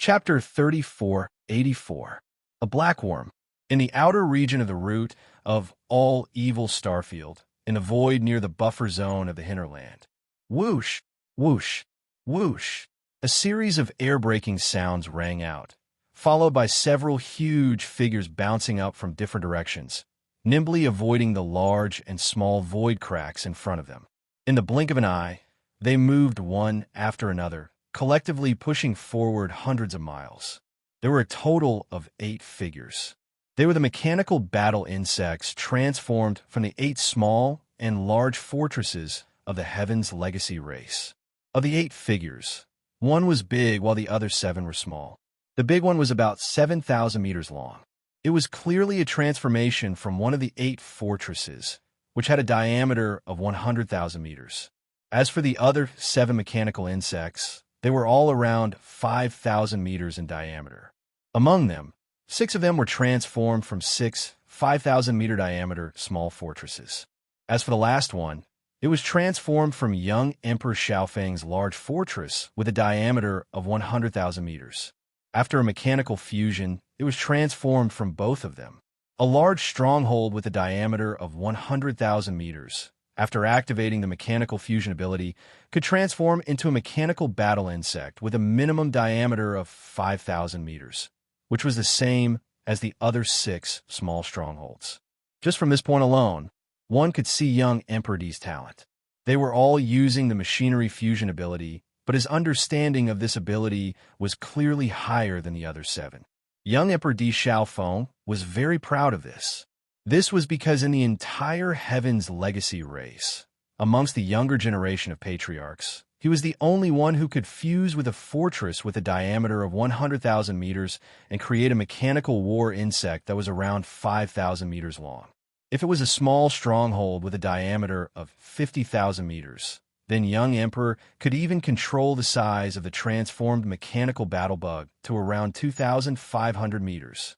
Chapter 3484. A black worm. In the outer region of the root of all evil starfield, in the void near the buffer zone of the hinterland. Whoosh, whoosh, whoosh. A series of air-breaking sounds rang out, followed by several huge figures bouncing up from different directions, nimbly avoiding the large and small void cracks in front of them. In the blink of an eye, they moved one after another, collectively pushing forward hundreds of miles. There were a total of 8 figures. They were the mechanical battle insects transformed from the 8 small and large fortresses of the Heaven's Legacy race. Of the 8 figures, one was big while the other 7 were small. The big one was about 7,000 meters long. It was clearly a transformation from one of the 8 fortresses, which had a diameter of 100,000 meters. As for the other 7 mechanical insects, they were all around 5,000 meters in diameter. Among them, 6 of them were transformed from 6 5,000-meter diameter small fortresses. As for the last one, it was transformed from young Emperor Xiaofeng's large fortress with a diameter of 100,000 meters. After a mechanical fusion, it was transformed from both of them. A large stronghold with a diameter of 100,000 meters, after activating the mechanical fusion ability, could transform into a mechanical battle insect with a minimum diameter of 5,000 meters, which was the same as the other 6 small strongholds. Just from this point alone, one could see young Emperor D's talent. They were all using the machinery fusion ability, but his understanding of this ability was clearly higher than the other 7. Young Emperor D Xiaofeng was very proud of this. This was because in the entire Heaven's Legacy race, amongst the younger generation of patriarchs, he was the only one who could fuse with a fortress with a diameter of 100,000 meters and create a mechanical war insect that was around 5,000 meters long. If it was a small stronghold with a diameter of 50,000 meters, then young Emperor could even control the size of the transformed mechanical battle bug to around 2,500 meters.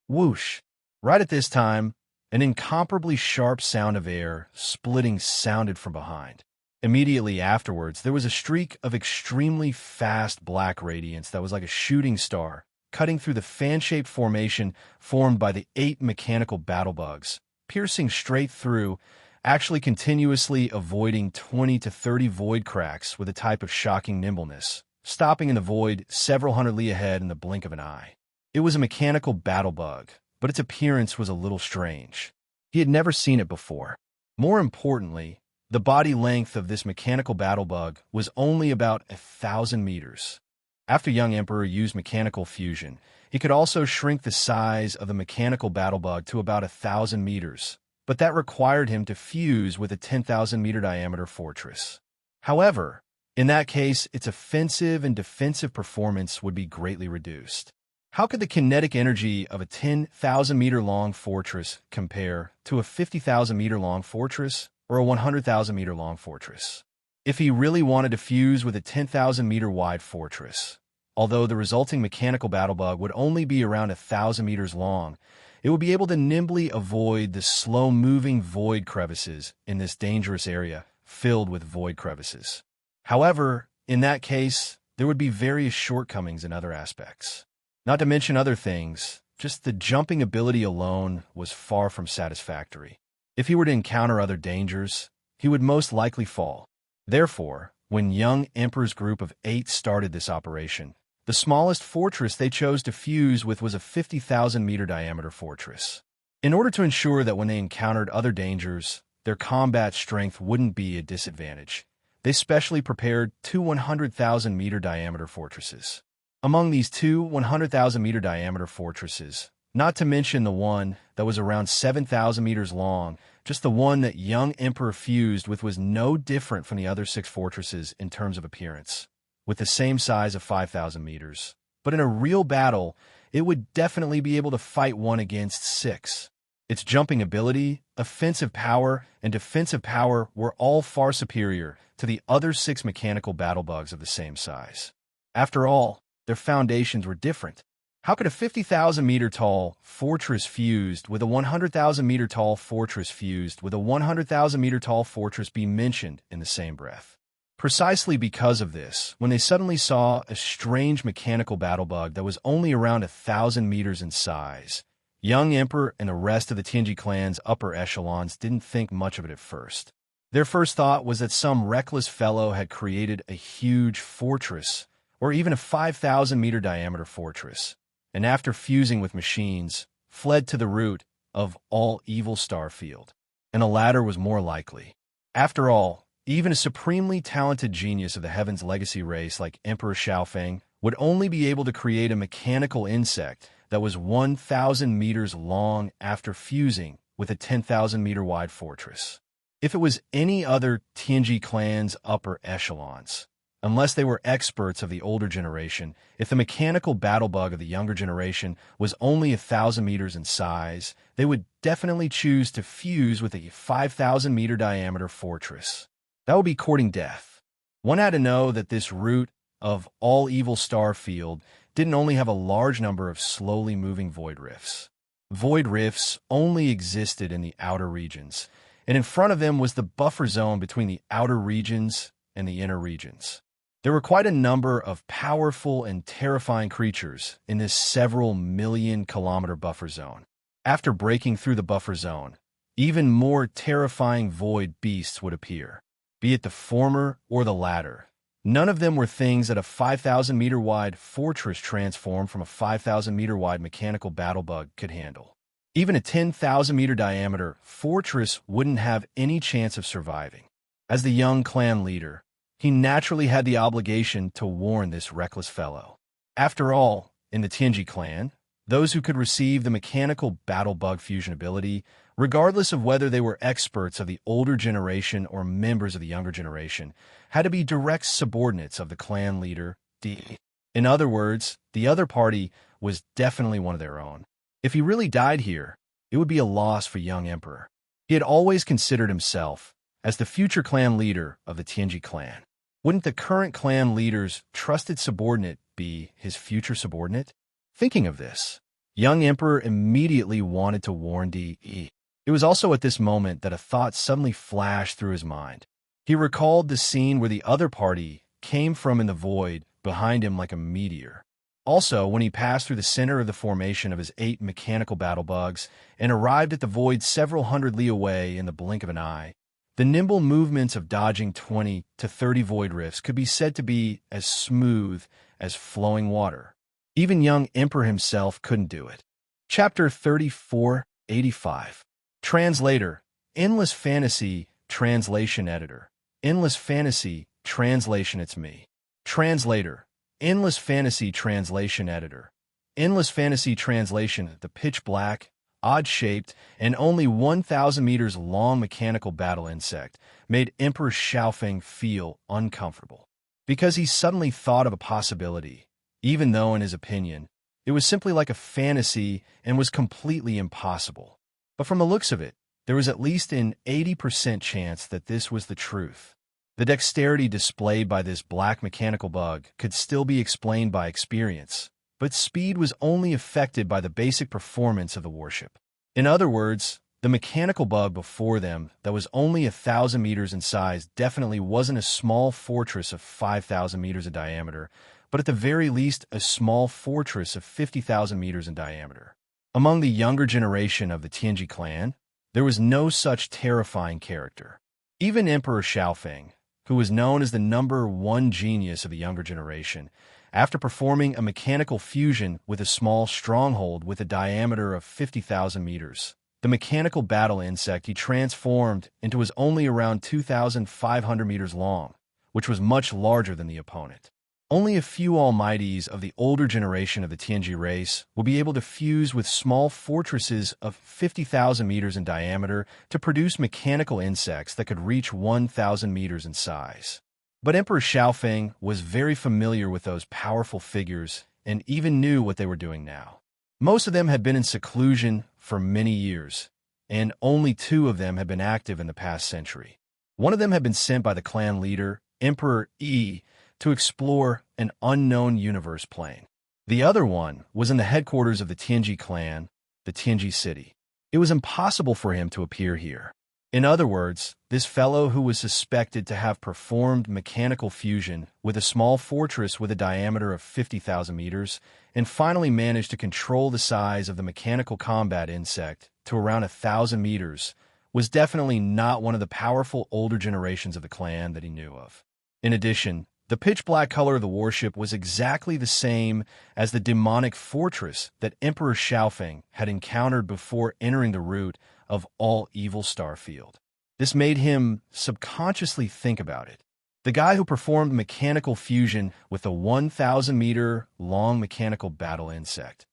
Whoosh! Right at this time, an incomparably sharp sound of air splitting sounded from behind. Immediately afterwards, there was a streak of extremely fast black radiance that was like a shooting star, cutting through the fan-shaped formation formed by the 8 mechanical battle bugs, piercing straight through, actually continuously avoiding 20 to 30 void cracks with a type of shocking nimbleness, stopping in the void several hundred li ahead in the blink of an eye. It was a mechanical battle bug, but its appearance was a little strange. He had never seen it before. More importantly, the body length of this mechanical battle bug was only about 1,000 meters. After young Emperor used mechanical fusion, he could also shrink the size of the mechanical battle bug to about 1,000 meters, but that required him to fuse with a 10,000-meter diameter fortress. However, in that case, its offensive and defensive performance would be greatly reduced. How could the kinetic energy of a 10,000-meter-long fortress compare to a 50,000-meter-long fortress or a 100,000-meter-long fortress? If he really wanted to fuse with a 10,000-meter-wide fortress, although the resulting mechanical battle bug would only be around 1,000 meters long, it would be able to nimbly avoid the slow-moving void crevices in this dangerous area filled with void crevices. However, in that case, there would be various shortcomings in other aspects. Not to mention other things, just the jumping ability alone was far from satisfactory. If he were to encounter other dangers, he would most likely fall. Therefore, when young Emperor's group of 8 started this operation, the smallest fortress they chose to fuse with was a 50,000-meter diameter fortress. In order to ensure that when they encountered other dangers, their combat strength wouldn't be a disadvantage, they specially prepared 2 100,000-meter diameter fortresses. Among these 2 100,000-meter diameter fortresses, not to mention the one that was around 7,000 meters long, just the one that young Emperor fused with was no different from the other 6 fortresses in terms of appearance, with the same size of 5,000 meters. But in a real battle, it would definitely be able to fight one against 6. Its jumping ability, offensive power, and defensive power were all far superior to the other 6 mechanical battle bugs of the same size. After all, their foundations were different. How could a 50,000-meter-tall fortress fused with a 100,000-meter-tall fortress fused with a 100,000-meter-tall fortress be mentioned in the same breath? Precisely because of this, when they suddenly saw a strange mechanical battle bug that was only around 1,000 meters in size, young Emperor and the rest of the Tianji clan's upper echelons didn't think much of it at first. Their first thought was that some reckless fellow had created a huge fortress, or even a 5,000-meter diameter fortress, and after fusing with machines, fled to the root of all evil Starfield. And the latter was more likely. After all, even a supremely talented genius of the Heaven's Legacy race like Emperor Xiaofeng would only be able to create a mechanical insect that was 1,000 meters long after fusing with a 10,000-meter wide fortress. If it was any other Tianji clan's upper echelons, unless they were experts of the older generation, if the mechanical battle bug of the younger generation was only 1,000 meters in size, they would definitely choose to fuse with a 5,000-meter diameter fortress. That would be courting death. One had to know that this root of all evil Starfield didn't only have a large number of slowly moving void rifts. Void rifts only existed in the outer regions, and in front of them was the buffer zone between the outer regions and the inner regions. There were quite a number of powerful and terrifying creatures in this several million-kilometer buffer zone. After breaking through the buffer zone, even more terrifying void beasts would appear. Be it the former or the latter, none of them were things that a 5,000-meter wide fortress transformed from a 5,000-meter wide mechanical battle bug could handle. Even a 10,000-meter diameter fortress wouldn't have any chance of surviving. As the young clan leader, he naturally had the obligation to warn this reckless fellow. After all, in the Tianji clan, those who could receive the mechanical battle bug fusion ability, regardless of whether they were experts of the older generation or members of the younger generation, had to be direct subordinates of the clan leader, D. In other words, the other party was definitely one of their own. If he really died here, it would be a loss for young Emperor. He had always considered himself as the future clan leader of the Tianji clan. Wouldn't the current clan leader's trusted subordinate be his future subordinate? Thinking of this, young Emperor immediately wanted to warn D.E. It was also at this moment that a thought suddenly flashed through his mind. He recalled the scene where the other party came from in the void behind him like a meteor. Also, when he passed through the center of the formation of his 8 mechanical battle bugs and arrived at the void several hundred li away in the blink of an eye, the nimble movements of dodging 20 to 30 void rifts could be said to be as smooth as flowing water. Even young Emperor himself couldn't do it. Chapter 3485. Translator, Endless Fantasy, Translation Editor. Endless Fantasy, Translation It's Me. Translator, Endless Fantasy Translation Editor. Endless Fantasy Translation, the pitch black, odd-shaped, and only 1,000 meters long mechanical battle insect made Emperor Xiaofeng feel uncomfortable. Because he suddenly thought of a possibility, even though, in his opinion, it was simply like a fantasy and was completely impossible. But from the looks of it, there was at least an 80% chance that this was the truth. The dexterity displayed by this black mechanical bug could still be explained by experience, but speed was only affected by the basic performance of the warship. In other words, the mechanical bug before them that was only 1,000 meters in size definitely wasn't a small fortress of 5,000 meters in diameter, but at the very least a small fortress of 50,000 meters in diameter. Among the younger generation of the Tianji clan, there was no such terrifying character. Even Emperor Xiaofeng, who was known as the #1 genius of the younger generation, after performing a mechanical fusion with a small stronghold with a diameter of 50,000 meters, the mechanical battle insect he transformed into was only around 2,500 meters long, which was much larger than the opponent. Only a few almighties of the older generation of the Tianji race will be able to fuse with small fortresses of 50,000 meters in diameter to produce mechanical insects that could reach 1,000 meters in size. But Emperor Xiaofeng was very familiar with those powerful figures and even knew what they were doing now. Most of them had been in seclusion for many years, and only 2 of them had been active in the past century. One of them had been sent by the clan leader, Emperor Yi, to explore an unknown universe plane. The other one was in the headquarters of the Tianji clan, the Tianji city. It was impossible for him to appear here. In other words, this fellow who was suspected to have performed mechanical fusion with a small fortress with a diameter of 50,000 meters and finally managed to control the size of the mechanical combat insect to around 1,000 meters was definitely not one of the powerful older generations of the clan that he knew of. In addition, the pitch-black color of the warship was exactly the same as the demonic fortress that Emperor Xiaofeng had encountered before entering the route of all evil Starfield. This made him subconsciously think about it. The guy who performed mechanical fusion with the 1,000-meter long mechanical battle insect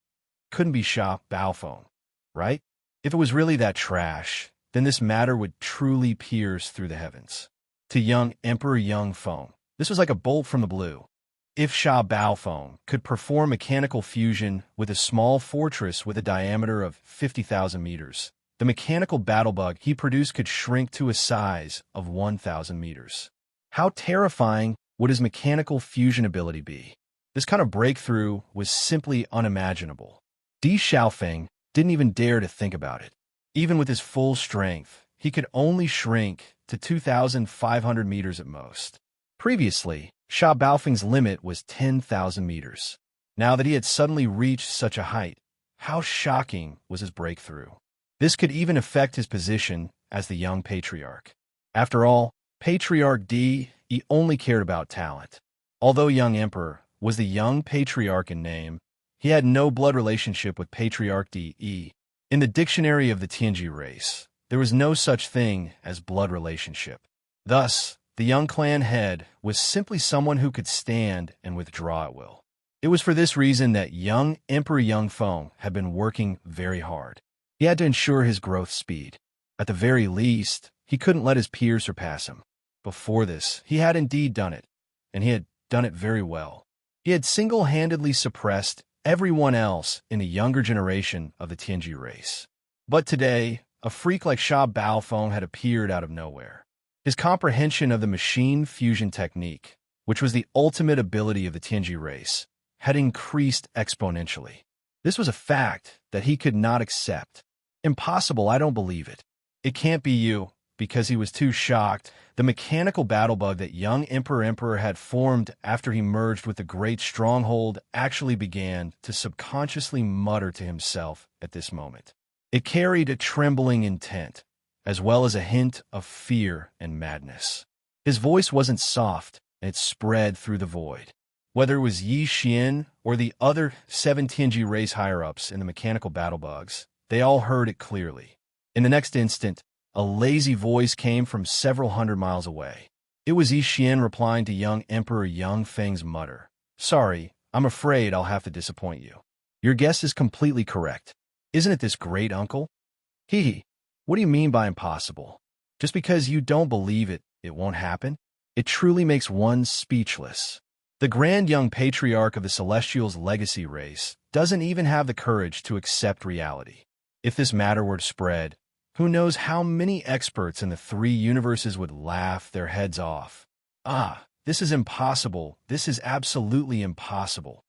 couldn't be Sha Baofeng, right? If it was really that trash, then this matter would truly pierce through the heavens. To young Emperor Yang Feng, this was like a bolt from the blue. If Sha Baofeng could perform mechanical fusion with a small fortress with a diameter of 50,000 meters, the mechanical battlebug he produced could shrink to a size of 1,000 meters. How terrifying would his mechanical fusion ability be? This kind of breakthrough was simply unimaginable. Di Xiaofeng didn't even dare to think about it. Even with his full strength, he could only shrink to 2,500 meters at most. Previously, Sha Baofeng's limit was 10,000 meters. Now that he had suddenly reached such a height, how shocking was his breakthrough? This could even affect his position as the young patriarch. After all, Patriarch Di only cared about talent. Although young emperor was the young patriarch in name, he had no blood relationship with Patriarch Di. In the dictionary of the Tianji race, there was no such thing as blood relationship. Thus, the young clan head was simply someone who could stand and withdraw at will. It was for this reason that young Emperor Yang Feng had been working very hard. He had to ensure his growth speed. At the very least, he couldn't let his peers surpass him. Before this, he had indeed done it, and he had done it very well. He had single-handedly suppressed everyone else in the younger generation of the Tianji race. But today, a freak like Sha Baofeng had appeared out of nowhere. His comprehension of the machine fusion technique, which was the ultimate ability of the Tianji race, had increased exponentially. This was a fact that he could not accept. Impossible, I don't believe it. It can't be you, because he was too shocked. The mechanical battlebug that young Emperor had formed after he merged with the great stronghold actually began to subconsciously mutter to himself at this moment. It carried a trembling intent, as well as a hint of fear and madness. His voice wasn't soft, and it spread through the void. Whether it was Yi Xian or the other 7 Tianji race higher-ups in the mechanical battlebugs, they all heard it clearly. In the next instant, a lazy voice came from several hundred miles away. It was Yi Xian replying to young Emperor Yang Feng's mutter. "Sorry, I'm afraid I'll have to disappoint you. Your guess is completely correct. Isn't it this great, uncle?" "Hee. What do you mean by impossible? Just because you don't believe it, it won't happen? It truly makes one speechless." The grand young patriarch of the Celestials' legacy race doesn't even have the courage to accept reality. If this matter were to spread, who knows how many experts in the 3 universes would laugh their heads off. This is impossible. This is absolutely impossible.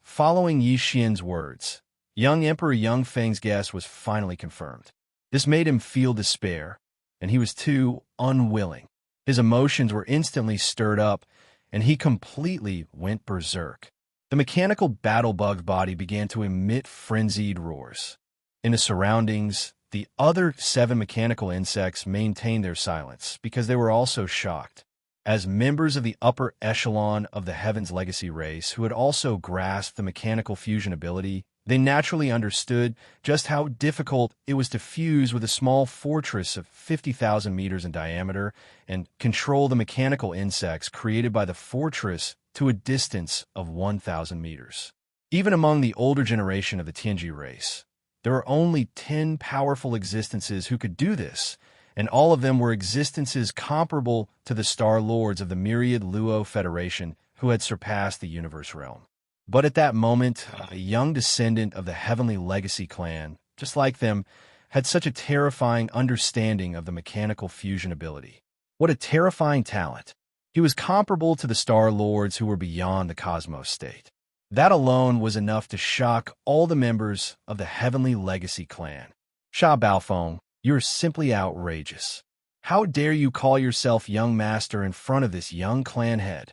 Following Yi Xian's words, young Emperor Yang Feng's guess was finally confirmed. This made him feel despair, and he was too unwilling. His emotions were instantly stirred up, and he completely went berserk. The mechanical battlebug body began to emit frenzied roars. In the surroundings, the other 7 mechanical insects maintained their silence because they were also shocked. As members of the upper echelon of the Heaven's Legacy race who had also grasped the mechanical fusion ability, they naturally understood just how difficult it was to fuse with a small fortress of 50,000 meters in diameter and control the mechanical insects created by the fortress to a distance of 1,000 meters. Even among the older generation of the Tianji race, there were only 10 powerful existences who could do this, and all of them were existences comparable to the Star Lords of the myriad Luo Federation who had surpassed the universe realm. But at that moment, a young descendant of the Heavenly Legacy clan, just like them, had such a terrifying understanding of the mechanical fusion ability. What a terrifying talent! He was comparable to the Star Lords who were beyond the cosmos state. That alone was enough to shock all the members of the Heavenly Legacy clan. Sha Baofeng You're simply outrageous. How dare you call yourself young master in front of this young clan head?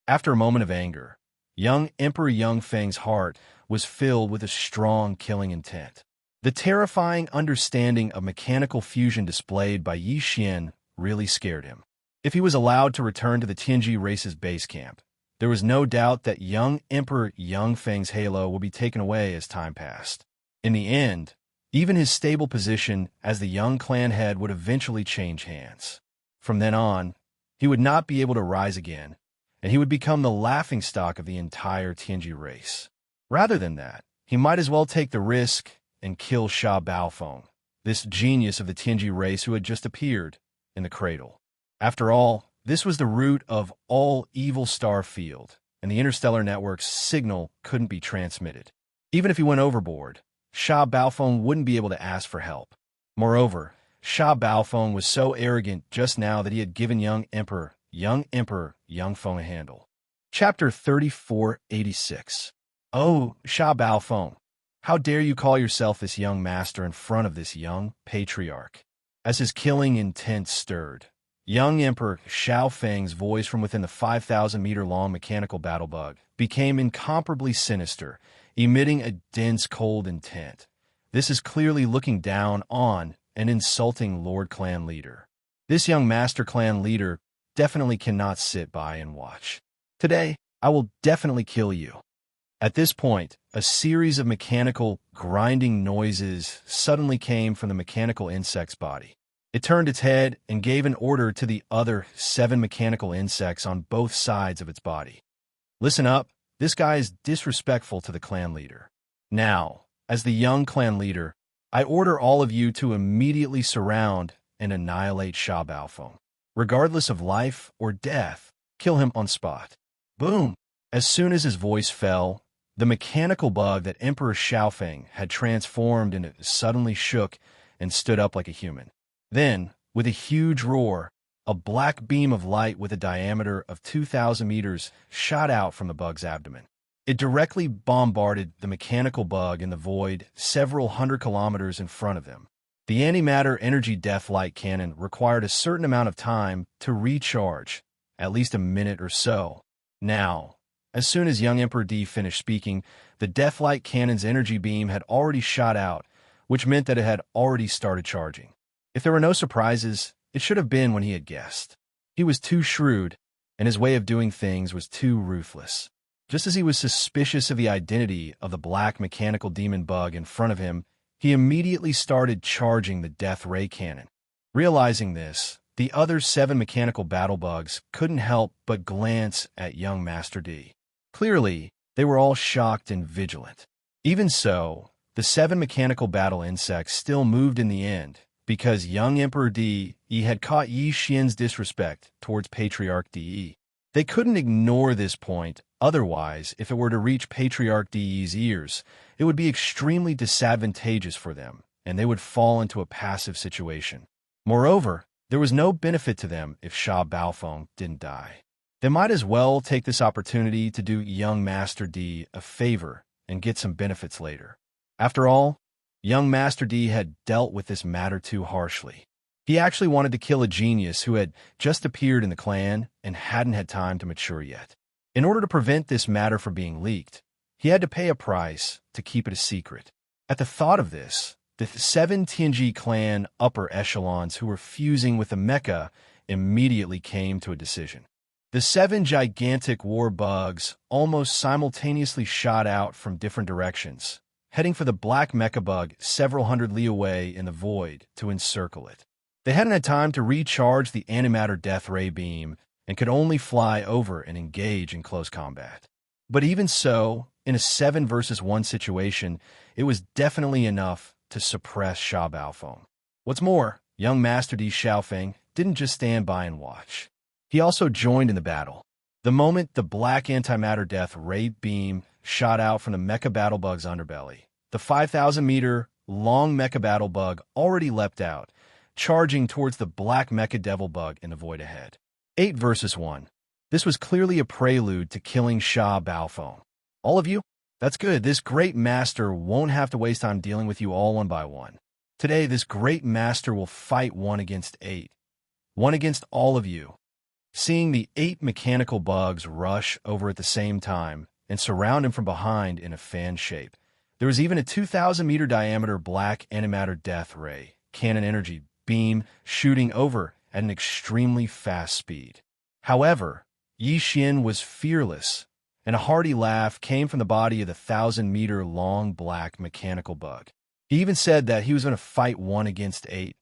After a moment of anger, young Emperor Yang Feng's heart was filled with a strong killing intent. The terrifying understanding of mechanical fusion displayed by Yi Xian really scared him. If he was allowed to return to the Tianji race's base camp, there was no doubt that young Emperor Yang Feng's halo would be taken away as time passed. In the end, even his stable position as the young clan head would eventually change hands. From then on, he would not be able to rise again, and he would become the laughingstock of the entire Tianji race. Rather than that, he might as well take the risk and kill Sha Baofeng, this genius of the Tianji race who had just appeared in the cradle. After all, this was the root of all evil star field, and the interstellar network's signal couldn't be transmitted. Even if he went overboard, Sha Baofeng wouldn't be able to ask for help. Moreover, Sha Baofeng was so arrogant just now that he had given young Emperor Yang Feng a handle. Chapter 3486. Oh, Sha Baofeng, how dare you call yourself this young master in front of this young patriarch? As his killing intent stirred, young Emperor Xiao Feng's voice from within the 5,000-meter-long mechanical battle bug became incomparably sinister, emitting a dense, cold intent. This is clearly looking down on and insulting Lord Clan Leader. This young Master Clan Leader definitely cannot sit by and watch. Today, I will definitely kill you. At this point, a series of mechanical, grinding noises suddenly came from the mechanical insect's body. It turned its head and gave an order to the other 7 mechanical insects on both sides of its body. Listen up, this guy is disrespectful to the clan leader. Now, as the young clan leader, I order all of you to immediately surround and annihilate Sha Baofeng. Regardless of life or death, kill him on spot. Boom! As soon as his voice fell, the mechanical bug that Emperor Xiaofeng had transformed into suddenly shook and stood up like a human. Then, with a huge roar, a black beam of light with a diameter of 2,000 meters shot out from the bug's abdomen. It directly bombarded the mechanical bug in the void several hundred kilometers in front of them. The antimatter energy death light cannon required a certain amount of time to recharge, at least a minute or so. Now, as soon as young Emperor D finished speaking, the death light cannon's energy beam had already shot out, which meant that it had already started charging. If there were no surprises, it should have been when he had guessed. He was too shrewd, and his way of doing things was too ruthless. Just as he was suspicious of the identity of the black mechanical demon bug in front of him, he immediately started charging the death ray cannon. Realizing this, the other 7 mechanical battle bugs couldn't help but glance at young Master D. Clearly, they were all shocked and vigilant. Even so, the 7 mechanical battle insects still moved in the end, because young Emperor D had caught Yi Xian's disrespect towards Patriarch De. They couldn't ignore this point, otherwise, if it were to reach Patriarch De's ears, it would be extremely disadvantageous for them, and they would fall into a passive situation. Moreover, there was no benefit to them if Sha Baofeng didn't die. They might as well take this opportunity to do young Master D a favor and get some benefits later. After all, young Master D had dealt with this matter too harshly. He actually wanted to kill a genius who had just appeared in the clan and hadn't had time to mature yet. In order to prevent this matter from being leaked, he had to pay a price to keep it a secret. At the thought of this, the 7 Tianji clan upper echelons who were fusing with the mecha immediately came to a decision. The 7 gigantic war bugs almost simultaneously shot out from different directions, heading for the black mecha bug several hundred li away in the void to encircle it. They hadn't had time to recharge the antimatter death ray beam and could only fly over and engage in close combat. But even so, in a 7 versus 1 situation, it was definitely enough to suppress Sha Baofeng. What's more, young Master D Xiaofeng didn't just stand by and watch. He also joined in the battle. The moment the black antimatter death ray beam shot out from the mecha battle bug's underbelly, the 5,000-meter long mecha battle bug already leapt out, charging towards the black mecha devil bug in the void ahead. 8 versus 1. This was clearly a prelude to killing Sha Baofeng. All of you? That's good. This great master won't have to waste time dealing with you all one by one. Today, this great master will fight 1 against 8. 1 against all of you. Seeing the 8 mechanical bugs rush over at the same time and surround him from behind in a fan shape. There was even a 2,000-meter diameter black antimatter death ray, cannon energy beam shooting over at an extremely fast speed. However, Yi Xian was fearless, and a hearty laugh came from the body of the 1,000-meter long black mechanical bug. He even said that he was going to fight 1 against 8,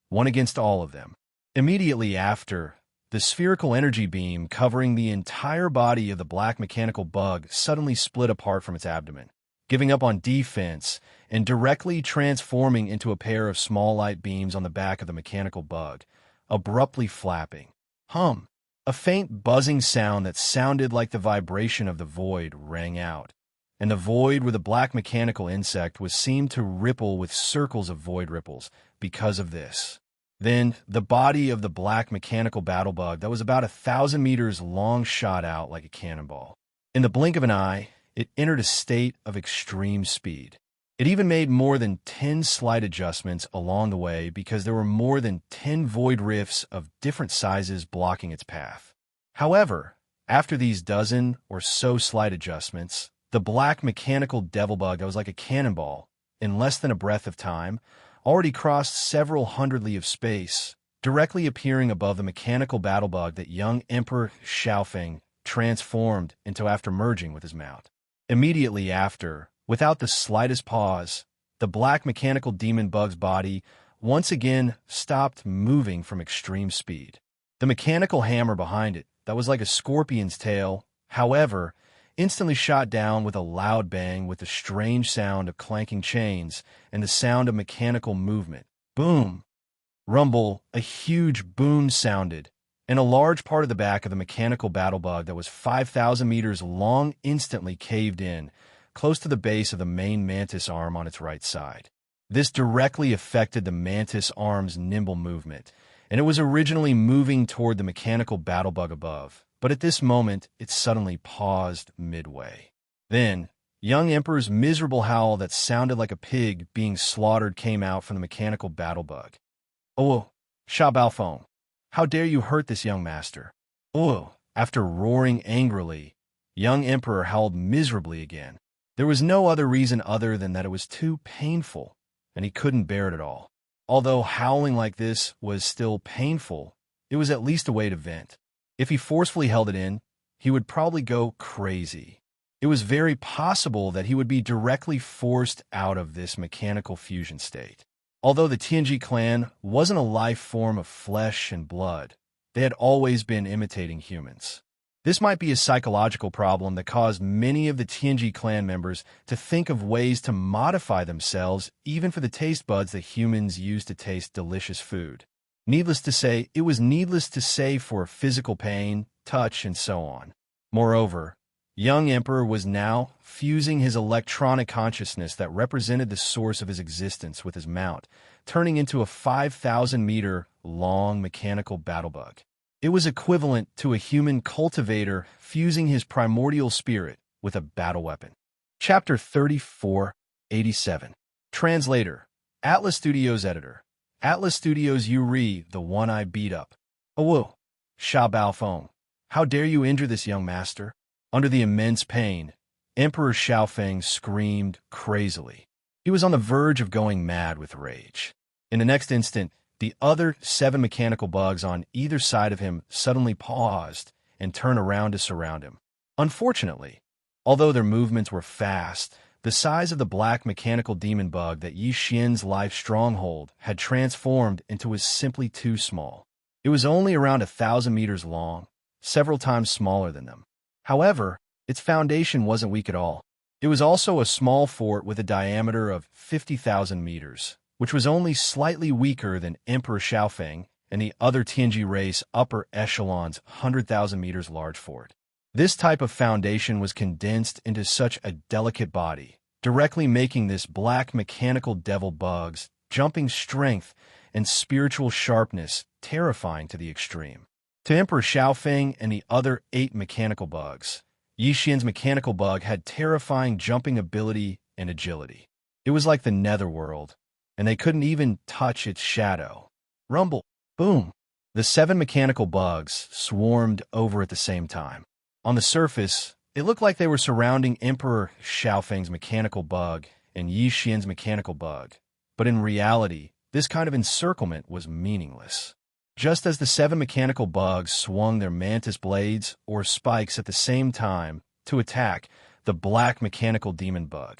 1 against all of them. Immediately after, the spherical energy beam covering the entire body of the black mechanical bug suddenly split apart from its abdomen, giving up on defense and directly transforming into a pair of small light beams on the back of the mechanical bug, abruptly flapping. Hum! A faint buzzing sound that sounded like the vibration of the void rang out, and the void where the black mechanical insect was seen to ripple with circles of void ripples because of this. Then, the body of the black mechanical battle bug that was about 1,000 meters long shot out like a cannonball. In the blink of an eye, it entered a state of extreme speed. It even made more than 10 slight adjustments along the way because there were more than 10 void rifts of different sizes blocking its path. However, after these dozen or so slight adjustments, the black mechanical devil bug that was like a cannonball, in less than a breath of time, already crossed several hundred li of space, directly appearing above the mechanical battle bug that young Emperor Xiaofeng transformed into after merging with his mount. Immediately after, without the slightest pause, the black mechanical demon bug's body once again stopped moving from extreme speed. The mechanical hammer behind it, that was like a scorpion's tail, however, instantly shot down with a loud bang with the strange sound of clanking chains and the sound of mechanical movement. Boom! Rumble, a huge boom sounded, and a large part of the back of the mechanical battle bug that was 5,000 meters long instantly caved in, close to the base of the main mantis arm on its right side. This directly affected the mantis arm's nimble movement, and it was originally moving toward the mechanical battle bug above, but at this moment it suddenly paused midway. Then, young Emperor's miserable howl that sounded like a pig being slaughtered came out from the mechanical battle bug. "Oh, Sha Baofeng, how dare you hurt this young master?" "Oh!" After roaring angrily, young Emperor howled miserably again. There was no other reason other than that it was too painful, and he couldn't bear it at all. Although howling like this was still painful, it was at least a way to vent. If he forcefully held it in, he would probably go crazy. It was very possible that he would be directly forced out of this mechanical fusion state. Although the Tianji clan wasn't a life form of flesh and blood, they had always been imitating humans. This might be a psychological problem that caused many of the Tianji clan members to think of ways to modify themselves even for the taste buds that humans use to taste delicious food. Needless to say, it was needless to say for physical pain, touch, and so on. Moreover, young Emperor was now fusing his electronic consciousness that represented the source of his existence with his mount, turning into a 5,000-meter long mechanical battle bug. It was equivalent to a human cultivator fusing his primordial spirit with a battle weapon. Chapter 3487. Translator. Atlas Studios Editor. Atlas Studios Yuri, the one I beat up. "Oh, Sha Baofeng, how dare you injure this young master?" Under the immense pain, Emperor Xiaofeng screamed crazily. He was on the verge of going mad with rage. In the next instant, the other 7 mechanical bugs on either side of him suddenly paused and turned around to surround him. Unfortunately, although their movements were fast, the size of the black mechanical demon bug that Yi Xian's life stronghold had transformed into was simply too small. It was only around 1,000 meters long, several times smaller than them. However, its foundation wasn't weak at all. It was also a small fort with a diameter of 50,000 meters, which was only slightly weaker than Emperor Xiaofeng and the other Tianji race upper echelon's 100,000 meters large fort. This type of foundation was condensed into such a delicate body, directly making this black mechanical devil bug's jumping strength and spiritual sharpness terrifying to the extreme. To Emperor Xiaofeng and the other 8 mechanical bugs, Yi Xian's mechanical bug had terrifying jumping ability and agility. It was like the netherworld, and they couldn't even touch its shadow. Rumble, boom. The 7 mechanical bugs swarmed over at the same time. On the surface, it looked like they were surrounding Emperor Xiaofeng's mechanical bug and Yi Xian's mechanical bug, but in reality, this kind of encirclement was meaningless. Just as the 7 mechanical bugs swung their mantis blades or spikes at the same time to attack the black mechanical demon bug,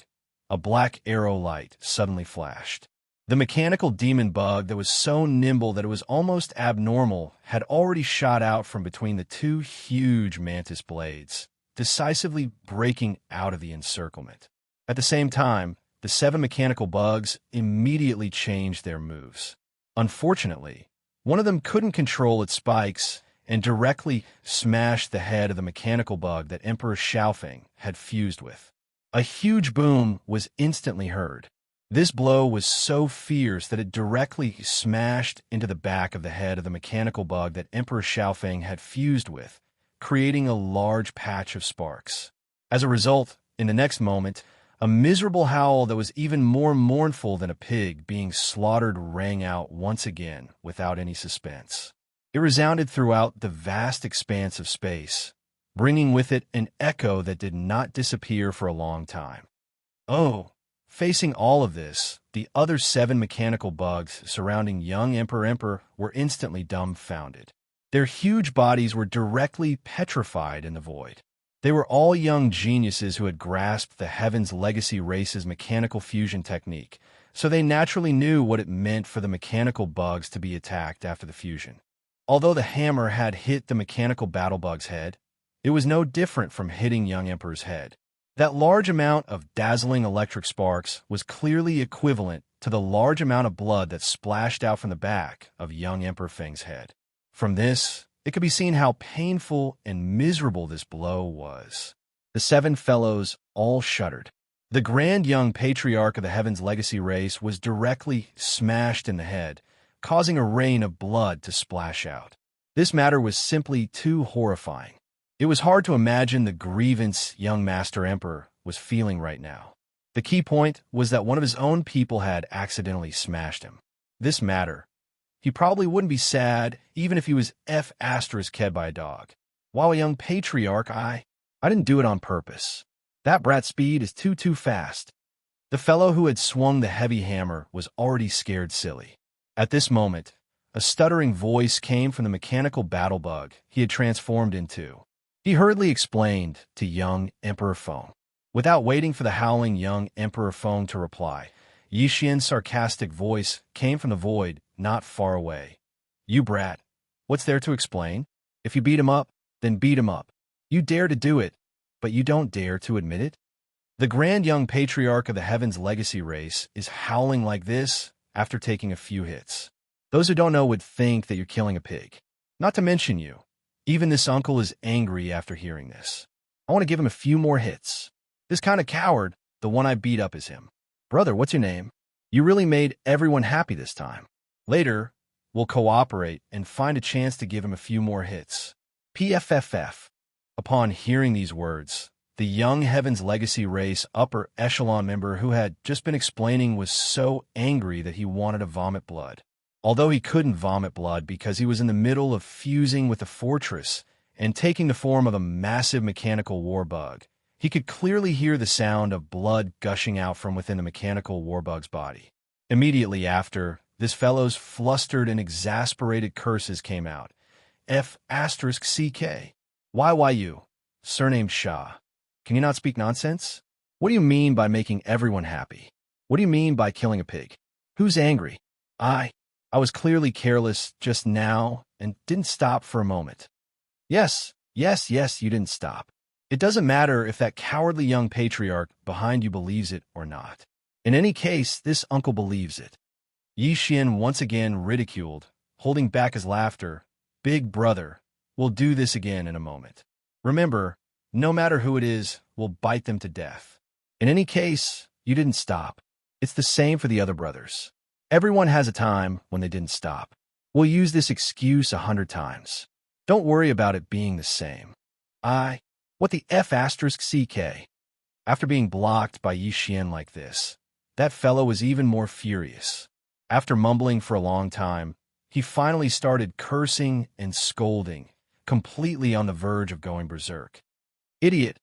a black arrow light suddenly flashed. The mechanical demon bug that was so nimble that it was almost abnormal had already shot out from between the 2 huge mantis blades, decisively breaking out of the encirclement. At the same time, the 7 mechanical bugs immediately changed their moves. Unfortunately, one of them couldn't control its spikes and directly smashed the head of the mechanical bug that Emperor Xiaofeng had fused with. A huge boom was instantly heard. This blow was so fierce that it directly smashed into the back of the head of the mechanical bug that Emperor Xiaofeng had fused with, creating a large patch of sparks. As a result, in the next moment, a miserable howl that was even more mournful than a pig being slaughtered rang out once again without any suspense. It resounded throughout the vast expanse of space, bringing with it an echo that did not disappear for a long time. Oh! Facing all of this, the other 7 mechanical bugs surrounding young Emperor were instantly dumbfounded. Their huge bodies were directly petrified in the void. They were all young geniuses who had grasped the Heaven's Legacy race's mechanical fusion technique, so they naturally knew what it meant for the mechanical bugs to be attacked after the fusion. Although the hammer had hit the mechanical battle bug's head, it was no different from hitting young Emperor's head. That large amount of dazzling electric sparks was clearly equivalent to the large amount of blood that splashed out from the back of young Emperor Feng's head. From this, it could be seen how painful and miserable this blow was. The 7 fellows all shuddered. The grand young patriarch of the Heaven's Legacy race was directly smashed in the head, causing a rain of blood to splash out. This matter was simply too horrifying. It was hard to imagine the grievance young Master Emperor was feeling right now. The key point was that one of his own people had accidentally smashed him. This matter. He probably wouldn't be sad even if he was F***ed by a dog. While a young patriarch, I didn't do it on purpose. That brat's speed is too fast. The fellow who had swung the heavy hammer was already scared silly. At this moment, a stuttering voice came from the mechanical battle bug he had transformed into. He hurriedly explained to young Emperor Feng. Without waiting for the howling young Emperor Feng to reply, Yi Xian's sarcastic voice came from the void not far away. You brat, what's there to explain? If you beat him up, then beat him up. You dare to do it, but you don't dare to admit it? The grand young patriarch of the Heaven's Legacy race is howling like this after taking a few hits. Those who don't know would think that you're killing a pig. Not to mention you. Even this uncle is angry after hearing this. I want to give him a few more hits. This kind of coward, the one I beat up is him. Brother, what's your name? You really made everyone happy this time. Later, we'll cooperate and find a chance to give him a few more hits. PFFF. Upon hearing these words, the young Heaven's Legacy race upper echelon member who had just been explaining was so angry that he wanted to vomit blood. Although he couldn't vomit blood because he was in the middle of fusing with the fortress and taking the form of a massive mechanical war bug, he could clearly hear the sound of blood gushing out from within the mechanical war bug's body. Immediately after, this fellow's flustered and exasperated curses came out. F***CK. YYU. Surnamed Shah. Can you not speak nonsense? What do you mean by making everyone happy? What do you mean by killing a pig? Who's angry? I was clearly careless just now and didn't stop for a moment. Yes, you didn't stop. It doesn't matter if that cowardly young patriarch behind you believes it or not. In any case, this uncle believes it. Yi Xian once again ridiculed, holding back his laughter. Big brother, we'll do this again in a moment. Remember, no matter who it is, we'll bite them to death. In any case, you didn't stop. It's the same for the other brothers. Everyone has a time when they didn't stop. We'll use this excuse 100 times. Don't worry about it being the same. What the F***CK? After being blocked by Yi Xian like this, that fellow was even more furious. After mumbling for a long time, he finally started cursing and scolding, completely on the verge of going berserk. "Idiot!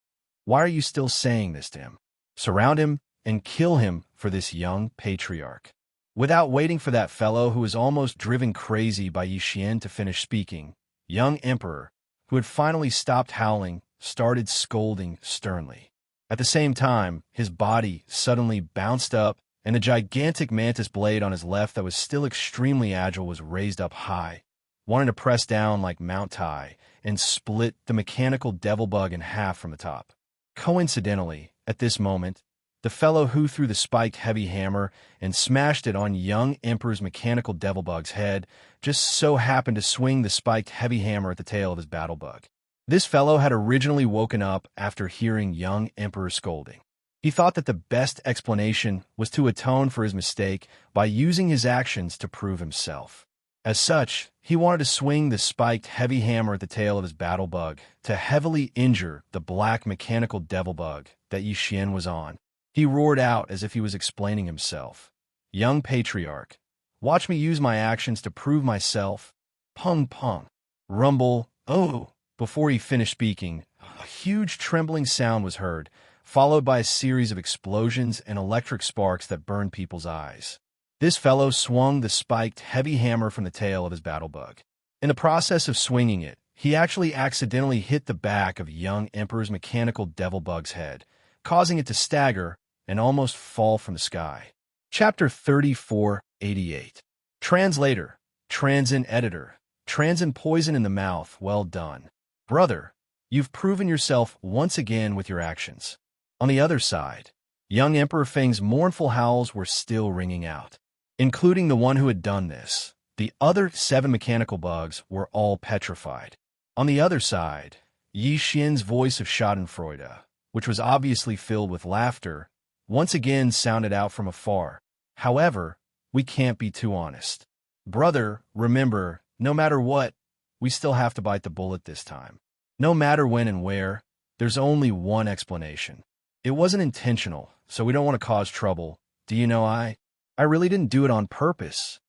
Why are you still saying this to him? Surround him and kill him for this young patriarch." Without waiting for that fellow who was almost driven crazy by Yi Xian to finish speaking, young Emperor, who had finally stopped howling, started scolding sternly. At the same time, his body suddenly bounced up, and the gigantic mantis blade on his left that was still extremely agile was raised up high, wanting to press down like Mount Tai and split the mechanical devil bug in half from the top. Coincidentally, at this moment, the fellow who threw the spiked heavy hammer and smashed it on young Emperor's mechanical devil bug's head just so happened to swing the spiked heavy hammer at the tail of his battle bug. This fellow had originally woken up after hearing young Emperor scolding. He thought that the best explanation was to atone for his mistake by using his actions to prove himself. As such, he wanted to swing the spiked heavy hammer at the tail of his battle bug to heavily injure the black mechanical devil bug that Yi Xian was on. He roared out as if he was explaining himself. "Young patriarch, watch me use my actions to prove myself. Pung pung. Rumble, oh." Before he finished speaking, a huge trembling sound was heard, followed by a series of explosions and electric sparks that burned people's eyes. This fellow swung the spiked heavy hammer from the tail of his battle bug. In the process of swinging it, he actually accidentally hit the back of young Emperor's mechanical devil bug's head, causing it to stagger and almost fall from the sky. Chapter 3488. Translator, Transin Editor, Transin Poison in the Mouth, well done. Brother, you've proven yourself once again with your actions. On the other side, young Emperor Feng's mournful howls were still ringing out. Including the one who had done this, the other 7 mechanical bugs were all petrified. On the other side, Yi Xian's voice of schadenfreude, which was obviously filled with laughter, once again sounded out from afar. "However, we can't be too honest. Brother, remember, no matter what, we still have to bite the bullet this time. No matter when and where, there's only one explanation. It wasn't intentional, so we don't want to cause trouble. Do you know I really didn't do it on purpose."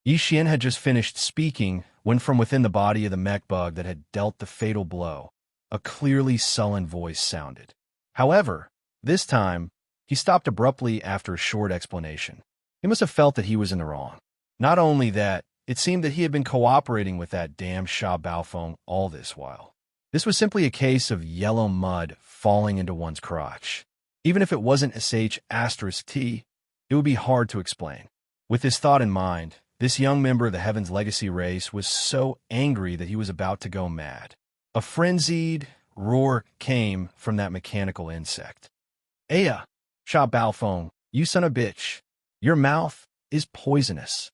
Yi Xian had just finished speaking when from within the body of the mech bug that had dealt the fatal blow, a clearly sullen voice sounded. However, this time, he stopped abruptly after a short explanation. He must have felt that he was in the wrong. Not only that, it seemed that he had been cooperating with that damn Sha Baofeng all this while. This was simply a case of yellow mud falling into one's crotch. Even if it wasn't sh*t, it would be hard to explain. With this thought in mind, this young member of the Heaven's Legacy race was so angry that he was about to go mad. A frenzied roar came from that mechanical insect. "Aya, Sha Baofeng, you son of a bitch. Your mouth is poisonous.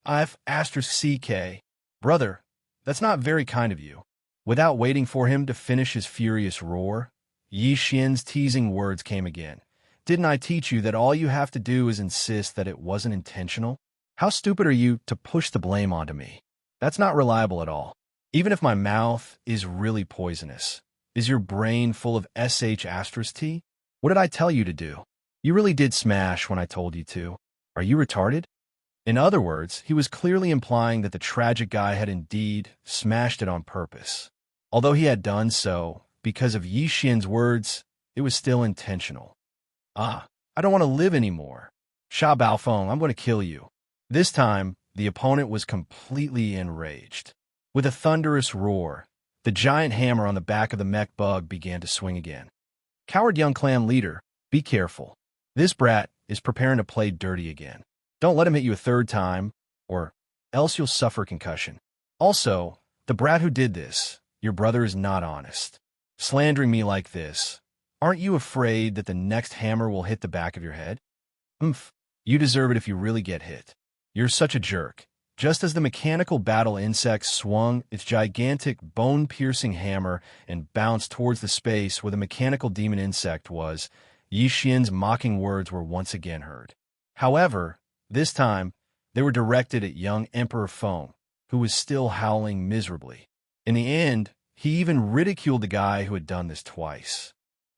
I've *CK. Brother, that's not very kind of you." Without waiting for him to finish his furious roar, Yi Xian's teasing words came again. "Didn't I teach you that all you have to do is insist that it wasn't intentional? How stupid are you to push the blame onto me? That's not reliable at all. Even if my mouth is really poisonous, is your brain full of *T? What did I tell you to do? You really did smash when I told you to. Are you retarded?" In other words, he was clearly implying that the tragic guy had indeed smashed it on purpose. Although he had done so because of Yi Xian's words, it was still intentional. "I don't want to live anymore. Sha Baofeng, I'm going to kill you." This time, the opponent was completely enraged. With a thunderous roar, the giant hammer on the back of the mech bug began to swing again. "Coward young clan leader, be careful. This brat is preparing to play dirty again. Don't let him hit you a third time, or else you'll suffer concussion. Also, the brat who did this, your brother is not honest. Slandering me like this, aren't you afraid that the next hammer will hit the back of your head? You deserve it if you really get hit. You're such a jerk." Just as the mechanical battle insect swung its gigantic bone-piercing hammer and bounced towards the space where the mechanical demon insect was, Yi Xian's mocking words were once again heard. However, this time, they were directed at young Emperor Feng, who was still howling miserably. In the end, he even ridiculed the guy who had done this twice.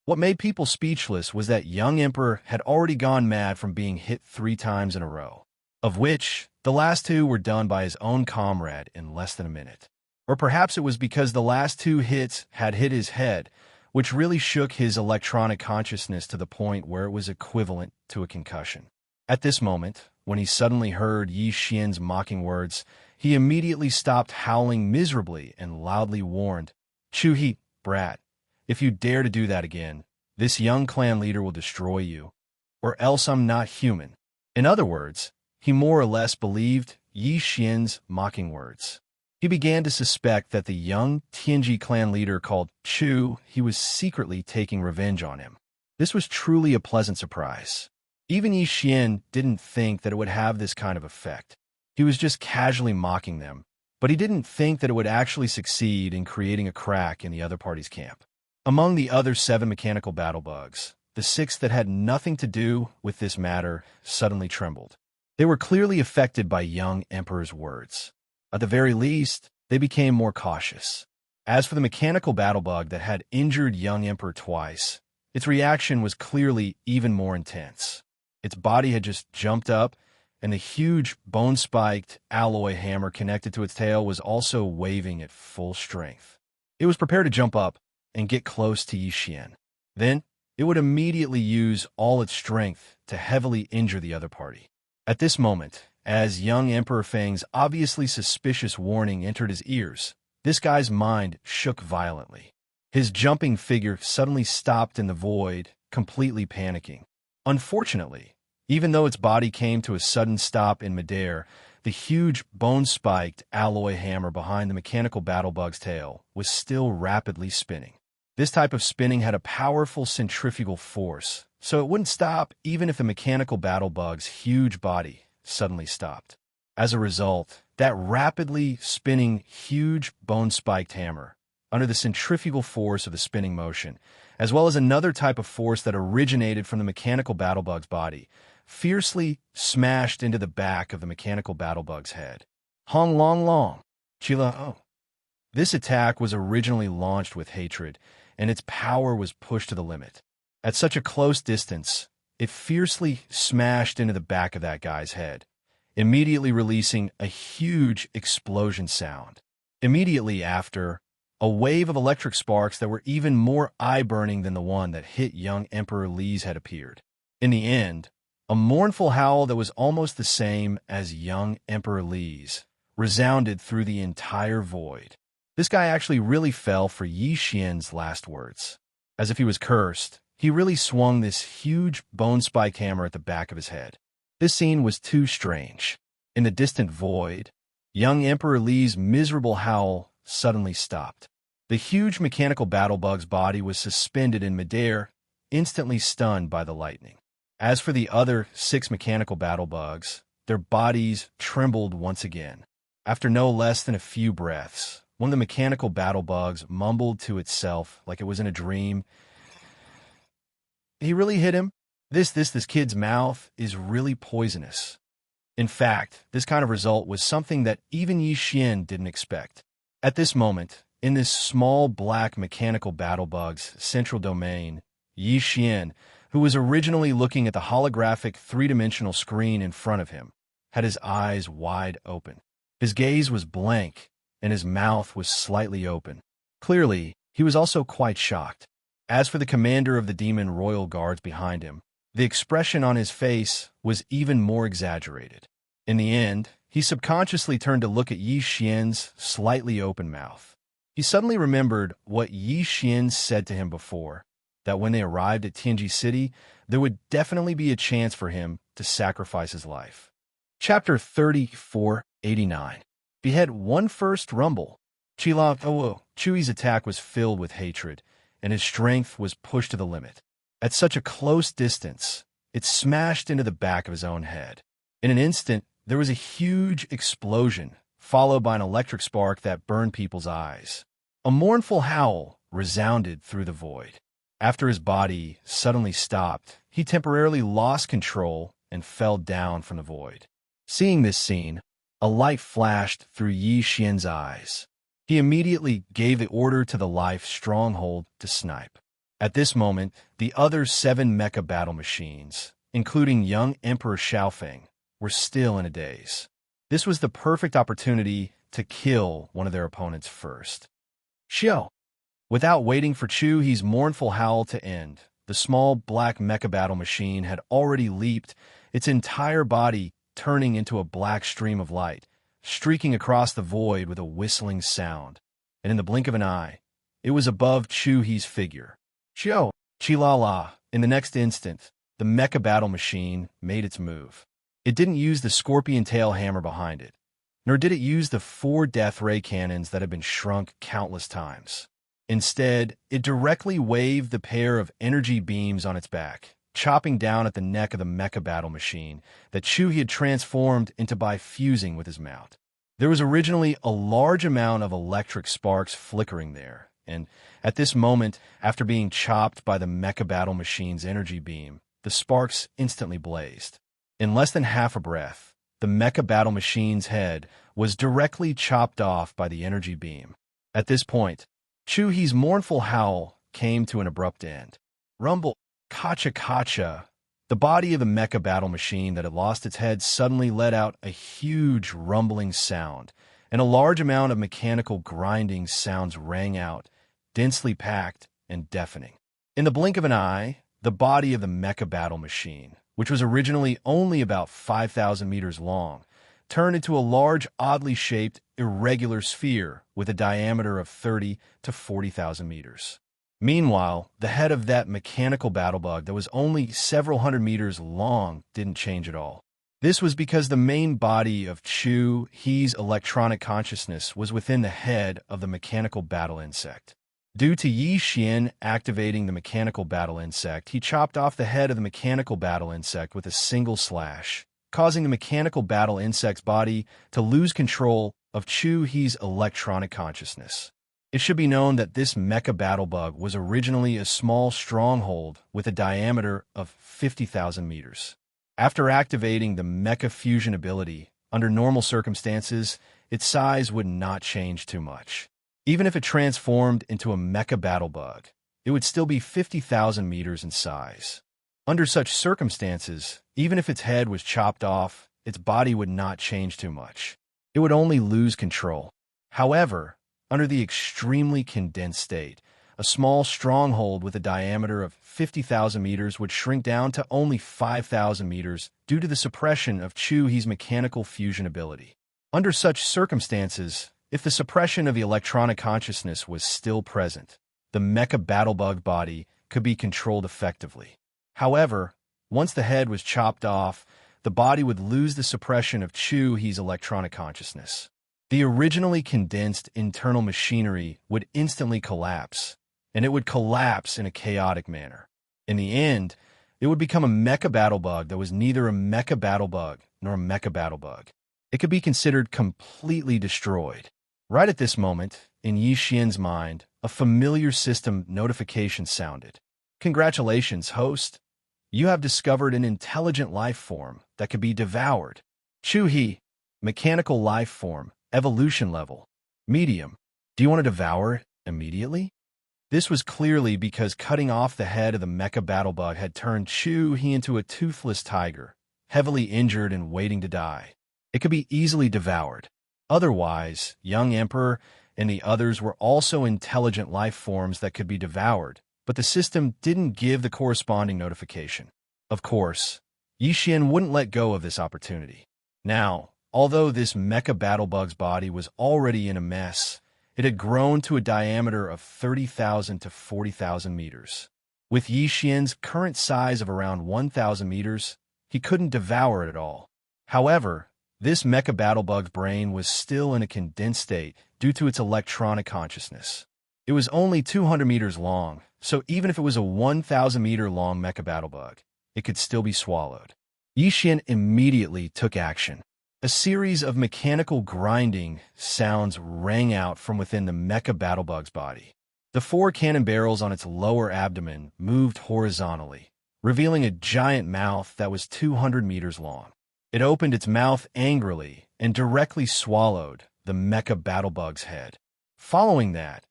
What made people speechless was that young emperor had already gone mad from being hit 3 times in a row, of which the last 2 were done by his own comrade in less than a minute. Or perhaps it was because the last 2 hits had hit his head, which really shook his electronic consciousness to the point where it was equivalent to a concussion. At this moment, when he suddenly heard Yi Xian's mocking words, he immediately stopped howling miserably and loudly warned, "Chu He, brat, if you dare to do that again, this young clan leader will destroy you, or else I'm not human." In other words, he more or less believed Yi Xian's mocking words. He began to suspect that the young Tianji clan leader called Chu he was secretly taking revenge on him. This was truly a pleasant surprise. Even Yi Xian didn't think that it would have this kind of effect. He was just casually mocking them, but he didn't think that it would actually succeed in creating a crack in the other party's camp. Among the other 7 mechanical battle bugs, the 6 that had nothing to do with this matter suddenly trembled. They were clearly affected by young emperor's words. At the very least, they became more cautious. As for the mechanical battle bug that had injured young emperor twice, its reaction was clearly even more intense. Its body had just jumped up, and the huge bone-spiked alloy hammer connected to its tail was also waving at full strength. It was prepared to jump up and get close to Yi Xian. Then, it would immediately use all its strength to heavily injure the other party. At this moment, as young Emperor Feng's obviously suspicious warning entered his ears, this guy's mind shook violently. His jumping figure suddenly stopped in the void, completely panicking. Unfortunately, even though its body came to a sudden stop in midair, the huge bone-spiked alloy hammer behind the mechanical battle bug's tail was still rapidly spinning. This type of spinning had a powerful centrifugal force, so it wouldn't stop even if the mechanical battle bug's huge body suddenly stopped. As a result, that rapidly spinning huge bone-spiked hammer, under the centrifugal force of the spinning motion, as well as another type of force that originated from the mechanical battle bug's body, fiercely smashed into the back of the mechanical battle bug's head. Hong long long, Chila oh. This attack was originally launched with hatred, and its power was pushed to the limit. At such a close distance, it fiercely smashed into the back of that guy's head, immediately releasing a huge explosion sound. Immediately after, a wave of electric sparks that were even more eye-burning than the one that hit young Emperor Li's had appeared. In the end, a mournful howl that was almost the same as young Emperor Li's resounded through the entire void. This guy actually really fell for Yi Xian's last words. As if he was cursed, he really swung this huge bone-spike hammer at the back of his head. This scene was too strange. In the distant void, young Emperor Li's miserable howl suddenly stopped. The huge mechanical battle bug's body was suspended in midair, instantly stunned by the lightning. As for the other 6 mechanical battle bugs, their bodies trembled once again. After no less than a few breaths, one of the mechanical battle bugs mumbled to itself like it was in a dream. He really hit him? This kid's mouth is really poisonous. In fact, this kind of result was something that even Yi Xian didn't expect. At this moment, in this small black mechanical battle bug's central domain, Yi Xian, who was originally looking at the holographic 3-dimensional screen in front of him, had his eyes wide open. His gaze was blank, and his mouth was slightly open. Clearly, he was also quite shocked. As for the commander of the demon royal guards behind him, the expression on his face was even more exaggerated. In the end, he subconsciously turned to look at Yi Xian's slightly open mouth. He suddenly remembered what Yi Xian said to him before, that when they arrived at Tianji City, there would definitely be a chance for him to sacrifice his life. Chapter 3489. Behead one first rumble. Chui's attack was filled with hatred, and his strength was pushed to the limit. At such a close distance, it smashed into the back of his own head. In an instant, there was a huge explosion, followed by an electric spark that burned people's eyes. A mournful howl resounded through the void. After his body suddenly stopped, he temporarily lost control and fell down from the void. Seeing this scene, a light flashed through Yi Xian's eyes. He immediately gave the order to the life stronghold to snipe. At this moment, the other 7 mecha battle machines, including young Emperor Xiaofeng, were still in a daze. This was the perfect opportunity to kill one of their opponents first. Xiao! Without waiting for Chu He's mournful howl to end, the small black mecha battle machine had already leaped, its entire body turning into a black stream of light, streaking across the void with a whistling sound. And in the blink of an eye, it was above Chu He's figure. Xiao! Chi-la-la! In the next instant, the mecha battle machine made its move. It didn't use the scorpion tail hammer behind it, nor did it use the 4 death ray cannons that had been shrunk countless times. Instead, it directly waved the pair of energy beams on its back, chopping down at the neck of the mecha battle machine that Chu He had transformed into by fusing with his mount. There was originally a large amount of electric sparks flickering there, and at this moment, after being chopped by the mecha battle machine's energy beam, the sparks instantly blazed. In less than half a breath, the mecha battle machine's head was directly chopped off by the energy beam. At this point, Chu He's mournful howl came to an abrupt end. Rumble, kacha. The body of the mecha battle machine that had lost its head suddenly let out a huge rumbling sound, and a large amount of mechanical grinding sounds rang out, densely packed and deafening. In the blink of an eye, the body of the mecha battle machine, which was originally only about 5,000 meters long, turned into a large, oddly shaped, irregular sphere with a diameter of 30 to 40,000 meters. Meanwhile, the head of that mechanical battle bug that was only several hundred meters long didn't change at all. This was because the main body of Chu He's electronic consciousness was within the head of the mechanical battle insect. Due to Yi Xian activating the mechanical battle insect, he chopped off the head of the mechanical battle insect with a single slash, causing the mechanical battle insect's body to lose control of Chu He's electronic consciousness. It should be known that this mecha battle bug was originally a small stronghold with a diameter of 50,000 meters. After activating the mecha fusion ability, under normal circumstances, its size would not change too much. Even if it transformed into a mecha battle bug, it would still be 50,000 meters in size. Under such circumstances, even if its head was chopped off, its body would not change too much. It would only lose control. However, under the extremely condensed state, a small stronghold with a diameter of 50,000 meters would shrink down to only 5,000 meters due to the suppression of Chu He's mechanical fusion ability. Under such circumstances, if the suppression of the electronic consciousness was still present, the mecha battle bug body could be controlled effectively. However, once the head was chopped off, the body would lose the suppression of Chu He's electronic consciousness. The originally condensed internal machinery would instantly collapse, and it would collapse in a chaotic manner. In the end, it would become a mecha battle bug that was neither a mecha battle bug nor a mecha battle bug. It could be considered completely destroyed. Right at this moment, in Yi Xian's mind, a familiar system notification sounded. Congratulations, host! You have discovered an intelligent life form that could be devoured. Chu He, mechanical life form, evolution level, medium. Do you want to devour it immediately? This was clearly because cutting off the head of the mecha battle bug had turned Chu He into a toothless tiger, heavily injured and waiting to die. It could be easily devoured. Otherwise, young Emperor and the others were also intelligent life forms that could be devoured, but the system didn't give the corresponding notification. Of course, Yi Xian wouldn't let go of this opportunity. Now, although this mecha battle bug's body was already in a mess, it had grown to a diameter of 30,000 to 40,000 meters. With Yi Xian's current size of around 1,000 meters, he couldn't devour it at all. However, this mecha battle bug's brain was still in a condensed state due to its electronic consciousness. It was only 200 meters long, so even if it was a 1,000-meter long mecha battle bug, it could still be swallowed. Yi Xian immediately took action. A series of mechanical grinding sounds rang out from within the mecha battle bug's body. The 4 cannon barrels on its lower abdomen moved horizontally, revealing a giant mouth that was 200 meters long. It opened its mouth angrily and directly swallowed the mecha battle bug's head. Following that,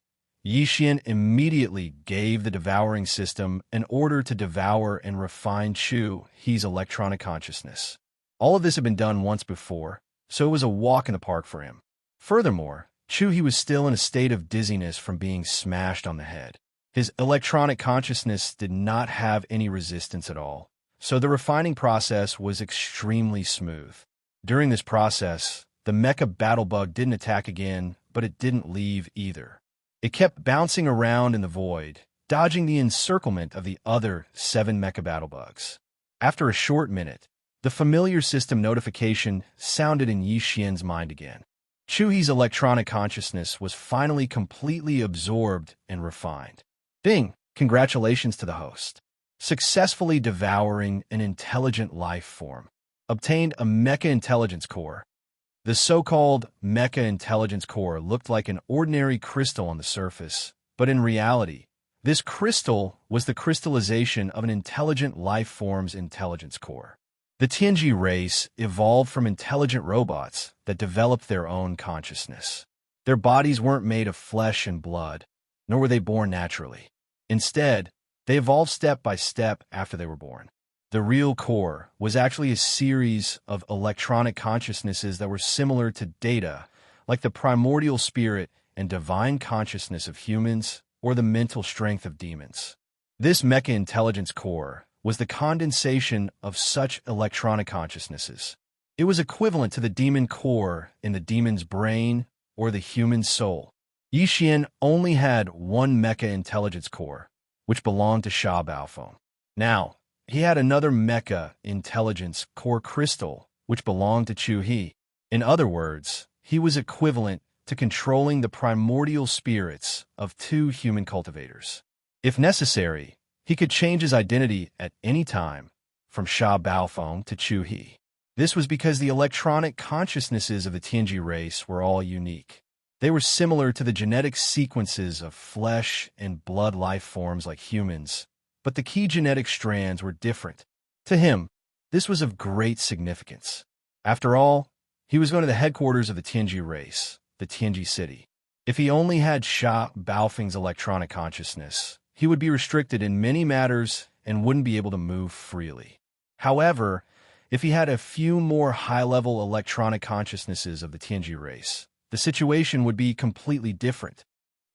Yi Xian immediately gave the devouring system an order to devour and refine Chu He's electronic consciousness. All of this had been done once before, so it was a walk in the park for him. Furthermore, Chu He was still in a state of dizziness from being smashed on the head. His electronic consciousness did not have any resistance at all, so the refining process was extremely smooth. During this process, the mecha battle bug didn't attack again, but it didn't leave either. It kept bouncing around in the void, dodging the encirclement of the other 7 mecha battle bugs. After a short minute, the familiar system notification sounded in Yi Xian's mind again. Chu He's electronic consciousness was finally completely absorbed and refined. Ding! Congratulations to the host. Successfully devouring an intelligent life form. Obtained a Mecha Intelligence Core. The so-called Mecha Intelligence Core looked like an ordinary crystal on the surface, but in reality, this crystal was the crystallization of an intelligent life form's intelligence core. The Tianji race evolved from intelligent robots that developed their own consciousness. Their bodies weren't made of flesh and blood, nor were they born naturally. Instead, they evolved step by step after they were born. The real core was actually a series of electronic consciousnesses that were similar to data, like the primordial spirit and divine consciousness of humans or the mental strength of demons. This mecha intelligence core was the condensation of such electronic consciousnesses. It was equivalent to the demon core in the demon's brain or the human soul. Yi Xian only had one mecha intelligence core, which belonged to Sha Baofeng. Now, he had another mecha intelligence core crystal, which belonged to Chu He. In other words, he was equivalent to controlling the primordial spirits of 2 human cultivators. If necessary, he could change his identity at any time, from Sha Baofeng to Chu He. This was because the electronic consciousnesses of the Tianji race were all unique. They were similar to the genetic sequences of flesh and blood life forms like humans, but the key genetic strands were different. To him, this was of great significance. After all, he was going to the headquarters of the Tianji race, the Tianji city. If he only had Sha Baofeng's electronic consciousness, he would be restricted in many matters and wouldn't be able to move freely. However, if he had a few more high-level electronic consciousnesses of the Tianji race, the situation would be completely different.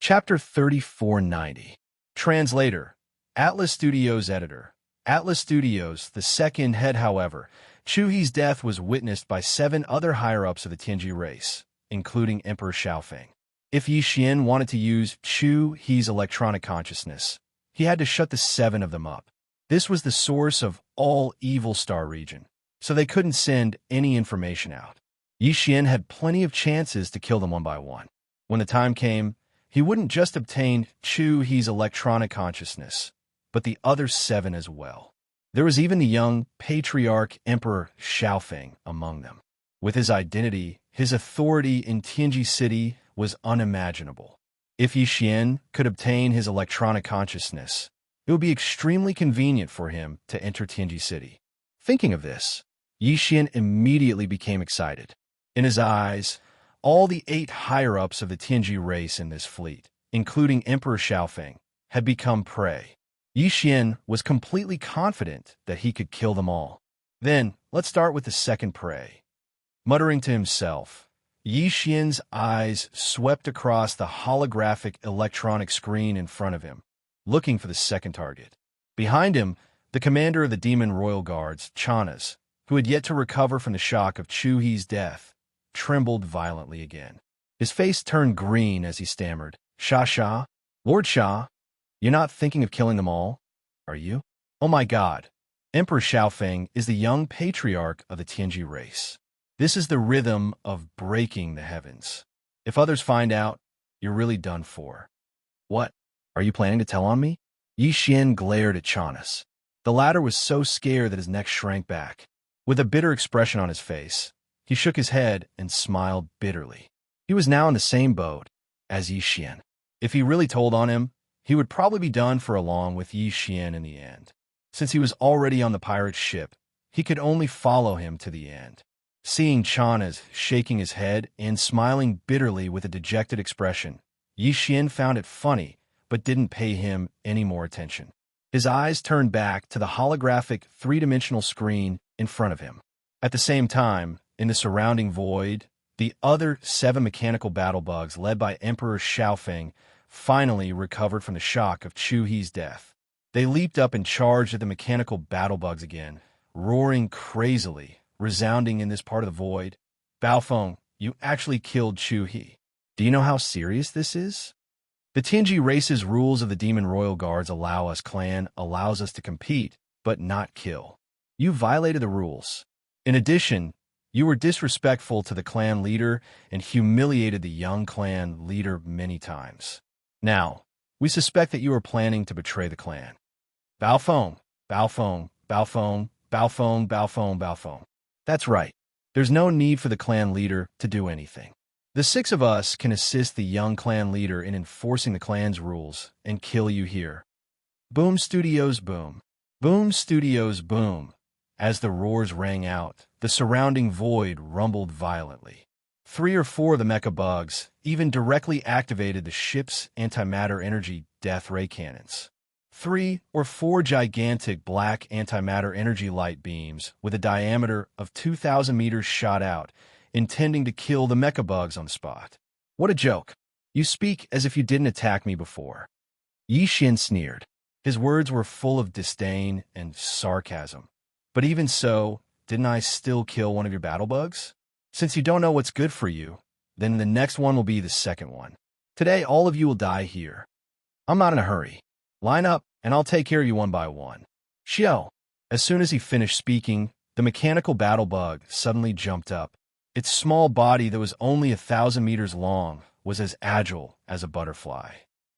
Chapter 3490. Translator. Atlas Studios Editor. Atlas Studios, the second head, however, Chu He's death was witnessed by 7 other higher-ups of the Tianji race, including Emperor Xiaofeng. If Yi Xian wanted to use Chu He's electronic consciousness, he had to shut the 7 of them up. This was the source of all Evil Star region, so they couldn't send any information out. Yi Xian had plenty of chances to kill them one by one. When the time came, he wouldn't just obtain Chu He's electronic consciousness, but the other 7 as well. There was even the young patriarch Emperor Xiaofeng among them. With his identity, his authority in Tianji City was unimaginable. If Yi Xian could obtain his electronic consciousness, it would be extremely convenient for him to enter Tianji City. Thinking of this, Yi Xian immediately became excited. In his eyes, all the 8 higher-ups of the Tianji race in this fleet, including Emperor Xiaofeng, had become prey. Yi Xian was completely confident that he could kill them all. Then, let's start with the second prey. Muttering to himself, Yi Xian's eyes swept across the holographic electronic screen in front of him, looking for the second target. Behind him, the commander of the Demon Royal Guards, Chanas, who had yet to recover from the shock of Chu He's death, trembled violently again. His face turned green as he stammered, Sha, Lord Sha, you're not thinking of killing them all, are you? Oh my God. Emperor Xiaofeng is the young patriarch of the Tianji race. This is the rhythm of breaking the heavens. If others find out, you're really done for. What? Are you planning to tell on me? Yi Xian glared at Chanas. The latter was so scared that his neck shrank back. With a bitter expression on his face, he shook his head and smiled bitterly. He was now in the same boat as Yi Xian. If he really told on him, he would probably be done for along with Yi Xian in the end. Since he was already on the pirate's ship, he could only follow him to the end. Seeing Chanas shaking his head and smiling bitterly with a dejected expression, Yi Xian found it funny, but didn't pay him any more attention. His eyes turned back to the holographic three-dimensional screen in front of him. At the same time, in the surrounding void, the other 7 mechanical battle bugs, led by Emperor Xiaofeng, finally recovered from the shock of Chu He's death. They leaped up and charged at the mechanical battle bugs again, roaring crazily, resounding in this part of the void. Baofeng, you actually killed Chu He. Do you know how serious this is? The Tianji race's rules of the Demon Royal Guards allows us to compete, but not kill. You violated the rules. In addition, you were disrespectful to the clan leader and humiliated the young clan leader many times. Now, we suspect that you are planning to betray the clan. Baofeng, Baofeng, Baofeng, Baofeng, Baofeng, Baofeng. That's right. There's no need for the clan leader to do anything. The 6 of us can assist the young clan leader in enforcing the clan's rules and kill you here. Boom Studios boom. Boom Studios boom. As the roars rang out, the surrounding void rumbled violently. 3 or 4 of the mecha bugs even directly activated the ship's antimatter energy death ray cannons. 3 or 4 gigantic black antimatter energy light beams with a diameter of 2,000 meters shot out, intending to kill the mecha bugs on the spot. What a joke. You speak as if you didn't attack me before. Yi Xian sneered. His words were full of disdain and sarcasm. But even so, didn't I still kill one of your battle bugs? Since you don't know what's good for you, then the next one will be the second one. Today, all of you will die here. I'm not in a hurry. Line up, and I'll take care of you one by one. Xiao. As soon as he finished speaking, the mechanical battle bug suddenly jumped up. Its small body that was only 1,000 meters long was as agile as a butterfly.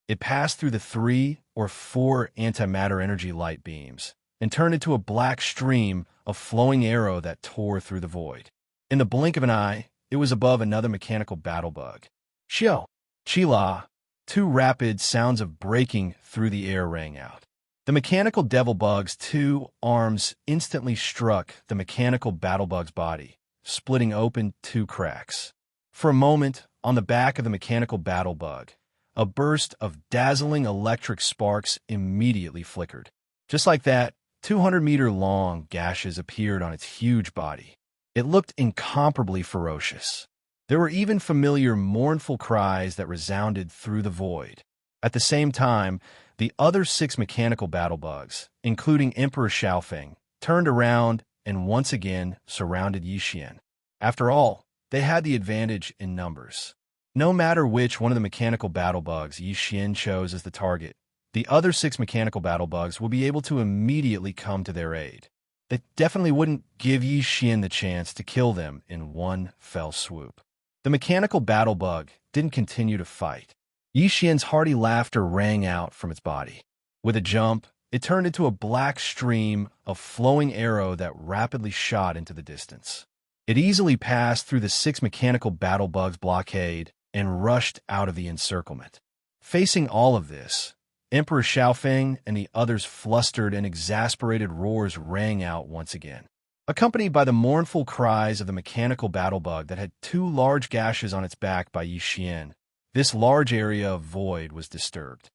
It passed through the 3 or 4 antimatter energy light beams and turned into a black stream of flowing arrow that tore through the void. In the blink of an eye, it was above another mechanical battle bug. Xiao, Qila, 2 rapid sounds of breaking through the air rang out. The mechanical devil bug's 2 arms instantly struck the mechanical battle bug's body, splitting open 2 cracks. For a moment, on the back of the mechanical battle bug, a burst of dazzling electric sparks immediately flickered. Just like that, 200-meter-long gashes appeared on its huge body. It looked incomparably ferocious. There were even familiar mournful cries that resounded through the void. At the same time, the other 6 mechanical battle bugs, including Emperor Xiaofeng, turned around and once again surrounded Yi Xian. After all, they had the advantage in numbers. No matter which one of the mechanical battle bugs Yi Xian chose as the target, the other 6 mechanical battle bugs will be able to immediately come to their aid. They definitely wouldn't give Yi Xian the chance to kill them in one fell swoop. The mechanical battle bug didn't continue to fight. Yi Xian's hearty laughter rang out from its body. With a jump, it turned into a black stream of flowing arrow that rapidly shot into the distance. It easily passed through the 6 mechanical battle bugs' blockade and rushed out of the encirclement. Facing all of this, Emperor Xiaofeng and the others' flustered and exasperated roars rang out once again. Accompanied by the mournful cries of the mechanical battle bug that had 2 large gashes on its back by Yi Xian, this large area of void was disturbed.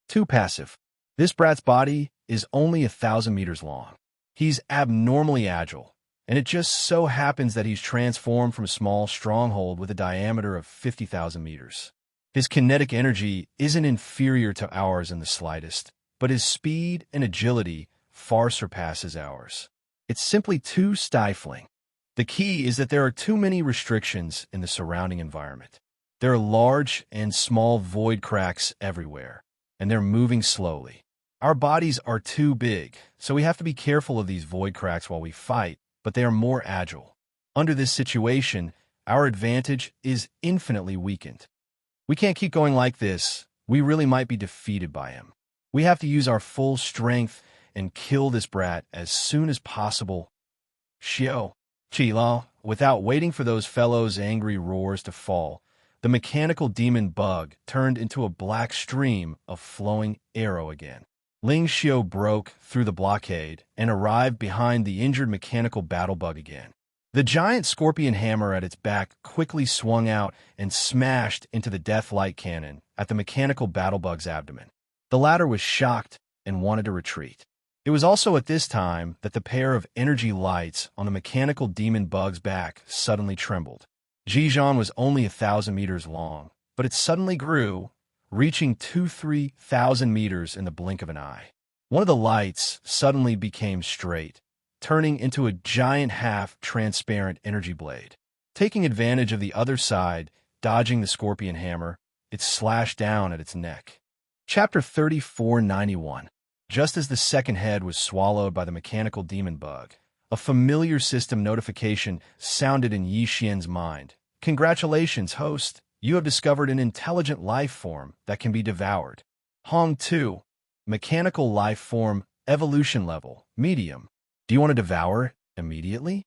Too passive. This brat's body is only 1,000 meters long. He's abnormally agile, and it just so happens that he's transformed from a small stronghold with a diameter of 50,000 meters. His kinetic energy isn't inferior to ours in the slightest, but his speed and agility far surpasses ours. It's simply too stifling. The key is that there are too many restrictions in the surrounding environment. There are large and small void cracks everywhere, and they're moving slowly. Our bodies are too big, so we have to be careful of these void cracks while we fight, but they are more agile. Under this situation, our advantage is infinitely weakened. We can't keep going like this. We really might be defeated by him. We have to use our full strength and kill this brat as soon as possible. Xiao, Qilao, without waiting for those fellows' angry roars to fall, the mechanical demon bug turned into a black stream of flowing arrow again. Ling Xiao broke through the blockade and arrived behind the injured mechanical battle bug again. The giant scorpion hammer at its back quickly swung out and smashed into the death light cannon at the mechanical battlebug's abdomen. The latter was shocked and wanted to retreat. It was also at this time that the pair of energy lights on the mechanical demon bug's back suddenly trembled. Jijan was only 1,000 meters long, but it suddenly grew, reaching 2,000–3,000 meters in the blink of an eye. One of the lights suddenly became straight, turning into a giant half-transparent energy blade. Taking advantage of the other side, dodging the scorpion hammer, it slashed down at its neck. Chapter 3491. Just as the second head was swallowed by the mechanical demon bug, a familiar system notification sounded in Yi Xian's mind. Congratulations, host! You have discovered an intelligent life form that can be devoured. Hong 2. Mechanical life form, evolution level, medium. Do you want to devour it immediately?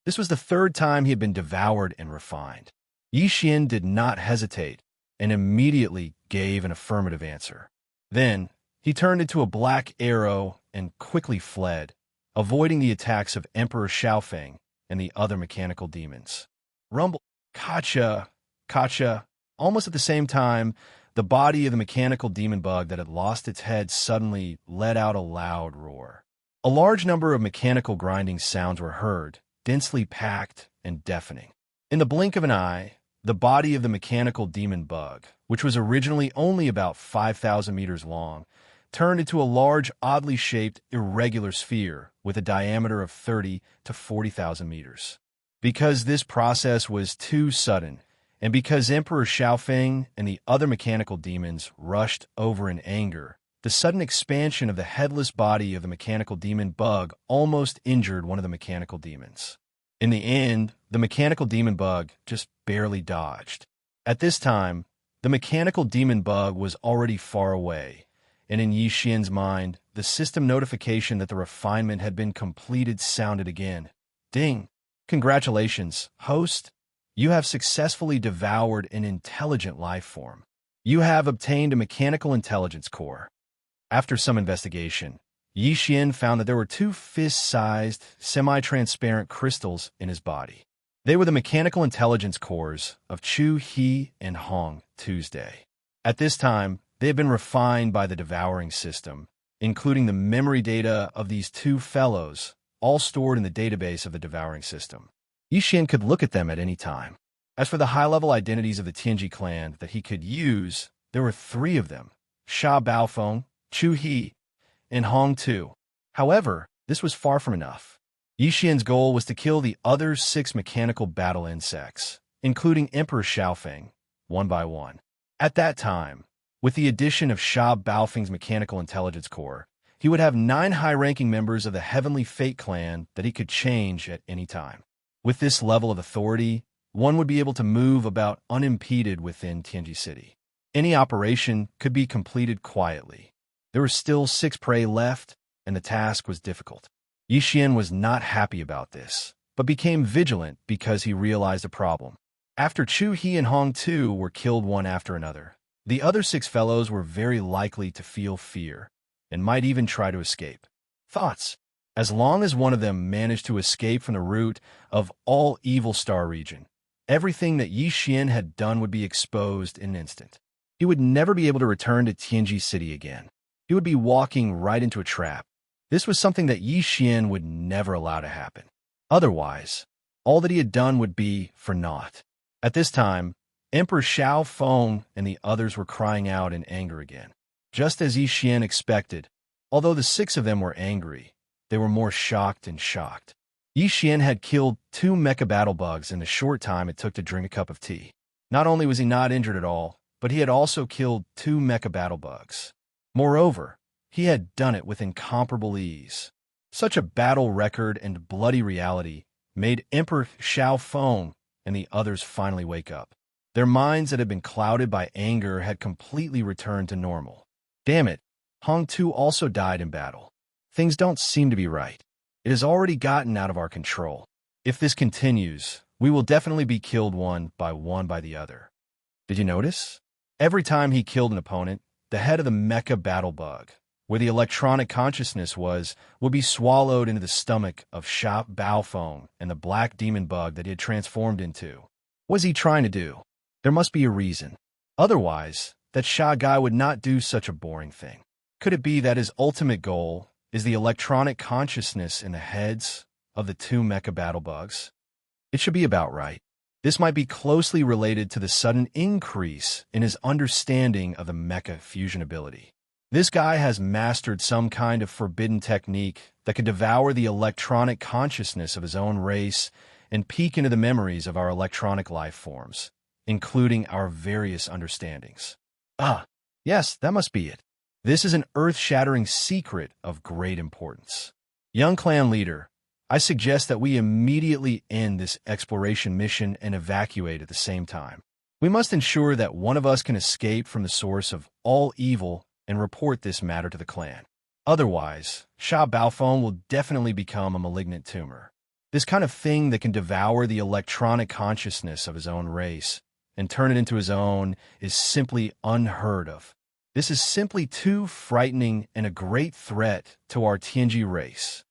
This was the third time he had been devoured and refined. Yi Xian did not hesitate and immediately gave an affirmative answer. Then, he turned into a black arrow and quickly fled, avoiding the attacks of Emperor Xiaofeng and the other mechanical demons. Rumble, Kacha. Almost at the same time, the body of the mechanical demon bug that had lost its head suddenly let out a loud roar. A large number of mechanical grinding sounds were heard, densely packed and deafening. In the blink of an eye, the body of the mechanical demon bug, which was originally only about 5,000 meters long, turned into a large, oddly shaped, irregular sphere with a diameter of 30 to 40,000 meters. Because this process was too sudden, and because Emperor Xiaofeng and the other mechanical demons rushed over in anger, the sudden expansion of the headless body of the mechanical demon bug almost injured one of the mechanical demons. In the end, the mechanical demon bug just barely dodged. At this time, the mechanical demon bug was already far away, and in Yi Xian's mind, the system notification that the refinement had been completed sounded again. Ding! Congratulations, host! You have successfully devoured an intelligent life form. You have obtained a mechanical intelligence core. After some investigation, Yi Xian found that there were 2 fist-sized, semi-transparent crystals in his body. They were the mechanical intelligence cores of Chu He and Hong Tuesday. At this time, they had been refined by the devouring system, including the memory data of these 2 fellows, all stored in the database of the devouring system. Yi Xian could look at them at any time. As for the high-level identities of the Tianji clan that he could use, there were 3 of them, Sha Baofeng, Chu He, and Hong Tu. However, this was far from enough. Yi Xian's goal was to kill the other 6 mechanical battle insects, including Emperor Xiaofeng, one by one. At that time, with the addition of Sha Baofeng's mechanical intelligence core, he would have 9 high-ranking members of the Heavenly Fate clan that he could change at any time. With this level of authority, one would be able to move about unimpeded within Tianji City. Any operation could be completed quietly. There were still 6 prey left, and the task was difficult. Yi Xian was not happy about this, but became vigilant because he realized a problem. After Chu He and Hong Tu were killed one after another, the other 6 fellows were very likely to feel fear, and might even try to escape. Thoughts. As long as one of them managed to escape from the root of all Evil Star region, everything that Yi Xian had done would be exposed in an instant. He would never be able to return to Tianji City again. He would be walking right into a trap. This was something that Yi Xian would never allow to happen. Otherwise, all that he had done would be for naught. At this time, Emperor Xiaofeng and the others were crying out in anger again. Just as Yi Xian expected, although the 6 of them were angry, they were more shocked and shocked. Yi Xian had killed 2 mecha battle bugs in the short time it took to drink a cup of tea. Not only was he not injured at all, but he had also killed 2 mecha battle bugs. Moreover, he had done it with incomparable ease. Such a battle record and bloody reality made Emperor Xiaofeng and the others finally wake up. Their minds that had been clouded by anger had completely returned to normal. Damn it, Hong Tu also died in battle. Things don't seem to be right. It has already gotten out of our control. If this continues, we will definitely be killed one by the other. Did you notice? Every time he killed an opponent, the head of the mecha battle bug, where the electronic consciousness was, would be swallowed into the stomach of Sha Baofeng and the black demon bug that he had transformed into. What was he trying to do? There must be a reason. Otherwise, that Sha guy would not do such a boring thing. Could it be that his ultimate goal is the electronic consciousness in the heads of the two mecha battle bugs? It should be about right. This might be closely related to the sudden increase in his understanding of the mecha fusion ability. This guy has mastered some kind of forbidden technique that could devour the electronic consciousness of his own race and peek into the memories of our electronic life forms, including our various understandings. Yes, that must be it. This is an earth-shattering secret of great importance. Young clan leader, I suggest that we immediately end this exploration mission and evacuate at the same time. We must ensure that one of us can escape from the source of all evil and report this matter to the clan. Otherwise, Sha Baofeng will definitely become a malignant tumor. This kind of thing that can devour the electronic consciousness of his own race and turn it into his own is simply unheard of. This is simply too frightening and a great threat to our Tianji race.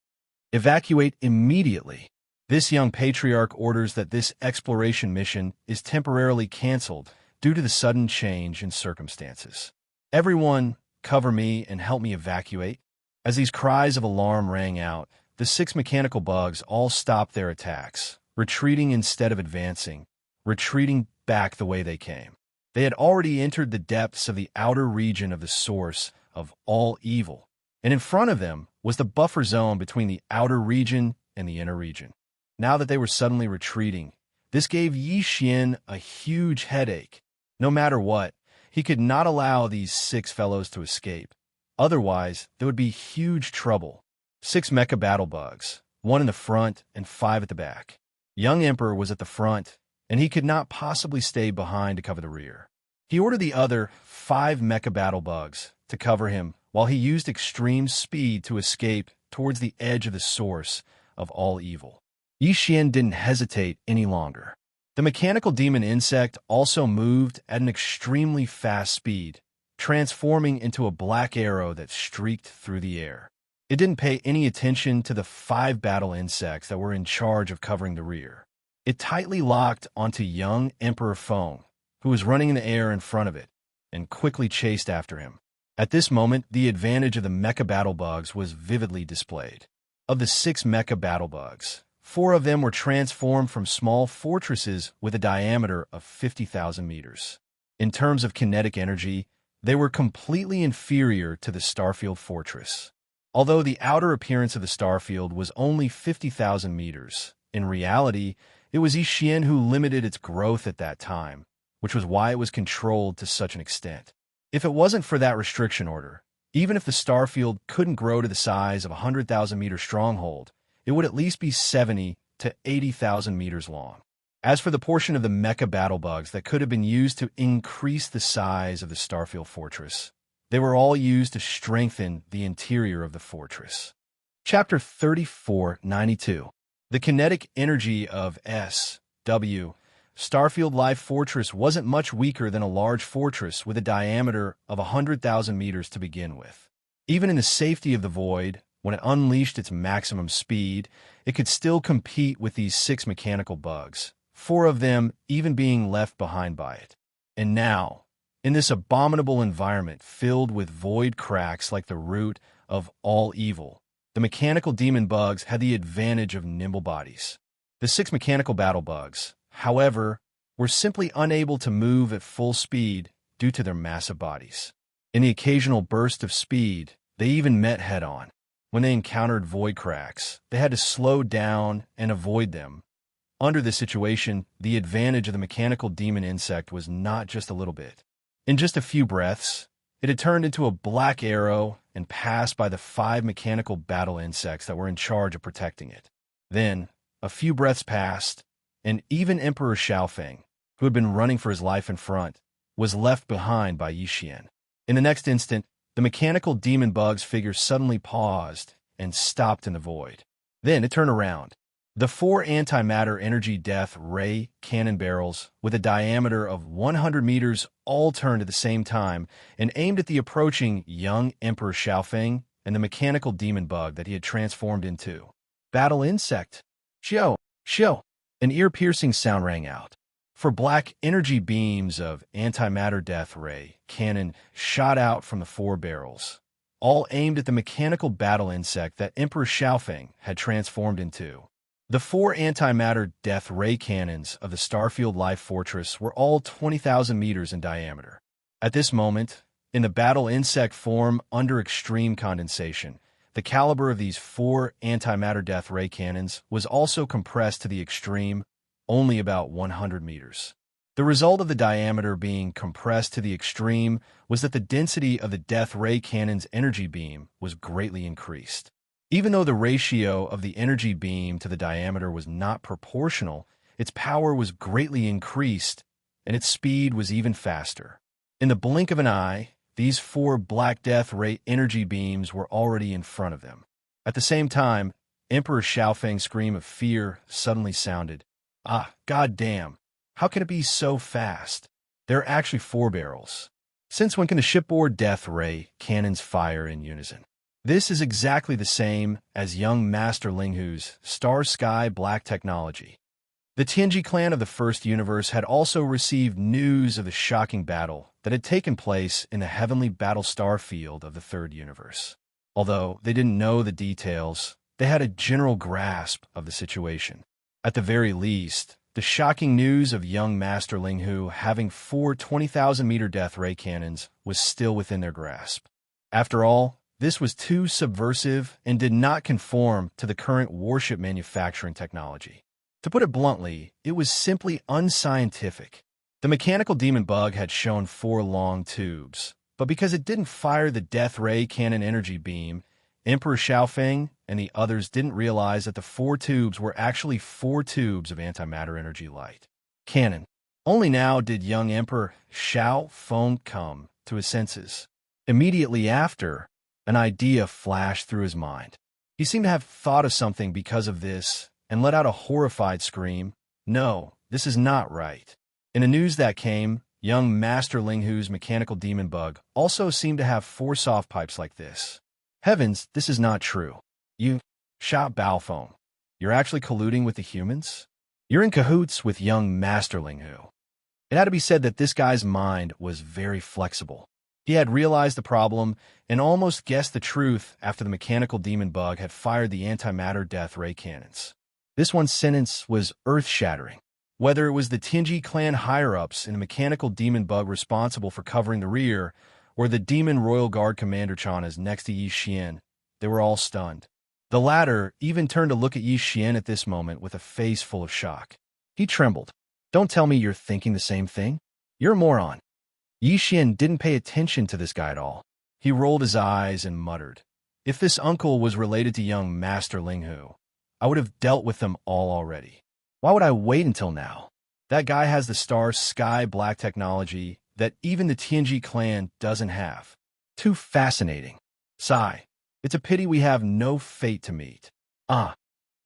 Evacuate immediately. This young patriarch orders that this exploration mission is temporarily canceled due to the sudden change in circumstances. Everyone, cover me and help me evacuate. As these cries of alarm rang out, the 6 mechanical bugs all stopped their attacks, retreating instead of advancing, retreating back the way they came. They had already entered the depths of the outer region of the source of all evil, and in front of them was the buffer zone between the outer region and the inner region. Now that they were suddenly retreating, this gave Yi Xian a huge headache. No matter what, he could not allow these 6 fellows to escape. Otherwise, there would be huge trouble. 6 mecha battle bugs, 1 in the front and 5 at the back. Young Emperor was at the front, and he could not possibly stay behind to cover the rear. He ordered the other 5 mecha battle bugs to cover him while he used extreme speed to escape towards the edge of the source of all evil. Yi Xian didn't hesitate any longer. The mechanical demon insect also moved at an extremely fast speed, transforming into a black arrow that streaked through the air. It didn't pay any attention to the 5 battle insects that were in charge of covering the rear. It tightly locked onto young Emperor Feng, who was running in the air in front of it, and quickly chased after him. At this moment, the advantage of the mecha battle bugs was vividly displayed. Of the 6 mecha battle bugs, 4 of them were transformed from small fortresses with a diameter of 50,000 meters. In terms of kinetic energy, they were completely inferior to the Starfield Fortress. Although the outer appearance of the Starfield was only 50,000 meters, in reality, it was Yi Xian who limited its growth at that time, which was why it was controlled to such an extent. If it wasn't for that restriction order, even if the Starfield couldn't grow to the size of a 100,000-meter stronghold, it would at least be 70 to 80,000 meters long. As for the portion of the mecha battle bugs that could have been used to increase the size of the Starfield Fortress, they were all used to strengthen the interior of the fortress. Chapter 3492. The kinetic energy of S.W. Starfield Life Fortress wasn't much weaker than a large fortress with a diameter of 100,000 meters to begin with. Even in the safety of the void, when it unleashed its maximum speed, it could still compete with these 6 mechanical bugs, 4 of them even being left behind by it. And now, in this abominable environment filled with void cracks like the root of all evil, the mechanical demon bugs had the advantage of nimble bodies. The 6 mechanical battle bugs, however, were simply unable to move at full speed due to their massive bodies. In the occasional burst of speed, they even met head-on. When they encountered void cracks, they had to slow down and avoid them. Under this situation, the advantage of the mechanical demon insect was not just a little bit. In just a few breaths, it had turned into a black arrow and passed by the 5 mechanical battle insects that were in charge of protecting it. Then, a few breaths passed, and even Emperor Xiaofeng, who had been running for his life in front, was left behind by Yi Xian. In the next instant, the mechanical demon bug's figure suddenly paused and stopped in the void. Then it turned around. The 4 antimatter energy death ray cannon barrels, with a diameter of 100 meters, all turned at the same time and aimed at the approaching young Emperor Xiaofeng and the mechanical demon bug that he had transformed into. Battle insect. Xiao, xiao. An ear-piercing sound rang out. For black energy beams of antimatter death ray cannon shot out from the 4 barrels, all aimed at the mechanical battle insect that Emperor Xiaofeng had transformed into. The 4 antimatter death ray cannons of the Starfield Life Fortress were all 20,000 meters in diameter. At this moment, in the battle insect form under extreme condensation, the caliber of these 4 antimatter death ray cannons was also compressed to the extreme, only about 100 meters. The result of the diameter being compressed to the extreme was that the density of the death ray cannon's energy beam was greatly increased. Even though the ratio of the energy beam to the diameter was not proportional, its power was greatly increased, and its speed was even faster. In the blink of an eye, these 4 Black Death Ray energy beams were already in front of them. At the same time, Emperor Xiaofeng's scream of fear suddenly sounded. Ah, goddamn! How can it be so fast? There are actually 4 barrels. Since when can the shipboard Death Ray cannons fire in unison? This is exactly the same as young Master Linghu's Star Sky Black technology. The Tianji clan of the First Universe had also received news of the shocking battle that had taken place in the heavenly battle star field of the Third Universe. Although they didn't know the details, they had a general grasp of the situation. At the very least, the shocking news of young Master Linghu having 4 20,000-meter death ray cannons was still within their grasp. After all, this was too subversive and did not conform to the current warship manufacturing technology. To put it bluntly, it was simply unscientific. The mechanical demon bug had shown 4 long tubes, but because it didn't fire the death ray cannon energy beam, Emperor Xiaofeng and the others didn't realize that the 4 tubes were actually 4 tubes of antimatter energy light cannon. Only now did young Emperor Xiaofeng come to his senses. Immediately after, an idea flashed through his mind. He seemed to have thought of something because of this and let out a horrified scream. No, this is not right. In the news that came, young Master Linghu's mechanical demon bug also seemed to have 4 soft pipes like this. Heavens, this is not true. You, Xiao Baofeng, you're actually colluding with the humans? You're in cahoots with young Master Linghu. It had to be said that this guy's mind was very flexible. He had realized the problem and almost guessed the truth after the mechanical demon bug had fired the antimatter death ray cannons. This one sentence was earth-shattering. Whether it was the Tianji clan higher-ups and the mechanical demon bug responsible for covering the rear, or the demon royal guard commander Chana's next to Yi Xian, they were all stunned. The latter even turned to look at Yi Xian at this moment with a face full of shock. He trembled. Don't tell me you're thinking the same thing. You're a moron. Yi Xian didn't pay attention to this guy at all. He rolled his eyes and muttered, if this uncle was related to young Master Linghu, I would have dealt with them all already. Why would I wait until now? That guy has the Star Sky Black technology that even the Tianji clan doesn't have. Too fascinating. Sigh. It's a pity we have no fate to meet.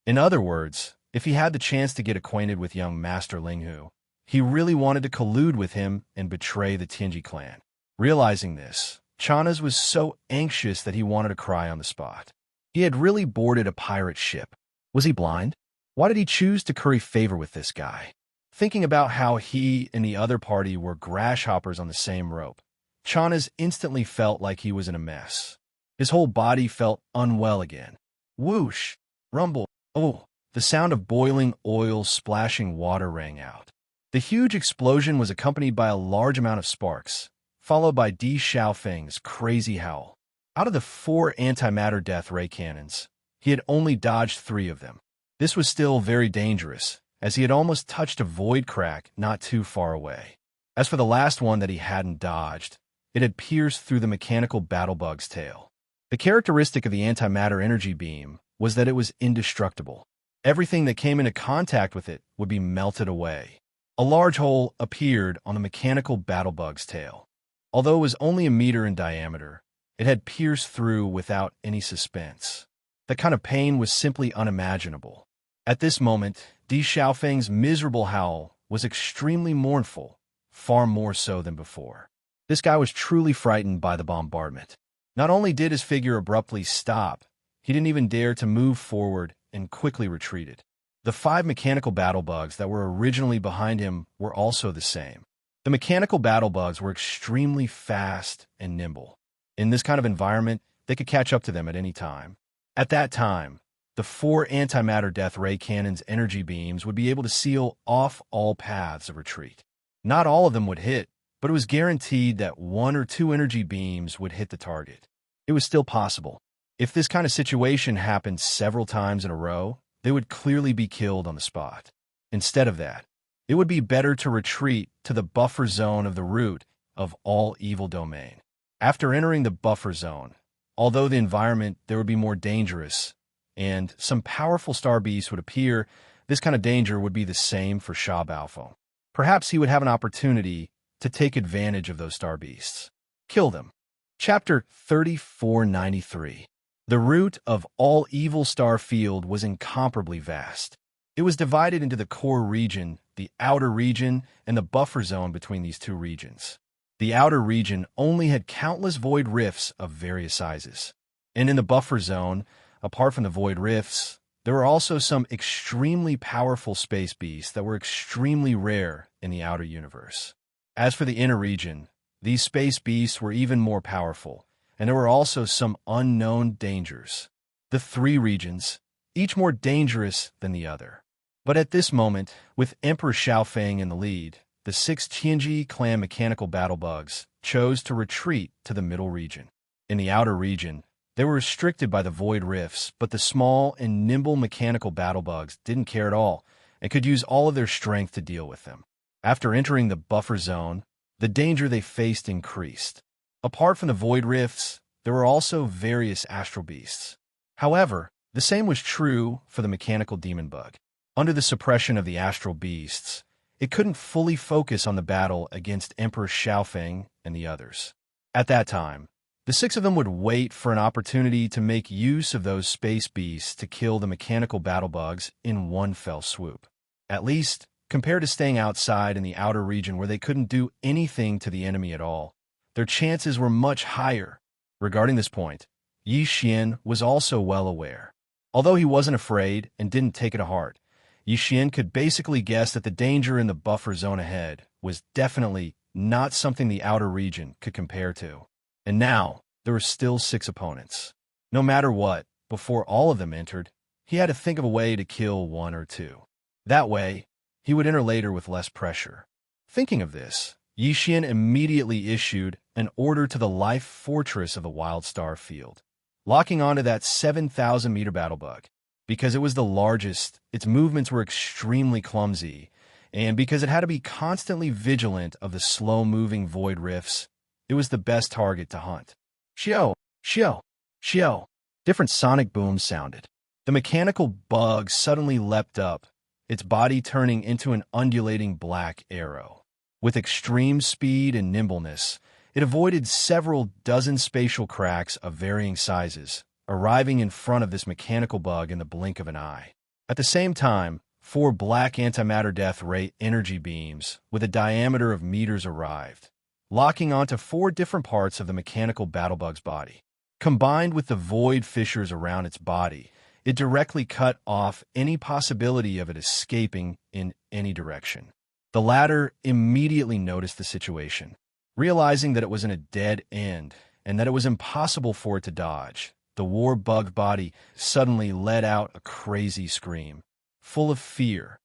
In other words, if he had the chance to get acquainted with young Master Linghu, he really wanted to collude with him and betray the Tianji clan. Realizing this, Chana's was so anxious that he wanted to cry on the spot. He had really boarded a pirate ship. Was he blind? Why did he choose to curry favor with this guy? Thinking about how he and the other party were grasshoppers on the same rope, Chana's instantly felt like he was in a mess. His whole body felt unwell again. Whoosh! Rumble! Oh! The sound of boiling oil splashing water rang out. The huge explosion was accompanied by a large amount of sparks, followed by Di Xiaofeng's crazy howl. Out of the 4 antimatter death ray cannons, he had only dodged 3 of them. This was still very dangerous, as he had almost touched a void crack not too far away. As for the last one that he hadn't dodged, it had pierced through the mechanical battlebug's tail. The characteristic of the antimatter energy beam was that it was indestructible. Everything that came into contact with it would be melted away. A large hole appeared on the mechanical battlebug's tail. Although it was only a meter in diameter, it had pierced through without any suspense. That kind of pain was simply unimaginable. At this moment, Di Xiaofeng's miserable howl was extremely mournful, far more so than before. This guy was truly frightened by the bombardment. Not only did his figure abruptly stop, he didn't even dare to move forward and quickly retreated. The 5 mechanical battle bugs that were originally behind him were also the same. The mechanical battle bugs were extremely fast and nimble. In this kind of environment, they could catch up to them at any time. At that time, the 4 antimatter death ray cannon's energy beams would be able to seal off all paths of retreat. Not all of them would hit, but it was guaranteed that 1 or 2 energy beams would hit the target. It was still possible. If this kind of situation happened several times in a row, they would clearly be killed on the spot. Instead of that, it would be better to retreat to the buffer zone of the root of all evil domain. After entering the buffer zone, although the environment there would be more dangerous, and some powerful star beasts would appear, this kind of danger would be the same for Sha Baofeng. Perhaps he would have an opportunity to take advantage of those star beasts. Kill them. Chapter 3493. The root of all evil star field was incomparably vast. It was divided into the core region, the outer region, and the buffer zone between these two regions. The outer region only had countless void rifts of various sizes. And in the buffer zone, apart from the void rifts, there were also some extremely powerful space beasts that were extremely rare in the outer universe. As for the inner region, these space beasts were even more powerful, and there were also some unknown dangers. The 3 regions, each more dangerous than the other. But at this moment, with Emperor Xiaofeng in the lead, the 6 Qianji clan mechanical battle bugs chose to retreat to the middle region. In the outer region, they were restricted by the void rifts, but the small and nimble mechanical battle bugs didn't care at all and could use all of their strength to deal with them. After entering the buffer zone, the danger they faced increased. Apart from the void rifts, there were also various astral beasts. However, the same was true for the mechanical demon bug. Under the suppression of the astral beasts, it couldn't fully focus on the battle against Emperor Xiaofeng and the others. At that time, the 6 of them would wait for an opportunity to make use of those space beasts to kill the mechanical battle bugs in one fell swoop. At least, compared to staying outside in the outer region where they couldn't do anything to the enemy at all, their chances were much higher. Regarding this point, Yi Xian was also well aware. Although he wasn't afraid and didn't take it to heart, Yi Xian could basically guess that the danger in the buffer zone ahead was definitely not something the outer region could compare to. And now, there were still 6 opponents. No matter what, before all of them entered, he had to think of a way to kill 1 or 2. That way, he would enter later with less pressure. Thinking of this, Yi Xian immediately issued an order to the life fortress of the Wild Star Field, locking onto that 7,000-meter battle bug. Because it was the largest, its movements were extremely clumsy, and because it had to be constantly vigilant of the slow-moving void rifts, it was the best target to hunt. Xiao, xiao, xiao. Different sonic booms sounded. The mechanical bug suddenly leapt up, its body turning into an undulating black arrow. With extreme speed and nimbleness, it avoided several dozen spatial cracks of varying sizes, arriving in front of this mechanical bug in the blink of an eye. At the same time, 4 black antimatter death ray energy beams with a diameter of meters arrived, locking onto 4 different parts of the mechanical battlebug's body. Combined with the void fissures around its body, it directly cut off any possibility of it escaping in any direction. The latter immediately noticed the situation. Realizing that it was in a dead end and that it was impossible for it to dodge, the war bug body suddenly let out a crazy scream, full of fear.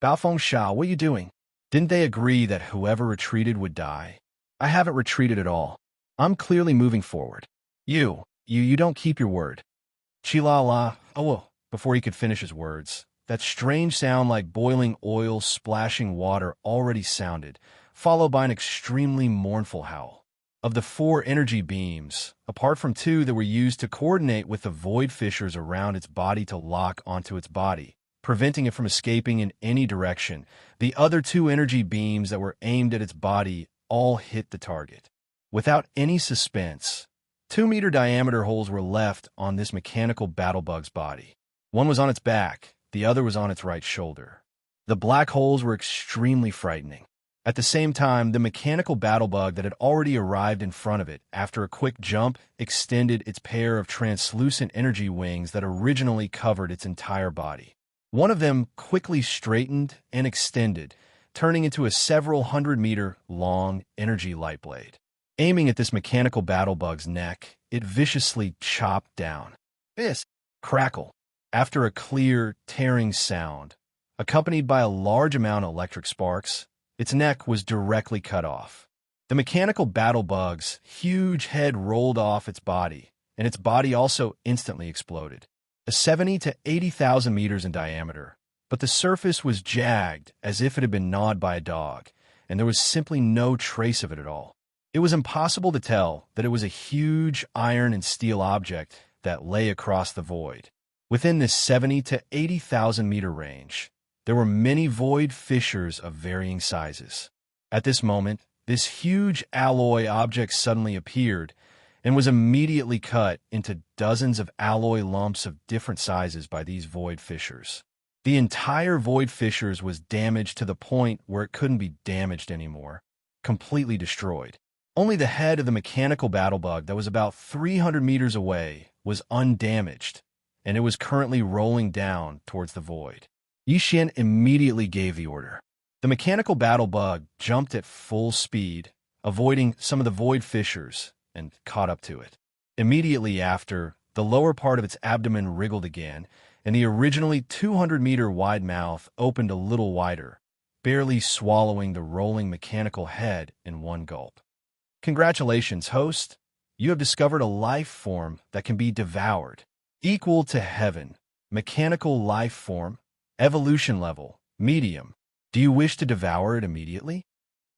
Baofeng Sha, what are you doing? Didn't they agree that whoever retreated would die? I haven't retreated at all. I'm clearly moving forward. You don't keep your word. Chi-la-la, before he could finish his words, that strange sound like boiling oil splashing water already sounded, followed by an extremely mournful howl. Of the 4 energy beams, apart from 2 that were used to coordinate with the void fissures around its body to lock onto its body, preventing it from escaping in any direction, the other 2 energy beams that were aimed at its body all hit the target. Without any suspense, 2-meter diameter holes were left on this mechanical battlebug's body. One was on its back, the other was on its right shoulder. The black holes were extremely frightening. At the same time, the mechanical battle bug that had already arrived in front of it after a quick jump extended its pair of translucent energy wings that originally covered its entire body. One of them quickly straightened and extended, turning into a several hundred-meter long energy light blade. Aiming at this mechanical battle bug's neck, it viciously chopped down. Hiss! Crackle! After a clear, tearing sound, accompanied by a large amount of electric sparks, its neck was directly cut off. The mechanical battle bug's huge head rolled off its body, and its body also instantly exploded. 70 to 80,000 meters in diameter, but the surface was jagged as if it had been gnawed by a dog, and there was simply no trace of it at all. It was impossible to tell that it was a huge iron and steel object that lay across the void. Within this 70 to 80,000 meter range, there were many void fissures of varying sizes. At this moment, this huge alloy object suddenly appeared and was immediately cut into dozens of alloy lumps of different sizes by these void fissures. The entire void fissures was damaged to the point where it couldn't be damaged anymore, completely destroyed. Only the head of the mechanical battle bug that was about 300 meters away was undamaged, and it was currently rolling down towards the void. Yixin immediately gave the order. The mechanical battle bug jumped at full speed, avoiding some of the void fissures, and caught up to it. Immediately after, the lower part of its abdomen wriggled again, and the originally 200-meter wide mouth opened a little wider, barely swallowing the rolling mechanical head in one gulp. Congratulations, host! You have discovered a life form that can be devoured. Equal to heaven. Mechanical life form. Evolution level. Medium. Do you wish to devour it immediately?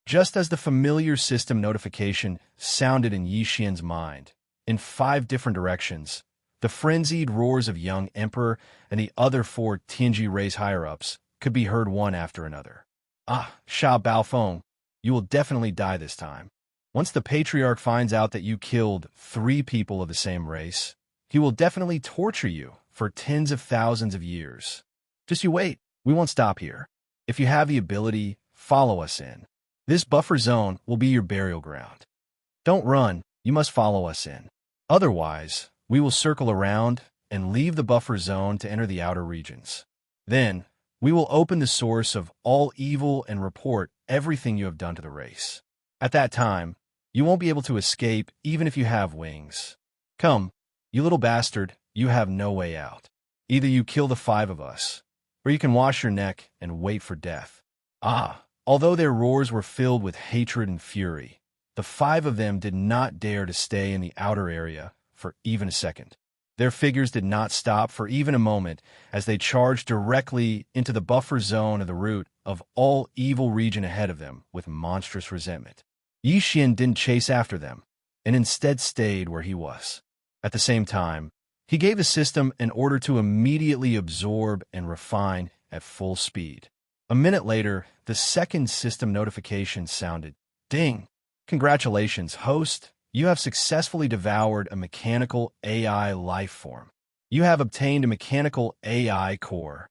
Just as the familiar system notification sounded in Yixian's mind, in 5 different directions, the frenzied roars of young Emperor and the other 4 Tianji race higher-ups could be heard one after another. Ah, Sha Baofeng, you will definitely die this time. Once the Patriarch finds out that you killed 3 people of the same race, he will definitely torture you for tens of thousands of years. Just you wait, we won't stop here. If you have the ability, follow us in. This buffer zone will be your burial ground. Don't run, you must follow us in. Otherwise, we will circle around and leave the buffer zone to enter the outer regions. Then, we will open the source of all evil and report everything you have done to the race. At that time, you won't be able to escape even if you have wings. Come, you little bastard, you have no way out. Either you kill the 5 of us, or you can wash your neck and wait for death. Ah! Although their roars were filled with hatred and fury, the 5 of them did not dare to stay in the outer area for even a second. Their figures did not stop for even a moment as they charged directly into the buffer zone of the root of all evil region ahead of them with monstrous resentment. Yixin didn't chase after them, and instead stayed where he was. At the same time, he gave the system an order to immediately absorb and refine at full speed. A minute later, the second system notification sounded. Ding! Congratulations, host! You have successfully devoured a mechanical AI life form. You have obtained a mechanical AI core.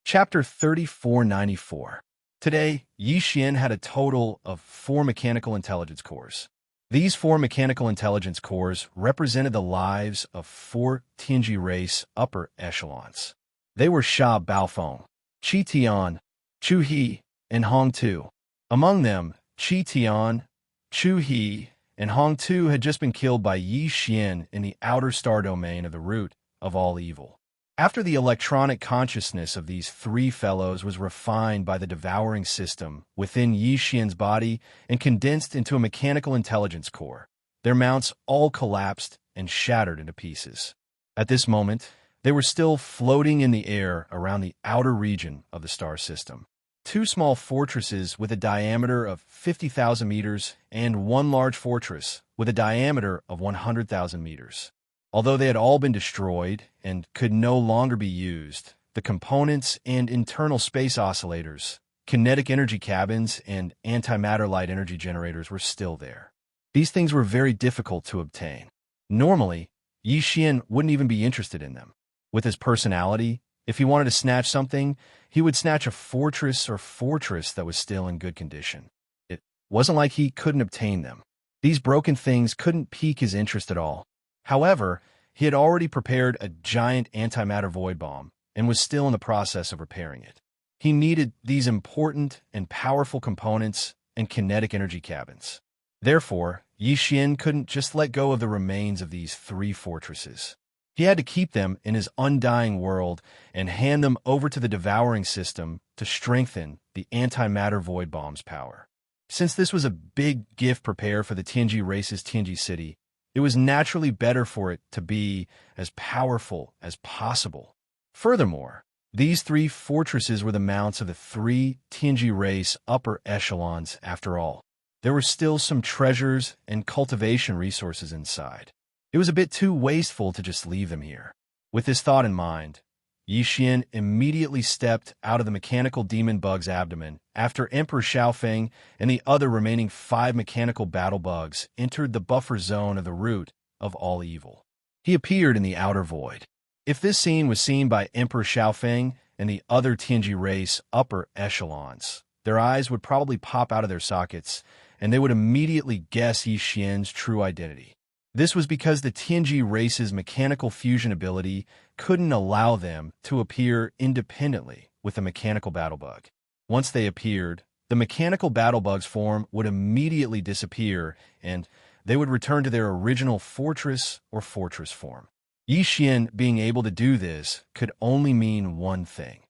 Chapter 3494. Today, Yixian had a total of 4 mechanical intelligence cores. These 4 mechanical intelligence cores represented the lives of 4 Tianji race upper echelons. They were Sha Baofeng, Qi Tian, Chu He, and Hong Tu. Among them, Qi Tian, Chu He, and Hong Tu had just been killed by Yixian in the outer star domain of the root of all evil. After the electronic consciousness of these 3 fellows was refined by the devouring system within Yixian's body and condensed into a mechanical intelligence core, their mounts all collapsed and shattered into pieces. At this moment, they were still floating in the air around the outer region of the star system. 2 small fortresses with a diameter of 50,000 meters and 1 large fortress with a diameter of 100,000 meters. Although they had all been destroyed and could no longer be used, the components and internal space oscillators, kinetic energy cabins, and antimatter light energy generators were still there. These things were very difficult to obtain. Normally, Yixian wouldn't even be interested in them. With his personality, If he wanted to snatch something, he would snatch a fortress that was still in good condition. It wasn't like he couldn't obtain them. These broken things couldn't pique his interest at all. However, he had already prepared a giant antimatter void bomb and was still in the process of repairing it. He needed these important and powerful components and kinetic energy cabins. Therefore, Yi Xian couldn't just let go of the remains of these 3 fortresses. He had to keep them in his undying world and hand them over to the devouring system to strengthen the antimatter void bomb's power. Since this was a big gift prepared for the Tianji race's Tianji city, it was naturally better for it to be as powerful as possible. Furthermore, these 3 fortresses were the mounts of the 3 Tianji race upper echelons after all. There were still some treasures and cultivation resources inside. It was a bit too wasteful to just leave them here. With this thought in mind, Yi Xian immediately stepped out of the mechanical demon bug's abdomen after Emperor Xiaofeng and the other remaining 5 mechanical battle bugs entered the buffer zone of the root of all evil. He appeared in the outer void. If this scene was seen by Emperor Xiaofeng and the other Tianji race upper echelons, their eyes would probably pop out of their sockets, and they would immediately guess Yi Xian's true identity. This was because the Tianji race's mechanical fusion ability couldn't allow them to appear independently with a mechanical battle bug. Once they appeared, the mechanical battle bug's form would immediately disappear, and they would return to their original fortress or fortress form. Yi Xian being able to do this could only mean one thing.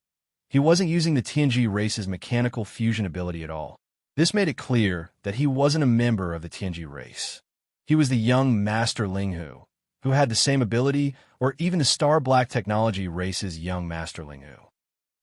He wasn't using the Tianji race's mechanical fusion ability at all. This made it clear that he wasn't a member of the Tianji race. He was the young Master Linghu, who had the same ability or even the Star Black Technology race's young Master Linghu.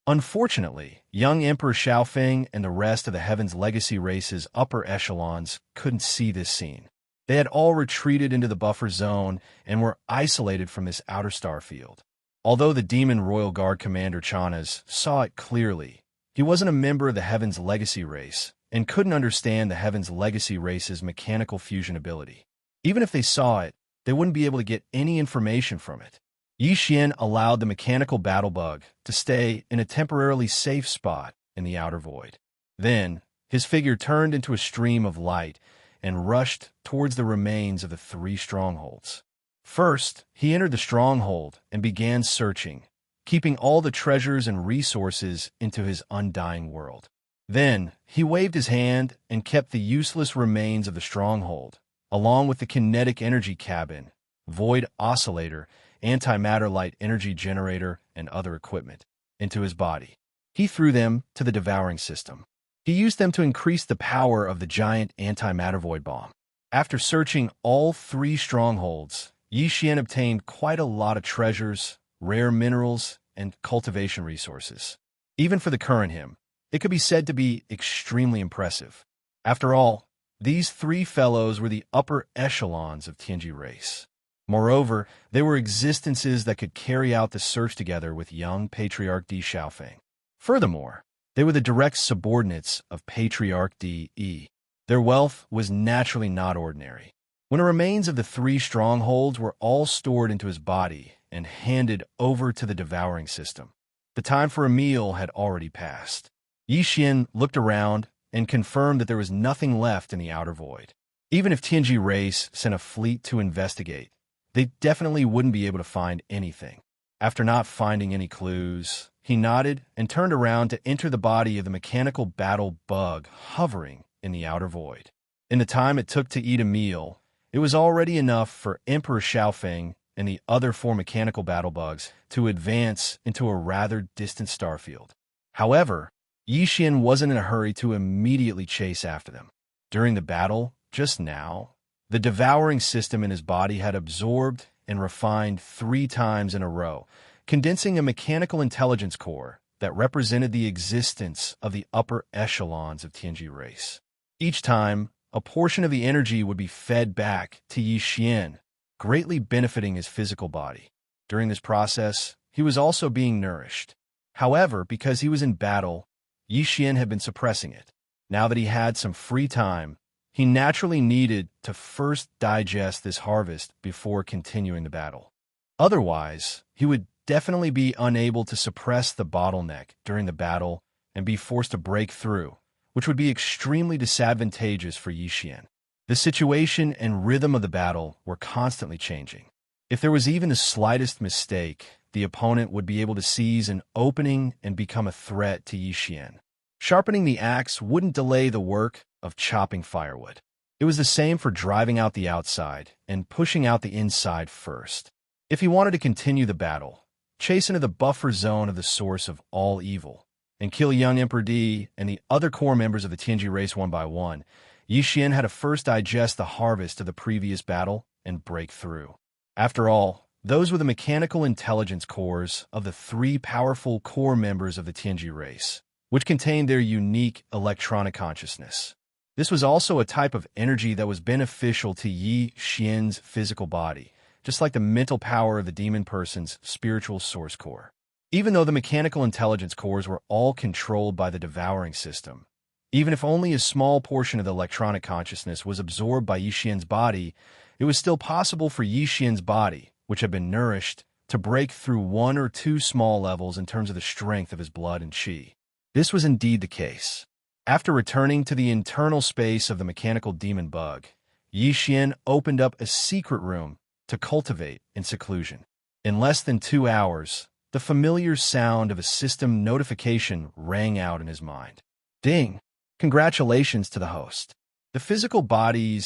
Unfortunately, young Emperor Xiaofeng and the rest of the Heaven's Legacy race's upper echelons couldn't see this scene. They had all retreated into the buffer zone and were isolated from this outer star field. Although the Demon Royal Guard Commander Chanas saw it clearly, he wasn't a member of the Heaven's Legacy race and couldn't understand the Heaven's Legacy race's mechanical fusion ability. Even if they saw it, they wouldn't be able to get any information from it. Yi Xian allowed the mechanical battle bug to stay in a temporarily safe spot in the outer void. Then, his figure turned into a stream of light and rushed towards the remains of the 3 strongholds. First, he entered the stronghold and began searching, keeping all the treasures and resources into his undying world. Then, he waved his hand and kept the useless remains of the stronghold, along with the kinetic energy cabin, void oscillator, antimatter light energy generator, and other equipment, into his body. He threw them to the devouring system. He used them to increase the power of the giant antimatter void bomb. After searching all 3 strongholds, Yi Xian obtained quite a lot of treasures, rare minerals, and cultivation resources. Even for the current him, it could be said to be extremely impressive. After all, these 3 fellows were the upper echelons of Tianji race. Moreover, they were existences that could carry out the search together with young Patriarch Di Xiaofeng. Furthermore, they were the direct subordinates of Patriarch Di Yi. Their wealth was naturally not ordinary. When the remains of the 3 strongholds were all stored into his body and handed over to the devouring system, the time for a meal had already passed. Yi Xian looked around and confirmed that there was nothing left in the outer void. Even if Tianji race sent a fleet to investigate, they definitely wouldn't be able to find anything. After not finding any clues, he nodded and turned around to enter the body of the mechanical battle bug hovering in the outer void. In the time it took to eat a meal, it was already enough for Emperor Xiaofeng and the other 4 mechanical battle bugs to advance into a rather distant starfield. However, Yi Xian wasn't in a hurry to immediately chase after them. During the battle, just now, the devouring system in his body had absorbed and refined 3 times in a row, condensing a mechanical intelligence core that represented the existence of the upper echelons of Tianji race. Each time, a portion of the energy would be fed back to Yi Xian, greatly benefiting his physical body. During this process, he was also being nourished. However, because he was in battle, Yi Xian had been suppressing it. Now that he had some free time, he naturally needed to first digest this harvest before continuing the battle. Otherwise, he would definitely be unable to suppress the bottleneck during the battle and be forced to break through, which would be extremely disadvantageous for Yi Xian. The situation and rhythm of the battle were constantly changing. If there was even the slightest mistake, the opponent would be able to seize an opening and become a threat to Yi Xian. Sharpening the axe wouldn't delay the work of chopping firewood. It was the same for driving out the outside and pushing out the inside first. If he wanted to continue the battle, chase into the buffer zone of the source of all evil, and kill young Emperor Di and the other core members of the Tianji race one by one, Yi Xian had to first digest the harvest of the previous battle and break through. After all, those were the mechanical intelligence cores of the three powerful core members of the Tianji race, which contained their unique electronic consciousness. This was also a type of energy that was beneficial to Yi Xian's physical body, just like the mental power of the demon person's spiritual source core. Even though the mechanical intelligence cores were all controlled by the devouring system, even if only a small portion of the electronic consciousness was absorbed by Yi Xian's body, it was still possible for Yi Xian's body, which had been nourished, to break through one or two small levels in terms of the strength of his blood and qi. This was indeed the case. After returning to the internal space of the mechanical demon bug, Yi Xian opened up a secret room to cultivate in seclusion. In less than 2 hours, the familiar sound of a system notification rang out in his mind. Ding! Congratulations to the host. The physical body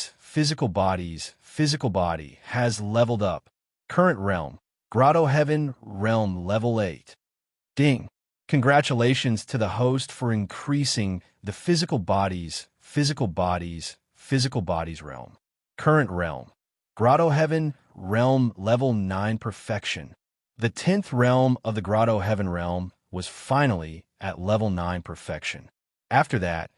has leveled up. Current realm, Grotto Heaven Realm Level 8. Ding! Congratulations to the host for increasing the physical body's realm. Current realm, Grotto Heaven Realm Level 9 Perfection. The 10th realm of the Grotto Heaven Realm was finally at Level 9 Perfection. After that,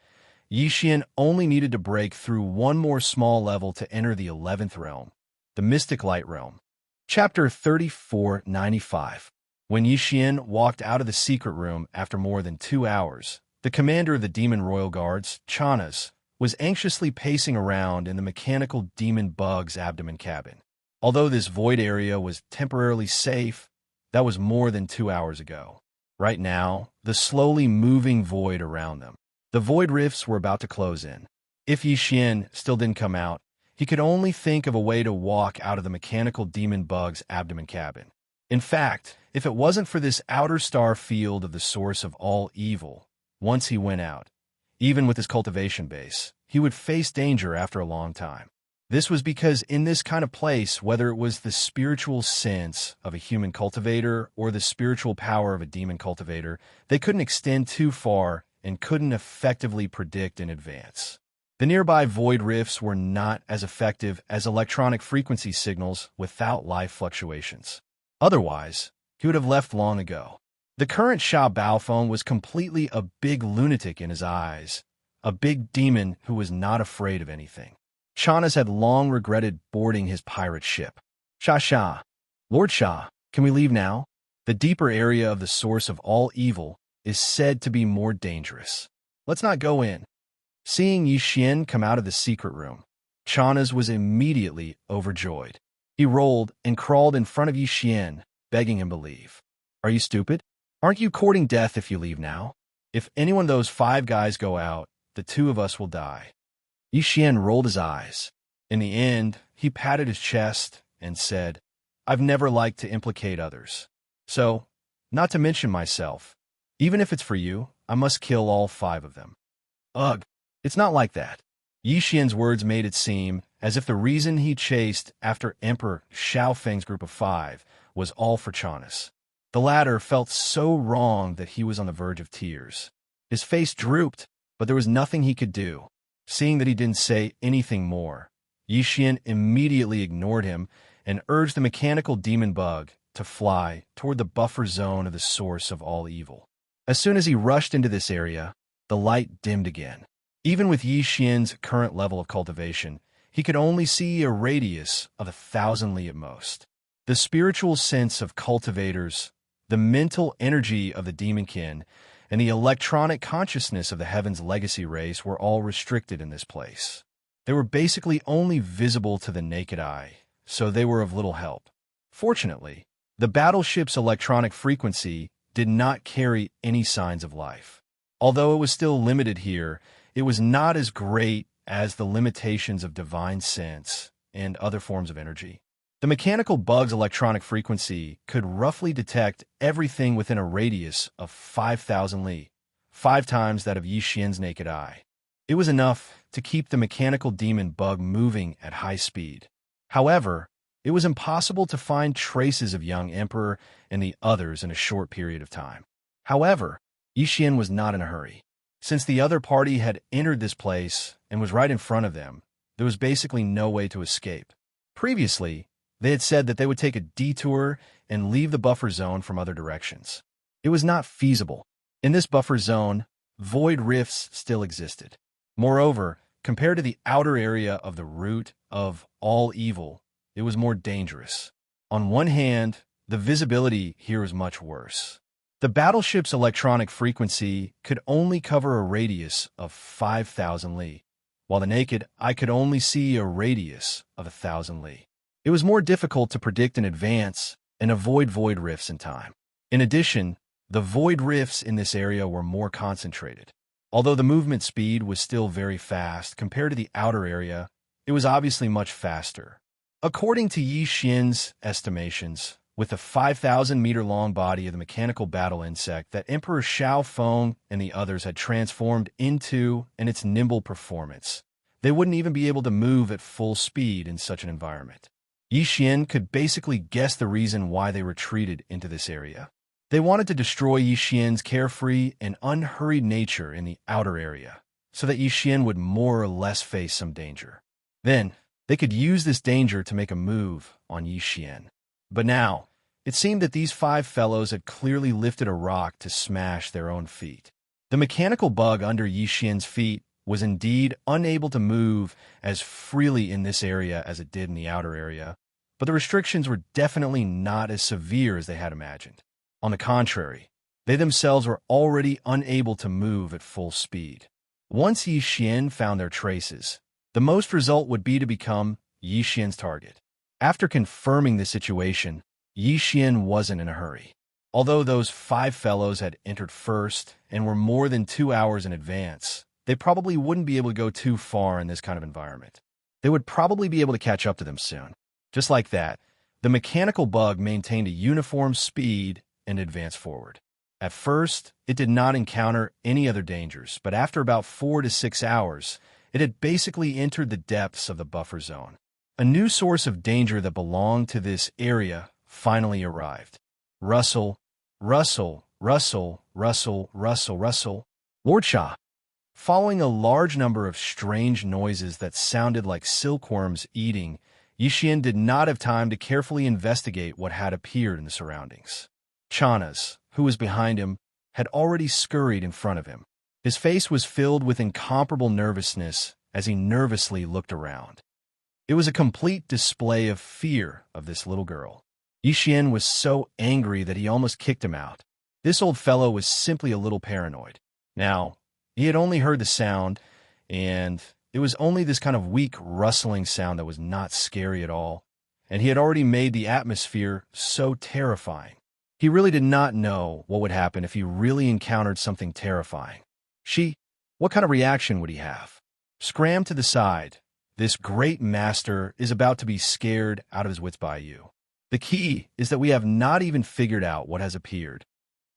Yi Xian only needed to break through one more small level to enter the 11th realm, the Mystic Light Realm. Chapter 3495. When Yi Xian walked out of the secret room after more than 2 hours, the commander of the Demon Royal Guards, Chanas, was anxiously pacing around in the mechanical demon bug's abdomen cabin. Although this void area was temporarily safe, that was more than 2 hours ago. Right now, the slowly moving void around them. The void rifts were about to close in. If Yi Xian still didn't come out, he could only think of a way to walk out of the mechanical demon bug's abdomen cabin. In fact, if it wasn't for this outer star field of the source of all evil, once he went out, even with his cultivation base, he would face danger after a long time. This was because in this kind of place, whether it was the spiritual sense of a human cultivator or the spiritual power of a demon cultivator, they couldn't extend too far and couldn't effectively predict in advance. The nearby void rifts were not as effective as electronic frequency signals without life fluctuations. Otherwise, he would have left long ago. The current Sha Baofeng was completely a big lunatic in his eyes, a big demon who was not afraid of anything. Chanas had long regretted boarding his pirate ship. Sha, Lord Sha, can we leave now? The deeper area of the source of all evil is said to be more dangerous. Let's not go in. Seeing Yi Xian come out of the secret room, Chanas was immediately overjoyed. He rolled and crawled in front of Yi Xian, begging him to leave. Are you stupid? Aren't you courting death if you leave now? If any one of those 5 guys go out, the 2 of us will die. Yi Xian rolled his eyes. In the end, he patted his chest and said, I've never liked to implicate others. So, not to mention myself, even if it's for you, I must kill all 5 of them. Ugh, it's not like that. Yi Xian's words made it seem as if the reason he chased after Emperor Xiaofeng's group of 5 was all for Chanas. The latter felt so wrong that he was on the verge of tears. His face drooped, but there was nothing he could do. Seeing that he didn't say anything more, Yi Xian immediately ignored him and urged the mechanical demon bug to fly toward the buffer zone of the source of all evil. As soon as he rushed into this area, the light dimmed again. Even with Yi Xian's current level of cultivation, he could only see a radius of 1,000 li at most. The spiritual sense of cultivators, the mental energy of the demonkin, and the electronic consciousness of the Heaven's legacy race were all restricted in this place. They were basically only visible to the naked eye, so they were of little help. Fortunately, The battleship's electronic frequency did not carry any signs of life. Although it was still limited here, it was not as great as the limitations of divine sense and other forms of energy. The mechanical bug's electronic frequency could roughly detect everything within a radius of 5,000 li, 5 times that of Yi Xian's naked eye. It was enough to keep the mechanical demon bug moving at high speed. However, it was impossible to find traces of young Emperor and the others in a short period of time. However, Yi Xian was not in a hurry. Since the other party had entered this place and was right in front of them, there was basically no way to escape. Previously, they had said that they would take a detour and leave the buffer zone from other directions. It was not feasible. In this buffer zone, void rifts still existed. Moreover, compared to the outer area of the root of all evil, it was more dangerous. On one hand, the visibility here was much worse. The battleship's electronic frequency could only cover a radius of 5,000 li, while the naked eye could only see a radius of 1,000 li. It was more difficult to predict in advance and avoid void rifts in time. In addition, the void rifts in this area were more concentrated. Although the movement speed was still very fast compared to the outer area, it was obviously much faster. According to Yi Xian's estimations, with the 5,000-meter-long body of the mechanical battle insect that Emperor Xiao Feng and the others had transformed into and its nimble performance, they wouldn't even be able to move at full speed in such an environment. Yi Xian could basically guess the reason why they retreated into this area. They wanted to destroy Yi Xian's carefree and unhurried nature in the outer area, so that Yi Xian would more or less face some danger. Then, they could use this danger to make a move on Yi Xian. But now, it seemed that these 5 fellows had clearly lifted a rock to smash their own feet. The mechanical bug under Yi Xian's feet was indeed unable to move as freely in this area as it did in the outer area, but the restrictions were definitely not as severe as they had imagined. On the contrary, they themselves were already unable to move at full speed. Once Yi Xian found their traces, the most result would be to become Yi Xian's target. After confirming the situation, Yi Xian wasn't in a hurry. Although those 5 fellows had entered first and were more than 2 hours in advance, they probably wouldn't be able to go too far in this kind of environment. They would probably be able to catch up to them soon. Just like that, the mechanical bug maintained a uniform speed and advanced forward. At first, it did not encounter any other dangers, but after about 4 to 6 hours, it had basically entered the depths of the buffer zone. A new source of danger that belonged to this area finally arrived. Rustle, rustle, rustle, rustle, rustle, rustle. Lord Shah. Following a large number of strange noises that sounded like silkworms eating, Yi Xian did not have time to carefully investigate what had appeared in the surroundings. Chanas, who was behind him, had already scurried in front of him. His face was filled with incomparable nervousness as he nervously looked around. It was a complete display of fear of this little girl. Yi Xian was so angry that he almost kicked him out. This old fellow was simply a little paranoid. Now, he had only heard the sound, and it was only this kind of weak rustling sound that was not scary at all, and he had already made the atmosphere so terrifying. He really did not know what would happen if he really encountered something terrifying. What kind of reaction would he have? Scram to the side. This great master is about to be scared out of his wits by you. The key is that we have not even figured out what has appeared.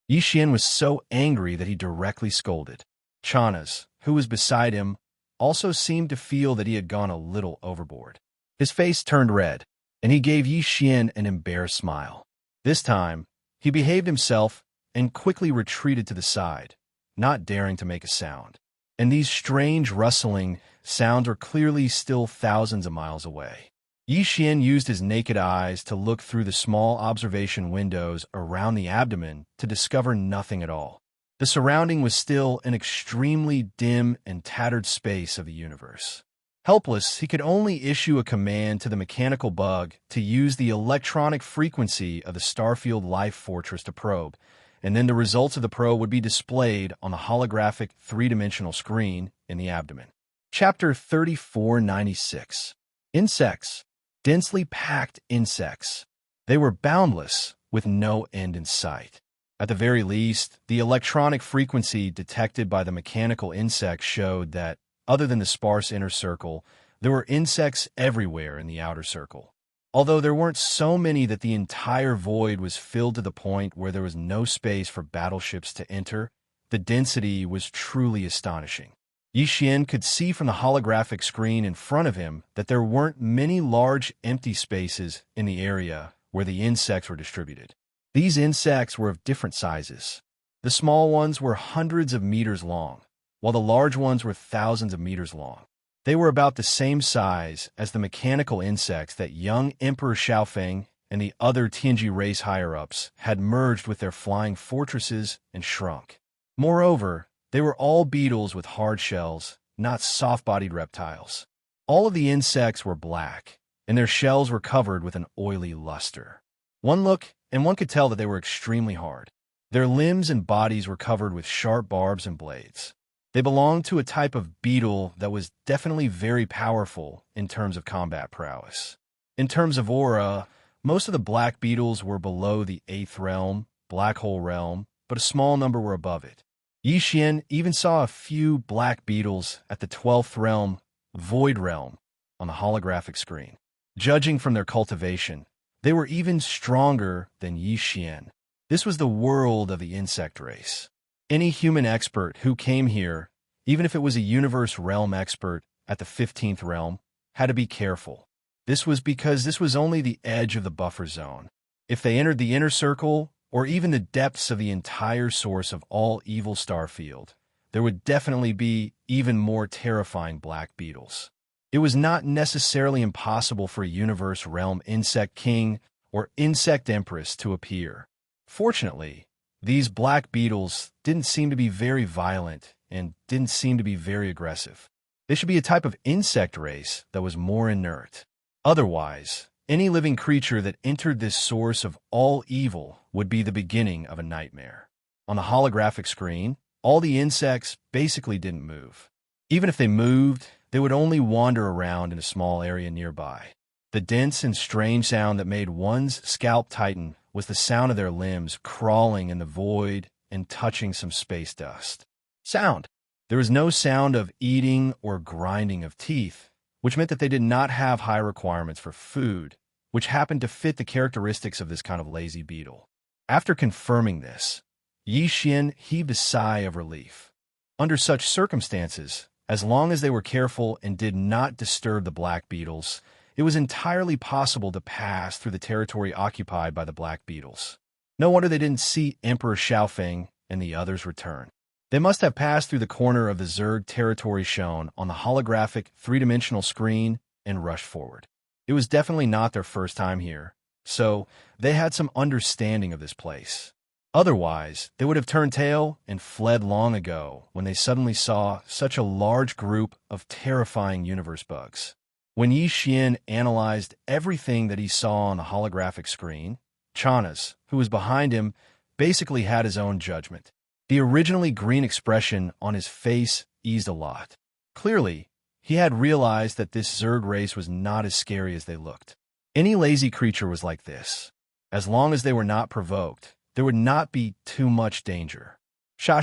Yi Xian was so angry that he directly scolded. Chanas, who was beside him, also seemed to feel that he had gone a little overboard. His face turned red, and he gave Yi Xian an embarrassed smile. This time, he behaved himself and quickly retreated to the side, not daring to make a sound. And these strange rustling sounds were clearly still thousands of miles away. Yi Xian used his naked eyes to look through the small observation windows around the abdomen to discover nothing at all. The surrounding was still an extremely dim and tattered space of the universe. Helpless, he could only issue a command to the mechanical bug to use the electronic frequency of the Starfield Life Fortress to probe, and then the results of the probe would be displayed on the holographic 3-dimensional screen in the abdomen. Chapter 3496. Insects. Densely packed insects. They were boundless, with no end in sight. At the very least, the electronic frequency detected by the mechanical insects showed that, other than the sparse inner circle, there were insects everywhere in the outer circle. Although there weren't so many that the entire void was filled to the point where there was no space for battleships to enter, the density was truly astonishing. Yi Xian could see from the holographic screen in front of him that there weren't many large empty spaces in the area where the insects were distributed. These insects were of different sizes. The small ones were hundreds of meters long, while the large ones were thousands of meters long. They were about the same size as the mechanical insects that young Emperor Xiaofeng and the other Tianji race higher-ups had merged with their flying fortresses and shrunk. Moreover, they were all beetles with hard shells, not soft-bodied reptiles. All of the insects were black, and their shells were covered with an oily luster. One look, and one could tell that they were extremely hard. Their limbs and bodies were covered with sharp barbs and blades. They belonged to a type of beetle that was definitely very powerful in terms of combat prowess. In terms of aura, most of the black beetles were below the 8th realm, black hole realm, but a small number were above it. Yi Xian even saw a few black beetles at the 12th realm, void realm, on the holographic screen. Judging from their cultivation, they were even stronger than Yi Xian. This was the world of the insect race. Any human expert who came here, even if it was a universe realm expert at the 15th realm, had to be careful. This was because this was only the edge of the buffer zone. If they entered the inner circle, or even the depths of the entire source of all evil starfield, there would definitely be even more terrifying black beetles. It was not necessarily impossible for a universe realm insect king or insect empress to appear. Fortunately, these black beetles didn't seem to be very violent and didn't seem to be very aggressive. They should be a type of insect race that was more inert. Otherwise, any living creature that entered this source of all evil would be the beginning of a nightmare. On the holographic screen, all the insects basically didn't move. Even if they moved, they would only wander around in a small area nearby. The dense and strange sound that made one's scalp tighten was the sound of their limbs crawling in the void and touching some space dust. Sound. There was no sound of eating or grinding of teeth, which meant that they did not have high requirements for food, which happened to fit the characteristics of this kind of lazy beetle. After confirming this, Yi Xian heaved a sigh of relief. Under such circumstances, as long as they were careful and did not disturb the black beetles, it was entirely possible to pass through the territory occupied by the black beetles. No wonder they didn't see Emperor Xiaofeng and the others return. They must have passed through the corner of the Zerg territory shown on the holographic three-dimensional screen and rushed forward. It was definitely not their first time here, so they had some understanding of this place. Otherwise, they would have turned tail and fled long ago when they suddenly saw such a large group of terrifying universe bugs. When Yi Xian analyzed everything that he saw on the holographic screen, Chanas, who was behind him, basically had his own judgment. The originally green expression on his face eased a lot. Clearly, he had realized that this Zerg race was not as scary as they looked. Any lazy creature was like this. As long as they were not provoked, there would not be too much danger. Sha,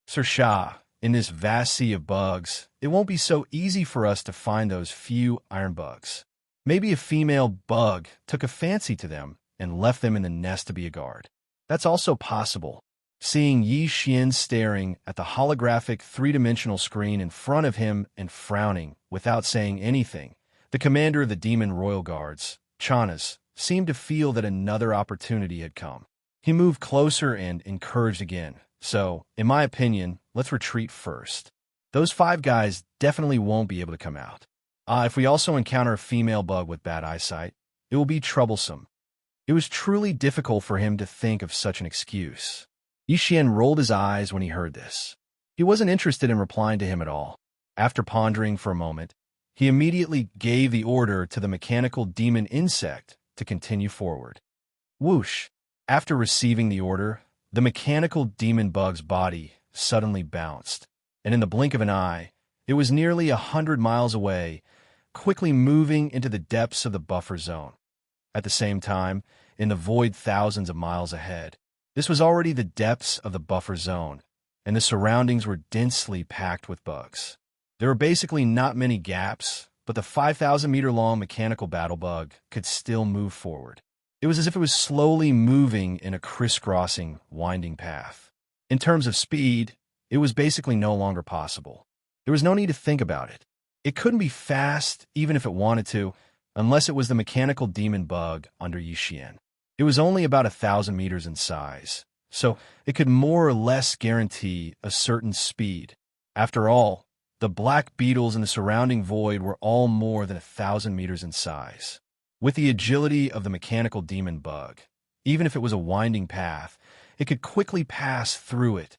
Sir Sha, in this vast sea of bugs, it won't be so easy for us to find those few iron bugs. Maybe a female bug took a fancy to them and left them in the nest to be a guard. That's also possible. Seeing Yi Xian staring at the holographic three-dimensional screen in front of him and frowning without saying anything, the commander of the Demon Royal Guards, Chanas, seemed to feel that another opportunity had come. He moved closer and encouraged again. So, in my opinion, let's retreat first. Those 5 guys definitely won't be able to come out. If we also encounter a female bug with bad eyesight, it will be troublesome. It was truly difficult for him to think of such an excuse. Yi Xian rolled his eyes when he heard this. He wasn't interested in replying to him at all. After pondering for a moment, he immediately gave the order to the mechanical demon insect to continue forward. Whoosh! After receiving the order, the mechanical demon bug's body suddenly bounced, and in the blink of an eye, it was nearly 100 miles away, quickly moving into the depths of the buffer zone. at the same time, in the void thousands of miles ahead. This was already the depths of the buffer zone, and the surroundings were densely packed with bugs. There were basically not many gaps, but the 5,000-meter-long mechanical battle bug could still move forward. It was as if it was slowly moving in a crisscrossing, winding path. In terms of speed, it was basically no longer possible. There was no need to think about it. It couldn't be fast, even if it wanted to, unless it was the mechanical demon bug under Yixian. It was only about 1,000 meters in size, so it could more or less guarantee a certain speed. After all, the black beetles in the surrounding void were all more than 1,000 meters in size. With the agility of the mechanical demon bug, even if it was a winding path, it could quickly pass through it.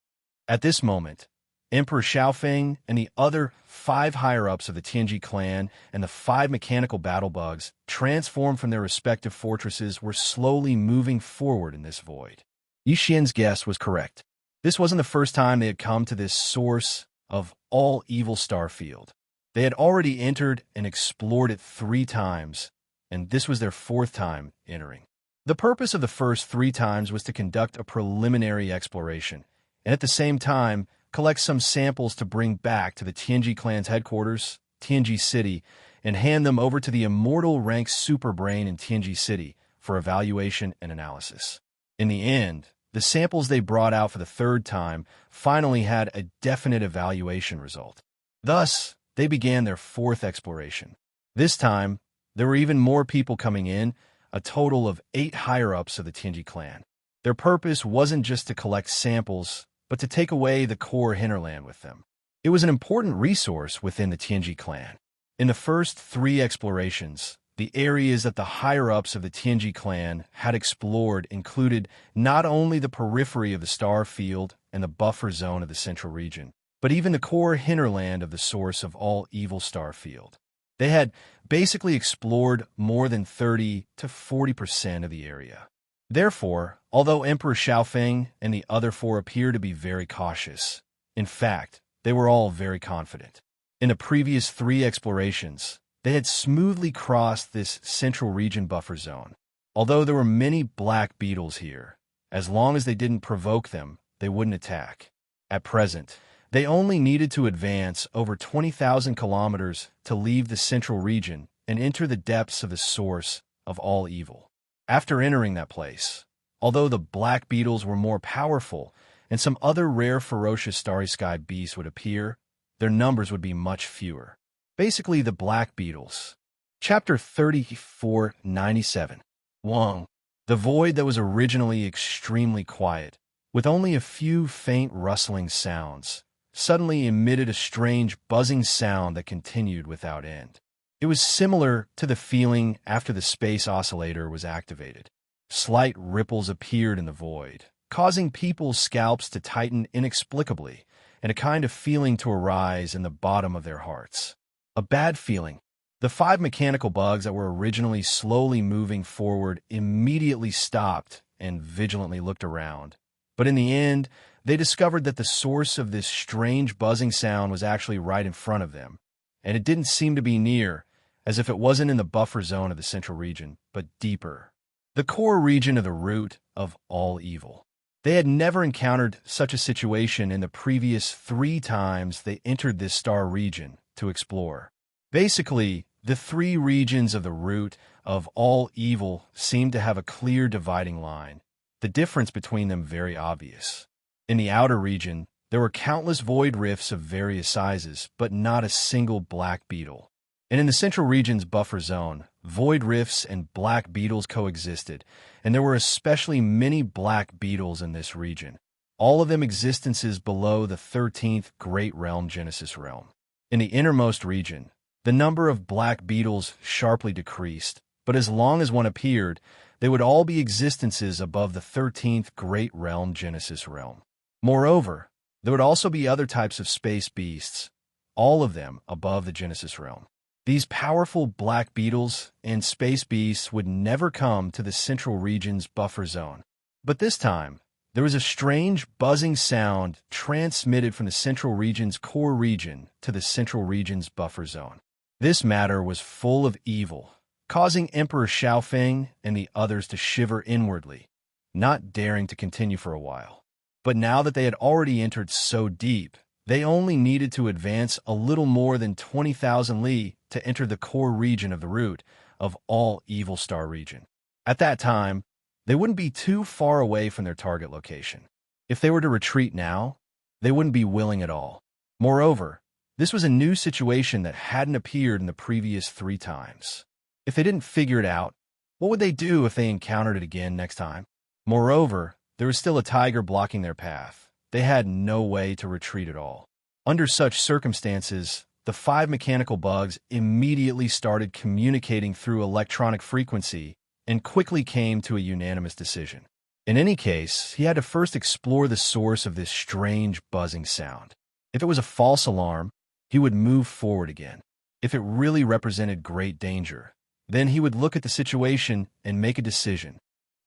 At this moment, Emperor Xiaofeng and the other 5 higher-ups of the Tianji clan and the 5 mechanical battle bugs, transformed from their respective fortresses, were slowly moving forward in this void. Yixian's guess was correct. This wasn't the first time they had come to this source of all evil star field. They had already entered and explored it 3 times, and this was their 4th time entering. The purpose of the first 3 times was to conduct a preliminary exploration, and at the same time, collect some samples to bring back to the Tianji clan's headquarters, Tianji City, and hand them over to the immortal rank superbrain in Tianji City for evaluation and analysis. In the end, the samples they brought out for the 3rd time finally had a definite evaluation result. Thus, they began their 4th exploration. This time, there were even more people coming in, a total of 8 higher-ups of the Tianji clan. Their purpose wasn't just to collect samples, but to take away the core hinterland with them. It was an important resource within the Tianji clan. In the first 3 explorations, the areas that the higher-ups of the Tianji clan had explored included not only the periphery of the star field and the buffer zone of the central region, but even the core hinterland of the source of all evil star field. They had basically explored more than 30 to 40% of the area. Therefore, although Emperor Xiaofeng and the other 4 appear to be very cautious, in fact, they were all very confident. In the previous 3 explorations, they had smoothly crossed this central region buffer zone. Although there were many black beetles here, as long as they didn't provoke them, they wouldn't attack. At present, they only needed to advance over 20,000 kilometers to leave the central region and enter the depths of the source of all evil. After entering that place, although the black beetles were more powerful and some other rare ferocious starry sky beasts would appear, their numbers would be much fewer. Basically, the black beetles. Chapter 3497. Wang. The void that was originally extremely quiet, with only a few faint rustling sounds, suddenly emitted a strange buzzing sound that continued without end. It was similar to the feeling after the space oscillator was activated. Slight ripples appeared in the void, causing people's scalps to tighten inexplicably, and a kind of feeling to arise in the bottom of their hearts. A bad feeling. The 5 mechanical bugs that were originally slowly moving forward immediately stopped and vigilantly looked around. But in the end, they discovered that the source of this strange buzzing sound was actually right in front of them, and it didn't seem to be near, as if it wasn't in the buffer zone of the central region, but deeper. The core region of the root of all evil. They had never encountered such a situation in the previous 3 times they entered this star region to explore. Basically, the 3 regions of the root of all evil seemed to have a clear dividing line, the difference between them very obvious. In the outer region, there were countless void rifts of various sizes, but not a single black beetle. And in the central region's buffer zone, void rifts and black beetles coexisted, and there were especially many black beetles in this region, all of them existences below the 13th Great Realm Genesis Realm. In the innermost region, the number of black beetles sharply decreased, but as long as one appeared, they would all be existences above the 13th Great Realm Genesis Realm. Moreover, there would also be other types of space beasts, all of them above the Genesis Realm. These powerful black beetles and space beasts would never come to the central region's buffer zone. But this time, there was a strange buzzing sound transmitted from the central region's core region to the central region's buffer zone. This matter was full of evil, causing Emperor Xiaofeng and the others to shiver inwardly, not daring to continue for a while. But now that they had already entered so deep, they only needed to advance a little more than 20,000 li to enter the core region of the root of all Evil Star region. At that time, they wouldn't be too far away from their target location. If they were to retreat now, they wouldn't be willing at all. Moreover, this was a new situation that hadn't appeared in the previous 3 times. If they didn't figure it out, what would they do if they encountered it again next time? Moreover, there was still a tiger blocking their path. They had no way to retreat at all. Under such circumstances, the 5 mechanical bugs immediately started communicating through electronic frequency and quickly came to a unanimous decision. In any case, he had to first explore the source of this strange buzzing sound. If it was a false alarm, he would move forward again. If it really represented great danger, then he would look at the situation and make a decision.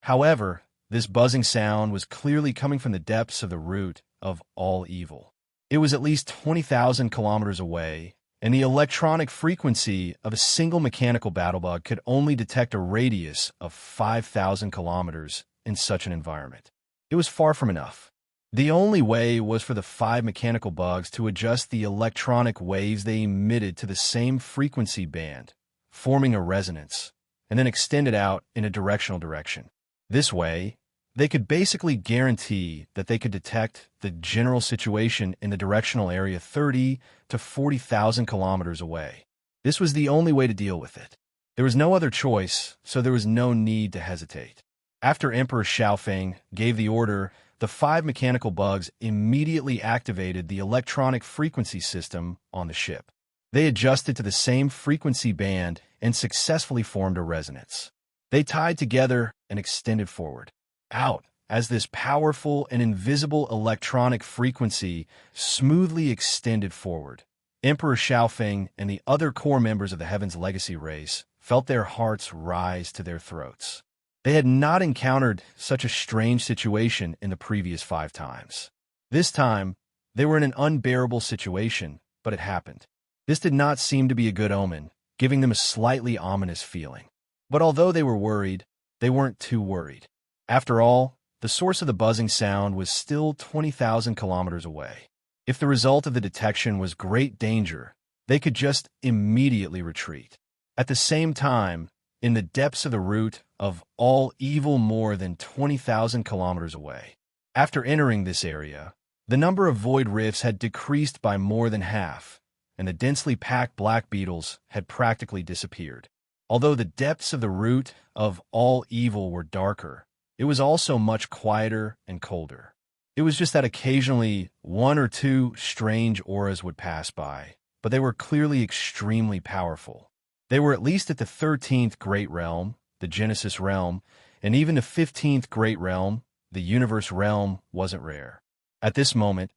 However, this buzzing sound was clearly coming from the depths of the root of all evil. It was at least 20,000 kilometers away, and the electronic frequency of a single mechanical battlebug could only detect a radius of 5,000 kilometers in such an environment. It was far from enough. The only way was for the 5 mechanical bugs to adjust the electronic waves they emitted to the same frequency band, forming a resonance, and then extend it out in a directional direction. This way, they could basically guarantee that they could detect the general situation in the directional area 30 to 40,000 kilometers away. This was the only way to deal with it. There was no other choice, so there was no need to hesitate. After Emperor Xiaofeng gave the order, the 5 mechanical bugs immediately activated the electronic frequency system on the ship. They adjusted to the same frequency band and successfully formed a resonance. They tied together and extended forward, out, as this powerful and invisible electronic frequency smoothly extended forward. Emperor Xiaofeng and the other core members of the Heaven's Legacy race felt their hearts rise to their throats. They had not encountered such a strange situation in the previous 5 times. This time, they were in an unbearable situation, but it happened. This did not seem to be a good omen, giving them a slightly ominous feeling. But although they were worried, they weren't too worried. After all, the source of the buzzing sound was still 20,000 kilometers away. If the result of the detection was great danger, they could just immediately retreat. At the same time, in the depths of the root of all evil more than 20,000 kilometers away. After entering this area, the number of void rifts had decreased by more than half, and the densely packed black beetles had practically disappeared. Although the depths of the root of all evil were darker, it was also much quieter and colder. It was just that occasionally 1 or 2 strange auras would pass by, but they were clearly extremely powerful. They were at least at the 13th Great Realm, the Genesis Realm, and even the 15th Great Realm, the Universe Realm, wasn't rare. At this moment,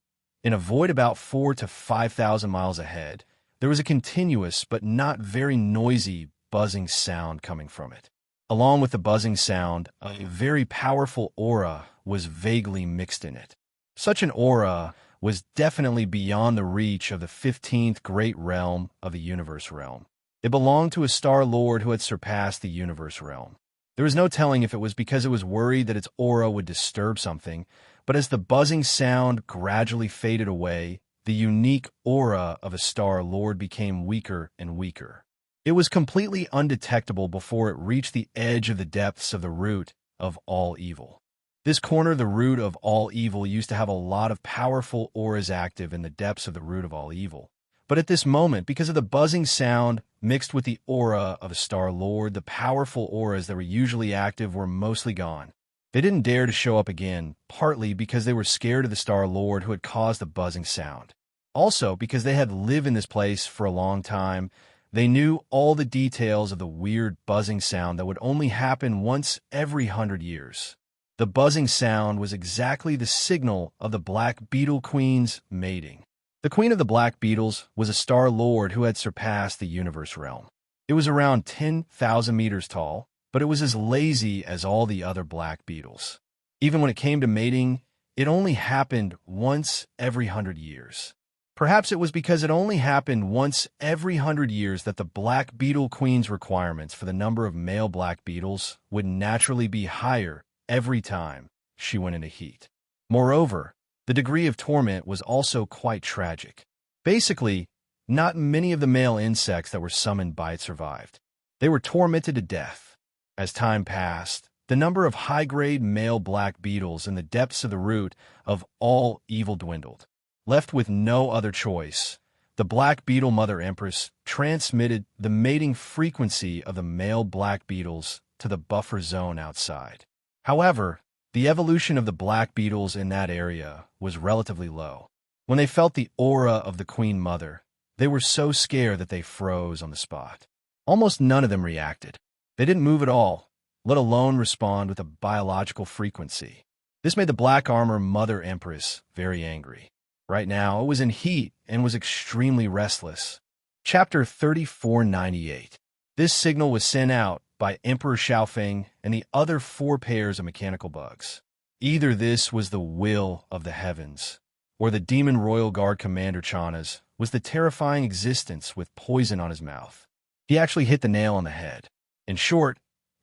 in a void about 4,000 to 5,000 miles ahead, there was a continuous but not very noisy buzzing sound coming from it. Along with the buzzing sound, a very powerful aura was vaguely mixed in it. Such an aura was definitely beyond the reach of the 15th Great Realm of the Universe Realm. It belonged to a Star Lord who had surpassed the Universe Realm. There was no telling if it was because it was worried that its aura would disturb something, but as the buzzing sound gradually faded away, the unique aura of a Star Lord became weaker and weaker. It was completely undetectable before it reached the edge of the depths of the root of all evil. This corner of the root of all evil used to have a lot of powerful auras active in the depths of the root of all evil. But at this moment, because of the buzzing sound mixed with the aura of a Star Lord, the powerful auras that were usually active were mostly gone. They didn't dare to show up again, partly because they were scared of the Star Lord who had caused the buzzing sound. Also, because they had lived in this place for a long time, they knew all the details of the weird buzzing sound that would only happen once every 100 years. The buzzing sound was exactly the signal of the Black Beetle Queen's mating. The Queen of the Black Beetles was a Star Lord who had surpassed the Universe Realm. It was around 10,000 meters tall, but it was as lazy as all the other black beetles. Even when it came to mating, it only happened once every 100 years. Perhaps it was because it only happened once every 100 years that the black beetle queen's requirements for the number of male black beetles would naturally be higher every time she went into heat. Moreover, the degree of torment was also quite tragic. Basically, not many of the male insects that were summoned by it survived. They were tormented to death. As time passed, the number of high-grade male black beetles in the depths of the root of all evil dwindled. Left with no other choice, the black beetle mother empress transmitted the mating frequency of the male black beetles to the buffer zone outside. However, the evolution of the black beetles in that area was relatively low. When they felt the aura of the queen mother, they were so scared that they froze on the spot. Almost none of them reacted. They didn't move at all, let alone respond with a biological frequency. This made the black armor mother empress very angry. Right now, it was in heat and was extremely restless. Chapter 3498. This signal was sent out by Emperor Xiaofeng and the other 4 pairs of mechanical bugs. Either this was the will of the heavens, or the demon royal guard commander Chana's was the terrifying existence with poison on his mouth. He actually hit the nail on the head. In short,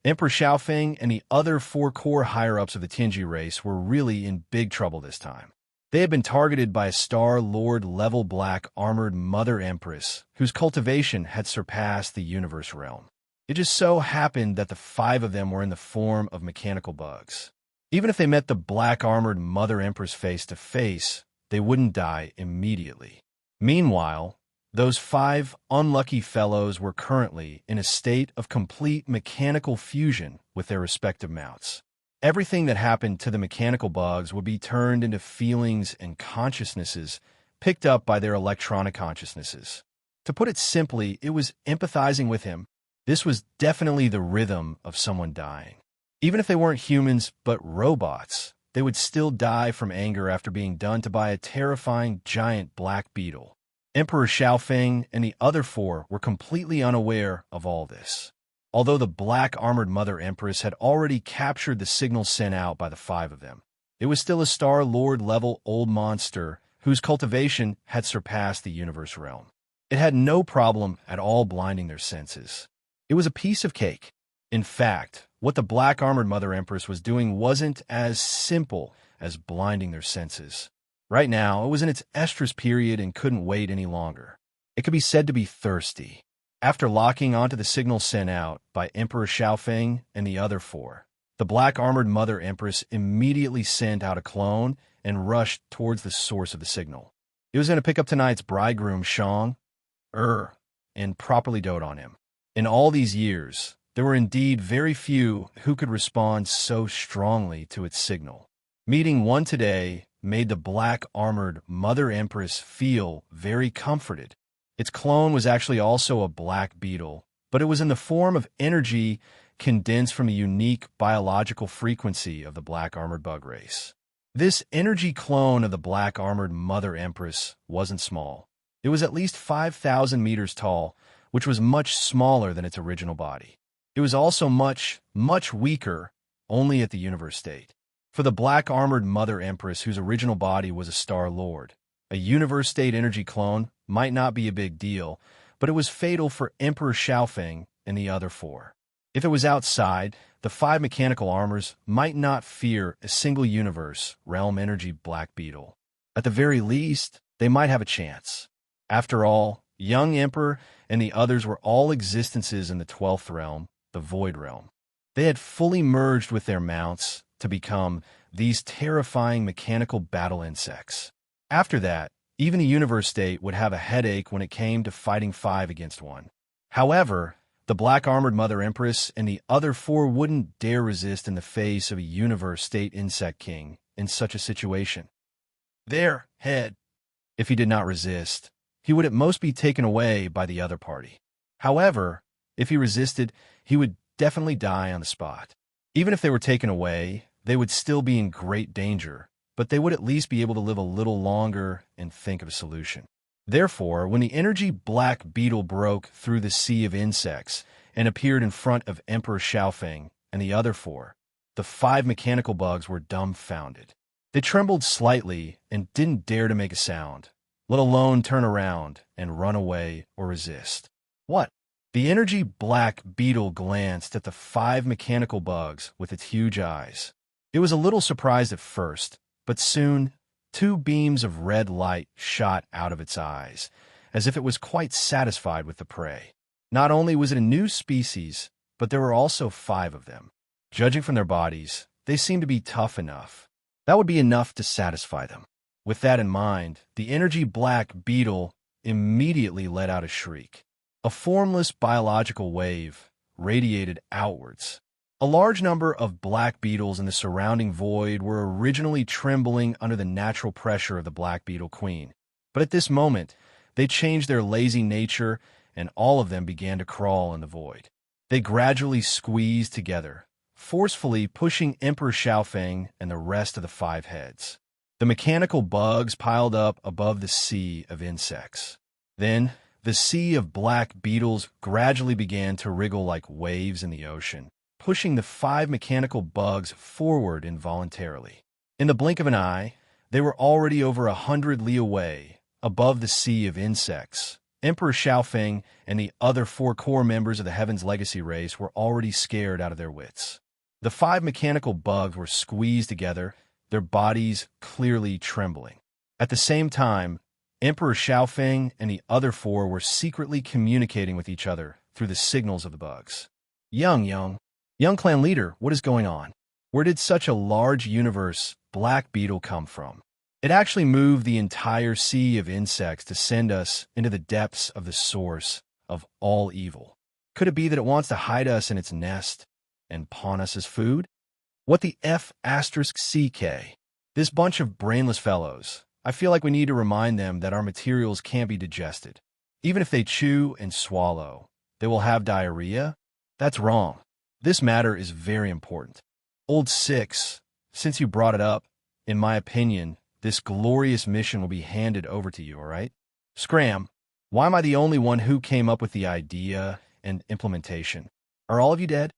Emperor Xiaofeng and the other 4 core higher-ups of the Tianji race were really in big trouble this time. They had been targeted by a Star Lord level black armored Mother Empress whose cultivation had surpassed the universe realm. It just so happened that the 5 of them were in the form of mechanical bugs. Even if they met the black armored Mother Empress face to face, they wouldn't die immediately. Meanwhile, those 5 unlucky fellows were currently in a state of complete mechanical fusion with their respective mounts. Everything that happened to the mechanical bugs would be turned into feelings and consciousnesses picked up by their electronic consciousnesses. To put it simply, it was empathizing with him. This was definitely the rhythm of someone dying. Even if they weren't humans but robots, they would still die from anger after being done to by a terrifying giant black beetle. Emperor Xiaofeng and the other 4 were completely unaware of all this. Although the black armored Mother Empress had already captured the signal sent out by the 5 of them, it was still a Star Lord level old monster whose cultivation had surpassed the universe realm. It had no problem at all blinding their senses. It was a piece of cake. In fact, what the black armored Mother Empress was doing wasn't as simple as blinding their senses. Right now, it was in its estrus period and couldn't wait any longer. It could be said to be thirsty. After locking onto the signal sent out by Emperor Xiaofeng and the other 4, the black armored Mother Empress immediately sent out a clone and rushed towards the source of the signal. It was going to pick up tonight's bridegroom, Shang, and properly dote on him. In all these years, there were indeed very few who could respond so strongly to its signal. Meeting one today made the black armored Mother Empress feel very comforted. Its clone was actually also a black beetle, but it was in the form of energy condensed from the unique biological frequency of the black armored bug race. This energy clone of the black armored Mother Empress wasn't small. It was at least 5,000 meters tall, which was much smaller than its original body. It was also much, much weaker, only at the universe state. For the black armored Mother Empress whose original body was a Star Lord, a universe state energy clone might not be a big deal, but it was fatal for Emperor Xiaofeng and the other 4. If it was outside, the 5 mechanical armors might not fear a single universe realm energy black beetle. At the very least, they might have a chance. After all, young Emperor and the others were all existences in the 12th realm, the Void Realm. They had fully merged with their mounts to become these terrifying mechanical battle insects. After that, even the universe state would have a headache when it came to fighting 5 against 1. However, the black armored Mother Empress and the other 4 wouldn't dare resist in the face of a universe state insect king in such a situation. Their head. If he did not resist, he would at most be taken away by the other party. However, if he resisted, he would definitely die on the spot. Even if they were taken away, they would still be in great danger, but they would at least be able to live a little longer and think of a solution. Therefore, when the energy black beetle broke through the sea of insects and appeared in front of Emperor Xiaofeng and the other 4, the 5 mechanical bugs were dumbfounded. They trembled slightly and didn't dare to make a sound. let alone turn around and run away or resist. What? The energy black beetle glanced at the 5 mechanical bugs with its huge eyes. It was a little surprised at first, but soon 2 beams of red light shot out of its eyes, as if it was quite satisfied with the prey. Not only was it a new species, but there were also 5 of them. Judging from their bodies, they seemed to be tough enough. That would be enough to satisfy them. With that in mind, the energy black beetle immediately let out a shriek. A formless biological wave radiated outwards. A large number of black beetles in the surrounding void were originally trembling under the natural pressure of the black beetle queen. But at this moment, they changed their lazy nature, and all of them began to crawl in the void. They gradually squeezed together, forcefully pushing Emperor Xiaofeng and the rest of the 5 heads. The mechanical bugs piled up above the sea of insects. Then, the sea of black beetles gradually began to wriggle like waves in the ocean, pushing the 5 mechanical bugs forward involuntarily. In the blink of an eye, they were already over 100 li away, above the sea of insects. Emperor Xiaofeng and the other 4 core members of the Heaven's Legacy race were already scared out of their wits. The 5 mechanical bugs were squeezed together, their bodies clearly trembling. At the same time, Emperor Xiaofeng and the other 4 were secretly communicating with each other through the signals of the bugs. Young clan leader, what is going on? Where did such a large universe black beetle come from? It actually moved the entire sea of insects to send us into the depths of the source of all evil. Could it be that it wants to hide us in its nest and pawn us as food? What the F***CK? This bunch of brainless fellows. I feel like we need to remind them that our materials can't be digested. Even if they chew and swallow, they will have diarrhea? That's wrong. This matter is very important. Old 6, since you brought it up, in my opinion, this glorious mission will be handed over to you, all right? Scram, why am I the only one who came up with the idea and implementation? Are all of you dead?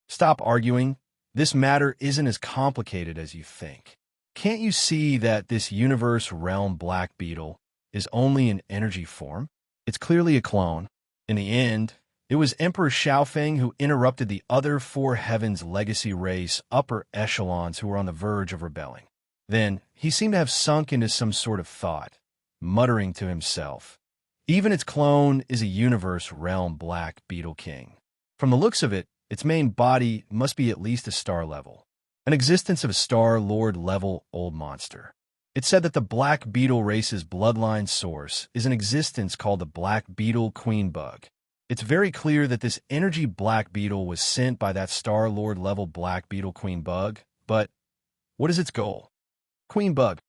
Stop arguing. This matter isn't as complicated as you think. Can't you see that this universe realm black beetle is only an energy form? It's clearly a clone. In the end, it was Emperor Xiaofeng who interrupted the other 4 Heaven's Legacy race upper echelons who were on the verge of rebelling. Then, he seemed to have sunk into some sort of thought, muttering to himself. Even its clone is a universe realm black beetle king. From the looks of it, its main body must be at least a star level. An existence of a Star Lord level old monster. It said that the black beetle race's bloodline source is an existence called the black beetle queen bug. It's very clear that this energy black beetle was sent by that Star Lord level black beetle queen bug, but what is its goal? Queen bug,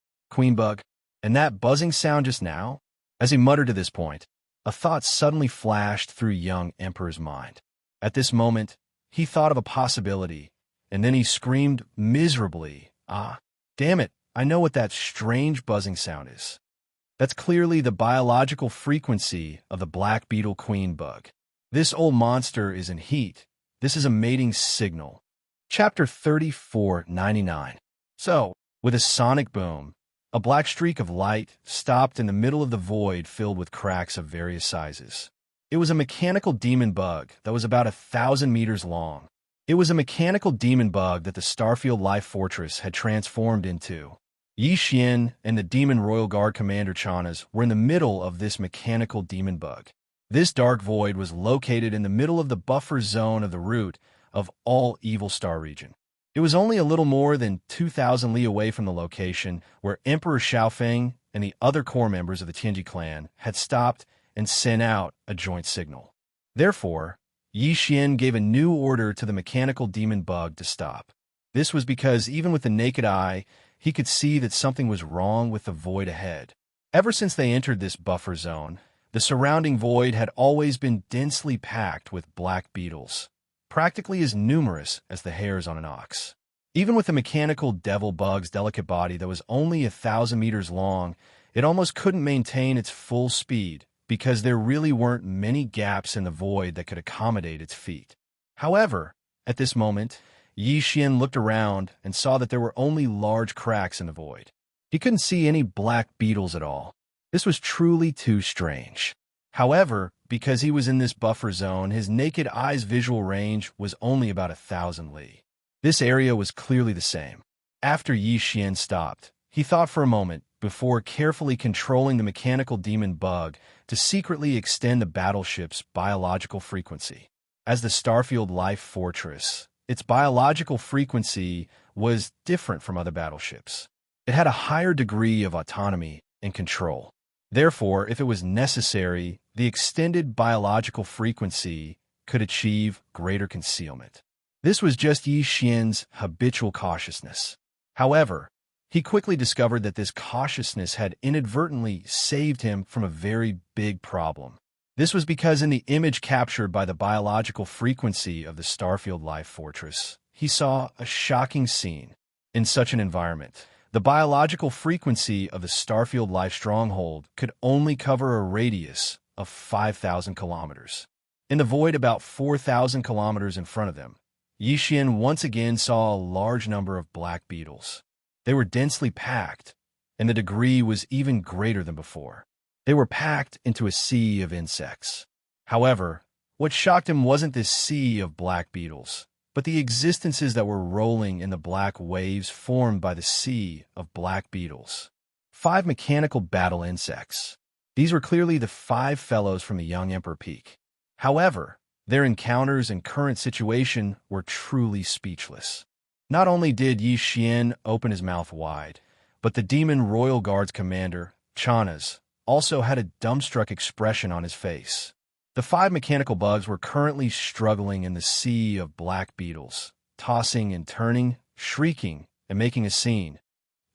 and that buzzing sound just now? As he muttered to this point, a thought suddenly flashed through young Emperor's mind. At this moment, he thought of a possibility, and then he screamed miserably, "Ah, damn it, I know what that strange buzzing sound is. That's clearly the biological frequency of the black beetle queen bug. This old monster is in heat. This is a mating signal." Chapter 3499. So, with a sonic boom, a black streak of light stopped in the middle of the void filled with cracks of various sizes. It was a mechanical demon bug that was about 1,000 meters long. It was a mechanical demon bug that the Starfield Life Fortress had transformed into. Yi Xian and the Demon Royal Guard Commander Chanas were in the middle of this mechanical demon bug. This dark void was located in the middle of the buffer zone of the root of all Evil Star region. It was only a little more than 2,000 li away from the location where Emperor Xiaofeng and the other core members of the Tianji clan had stopped and sent out a joint signal. Therefore, Yi Xian gave a new order to the mechanical demon bug to stop. This was because even with the naked eye, he could see that something was wrong with the void ahead. Ever since they entered this buffer zone, the surrounding void had always been densely packed with black beetles, practically as numerous as the hairs on an ox. Even with the mechanical devil bug's delicate body that was only 1,000 meters long, it almost couldn't maintain its full speed because there really weren't many gaps in the void that could accommodate its feet. However, at this moment, Yi Xian looked around and saw that there were only large cracks in the void. He couldn't see any black beetles at all. This was truly too strange. However, because he was in this buffer zone, his naked eye's visual range was only about 1,000 li. This area was clearly the same. After Yi Xian stopped, he thought for a moment before carefully controlling the mechanical demon bug to secretly extend the battleship's biological frequency. As the Starfield Life Fortress, its biological frequency was different from other battleships. It had a higher degree of autonomy and control. Therefore, if it was necessary, the extended biological frequency could achieve greater concealment. This was just Yi Xian's habitual cautiousness. However, he quickly discovered that this cautiousness had inadvertently saved him from a very big problem. This was because in the image captured by the biological frequency of the Starfield Life Fortress, he saw a shocking scene. In such an environment, the biological frequency of the Starfield Life Stronghold could only cover a radius of 5,000 kilometers. In the void about 4,000 kilometers in front of them, Yi Xian once again saw a large number of black beetles. They were densely packed, and the degree was even greater than before. They were packed into a sea of insects. However, what shocked him wasn't this sea of black beetles, but the existences that were rolling in the black waves formed by the sea of black beetles. 5 mechanical battle insects. These were clearly the 5 fellows from the young Emperor Peak. However, their encounters and current situation were truly speechless. Not only did Yi Xian open his mouth wide, but the Demon Royal Guard's commander, Chanas, also had a dumbstruck expression on his face. The 5 mechanical bugs were currently struggling in the sea of black beetles, tossing and turning, shrieking, and making a scene.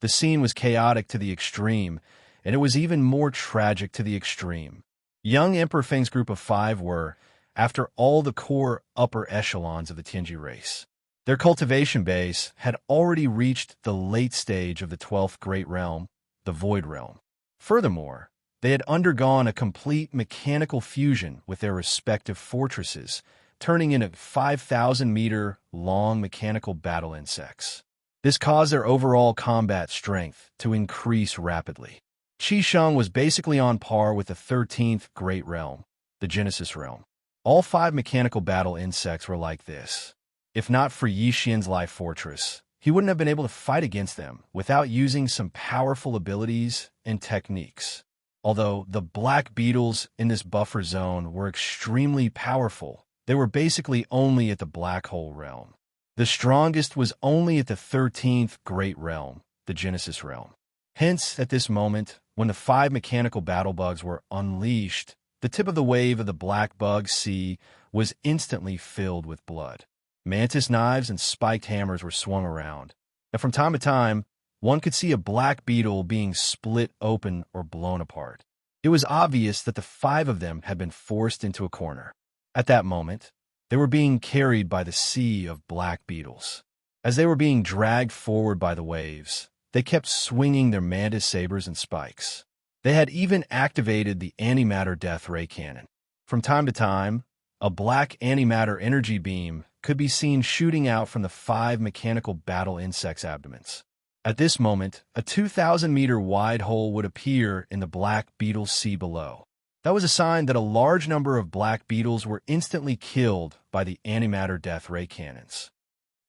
The scene was chaotic to the extreme, and it was even more tragic to the extreme. Young Emperor Feng's group of 5 were, after all, the core upper echelons of the Tianji race. Their cultivation base had already reached the late stage of the 12th Great Realm, the Void Realm. Furthermore, they had undergone a complete mechanical fusion with their respective fortresses, turning into 5,000-meter-long mechanical battle insects. This caused their overall combat strength to increase rapidly. Qi Sheng was basically on par with the 13th Great Realm, the Genesis Realm. All 5 mechanical battle insects were like this. If not for Yi Xian's life fortress, he wouldn't have been able to fight against them without using some powerful abilities and techniques. Although the black beetles in this buffer zone were extremely powerful, they were basically only at the black hole realm. The strongest was only at the 13th Great Realm, the Genesis Realm. Hence, at this moment, when the 5 mechanical battle bugs were unleashed, the tip of the wave of the black bug sea was instantly filled with blood. Mantis knives and spiked hammers were swung around, and from time to time, one could see a black beetle being split open or blown apart. It was obvious that the 5 of them had been forced into a corner. At that moment, they were being carried by the sea of black beetles. As they were being dragged forward by the waves, they kept swinging their mantis sabers and spikes. They had even activated the antimatter death ray cannon. From time to time, a black antimatter energy beam could be seen shooting out from the 5 mechanical battle insects' abdomens. At this moment, a 2,000-meter wide hole would appear in the black beetle sea below. That was a sign that a large number of black beetles were instantly killed by the antimatter death ray cannons.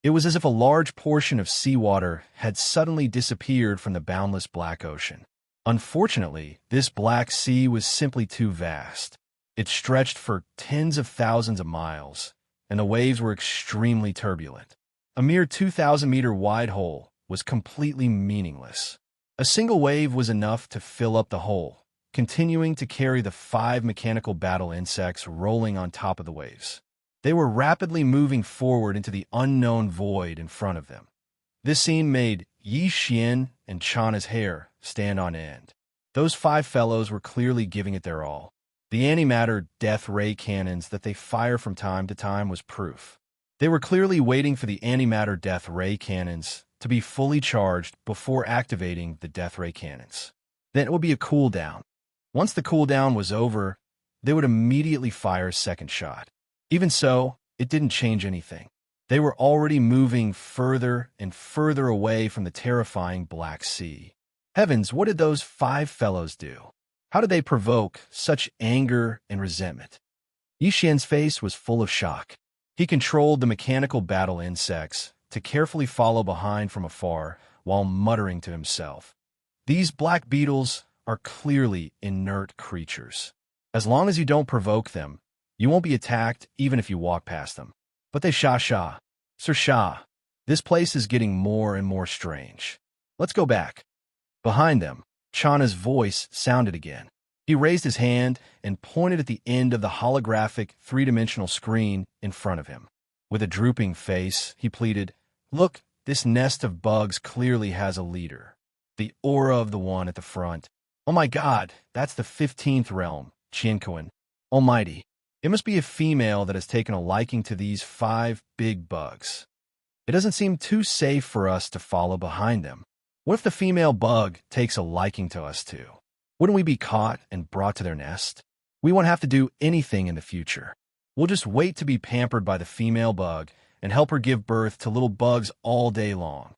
It was as if a large portion of seawater had suddenly disappeared from the boundless black ocean. Unfortunately, this black sea was simply too vast. It stretched for tens of thousands of miles, and the waves were extremely turbulent. A mere 2,000-meter wide hole was completely meaningless. A single wave was enough to fill up the hole, continuing to carry the 5 mechanical battle insects rolling on top of the waves. They were rapidly moving forward into the unknown void in front of them. This scene made Yi Xian and Chana's hair stand on end. Those 5 fellows were clearly giving it their all. The antimatter death ray cannons that they fire from time to time was proof. They were clearly waiting for the antimatter death ray cannons to be fully charged before activating the death ray cannons. Then it would be a cooldown. Once the cooldown was over, they would immediately fire a second shot. Even so, it didn't change anything. They were already moving further and further away from the terrifying Black Sea. Heavens, what did those 5 fellows do? How did they provoke such anger and resentment? Yi Xian's face was full of shock. He controlled the mechanical battle insects to carefully follow behind from afar while muttering to himself. These black beetles are clearly inert creatures. As long as you don't provoke them, you won't be attacked even if you walk past them. But they Sha. Sir Sha, this place is getting more and more strange. Let's go back. Behind them, Chana's voice sounded again. He raised his hand and pointed at the end of the holographic three-dimensional screen in front of him. With a drooping face, he pleaded, "Look, this nest of bugs clearly has a leader. The aura of the one at the front. Oh my God, that's the 15th realm, Qianquan. Almighty. It must be a female that has taken a liking to these 5 big bugs. It doesn't seem too safe for us to follow behind them. What if the female bug takes a liking to us too? Wouldn't we be caught and brought to their nest? We won't have to do anything in the future. We'll just wait to be pampered by the female bug and help her give birth to little bugs all day long."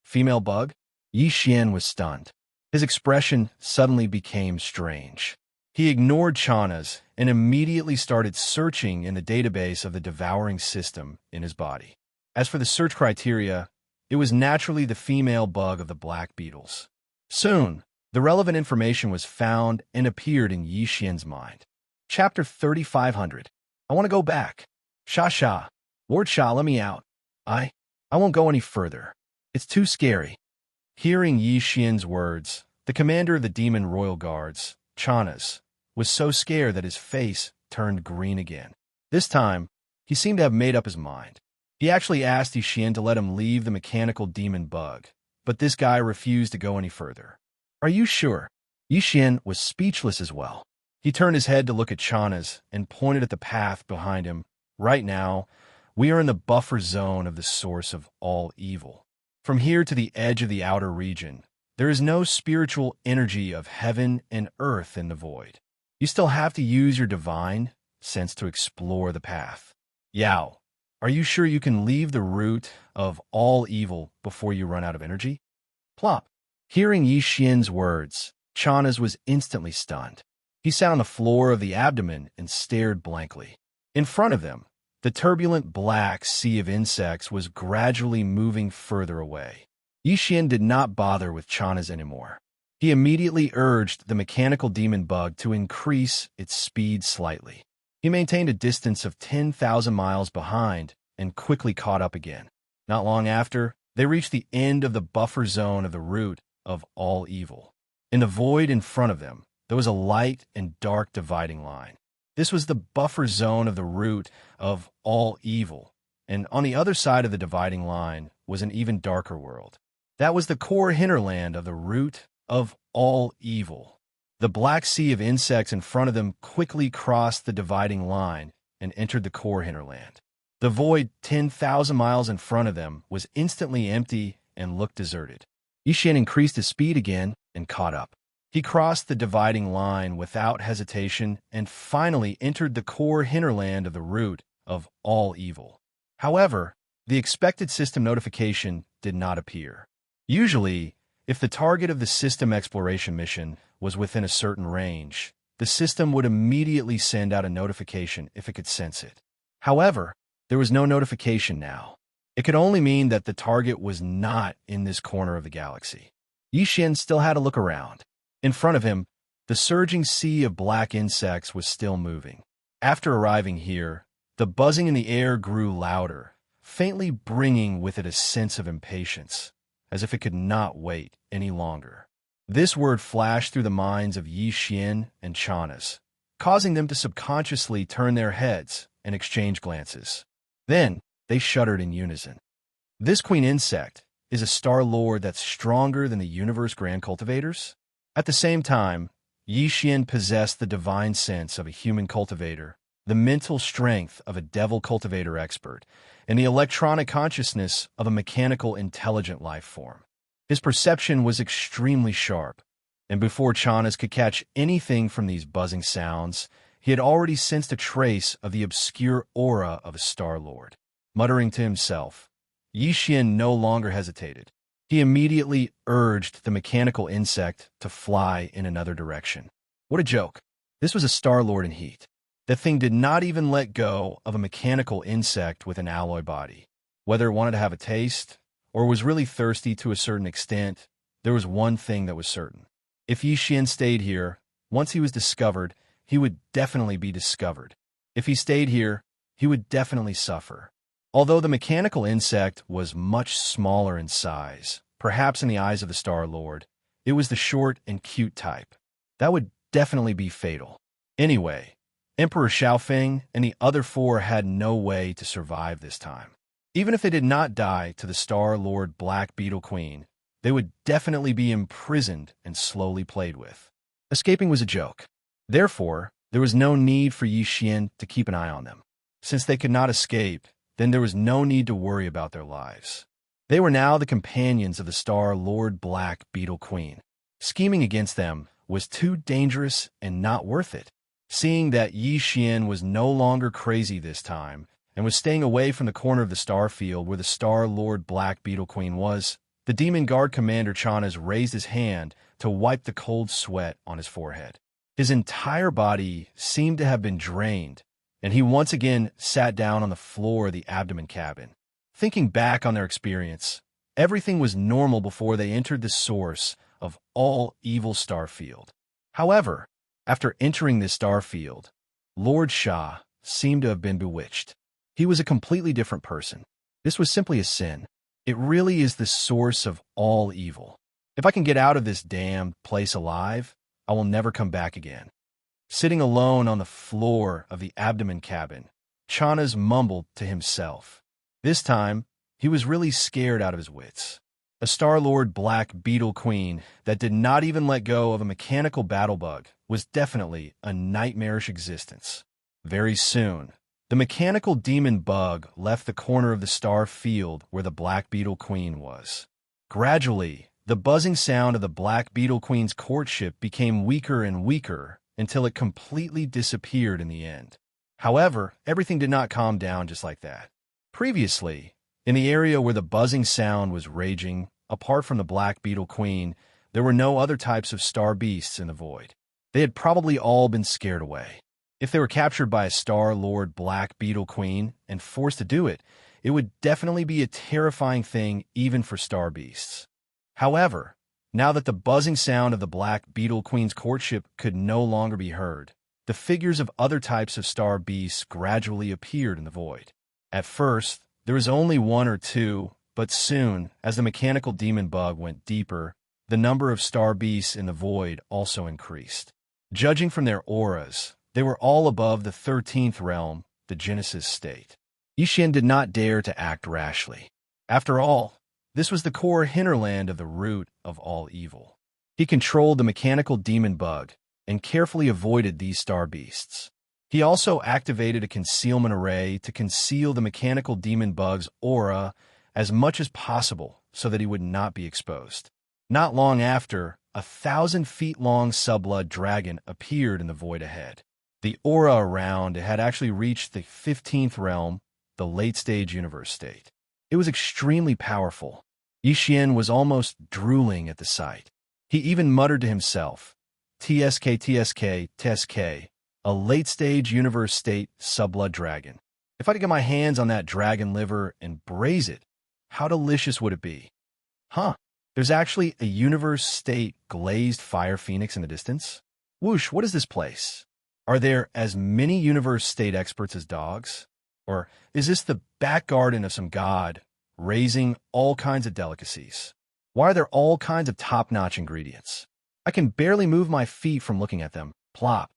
Female bug? Yi Xian was stunned. His expression suddenly became strange. He ignored Chana's and immediately started searching in the database of the devouring system in his body. As for the search criteria, it was naturally the female bug of the black beetles. Soon, the relevant information was found and appeared in Yi Xian's mind. Chapter 3500. I want to go back. Sha. Lord Sha, let me out. I won't go any further. It's too scary. Hearing Yi Xian's words, the commander of the Demon Royal Guards, Chana's, was so scared that his face turned green again. This time, he seemed to have made up his mind. He actually asked Yi Xian to let him leave the mechanical demon bug, but this guy refused to go any further. Are you sure? Yi Xian was speechless as well. He turned his head to look at Chana's and pointed at the path behind him. Right now, we are in the buffer zone of the source of all evil. From here to the edge of the outer region, there is no spiritual energy of heaven and earth in the void. You still have to use your divine sense to explore the path. Yao, are you sure you can leave the root of all evil before you run out of energy? Plop. Hearing Yi Xian's words, Chana's was instantly stunned. He sat on the floor of the abdomen and stared blankly. In front of them, the turbulent black sea of insects was gradually moving further away. Yi Xian did not bother with Chana's anymore. He immediately urged the mechanical demon bug to increase its speed slightly. He maintained a distance of 10,000 miles behind and quickly caught up again. Not long after, they reached the end of the buffer zone of the root of all evil. In the void in front of them, there was a light and dark dividing line. This was the buffer zone of the root of all evil, and on the other side of the dividing line was an even darker world. That was the core hinterland of the root of all evil. The black sea of insects in front of them quickly crossed the dividing line and entered the core hinterland. The void 10,000 miles in front of them was instantly empty and looked deserted. Yi Xian increased his speed again and caught up. He crossed the dividing line without hesitation and finally entered the core hinterland of the root of all evil. However, the expected system notification did not appear. Usually, if the target of the system exploration mission was within a certain range, the system would immediately send out a notification if it could sense it. However, there was no notification now. It could only mean that the target was not in this corner of the galaxy. Yi Xian still had to look around. In front of him, the surging sea of black insects was still moving. After arriving here, the buzzing in the air grew louder, faintly bringing with it a sense of impatience, as if it could not wait any longer. This word flashed through the minds of Yi Xian and Chana's, causing them to subconsciously turn their heads and exchange glances. Then, they shuddered in unison. This queen insect is a star lord that's stronger than the universe grand cultivators? At the same time, Yi Xian possessed the divine sense of a human cultivator, the mental strength of a devil cultivator expert, and the electronic consciousness of a mechanical intelligent life form. His perception was extremely sharp, and before Chana's could catch anything from these buzzing sounds, he had already sensed a trace of the obscure aura of a Star Lord. Muttering to himself, Yi Xian no longer hesitated. He immediately urged the mechanical insect to fly in another direction. What a joke. This was a Star-Lord in heat. The thing did not even let go of a mechanical insect with an alloy body. Whether it wanted to have a taste, or was really thirsty to a certain extent, there was one thing that was certain. If Yi Xian stayed here, once he was discovered, he would definitely be discovered. If he stayed here, he would definitely suffer. Although the mechanical insect was much smaller in size, perhaps in the eyes of the Star-Lord, it was the short and cute type. That would definitely be fatal. Anyway, Emperor Xiaofeng and the other four had no way to survive this time. Even if they did not die to the Star-Lord Black Beetle Queen, they would definitely be imprisoned and slowly played with. Escaping was a joke. Therefore, there was no need for Yi Xian to keep an eye on them. Since they could not escape, then there was no need to worry about their lives. They were now the companions of the Star-Lord Black Beetle Queen. Scheming against them was too dangerous and not worth it. Seeing that Yi Xian was no longer crazy this time, and was staying away from the corner of the star field where the Star-Lord Black Beetle Queen was, the Demon Guard Commander Chanas raised his hand to wipe the cold sweat on his forehead. His entire body seemed to have been drained, and he once again sat down on the floor of the abdomen cabin. Thinking back on their experience, everything was normal before they entered the source of all evil starfield. However, after entering this starfield, Lord Sha seemed to have been bewitched. He was a completely different person. This was simply a sin. It really is the source of all evil. If I can get out of this damned place alive, I will never come back again. Sitting alone on the floor of the abdomen cabin, Chanas mumbled to himself. This time, he was really scared out of his wits. A Star-Lord Black Beetle Queen that did not even let go of a mechanical battle bug was definitely a nightmarish existence. Very soon, the mechanical demon bug left the corner of the star field where the Black Beetle Queen was. Gradually, the buzzing sound of the Black Beetle Queen's courtship became weaker and weaker until it completely disappeared in the end. However, everything did not calm down just like that. Previously, in the area where the buzzing sound was raging, apart from the Black Beetle Queen, there were no other types of star beasts in the void. They had probably all been scared away. If they were captured by a Star-Lord Black Beetle Queen and forced to do it, it would definitely be a terrifying thing even for star beasts. However, now that the buzzing sound of the Black Beetle Queen's courtship could no longer be heard, the figures of other types of star beasts gradually appeared in the void. At first, there was only one or two, but soon, as the mechanical demon bug went deeper, the number of star beasts in the void also increased. Judging from their auras, they were all above the 13th realm, the Genesis state. Yi Xian did not dare to act rashly. After all, this was the core hinterland of the root of all evil. He controlled the mechanical demon bug and carefully avoided these star beasts. He also activated a concealment array to conceal the mechanical demon bug's aura as much as possible so that he would not be exposed. Not long after, 1,000-feet-long subblood dragon appeared in the void ahead. The aura around it had actually reached the 15th realm, the late-stage universe state. It was extremely powerful. Yi Xian was almost drooling at the sight. He even muttered to himself, TSK, TSK, TSK, a late-stage universe state subblood dragon. If I could get my hands on that dragon liver and braise it, how delicious would it be? Huh, there's actually a universe state glazed fire phoenix in the distance? Whoosh, what is this place? Are there as many universe state experts as dogs? Or is this the back garden of some god, raising all kinds of delicacies? Why are there all kinds of top-notch ingredients? I can barely move my feet from looking at them. Plop.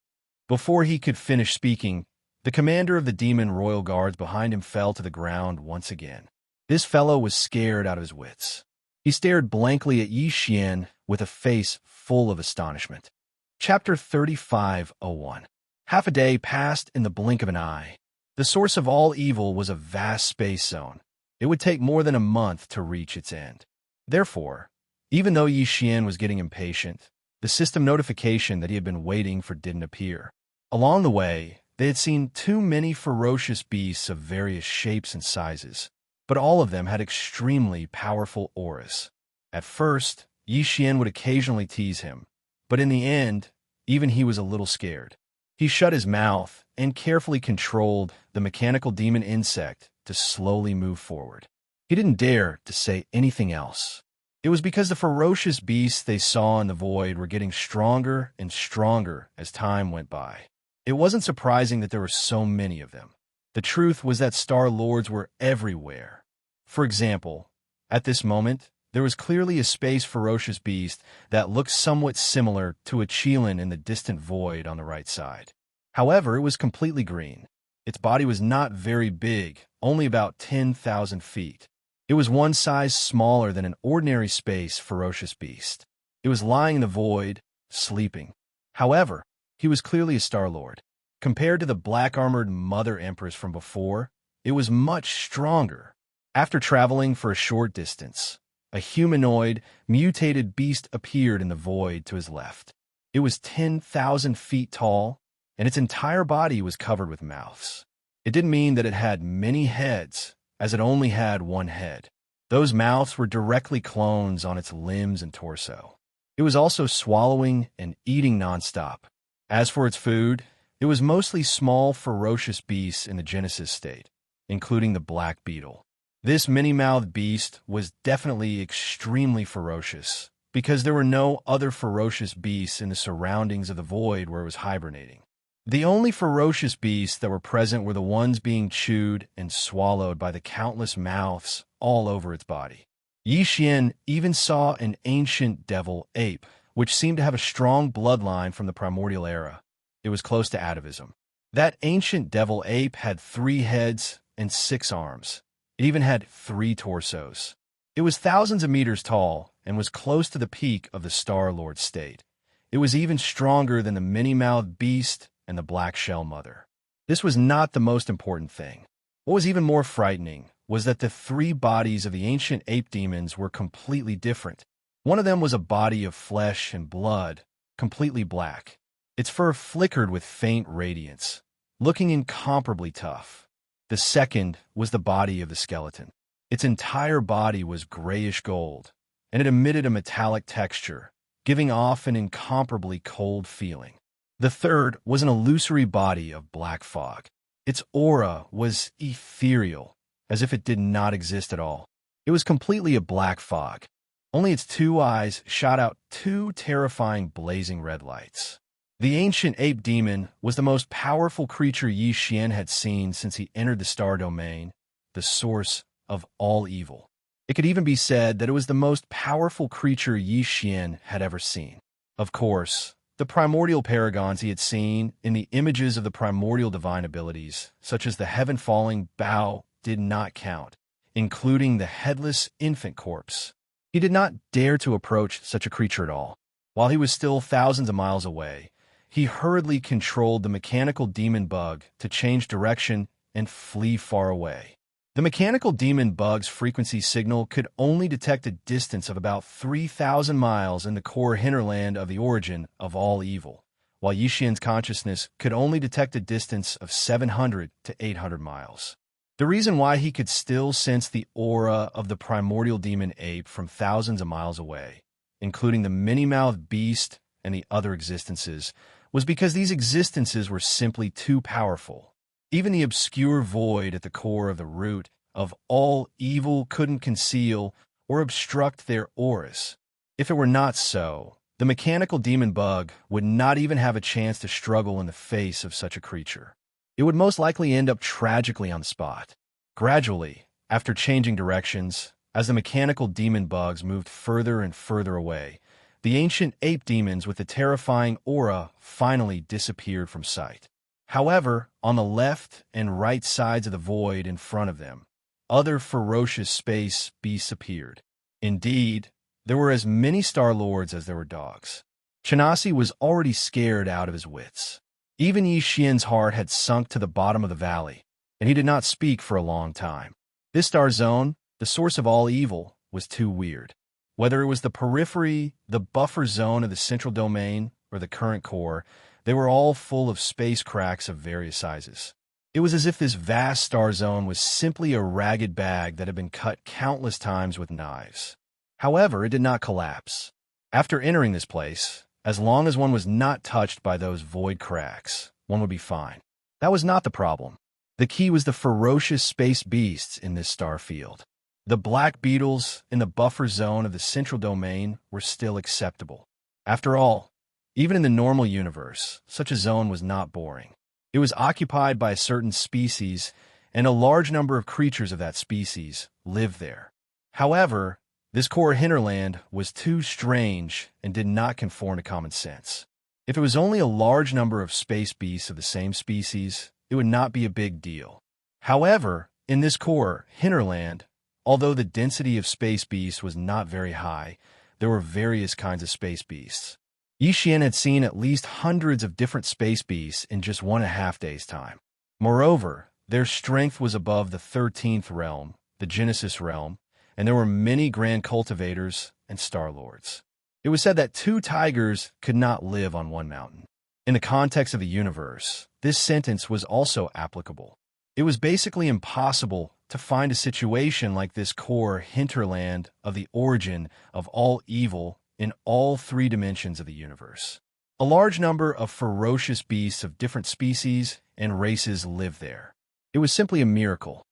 Before he could finish speaking, the commander of the demon royal guards behind him fell to the ground once again. This fellow was scared out of his wits. He stared blankly at Yi Xian with a face full of astonishment. Chapter 35:01. Half a day passed in the blink of an eye. The source of all evil was a vast space zone. It would take more than a month to reach its end. Therefore, even though Yi Xian was getting impatient, the system notification that he had been waiting for didn't appear. Along the way, they had seen too many ferocious beasts of various shapes and sizes, but all of them had extremely powerful auras. At first, Yi Xian would occasionally tease him, but in the end, even he was a little scared. He shut his mouth and carefully controlled the mechanical demon insect to slowly move forward. He didn't dare to say anything else. It was because the ferocious beasts they saw in the void were getting stronger and stronger as time went by. It wasn't surprising that there were so many of them. The truth was that Star Lords were everywhere. For example, at this moment, there was clearly a space ferocious beast that looked somewhat similar to a Chelan in the distant void on the right side. However, it was completely green. Its body was not very big, only about 10,000 feet. It was one size smaller than an ordinary space ferocious beast. It was lying in the void, sleeping. However, he was clearly a Star Lord. Compared to the black-armored Mother Empress from before, it was much stronger. After traveling for a short distance, a humanoid, mutated beast appeared in the void to his left. It was 10,000 feet tall, and its entire body was covered with mouths. It didn't mean that it had many heads, as it only had one head. Those mouths were directly clones on its limbs and torso. It was also swallowing and eating nonstop. As for its food, it was mostly small, ferocious beasts in the Genesis state, including the black beetle. This many-mouthed beast was definitely extremely ferocious, because there were no other ferocious beasts in the surroundings of the void where it was hibernating. The only ferocious beasts that were present were the ones being chewed and swallowed by the countless mouths all over its body. Yi Xian even saw an ancient devil ape, which seemed to have a strong bloodline from the primordial era. It was close to atavism. That ancient devil ape had 3 heads and 6 arms. It even had 3 torsos. It was thousands of meters tall and was close to the peak of the Star-Lord state. It was even stronger than the many-mouthed beast and the Black Shell Mother. This was not the most important thing. What was even more frightening was that the 3 bodies of the ancient ape demons were completely different. One of them was a body of flesh and blood, completely black. Its fur flickered with faint radiance, looking incomparably tough. The second was the body of the skeleton. Its entire body was grayish gold, and it emitted a metallic texture, giving off an incomparably cold feeling. The third was an illusory body of black fog. Its aura was ethereal, as if it did not exist at all. It was completely a black fog. Only its 2 eyes shot out 2 terrifying blazing red lights. The ancient ape demon was the most powerful creature Yi Xian had seen since he entered the star domain, the source of all evil. It could even be said that it was the most powerful creature Yi Xian had ever seen. Of course, the primordial paragons he had seen in the images of the primordial divine abilities, such as the heaven-falling bow, did not count, including the headless infant corpse. He did not dare to approach such a creature at all. While he was still thousands of miles away, he hurriedly controlled the mechanical demon bug to change direction and flee far away. The mechanical demon bug's frequency signal could only detect a distance of about 3,000 miles in the core hinterland of the origin of all evil, while Yi Xian's consciousness could only detect a distance of 700 to 800 miles. The reason why he could still sense the aura of the primordial demon ape from thousands of miles away, including the many-mouthed beast and the other existences, was because these existences were simply too powerful. Even the obscure void at the core of the root of all evil couldn't conceal or obstruct their auras. If it were not so, the mechanical demon bug would not even have a chance to struggle in the face of such a creature. It would most likely end up tragically on the spot. Gradually, after changing directions, as the mechanical demon bugs moved further and further away, the ancient ape demons with the terrifying aura finally disappeared from sight. However, on the left and right sides of the void in front of them, other ferocious space beasts appeared. Indeed, there were as many Star-Lords as there were dogs. Chanasi was already scared out of his wits. Even Yi Xian's heart had sunk to the bottom of the valley, and he did not speak for a long time. This star zone, the source of all evil, was too weird. Whether it was the periphery, the buffer zone of the central domain, or the current core, they were all full of space cracks of various sizes. It was as if this vast star zone was simply a ragged bag that had been cut countless times with knives. However, it did not collapse. After entering this place, As long as one was not touched by those void cracks, one would be fine. That was not the problem. The key was the ferocious space beasts in this star field. The black beetles in the buffer zone of the central domain were still acceptable. After all, even in the normal universe, such a zone was not boring. It was occupied by a certain species, and a large number of creatures of that species lived there. However, this core hinterland was too strange and did not conform to common sense. If it was only a large number of space beasts of the same species, it would not be a big deal. However, in this core hinterland, although the density of space beasts was not very high, there were various kinds of space beasts. Yi Xian had seen at least hundreds of different space beasts in just 1.5 days' time. Moreover, their strength was above the 13th realm, the Genesis realm, and there were many grand cultivators and star-lords. It was said that 2 tigers could not live on one mountain. In the context of the universe, this sentence was also applicable. It was basically impossible to find a situation like this core hinterland of the origin of all evil in all 3 dimensions of the universe. A large number of ferocious beasts of different species and races lived there. It was simply a miracle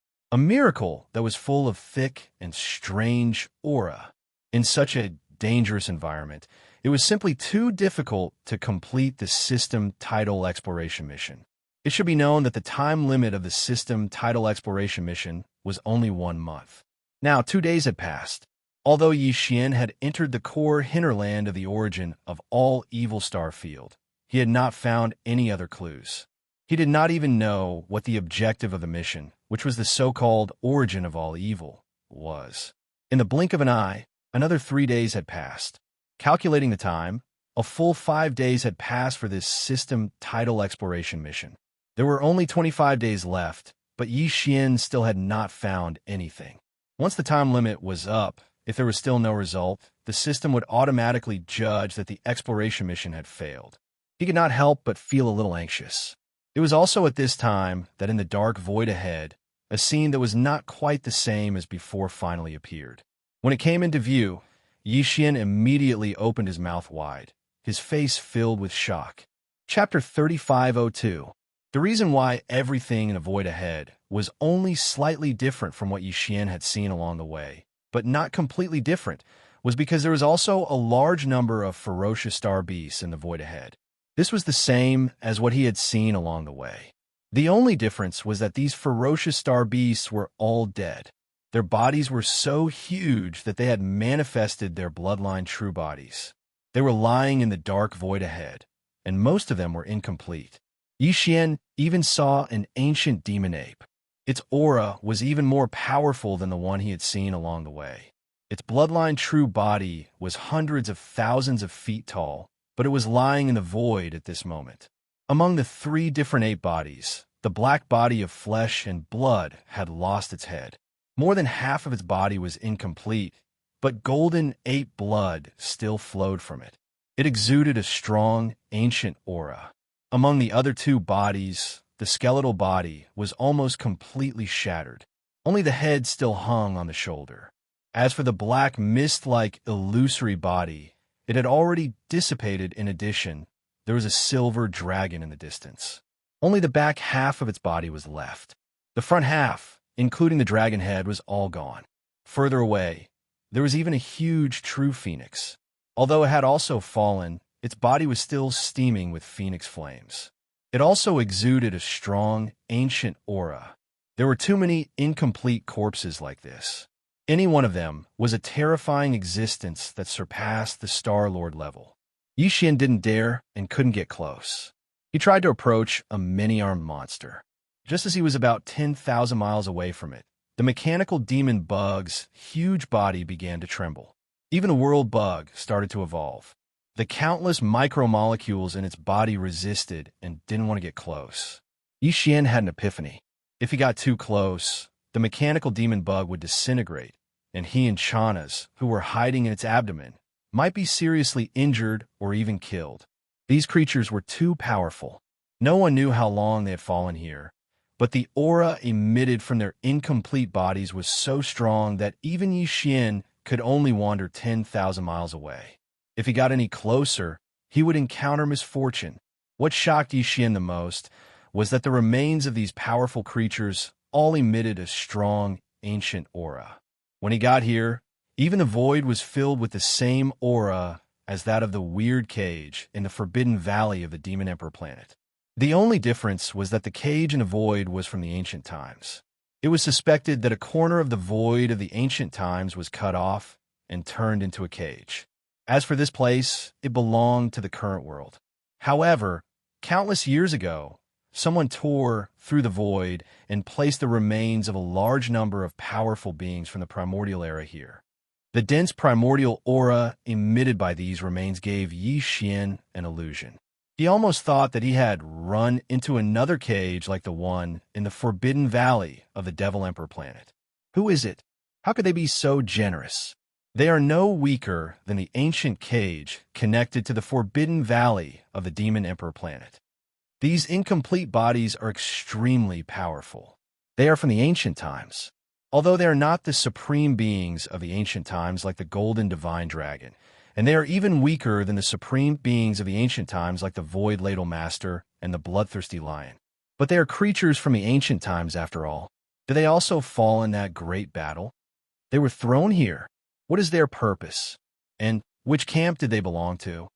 that was full of thick and strange aura. In such a dangerous environment, it was simply too difficult to complete the system tidal exploration mission. It should be known that the time limit of the system tidal exploration mission was only 1 month. Now, 2 days had passed. Although Yi Xian had entered the core hinterland of the origin of all evil star field, he had not found any other clues. He did not even know what the objective of the mission, which was the so-called origin of all evil, was. In the blink of an eye, another 3 days had passed. Calculating the time, a full 5 days had passed for this system tidal exploration mission. There were only 25 days left, but Yi Xian still had not found anything. Once the time limit was up, if there was still no result, the system would automatically judge that the exploration mission had failed. He could not help but feel a little anxious. It was also at this time that in the dark void ahead, a scene that was not quite the same as before finally appeared. When it came into view, Yi Xian immediately opened his mouth wide, his face filled with shock. Chapter 3502. The reason why everything in the void ahead was only slightly different from what Yi Xian had seen along the way, but not completely different, was because there was also a large number of ferocious star beasts in the void ahead. This was the same as what he had seen along the way. The only difference was that these ferocious star beasts were all dead. Their bodies were so huge that they had manifested their bloodline true bodies. They were lying in the dark void ahead, and most of them were incomplete. Yi Xian even saw an ancient demon ape. Its aura was even more powerful than the one he had seen along the way. Its bloodline true body was hundreds of thousands of feet tall, but it was lying in the void at this moment. Among the 3 different ape bodies, the black body of flesh and blood had lost its head. More than half of its body was incomplete, but golden ape blood still flowed from it. It exuded a strong, ancient aura. Among the other 2 bodies, the skeletal body was almost completely shattered. Only the head still hung on the shoulder. As for the black mist-like illusory body, it had already dissipated. In addition, there was a silver dragon in the distance. Only the back half of its body was left. The front half, including the dragon head, was all gone. Further away, there was even a huge true phoenix. Although it had also fallen, its body was still steaming with phoenix flames. It also exuded a strong, ancient aura. There were too many incomplete corpses like this. Any one of them was a terrifying existence that surpassed the Star-Lord level. Yi Xian didn't dare and couldn't get close. He tried to approach a many-armed monster. Just as he was about 10,000 miles away from it, the mechanical demon bug's huge body began to tremble. Even a world bug started to evolve. The countless micromolecules in its body resisted and didn't want to get close. Yi Xian had an epiphany. If he got too close, the mechanical demon bug would disintegrate, and he and Chana's, who were hiding in its abdomen, might be seriously injured or even killed. These creatures were too powerful. No one knew how long they had fallen here, but the aura emitted from their incomplete bodies was so strong that even Yi Xian could only wander 10,000 miles away. If he got any closer, he would encounter misfortune. What shocked Yi the most was that the remains of these powerful creatures all emitted a strong, ancient aura. When he got here, even the void was filled with the same aura as that of the weird cage in the Forbidden Valley of the Demon Emperor planet. The only difference was that the cage in the void was from the ancient times. It was suspected that a corner of the void of the ancient times was cut off and turned into a cage. As for this place, it belonged to the current world. However, countless years ago, someone tore through the void and placed the remains of a large number of powerful beings from the primordial era here. The dense primordial aura emitted by these remains gave Yi Xian an illusion. He almost thought that he had run into another cage like the one in the Forbidden Valley of the Devil Emperor planet. Who is it? How could they be so generous? They are no weaker than the ancient cage connected to the Forbidden Valley of the Demon Emperor planet. These incomplete bodies are extremely powerful. They are from the ancient times. Although they are not the supreme beings of the ancient times like the golden divine dragon, and they are even weaker than the supreme beings of the ancient times like the void ladle master and the bloodthirsty lion. But they are creatures from the ancient times after all. Did they also fall in that great battle? They were thrown here. What is their purpose? And which camp did they belong to?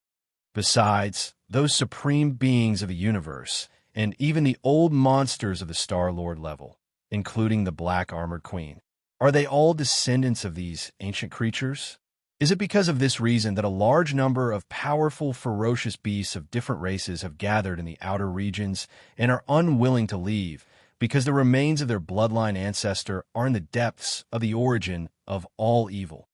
Besides, those supreme beings of the universe, and even the old monsters of the Star-Lord level, including the Black Armored Queen, are they all descendants of these ancient creatures? Is it because of this reason that a large number of powerful, ferocious beasts of different races have gathered in the outer regions and are unwilling to leave because the remains of their bloodline ancestor are in the depths of the origin of all evil?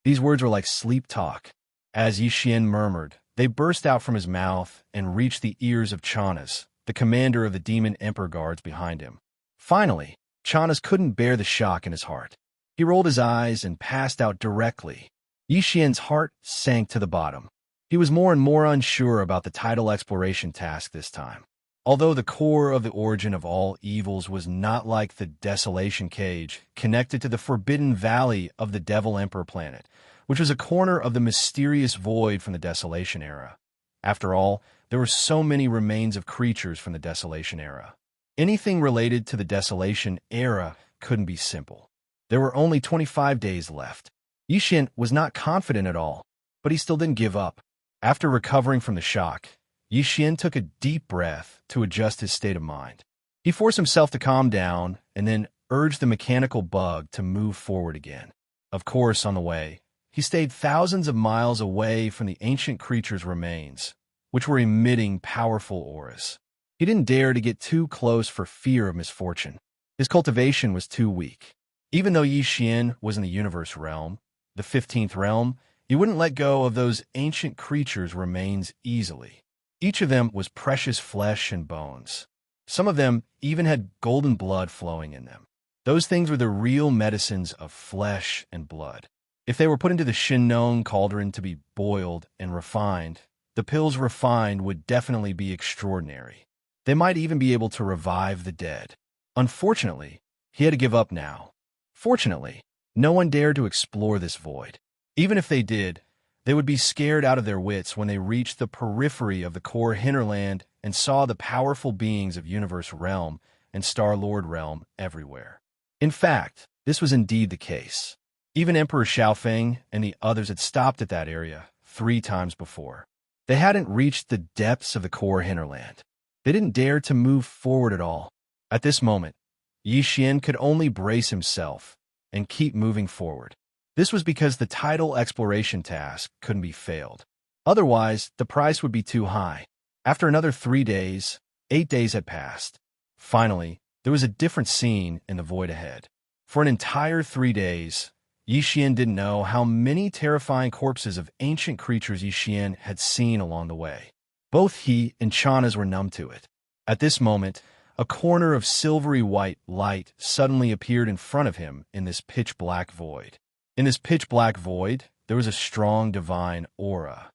These words were like sleep talk. As Yi Xian murmured, they burst out from his mouth and reached the ears of Chanas, the commander of the Demon Emperor guards behind him. Finally, Chanas couldn't bear the shock in his heart. He rolled his eyes and passed out directly. Yi Xian's heart sank to the bottom. He was more and more unsure about the tidal exploration task this time. Although the core of the origin of all evils was not like the Desolation Cage connected to the Forbidden Valley of the Devil Emperor planet, which was a corner of the mysterious void from the Desolation era. After all, there were so many remains of creatures from the Desolation era. Anything related to the Desolation era couldn't be simple. There were only 25 days left. Yi Xian was not confident at all, but he still didn't give up. After recovering from the shock, Yi Xian took a deep breath to adjust his state of mind. He forced himself to calm down and then urged the mechanical bug to move forward again. Of course, on the way, he stayed thousands of miles away from the ancient creature's remains, which were emitting powerful auras. He didn't dare to get too close for fear of misfortune. His cultivation was too weak. Even though Yi Xian was in the universe realm, the 15th realm, he wouldn't let go of those ancient creatures' remains easily. Each of them was precious flesh and bones. Some of them even had golden blood flowing in them. Those things were the real medicines of flesh and blood. If they were put into the Shinnon cauldron to be boiled and refined, the pills refined would definitely be extraordinary. They might even be able to revive the dead. Unfortunately, he had to give up now. Fortunately, no one dared to explore this void. Even if they did, they would be scared out of their wits when they reached the periphery of the core hinterland and saw the powerful beings of Universe Realm and Star-Lord Realm everywhere. In fact, this was indeed the case. Even Emperor Xiaofeng and the others had stopped at that area 3 times before. They hadn't reached the depths of the core hinterland. They didn't dare to move forward at all. At this moment, Yi Xian could only brace himself and keep moving forward. This was because the tidal exploration task couldn't be failed. Otherwise, the price would be too high. After another 3 days, 8 days had passed. Finally, there was a different scene in the void ahead. For an entire 3 days, Yi Xian didn't know how many terrifying corpses of ancient creatures Yi Xian had seen along the way. Both he and Chanas were numb to it. At this moment, a corner of silvery white light suddenly appeared in front of him in this pitch-black void. In this pitch-black void, there was a strong divine aura.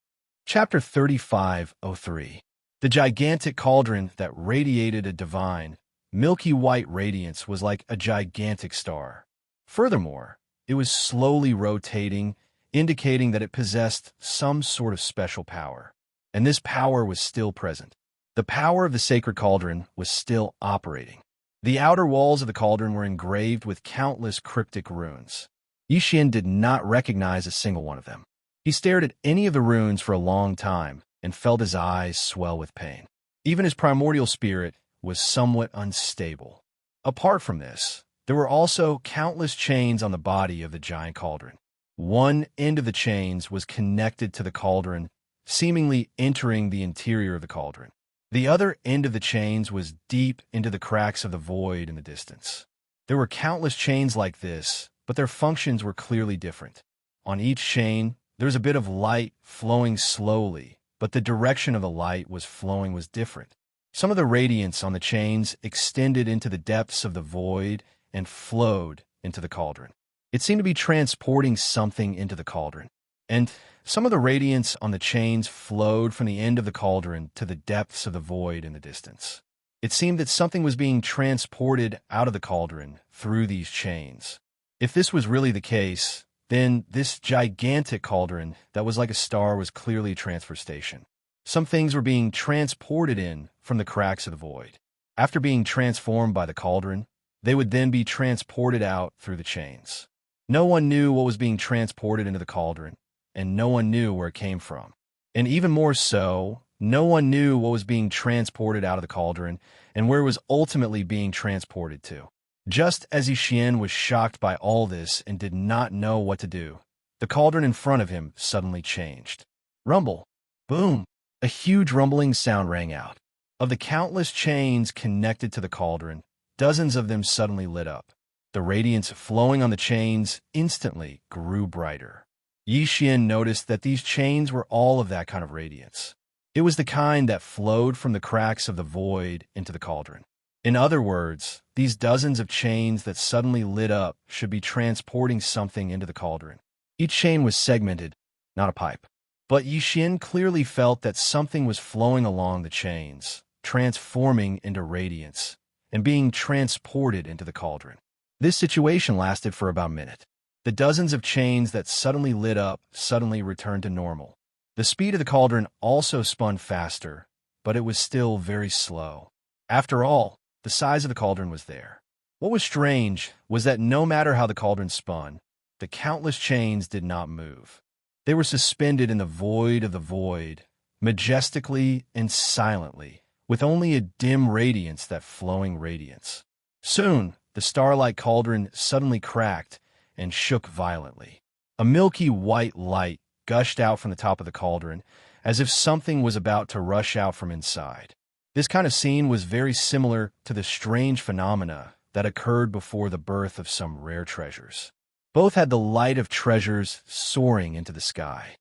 Chapter 3503. The gigantic cauldron that radiated a divine, milky white radiance was like a gigantic star. Furthermore, it was slowly rotating, indicating that it possessed some sort of special power. and this power was still present. The power of the sacred cauldron was still operating. The outer walls of the cauldron were engraved with countless cryptic runes. Yi Xian did not recognize a single one of them. He stared at any of the runes for a long time and felt his eyes swell with pain. Even his primordial spirit was somewhat unstable. Apart from this, there were also countless chains on the body of the giant cauldron. One end of the chains was connected to the cauldron, seemingly entering the interior of the cauldron. The other end of the chains was deep into the cracks of the void in the distance. There were countless chains like this, but their functions were clearly different. On each chain, there was a bit of light flowing slowly, but the direction of the light was flowing was different. Some of the radiance on the chains extended into the depths of the void and flowed into the cauldron. It seemed to be transporting something into the cauldron. And some of the radiance on the chains flowed from the end of the cauldron to the depths of the void in the distance. It seemed that something was being transported out of the cauldron through these chains. If this was really the case, then this gigantic cauldron that was like a star was clearly a transfer station. Some things were being transported in from the cracks of the void. After being transformed by the cauldron, they would then be transported out through the chains. No one knew what was being transported into the cauldron, and no one knew where it came from. And even more so, no one knew what was being transported out of the cauldron and where it was ultimately being transported to. Just as Yi Xian was shocked by all this and did not know what to do, the cauldron in front of him suddenly changed. Rumble! Boom! A huge rumbling sound rang out. Of the countless chains connected to the cauldron, dozens of them suddenly lit up. The radiance flowing on the chains instantly grew brighter. Yi Xian noticed that these chains were all of that kind of radiance. It was the kind that flowed from the cracks of the void into the cauldron. In other words, these dozens of chains that suddenly lit up should be transporting something into the cauldron. Each chain was segmented, not a pipe. But Yi Xian clearly felt that something was flowing along the chains, transforming into radiance, and being transported into the cauldron. This situation lasted for about a minute. The dozens of chains that suddenly lit up suddenly returned to normal. The speed of the cauldron also spun faster, but it was still very slow. After all, the size of the cauldron was there. What was strange was that no matter how the cauldron spun, the countless chains did not move. They were suspended in the void of the void, majestically and silently, with only a dim radiance, that flowing radiance. Soon, the starlight cauldron suddenly cracked and shook violently. A milky white light gushed out from the top of the cauldron, as if something was about to rush out from inside. This kind of scene was very similar to the strange phenomena that occurred before the birth of some rare treasures. Both had the light of treasures soaring into the sky.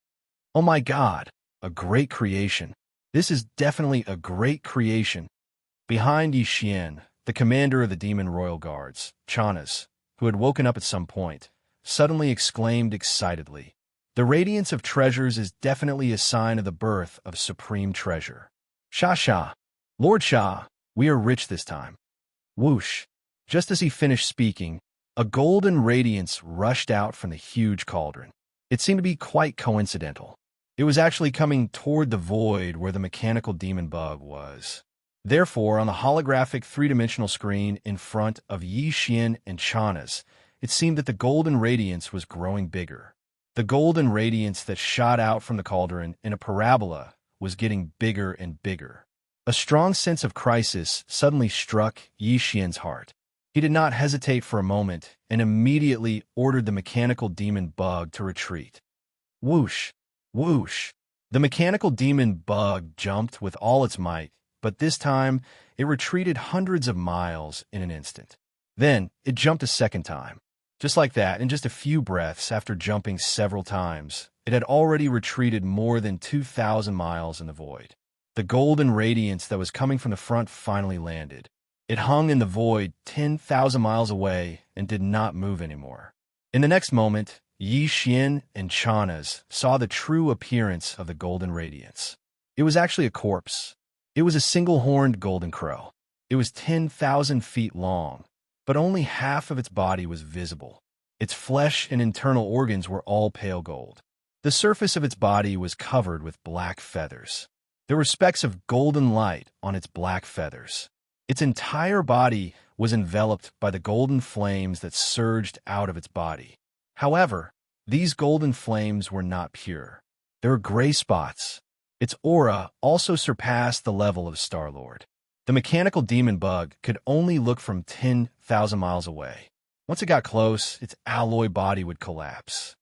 Oh my God, a great creation. This is definitely a great creation. Behind Yi Xian, the commander of the demon royal guards, Chanas, who had woken up at some point, suddenly exclaimed excitedly, "The radiance of treasures is definitely a sign of the birth of supreme treasure. Sha, Lord Sha, we are rich this time." Whoosh! Just as he finished speaking, a golden radiance rushed out from the huge cauldron. It seemed to be quite coincidental. It was actually coming toward the void where the mechanical demon bug was. Therefore, on the holographic three-dimensional screen in front of Yi Xian and Chanas, it seemed that the golden radiance was growing bigger. The golden radiance that shot out from the cauldron in a parabola was getting bigger and bigger. A strong sense of crisis suddenly struck Yi Xian's heart. He did not hesitate for a moment and immediately ordered the mechanical demon bug to retreat. Whoosh! Whoosh! The mechanical demon bug jumped with all its might, but this time it retreated hundreds of miles in an instant. Then it jumped a second time. Just like that, in just a few breaths after jumping several times, it had already retreated more than 2,000 miles in the void. The golden radiance that was coming from the front finally landed. It hung in the void 10,000 miles away and did not move anymore. In the next moment, Yi Xian and Chanas saw the true appearance of the golden radiance. It was actually a corpse. It was a single-horned golden crow. It was 10,000 feet long, but only half of its body was visible. Its flesh and internal organs were all pale gold. The surface of its body was covered with black feathers. There were specks of golden light on its black feathers. Its entire body was enveloped by the golden flames that surged out of its body. However, these golden flames were not pure. There were gray spots. Its aura also surpassed the level of Star-Lord. The mechanical demon bug could only look from 10,000 miles away. Once it got close, its alloy body would collapse.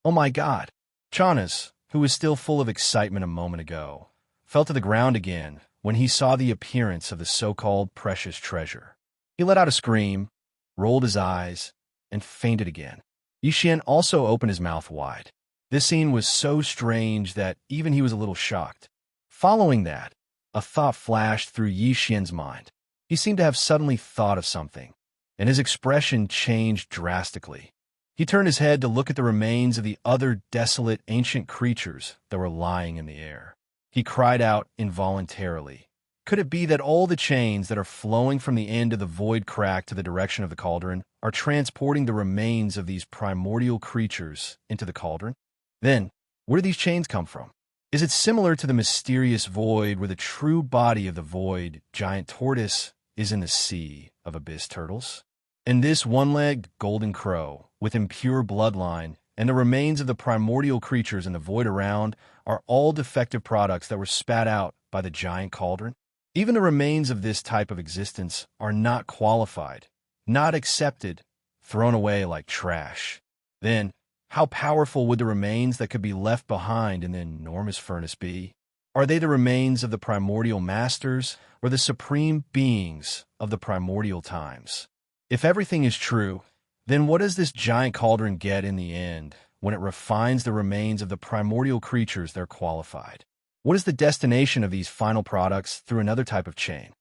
Oh my God! Chanas, who was still full of excitement a moment ago, fell to the ground again when he saw the appearance of the so-called precious treasure. He let out a scream, rolled his eyes, and fainted again. Yixian also opened his mouth wide. This scene was so strange that even he was a little shocked. Following that, a thought flashed through Yixian's mind. He seemed to have suddenly thought of something, and his expression changed drastically. He turned his head to look at the remains of the other desolate ancient creatures that were lying in the air. He cried out involuntarily. Could it be that all the chains that are flowing from the end of the void crack to the direction of the cauldron are transporting the remains of these primordial creatures into the cauldron? Then, where do these chains come from? Is it similar to the mysterious void where the true body of the void, giant tortoise, is in the sea of abyss turtles? And this one-legged golden crow, with impure bloodline, and the remains of the primordial creatures in the void around are all defective products that were spat out by the giant cauldron? Even the remains of this type of existence are not qualified, not accepted, thrown away like trash. Then, how powerful would the remains that could be left behind in the enormous furnace be? Are they the remains of the primordial masters or the supreme beings of the primordial times? If everything is true, then what does this giant cauldron get in the end when it refines the remains of the primordial creatures that are qualified? What is the destination of these final products through another type of chain?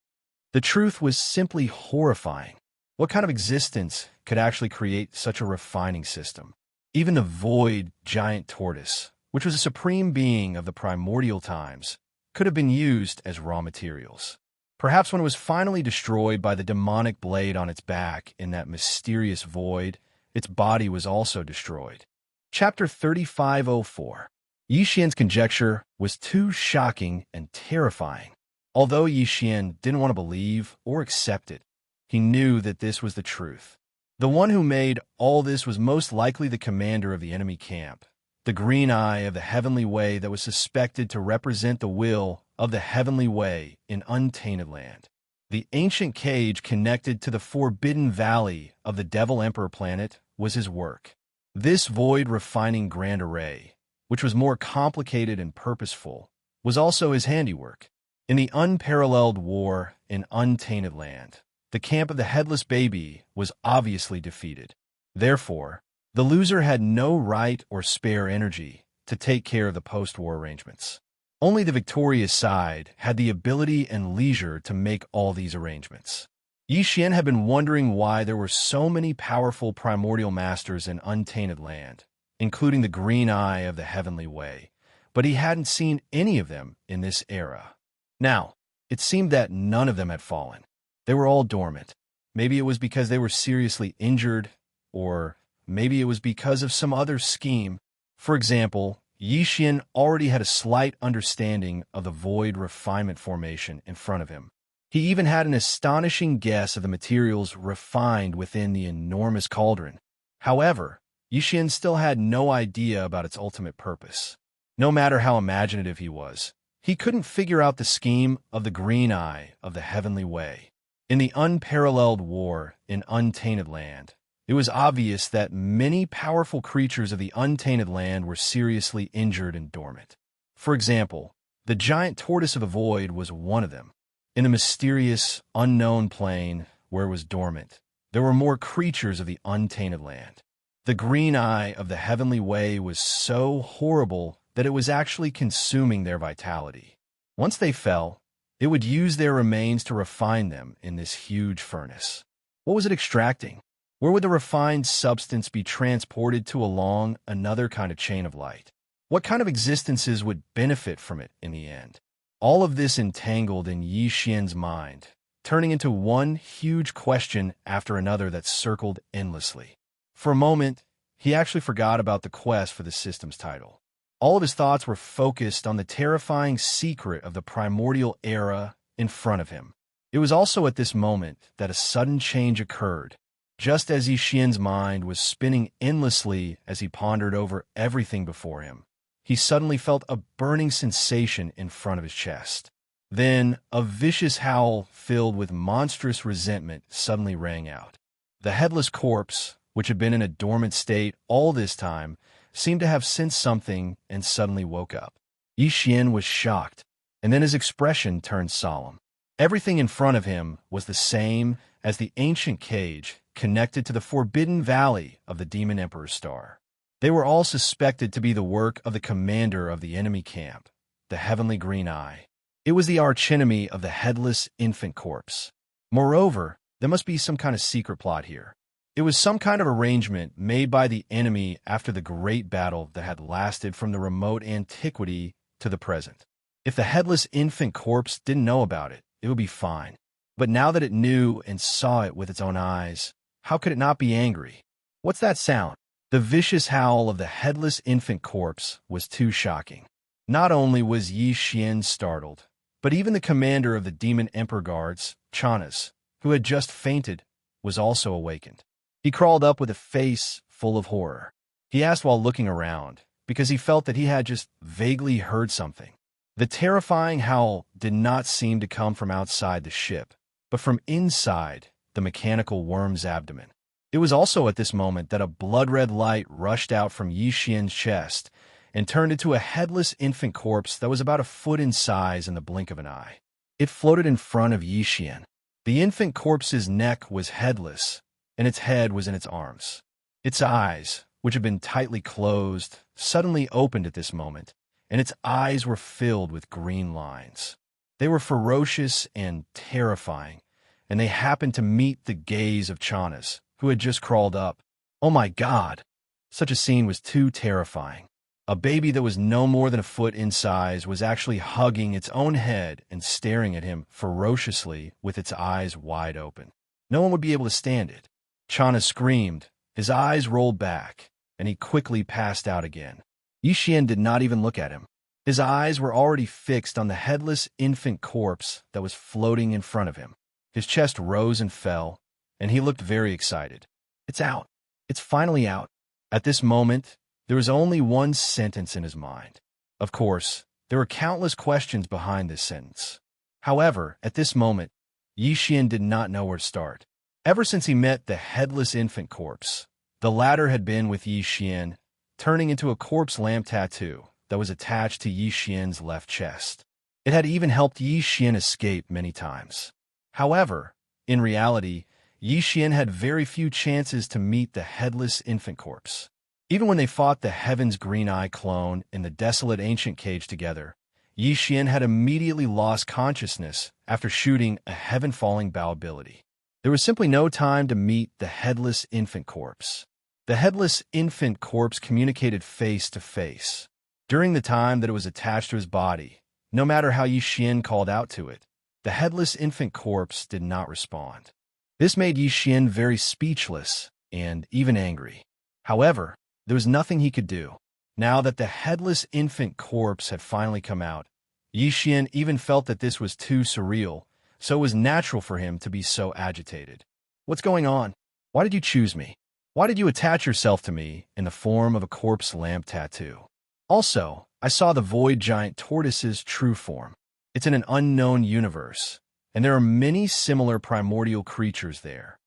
The truth was simply horrifying. What kind of existence could actually create such a refining system? Even the void giant tortoise, which was a supreme being of the primordial times, could have been used as raw materials. Perhaps when it was finally destroyed by the demonic blade on its back in that mysterious void, its body was also destroyed. Chapter 3504. Yixian's conjecture was too shocking and terrifying. Although Yixian didn't want to believe or accept it, he knew that this was the truth. The one who made all this was most likely the commander of the enemy camp, the green eye of the heavenly way that was suspected to represent the will of the heavenly way in untainted land. The ancient cage connected to the forbidden valley of the Devil Emperor planet was his work. This void refining grand array, which was more complicated and purposeful, was also his handiwork. In the unparalleled war in untainted land, the camp of the headless baby was obviously defeated. Therefore, the loser had no right or spare energy to take care of the post-war arrangements. Only the victorious side had the ability and leisure to make all these arrangements. Yixian had been wondering why there were so many powerful primordial masters in untainted land, including the green eye of the heavenly way, but he hadn't seen any of them in this era. Now, it seemed that none of them had fallen. They were all dormant. Maybe it was because they were seriously injured, or maybe it was because of some other scheme. For example, Yixian already had a slight understanding of the void refinement formation in front of him. He even had an astonishing guess of the materials refined within the enormous cauldron. However, Yixian still had no idea about its ultimate purpose. No matter how imaginative he was, he couldn't figure out the scheme of the green eye of the heavenly way. In the unparalleled war in untainted land, it was obvious that many powerful creatures of the untainted land were seriously injured and dormant. For example, the giant tortoise of the void was one of them. In the mysterious, unknown plane where it was dormant, there were more creatures of the untainted land. The green eye of the heavenly way was so horrible that it was actually consuming their vitality. Once they fell, it would use their remains to refine them in this huge furnace. What was it extracting? Where would the refined substance be transported to along another kind of chain of light? What kind of existences would benefit from it in the end? All of this entangled in Yixian's mind, turning into one huge question after another that circled endlessly. For a moment, he actually forgot about the quest for the system's title. All of his thoughts were focused on the terrifying secret of the primordial era in front of him. It was also at this moment that a sudden change occurred. Just as Yi Xian's mind was spinning endlessly as he pondered over everything before him, he suddenly felt a burning sensation in front of his chest. Then, a vicious howl filled with monstrous resentment suddenly rang out. The headless corpse, which had been in a dormant state all this time, seemed to have sensed something and suddenly woke up. Yi Xian was shocked, and then his expression turned solemn. Everything in front of him was the same as the ancient cage connected to the forbidden valley of the Demon Emperor's star. They were all suspected to be the work of the commander of the enemy camp, the Heavenly Green Eye. It was the archenemy of the headless infant corpse. Moreover, there must be some kind of secret plot here. It was some kind of arrangement made by the enemy after the great battle that had lasted from the remote antiquity to the present. If the headless infant corpse didn't know about it, it would be fine. But now that it knew and saw it with its own eyes, how could it not be angry? What's that sound? The vicious howl of the headless infant corpse was too shocking. Not only was Yi Xian startled, but even the commander of the Demon Emperor Guards, Chanas, who had just fainted, was also awakened. He crawled up with a face full of horror. He asked while looking around, because he felt that he had just vaguely heard something. The terrifying howl did not seem to come from outside the ship, but from inside the mechanical worm's abdomen. It was also at this moment that a blood-red light rushed out from Yi Xian's chest and turned into a headless infant corpse that was about a foot in size in the blink of an eye. It floated in front of Yi Xian. The infant corpse's neck was headless, and its head was in its arms. Its eyes, which had been tightly closed, suddenly opened at this moment, and its eyes were filled with green lines. They were ferocious and terrifying, and they happened to meet the gaze of Chanas, who had just crawled up. Oh my God! Such a scene was too terrifying. A baby that was no more than a foot in size was actually hugging its own head and staring at him ferociously with its eyes wide open. No one would be able to stand it. Chanas screamed, his eyes rolled back, and he quickly passed out again. Yi Xian did not even look at him. His eyes were already fixed on the headless infant corpse that was floating in front of him. His chest rose and fell, and he looked very excited. It's out. It's finally out. At this moment, there was only one sentence in his mind. Of course, there were countless questions behind this sentence. However, at this moment, Yi Xian did not know where to start. Ever since he met the headless infant corpse, the latter had been with Yi Xian, turning into a corpse lamp tattoo that was attached to Yi Xian's left chest. It had even helped Yi Xian escape many times. However, in reality, Yi Xian had very few chances to meet the headless infant corpse. Even when they fought the Heaven's Green Eye clone in the desolate ancient cage together, Yi Xian had immediately lost consciousness after shooting a heaven-falling bow ability. There was simply no time to meet the headless infant corpse. The headless infant corpse communicated face to face. During the time that it was attached to his body, no matter how Yi Xian called out to it, the headless infant corpse did not respond. This made Yi Xian very speechless and even angry. However, there was nothing he could do. Now that the headless infant corpse had finally come out, Yi Xian even felt that this was too surreal, so it was natural for him to be so agitated. What's going on? Why did you choose me? Why did you attach yourself to me in the form of a corpse lamp tattoo? Also, I saw the void giant tortoise's true form. It's in an unknown universe, and there are many similar primordial creatures there.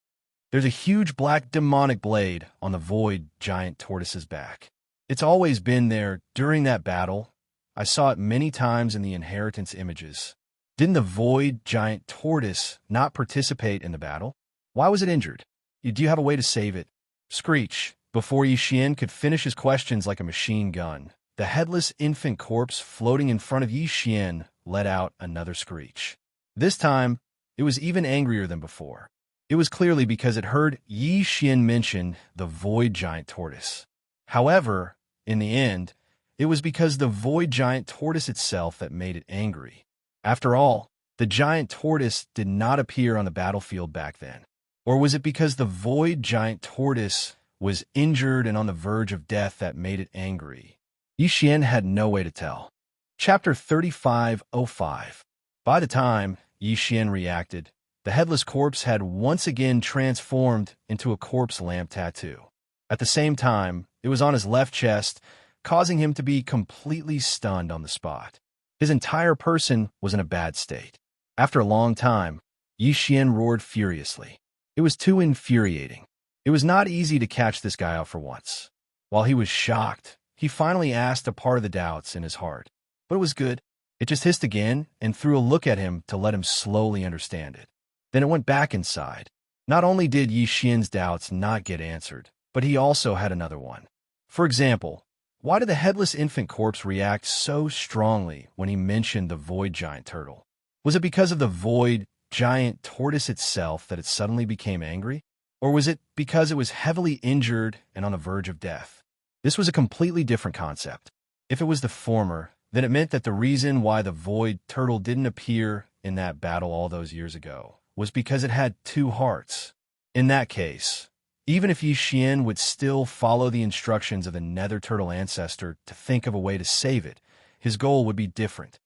There's a huge black demonic blade on the void giant tortoise's back. It's always been there during that battle. I saw it many times in the inheritance images. Didn't the void giant tortoise not participate in the battle? Why was it injured? Do you have a way to save it? Screech. Before Yi Xian could finish his questions like a machine gun, the headless infant corpse floating in front of Yi Xian let out another screech. This time, it was even angrier than before. It was clearly because it heard Yi Xian mention the void giant tortoise. However, in the end, it was because the void giant tortoise itself that made it angry. After all, the giant tortoise did not appear on the battlefield back then. Or was it because the void giant tortoise was injured and on the verge of death that made it angry? Yi Xian had no way to tell. Chapter 3505. By the time Yi Xian reacted, the headless corpse had once again transformed into a corpse lamp tattoo. At the same time, it was on his left chest, causing him to be completely stunned on the spot. His entire person was in a bad state. After a long time, Yi Xian roared furiously. It was too infuriating. It was not easy to catch this guy out for once. While he was shocked, he finally asked a part of the doubts in his heart. But it was good. It just hissed again and threw a look at him to let him slowly understand it. Then it went back inside. Not only did Yi Xian's doubts not get answered, but he also had another one. For example, why did the headless infant corpse react so strongly when he mentioned the void giant turtle? Was it because of the void giant tortoise itself that it suddenly became angry? Or was it because it was heavily injured and on the verge of death? This was a completely different concept. If it was the former, then it meant that the reason why the void turtle didn't appear in that battle all those years ago was because it had two hearts. In that case, even if Yi Xian would still follow the instructions of the nether turtle ancestor to think of a way to save it, his goal would be different.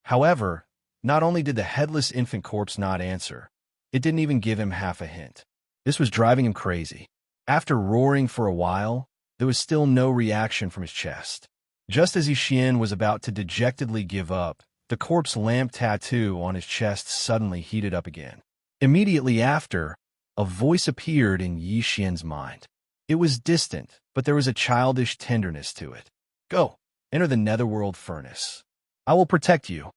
However, not only did the headless infant corpse not answer, it didn't even give him half a hint. This was driving him crazy. After roaring for a while, there was still no reaction from his chest. Just as Yi Xian was about to dejectedly give up, the corpse lamp tattoo on his chest suddenly heated up again. Immediately after, a voice appeared in Yi Xian's mind. It was distant, but there was a childish tenderness to it. Go, enter the netherworld furnace. I will protect you.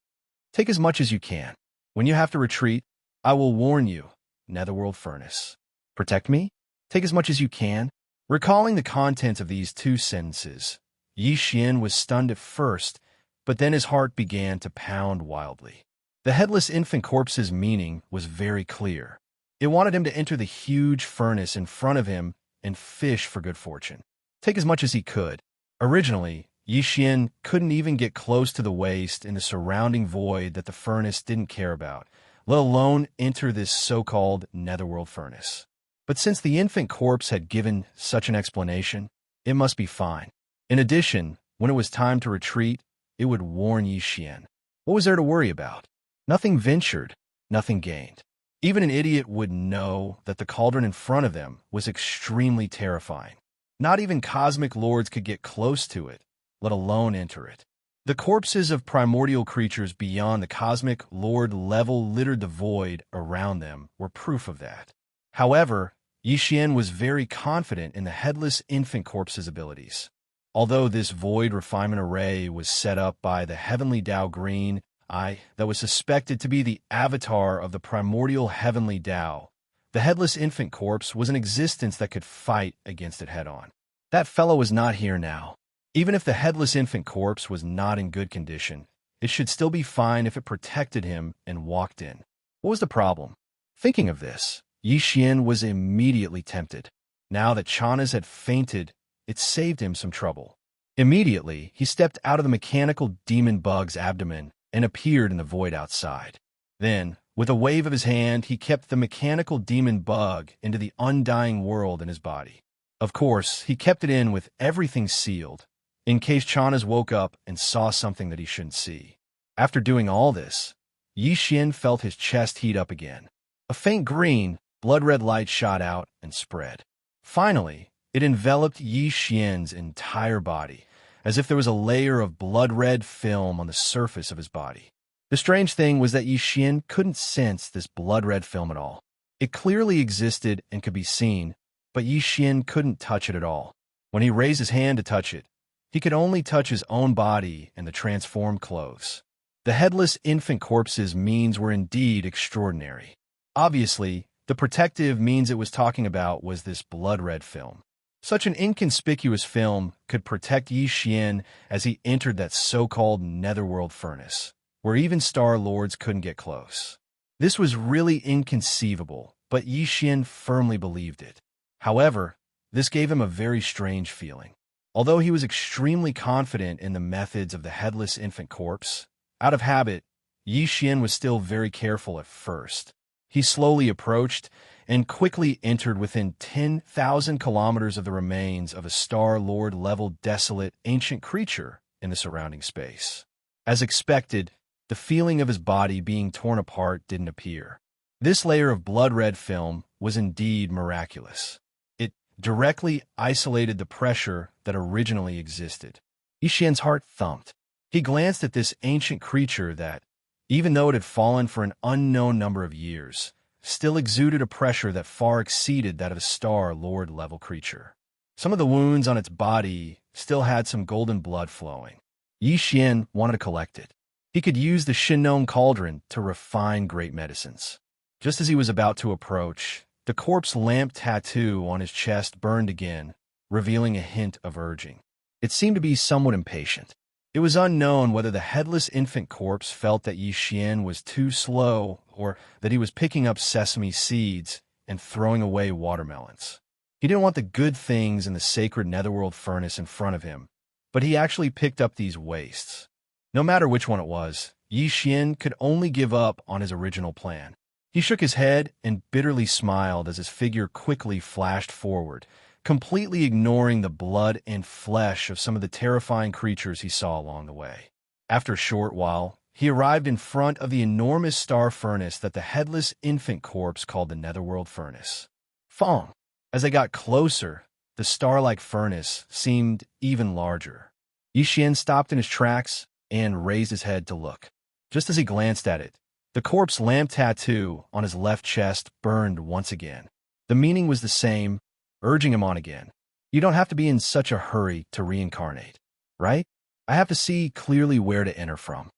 Take as much as you can. When you have to retreat, I will warn you. Netherworld furnace. Protect me? Take as much as you can? Recalling the contents of these two sentences, Yi Xian was stunned at first, but then his heart began to pound wildly. The headless infant corpse's meaning was very clear. It wanted him to enter the huge furnace in front of him and fish for good fortune. Take as much as he could. Originally, Yi Xian couldn't even get close to the waste in the surrounding void that the furnace didn't care about, let alone enter this so-called netherworld furnace. But since the infant corpse had given such an explanation, it must be fine. In addition, when it was time to retreat, it would warn Yi Xian. What was there to worry about? Nothing ventured, nothing gained. Even an idiot would know that the cauldron in front of them was extremely terrifying. Not even cosmic lords could get close to it, let alone enter it. The corpses of primordial creatures beyond the cosmic lord level littered the void around them were proof of that. However, Yi Xian was very confident in the headless infant corpse's abilities. Although this void refinement array was set up by the heavenly Tao Green Eye that was suspected to be the avatar of the primordial heavenly Tao, the headless infant corpse was an existence that could fight against it head-on. That fellow was not here now. Even if the headless infant corpse was not in good condition, it should still be fine if it protected him and walked in. What was the problem? Thinking of this, Yi Xian was immediately tempted. Now that Chanaz had fainted, it saved him some trouble. Immediately, he stepped out of the mechanical demon bug's abdomen and appeared in the void outside. Then, with a wave of his hand, he kept the mechanical demon bug into the undying world in his body. Of course, he kept it in with everything sealed, in case Chanaz woke up and saw something that he shouldn't see. After doing all this, Yi Xian felt his chest heat up again. A faint green, blood-red light shot out and spread. Finally, it enveloped Yi Xian's entire body, as if there was a layer of blood-red film on the surface of his body. The strange thing was that Yi Xian couldn't sense this blood-red film at all. It clearly existed and could be seen, but Yi Xian couldn't touch it at all. When he raised his hand to touch it, he could only touch his own body and the transformed clothes. The headless infant corpse's means were indeed extraordinary. Obviously, the protective means it was talking about was this blood-red film. Such an inconspicuous film could protect Yi Xian as he entered that so-called netherworld furnace, where even Star Lords couldn't get close. This was really inconceivable, but Yi Xian firmly believed it. However, this gave him a very strange feeling. Although he was extremely confident in the methods of the headless infant corpse, out of habit, Yi Xian was still very careful at first. He slowly approached and quickly entered within 10,000 kilometers of the remains of a Star-Lord-level desolate ancient creature in the surrounding space. As expected, the feeling of his body being torn apart didn't appear. This layer of blood-red film was indeed miraculous. It directly isolated the pressure that originally existed. Yi Xian's heart thumped. He glanced at this ancient creature that, even though it had fallen for an unknown number of years, still exuded a pressure that far exceeded that of a Star-Lord-level creature. Some of the wounds on its body still had some golden blood flowing. Yi Xian wanted to collect it. He could use the Shinnong cauldron to refine great medicines. Just as he was about to approach, the corpse lamp tattoo on his chest burned again, revealing a hint of urging. It seemed to be somewhat impatient. It was unknown whether the headless infant corpse felt that Yi Xian was too slow or that he was picking up sesame seeds and throwing away watermelons. He didn't want the good things in the sacred netherworld furnace in front of him, but he actually picked up these wastes. No matter which one it was, Yi Xian could only give up on his original plan. He shook his head and bitterly smiled as his figure quickly flashed forward, completely ignoring the blood and flesh of some of the terrifying creatures he saw along the way. After a short while, he arrived in front of the enormous star furnace that the headless infant corpse called the Netherworld Furnace. Fong! As they got closer, the star-like furnace seemed even larger. Yi Xian stopped in his tracks and raised his head to look. Just as he glanced at it, the corpse lamp tattoo on his left chest burned once again. The meaning was the same, urging him on again. You don't have to be in such a hurry to reincarnate, right? I have to see clearly where to enter from.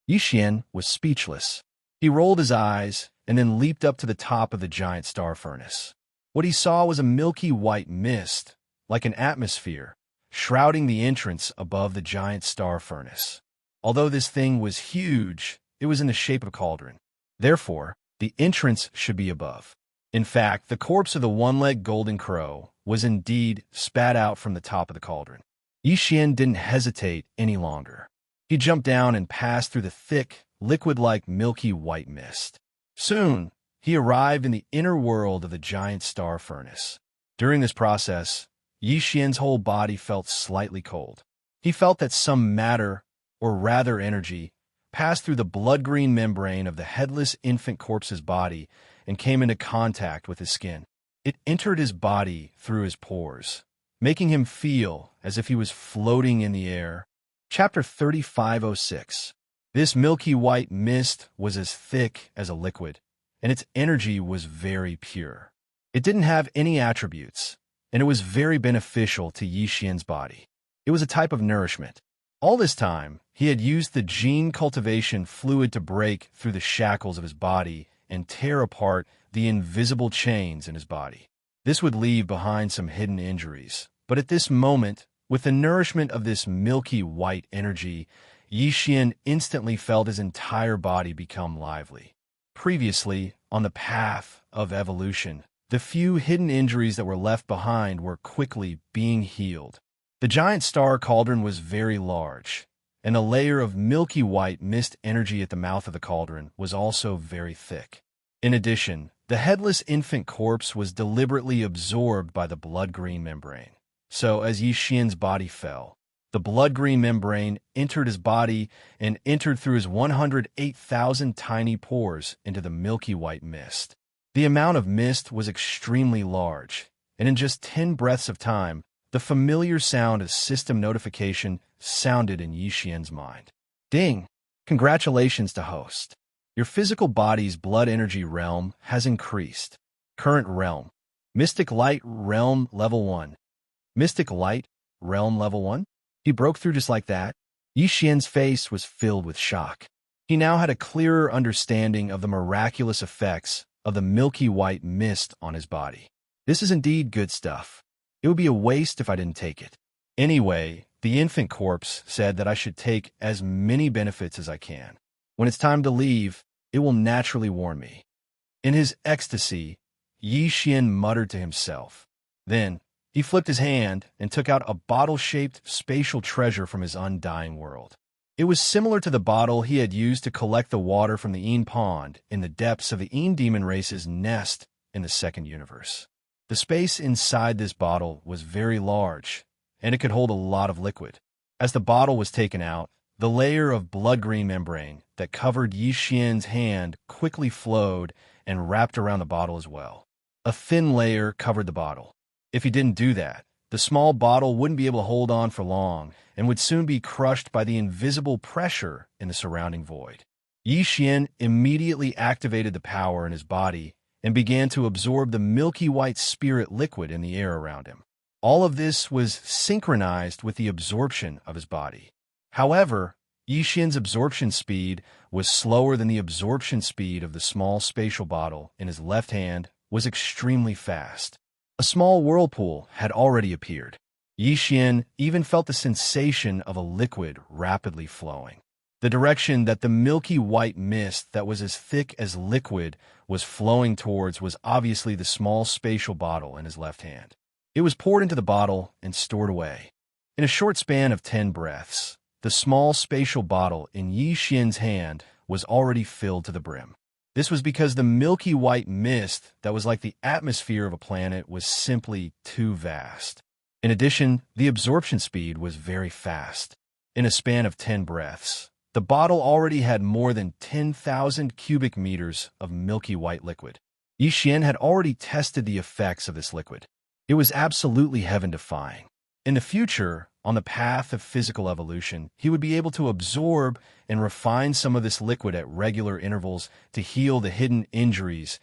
Yi Xian was speechless. He rolled his eyes and then leaped up to the top of the giant star furnace. What he saw was a milky white mist, like an atmosphere, shrouding the entrance above the giant star furnace. Although this thing was huge, it was in the shape of a cauldron. Therefore, the entrance should be above. In fact, the corpse of the one-legged golden crow was indeed spat out from the top of the cauldron. Yi Xian didn't hesitate any longer. He jumped down and passed through the thick, liquid-like milky white mist. Soon, he arrived in the inner world of the giant star furnace. During this process, Yi Xian's whole body felt slightly cold. He felt that some matter, or rather energy, passed through the blood-green membrane of the headless infant corpse's body and came into contact with his skin. It entered his body through his pores, making him feel as if he was floating in the air. Chapter 3506. This milky white mist was as thick as a liquid, and its energy was very pure. It didn't have any attributes, and it was very beneficial to Yi Xian's body. It was a type of nourishment. All this time, he had used the gene cultivation fluid to break through the shackles of his body and tear apart the invisible chains in his body. This would leave behind some hidden injuries, but at this moment, with the nourishment of this milky white energy, Yi Xian instantly felt his entire body become lively. Previously, on the path of evolution, the few hidden injuries that were left behind were quickly being healed. The giant star cauldron was very large, and a layer of milky white mist energy at the mouth of the cauldron was also very thick. In addition, the headless infant corpse was deliberately absorbed by the blood-green membrane. So, as Yi Xian's body fell, the blood-green membrane entered his body and entered through his 108,000 tiny pores into the milky white mist. The amount of mist was extremely large, and in just 10 breaths of time, the familiar sound of system notification sounded in Yi Xian's mind. Ding! Congratulations to host. Your physical body's blood energy realm has increased. Current realm. Mystic Light Realm Level 1. Mystic Light Realm Level 1? He broke through just like that. Yi Xian's face was filled with shock. He now had a clearer understanding of the miraculous effects of the milky white mist on his body. This is indeed good stuff. It would be a waste if I didn't take it. Anyway, the infant corpse said that I should take as many benefits as I can. When it's time to leave, it will naturally warn me. In his ecstasy, Yi Xian muttered to himself. Then, he flipped his hand and took out a bottle-shaped spatial treasure from his undying world. It was similar to the bottle he had used to collect the water from the Een Pond in the depths of the Een Demon race's nest in the second universe. The space inside this bottle was very large, and it could hold a lot of liquid. As the bottle was taken out, the layer of blood-green membrane that covered Yi Xian's hand quickly flowed and wrapped around the bottle as well. A thin layer covered the bottle. If he didn't do that, the small bottle wouldn't be able to hold on for long and would soon be crushed by the invisible pressure in the surrounding void. Yi Xian immediately activated the power in his body and began to absorb the milky white spirit liquid in the air around him. All of this was synchronized with the absorption of his body. However, Yi Xian's absorption speed was slower than the absorption speed of the small spatial bottle in his left hand was extremely fast. A small whirlpool had already appeared. Yi Xian even felt the sensation of a liquid rapidly flowing. The direction that the milky white mist that was as thick as liquid was flowing towards was obviously the small spatial bottle in his left hand. It was poured into the bottle and stored away. In a short span of 10 breaths, the small spatial bottle in Yi Xian's hand was already filled to the brim. This was because the milky white mist that was like the atmosphere of a planet was simply too vast. In addition, the absorption speed was very fast. In a span of 10 breaths, the bottle already had more than 10,000 cubic meters of milky white liquid. Yi Xian had already tested the effects of this liquid. It was absolutely heaven-defying. In the future, on the path of physical evolution, he would be able to absorb and refine some of this liquid at regular intervals to heal the hidden injuries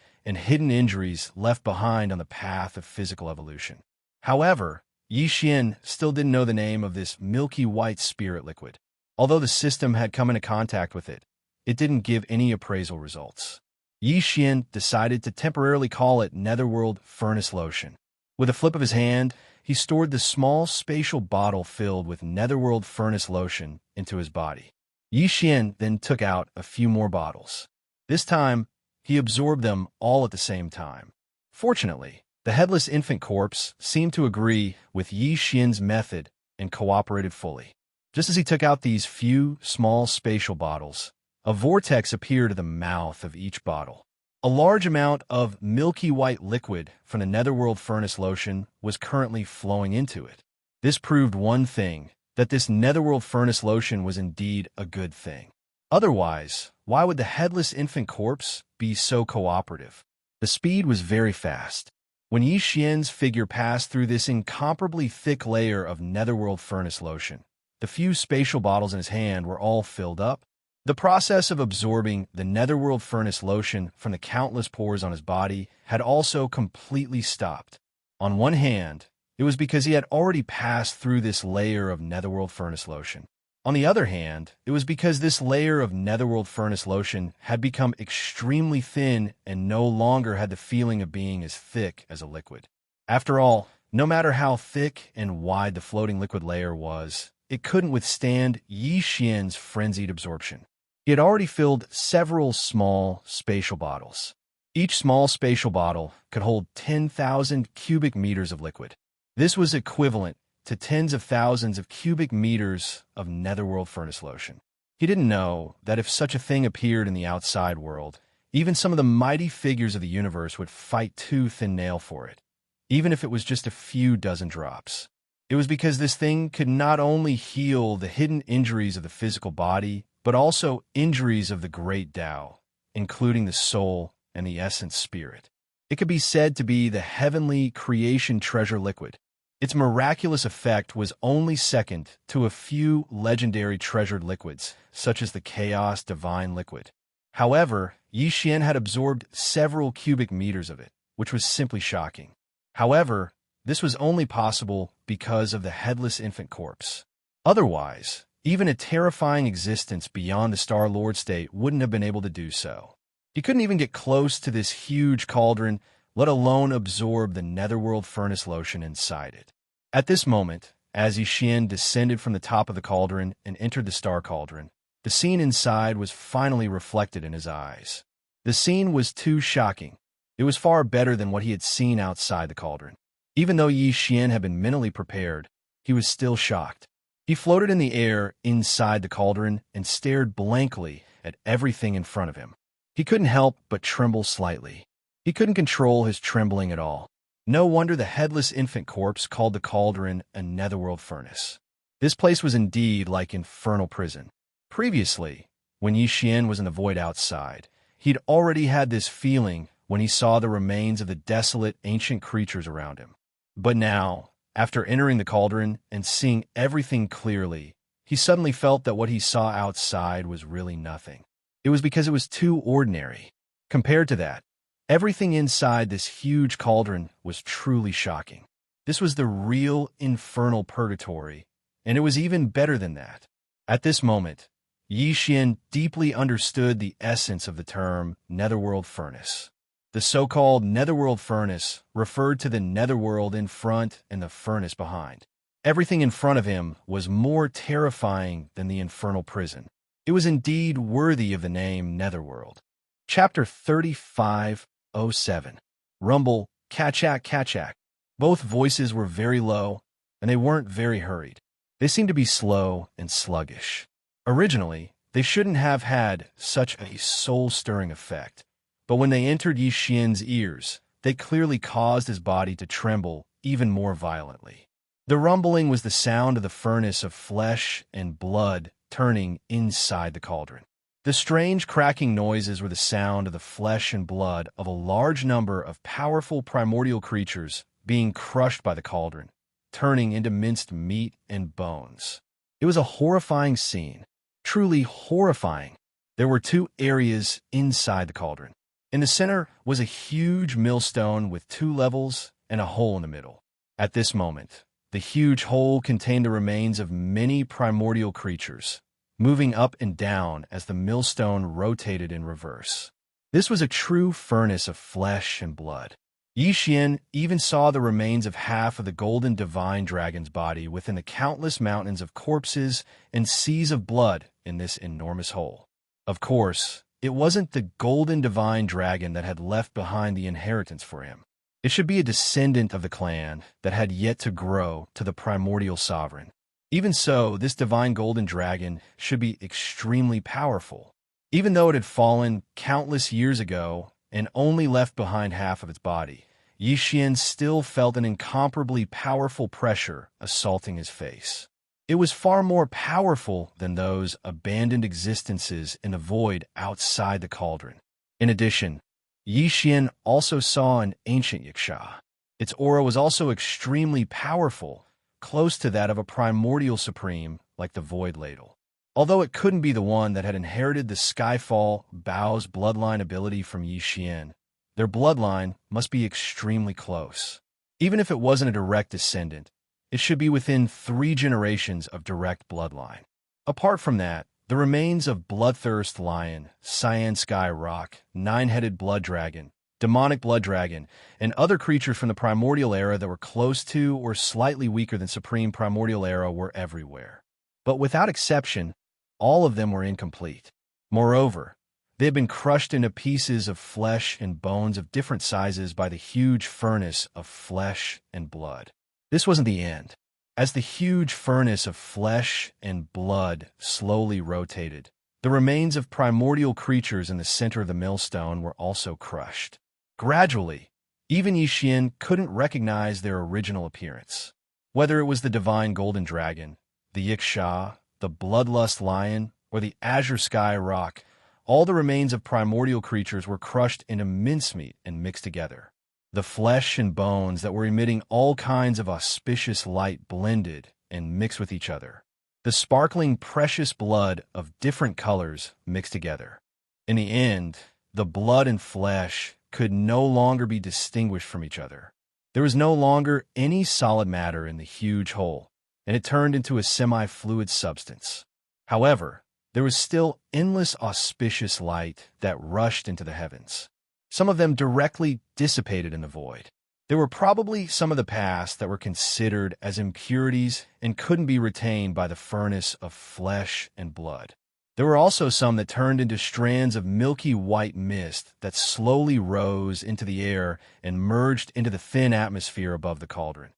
left behind on the path of physical evolution. However, Yi Xian still didn't know the name of this milky white spirit liquid. Although the system had come into contact with it, it didn't give any appraisal results. Yi Xian decided to temporarily call it Netherworld Furnace Lotion. With a flip of his hand, he stored the small spatial bottle filled with Netherworld Furnace Lotion into his body. Yi Xian then took out a few more bottles. This time, he absorbed them all at the same time. Fortunately, the headless infant corpse seemed to agree with Yi Xian's method and cooperated fully. Just as he took out these few small spatial bottles, a vortex appeared at the mouth of each bottle. A large amount of milky white liquid from the Netherworld Furnace Lotion was currently flowing into it. This proved one thing, that this Netherworld Furnace Lotion was indeed a good thing. Otherwise, why would the headless infant corpse be so cooperative? The speed was very fast. When Yi Xian's figure passed through this incomparably thick layer of Netherworld Furnace Lotion, the few spatial bottles in his hand were all filled up. The process of absorbing the Netherworld Furnace Lotion from the countless pores on his body had also completely stopped. On one hand, it was because he had already passed through this layer of Netherworld Furnace Lotion. On the other hand, it was because this layer of Netherworld Furnace Lotion had become extremely thin and no longer had the feeling of being as thick as a liquid. After all, no matter how thick and wide the floating liquid layer was, it couldn't withstand Yi Xian's frenzied absorption. He had already filled several small spatial bottles. Each small spatial bottle could hold 10,000 cubic meters of liquid. This was equivalent to tens of thousands of cubic meters of Netherworld Furnace Lotion. He didn't know that if such a thing appeared in the outside world, even some of the mighty figures of the universe would fight tooth and nail for it, even if it was just a few dozen drops. It was because this thing could not only heal the hidden injuries of the physical body, but also injuries of the great Tao, including the soul and the essence spirit. It could be said to be the heavenly creation treasure liquid. Its miraculous effect was only second to a few legendary treasured liquids, such as the Chaos Divine Liquid. However, Yi Xian had absorbed several cubic meters of it, which was simply shocking. However, this was only possible because of the headless infant corpse. Otherwise, even a terrifying existence beyond the Star-Lord state wouldn't have been able to do so. He couldn't even get close to this huge cauldron, let alone absorb the Netherworld Furnace Lotion inside it. At this moment, as Yi Xian descended from the top of the cauldron and entered the Star Cauldron, the scene inside was finally reflected in his eyes. The scene was too shocking. It was far better than what he had seen outside the cauldron. Even though Yi Xian had been mentally prepared, he was still shocked. He floated in the air inside the cauldron and stared blankly at everything in front of him. He couldn't help but tremble slightly. He couldn't control his trembling at all. No wonder the headless infant corpse called the cauldron a netherworld furnace. This place was indeed like infernal prison. Previously, when Yi Xian was in the void outside, he'd already had this feeling when he saw the remains of the desolate ancient creatures around him. But now, after entering the cauldron and seeing everything clearly, he suddenly felt that what he saw outside was really nothing. It was because it was too ordinary. Compared to that, everything inside this huge cauldron was truly shocking. This was the real infernal purgatory, and it was even better than that. At this moment, Yi Xian deeply understood the essence of the term netherworld furnace. The so-called netherworld furnace referred to the netherworld in front and the furnace behind. Everything in front of him was more terrifying than the infernal prison. It was indeed worthy of the name netherworld. Chapter 35:07. Rumble, Kachak, Kachak. Both voices were very low, and they weren't very hurried. They seemed to be slow and sluggish. Originally, they shouldn't have had such a soul-stirring effect, but when they entered Yi Xian's ears, they clearly caused his body to tremble even more violently. The rumbling was the sound of the furnace of flesh and blood turning inside the cauldron. The strange cracking noises were the sound of the flesh and blood of a large number of powerful primordial creatures being crushed by the cauldron, turning into minced meat and bones. It was a horrifying scene, truly horrifying. There were two areas inside the cauldron. In the center was a huge millstone with 2 levels and a hole in the middle. At this moment, the huge hole contained the remains of many primordial creatures, moving up and down as the millstone rotated in reverse. This was a true furnace of flesh and blood. Yi Xian even saw the remains of half of the golden divine dragon's body within the countless mountains of corpses and seas of blood in this enormous hole. Of course, it wasn't the golden divine dragon that had left behind the inheritance for him. It should be a descendant of the clan that had yet to grow to the primordial sovereign. Even so, this divine golden dragon should be extremely powerful. Even though it had fallen countless years ago and only left behind half of its body, Yi Xian still felt an incomparably powerful pressure assaulting his face. It was far more powerful than those abandoned existences in the void outside the cauldron. In addition, Yi Xian also saw an ancient yiksha. Its aura was also extremely powerful, close to that of a primordial supreme like the Void Ladle. Although it couldn't be the one that had inherited the Skyfall Bao's bloodline ability from Yi Xian, their bloodline must be extremely close. Even if it wasn't a direct descendant, it should be within 3 generations of direct bloodline. Apart from that, the remains of Bloodthirst Lion, Cyan Sky Rock, 9-headed Blood Dragon, Demonic Blood Dragon, and other creatures from the Primordial Era that were close to or slightly weaker than Supreme Primordial Era were everywhere. But without exception, all of them were incomplete. Moreover, they had been crushed into pieces of flesh and bones of different sizes by the huge furnace of flesh and blood. This wasn't the end. As the huge furnace of flesh and blood slowly rotated, the remains of primordial creatures in the center of the millstone were also crushed. Gradually, even Yi Xian couldn't recognize their original appearance. Whether it was the divine golden dragon, the yiksha, the bloodlust lion, or the azure sky rock, all the remains of primordial creatures were crushed into mincemeat and mixed together. The flesh and bones that were emitting all kinds of auspicious light blended and mixed with each other. The sparkling precious blood of different colors mixed together. In the end, the blood and flesh could no longer be distinguished from each other. There was no longer any solid matter in the huge hole, and it turned into a semi-fluid substance. However, there was still endless auspicious light that rushed into the heavens. Some of them directly dissipated in the void. There were probably some of the past that were considered as impurities and couldn't be retained by the furnace of flesh and blood. There were also some that turned into strands of milky white mist that slowly rose into the air and merged into the thin atmosphere above the cauldron.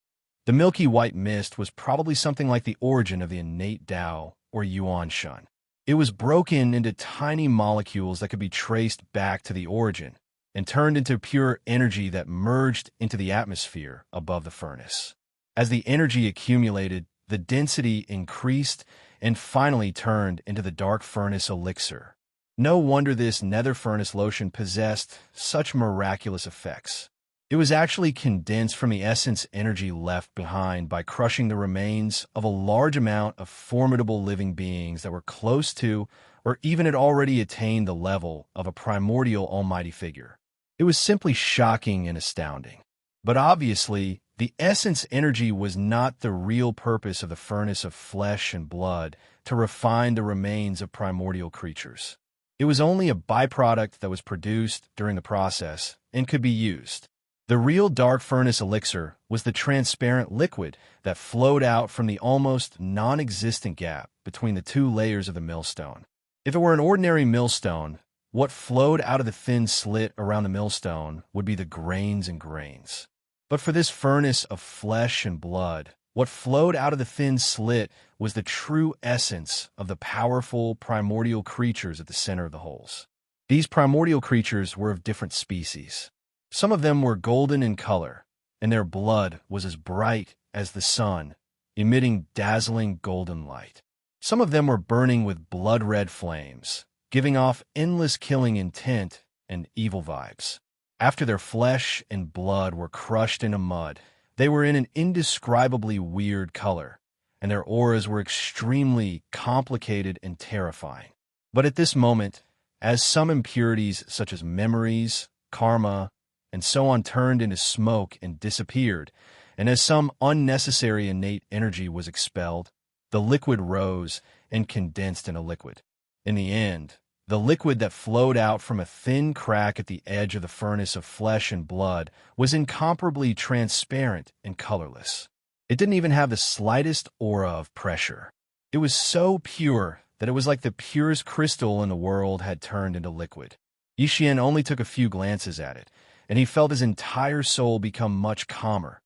The milky white mist was probably something like the origin of the innate Tao or Yuan Shun. It was broken into tiny molecules that could be traced back to the origin, and turned into pure energy that merged into the atmosphere above the furnace. As the energy accumulated, the density increased and finally turned into the dark furnace elixir. No wonder this nether furnace lotion possessed such miraculous effects. It was actually condensed from the essence energy left behind by crushing the remains of a large amount of formidable living beings that were close to or even had already attained the level of a primordial almighty figure. It was simply shocking and astounding. But obviously, the essence energy was not the real purpose of the furnace of flesh and blood to refine the remains of primordial creatures. It was only a byproduct that was produced during the process and could be used. The real dark furnace elixir was the transparent liquid that flowed out from the almost non-existent gap between the two layers of the millstone. If it were an ordinary millstone, what flowed out of the thin slit around the millstone would be the grains and grains. But for this furnace of flesh and blood, what flowed out of the thin slit was the true essence of the powerful primordial creatures at the center of the holes. These primordial creatures were of different species. Some of them were golden in color, and their blood was as bright as the sun, emitting dazzling golden light. Some of them were burning with blood-red flames, giving off endless killing intent and evil vibes. After their flesh and blood were crushed into mud, they were in an indescribably weird color, and their auras were extremely complicated and terrifying. But at this moment, as some impurities such as memories, karma, and so on turned into smoke and disappeared, and as some unnecessary innate energy was expelled, the liquid rose and condensed in a liquid. In the end, the liquid that flowed out from a thin crack at the edge of the furnace of flesh and blood was incomparably transparent and colorless. It didn't even have the slightest aura of pressure. It was so pure that it was like the purest crystal in the world had turned into liquid. Yixian only took a few glances at it, and he felt his entire soul become much calmer.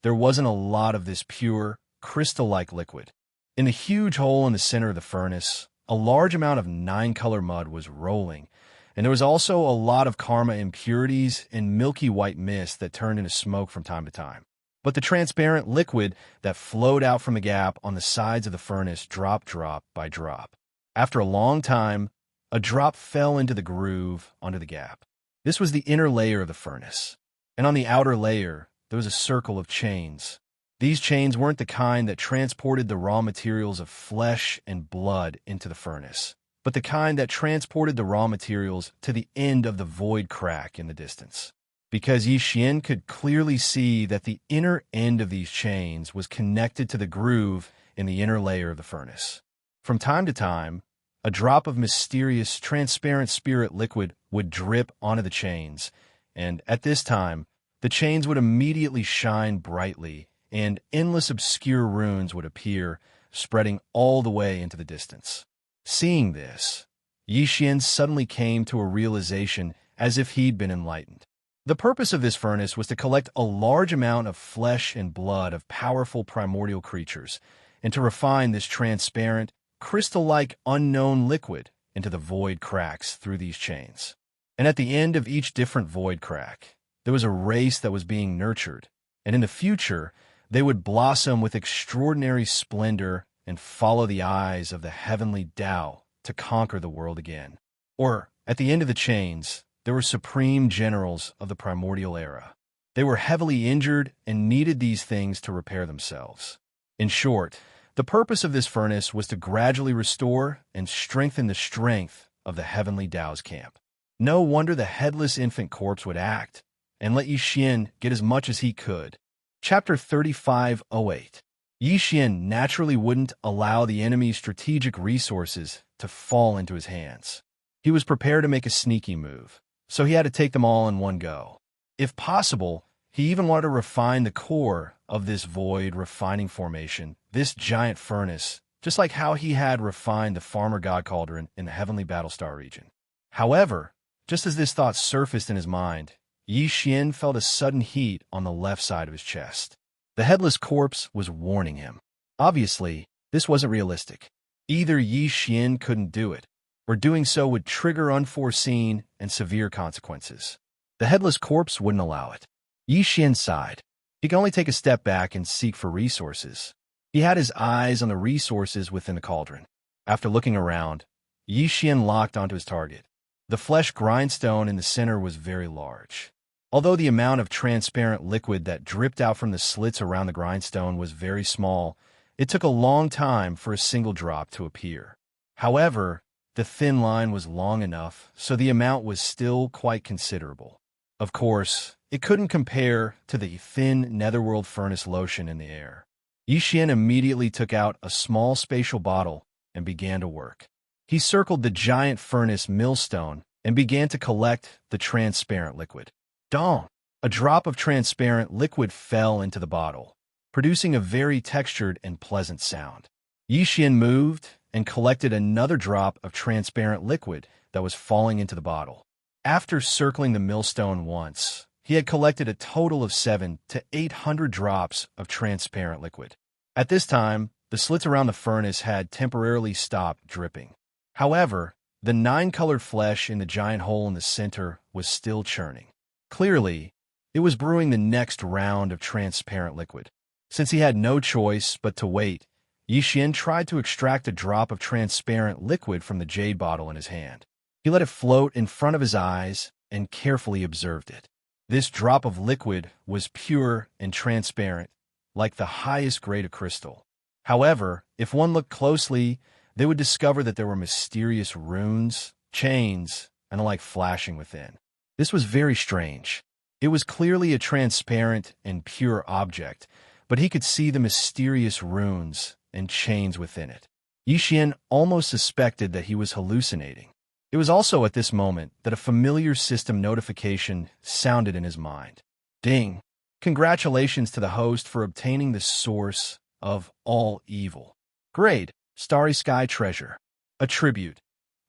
There wasn't a lot of this pure, crystal-like liquid. In the huge hole in the center of the furnace, a large amount of 9-color mud was rolling, and there was also a lot of karma impurities and milky white mist that turned into smoke from time to time. But the transparent liquid that flowed out from the gap on the sides of the furnace dropped drop by drop. After a long time, a drop fell into the groove under the gap. This was the inner layer of the furnace, and on the outer layer, there was a circle of chains. These chains weren't the kind that transported the raw materials of flesh and blood into the furnace, but the kind that transported the raw materials to the end of the void crack in the distance. Because Yixian could clearly see that the inner end of these chains was connected to the groove in the inner layer of the furnace. From time to time, a drop of mysterious, transparent spirit liquid would drip onto the chains, and at this time, the chains would immediately shine brightly, and endless obscure runes would appear, spreading all the way into the distance. Seeing this, Yixian suddenly came to a realization as if he'd been enlightened. The purpose of this furnace was to collect a large amount of flesh and blood of powerful primordial creatures, and to refine this transparent, crystal-like unknown liquid into the void cracks through these chains. And at the end of each different void crack, there was a race that was being nurtured, and in the future, they would blossom with extraordinary splendor and follow the eyes of the heavenly Tao to conquer the world again. Or, at the end of the chains, there were supreme generals of the primordial era. They were heavily injured and needed these things to repair themselves. In short, the purpose of this furnace was to gradually restore and strengthen the strength of the heavenly Tao's camp. No wonder the headless infant corpse would act and let Yixian get as much as he could. Chapter 3508. Yixian naturally wouldn't allow the enemy's strategic resources to fall into his hands. He was prepared to make a sneaky move, so he had to take them all in one go. If possible, he even wanted to refine the core of this void refining formation, this giant furnace, just like how he had refined the Farmer God Cauldron in the Heavenly Battlestar region. However, just as this thought surfaced in his mind, Yixian felt a sudden heat on the left side of his chest. The headless corpse was warning him. Obviously, this wasn't realistic. Either Yixian couldn't do it, or doing so would trigger unforeseen and severe consequences. The headless corpse wouldn't allow it. Yi Xian sighed. He could only take a step back and seek for resources. He had his eyes on the resources within the cauldron. After looking around, Yi Xian locked onto his target. The flesh grindstone in the center was very large. Although the amount of transparent liquid that dripped out from the slits around the grindstone was very small, it took a long time for a single drop to appear. However, the thin line was long enough, so the amount was still quite considerable. Of course, it couldn't compare to the thin netherworld furnace lotion in the air. Yi Xian immediately took out a small spatial bottle and began to work. He circled the giant furnace millstone and began to collect the transparent liquid. Dong! A drop of transparent liquid fell into the bottle, producing a very textured and pleasant sound. Yi Xian moved and collected another drop of transparent liquid that was falling into the bottle. After circling the millstone once, he had collected a total of 700 to 800 drops of transparent liquid. At this time, the slits around the furnace had temporarily stopped dripping. However, the 9-colored flesh in the giant hole in the center was still churning. Clearly, it was brewing the next round of transparent liquid. Since he had no choice but to wait, Yi Xian tried to extract a drop of transparent liquid from the jade bottle in his hand. He let it float in front of his eyes and carefully observed it. This drop of liquid was pure and transparent, like the highest grade of crystal. However, if one looked closely, they would discover that there were mysterious runes, chains, and the like flashing within. This was very strange. It was clearly a transparent and pure object, but he could see the mysterious runes and chains within it. Yi Xian almost suspected that he was hallucinating. It was also at this moment that a familiar system notification sounded in his mind. Ding! Congratulations to the host for obtaining the source of all evil. Grade: Starry Sky Treasure. Attribute: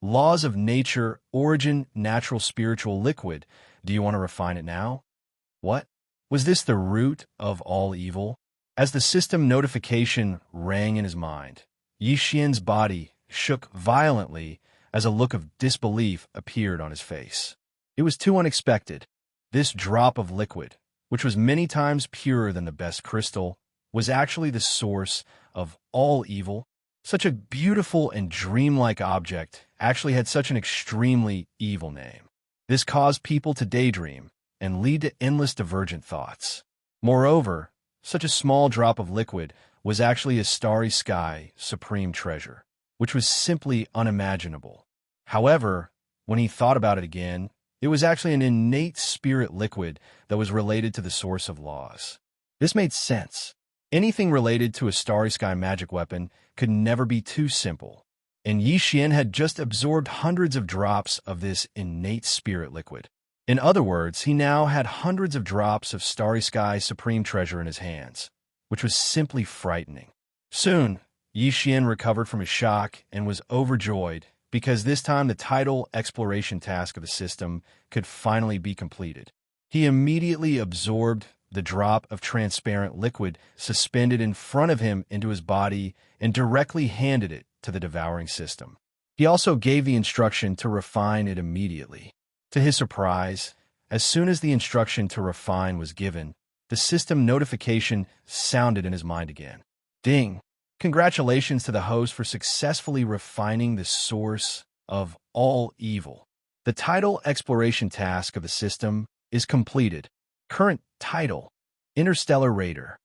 Laws of Nature, Origin, Natural Spiritual Liquid. Do you want to refine it now? What? Was this the root of all evil? As the system notification rang in his mind, Yi Xian's body shook violently as a look of disbelief appeared on his face. It was too unexpected. This drop of liquid, which was many times purer than the best crystal, was actually the source of all evil. Such a beautiful and dreamlike object actually had such an extremely evil name. This caused people to daydream and lead to endless divergent thoughts. Moreover, such a small drop of liquid was actually a starry sky supreme treasure, which was simply unimaginable. However, when he thought about it again, it was actually an innate spirit liquid that was related to the source of laws. This made sense. Anything related to a starry sky magic weapon could never be too simple, and Yi Xian had just absorbed hundreds of drops of this innate spirit liquid. In other words, he now had hundreds of drops of starry sky supreme treasure in his hands, which was simply frightening. Soon, Yi Xian recovered from his shock and was overjoyed because this time the tidal exploration task of the system could finally be completed. He immediately absorbed the drop of transparent liquid suspended in front of him into his body and directly handed it to the devouring system. He also gave the instruction to refine it immediately. To his surprise, as soon as the instruction to refine was given, the system notification sounded in his mind again. Ding! Congratulations to the host for successfully refining the source of all evil. The tidal exploration task of the system is completed. Current title: Interstellar Raider.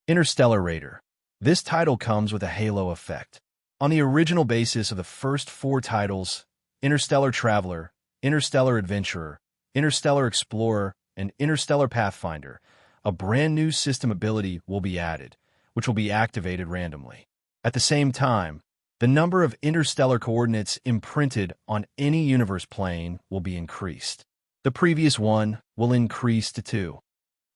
Interstellar Raider. This title comes with a halo effect. On the original basis of the first 4 titles, Interstellar Traveler, Interstellar Adventurer, Interstellar Explorer, and Interstellar Pathfinder, a brand new system ability will be added, which will be activated randomly. At the same time, the number of interstellar coordinates imprinted on any universe plane will be increased. The previous one will increase to 2.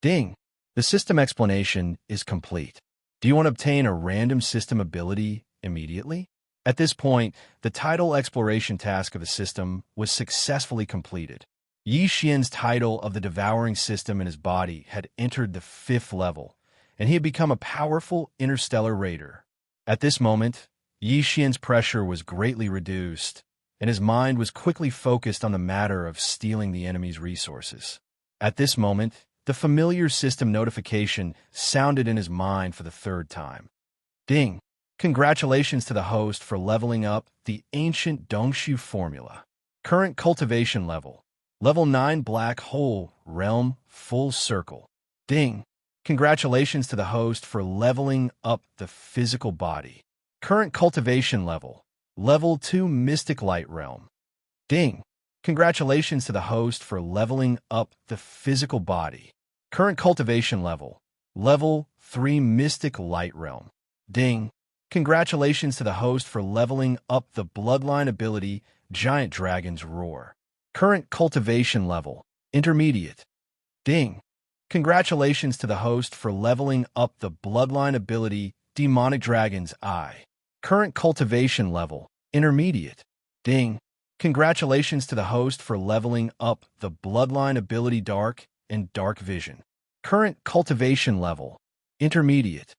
Ding! The system explanation is complete. Do you want to obtain a random system ability immediately? At this point, the tidal exploration task of the system was successfully completed. Yi Xian's title of the devouring system in his body had entered the 5th level, and he had become a powerful interstellar raider. At this moment, Yi Xian's pressure was greatly reduced, and his mind was quickly focused on the matter of stealing the enemy's resources. At this moment, the familiar system notification sounded in his mind for the third time. Ding! Congratulations to the host for leveling up the ancient Dongshu formula. Current cultivation level. Level 9 Black Hole Realm Full Circle. Ding! Congratulations to the host for leveling up the physical body. Current cultivation level. Level 2 Mystic Light Realm. Ding! Congratulations to the host for leveling up the physical body. Current cultivation level. Level 3 Mystic Light Realm. Ding! Congratulations to the host for leveling up the bloodline ability Giant Dragon's Roar. Current cultivation level. Intermediate. Ding! Congratulations to the host for leveling up the bloodline ability Demonic Dragon's Eye. Current cultivation level. Intermediate. Ding! Congratulations to the host for leveling up the bloodline ability Dark and Dark Vision. Current cultivation level. Intermediate.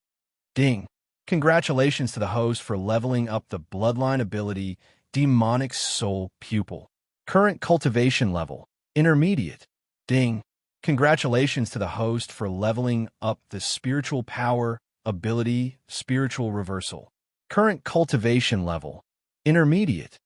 Ding! Congratulations to the host for leveling up the bloodline ability Demonic Soul Pupil. Current cultivation level. Intermediate. Ding! Congratulations to the host for leveling up the spiritual power ability Spiritual Reversal. Current cultivation level. Intermediate.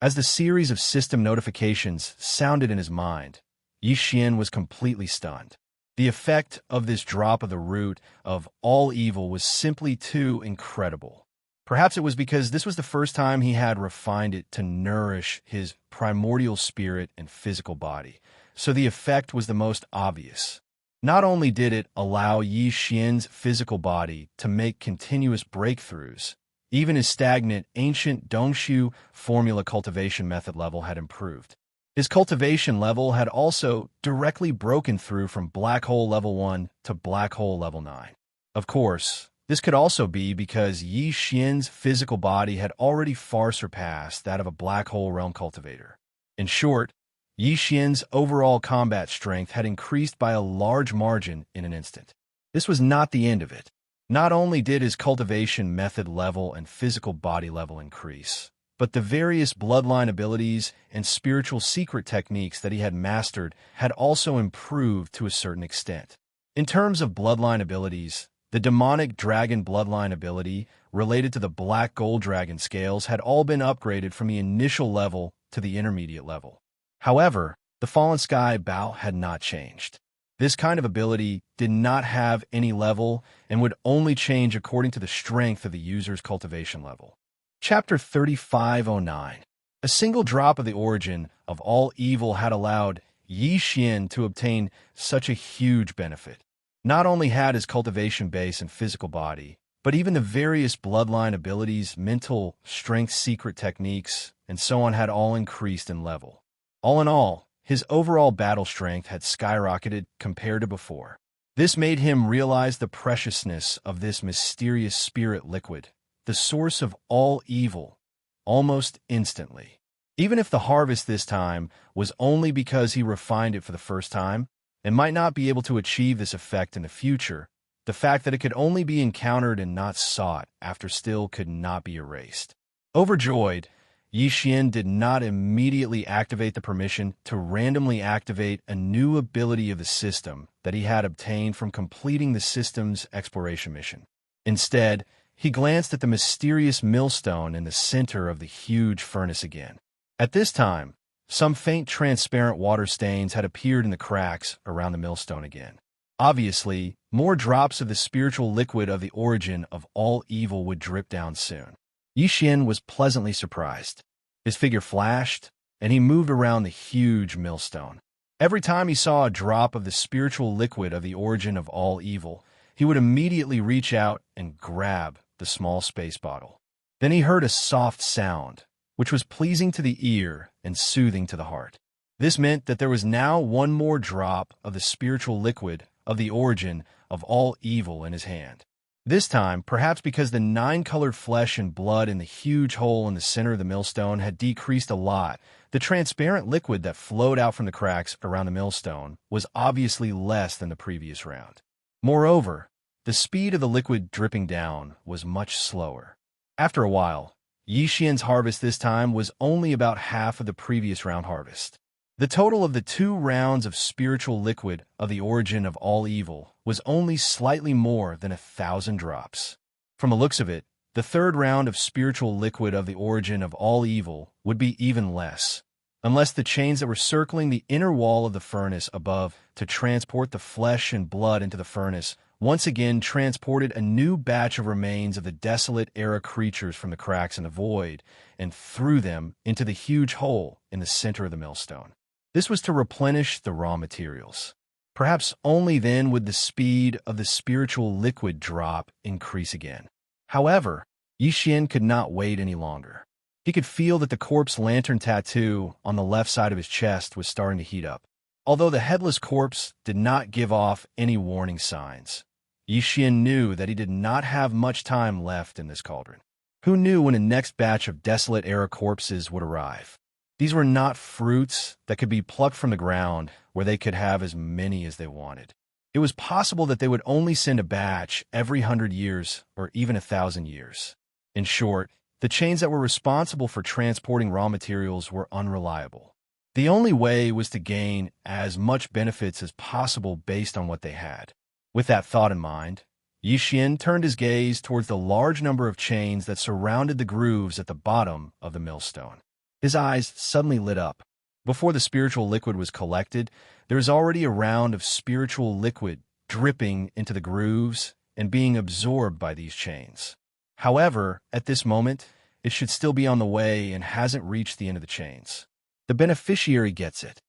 As the series of system notifications sounded in his mind, Yi Xian was completely stunned. The effect of this drop of the root of all evil was simply too incredible. Perhaps it was because this was the first time he had refined it to nourish his primordial spirit and physical body, so the effect was the most obvious. Not only did it allow Yi Xian's physical body to make continuous breakthroughs, even his stagnant ancient Dongshu formula cultivation method level had improved. His cultivation level had also directly broken through from Black Hole Level 1 to Black Hole Level 9. Of course, this could also be because Yi Xian's physical body had already far surpassed that of a Black Hole Realm cultivator. In short, Yi Xian's overall combat strength had increased by a large margin in an instant. This was not the end of it. Not only did his cultivation method level and physical body level increase, but the various bloodline abilities and spiritual secret techniques that he had mastered had also improved to a certain extent. In terms of bloodline abilities, the demonic dragon bloodline ability related to the black gold dragon scales had all been upgraded from the initial level to the intermediate level. However, the Fallen Sky Bow had not changed. This kind of ability did not have any level and would only change according to the strength of the user's cultivation level. Chapter 3509. A single drop of the origin of all evil had allowed Yi Xian to obtain such a huge benefit. Not only had his cultivation base and physical body, but even the various bloodline abilities, mental strength, secret techniques, and so on had all increased in level. All in all, his overall battle strength had skyrocketed compared to before. This made him realize the preciousness of this mysterious spirit liquid, the source of all evil, almost instantly. Even if the harvest this time was only because he refined it for the first time, and might not be able to achieve this effect in the future, the fact that it could only be encountered and not sought after still could not be erased. Overjoyed, Yi Xian did not immediately activate the permission to randomly activate a new ability of the system that he had obtained from completing the system's exploration mission. Instead, he glanced at the mysterious millstone in the center of the huge furnace again. At this time, some faint transparent water stains had appeared in the cracks around the millstone again. Obviously, more drops of the spiritual liquid of the origin of all evil would drip down soon. Yi Xian was pleasantly surprised. His figure flashed, and he moved around the huge millstone. Every time he saw a drop of the spiritual liquid of the origin of all evil, he would immediately reach out and grab the small space bottle. Then he heard a soft sound, which was pleasing to the ear and soothing to the heart. This meant that there was now one more drop of the spiritual liquid of the origin of all evil in his hand. This time, perhaps because the 9-colored flesh and blood in the huge hole in the center of the millstone had decreased a lot, the transparent liquid that flowed out from the cracks around the millstone was obviously less than the previous round. Moreover, the speed of the liquid dripping down was much slower. After a while, Yi Xian's harvest this time was only about half of the previous round harvest. The total of the 2 rounds of spiritual liquid of the origin of all evil was only slightly more than 1,000 drops. From the looks of it, the 3rd round of spiritual liquid of the origin of all evil would be even less, unless the chains that were circling the inner wall of the furnace above to transport the flesh and blood into the furnace once again transported a new batch of remains of the desolate-era creatures from the cracks in the void and threw them into the huge hole in the center of the millstone. This was to replenish the raw materials. Perhaps only then would the speed of the spiritual liquid drop increase again. However, Yixian could not wait any longer. He could feel that the corpse lantern tattoo on the left side of his chest was starting to heat up. Although the headless corpse did not give off any warning signs, Yixian knew that he did not have much time left in this cauldron. Who knew when the next batch of desolate-era corpses would arrive? These were not fruits that could be plucked from the ground where they could have as many as they wanted. It was possible that they would only send a batch every 100 years or even 1,000 years. In short, the chains that were responsible for transporting raw materials were unreliable. The only way was to gain as much benefits as possible based on what they had. With that thought in mind, Yixian turned his gaze towards the large number of chains that surrounded the grooves at the bottom of the millstone. His eyes suddenly lit up. Before the spiritual liquid was collected, there was already a round of spiritual liquid dripping into the grooves and being absorbed by these chains. However, at this moment, it should still be on the way and hasn't reached the end of the chains. The beneficiary gets it.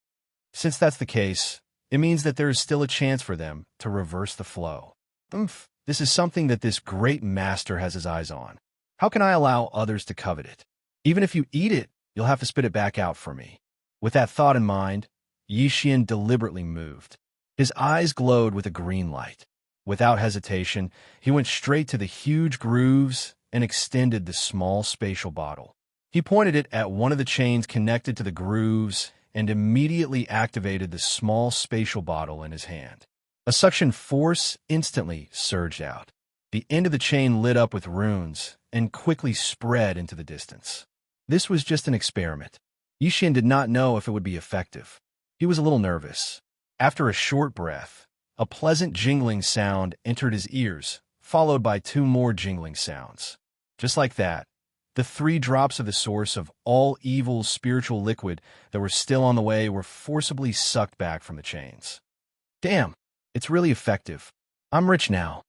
Since that's the case, it means that there is still a chance for them to reverse the flow. This is something that this great master has his eyes on. How can I allow others to covet it? Even if you eat it, you'll have to spit it back out for me. With that thought in mind, Yixian deliberately moved. His eyes glowed with a green light. Without hesitation, he went straight to the huge grooves and extended the small spatial bottle. He pointed it at one of the chains connected to the grooves and immediately activated the small spatial bottle in his hand. A suction force instantly surged out. The end of the chain lit up with runes and quickly spread into the distance. This was just an experiment. Yixian did not know if it would be effective. He was a little nervous. After a short breath, a pleasant jingling sound entered his ears, followed by 2 more jingling sounds. Just like that, the 3 drops of the source of all evil's spiritual liquid that were still on the way were forcibly sucked back from the chains. Damn, it's really effective. I'm rich now.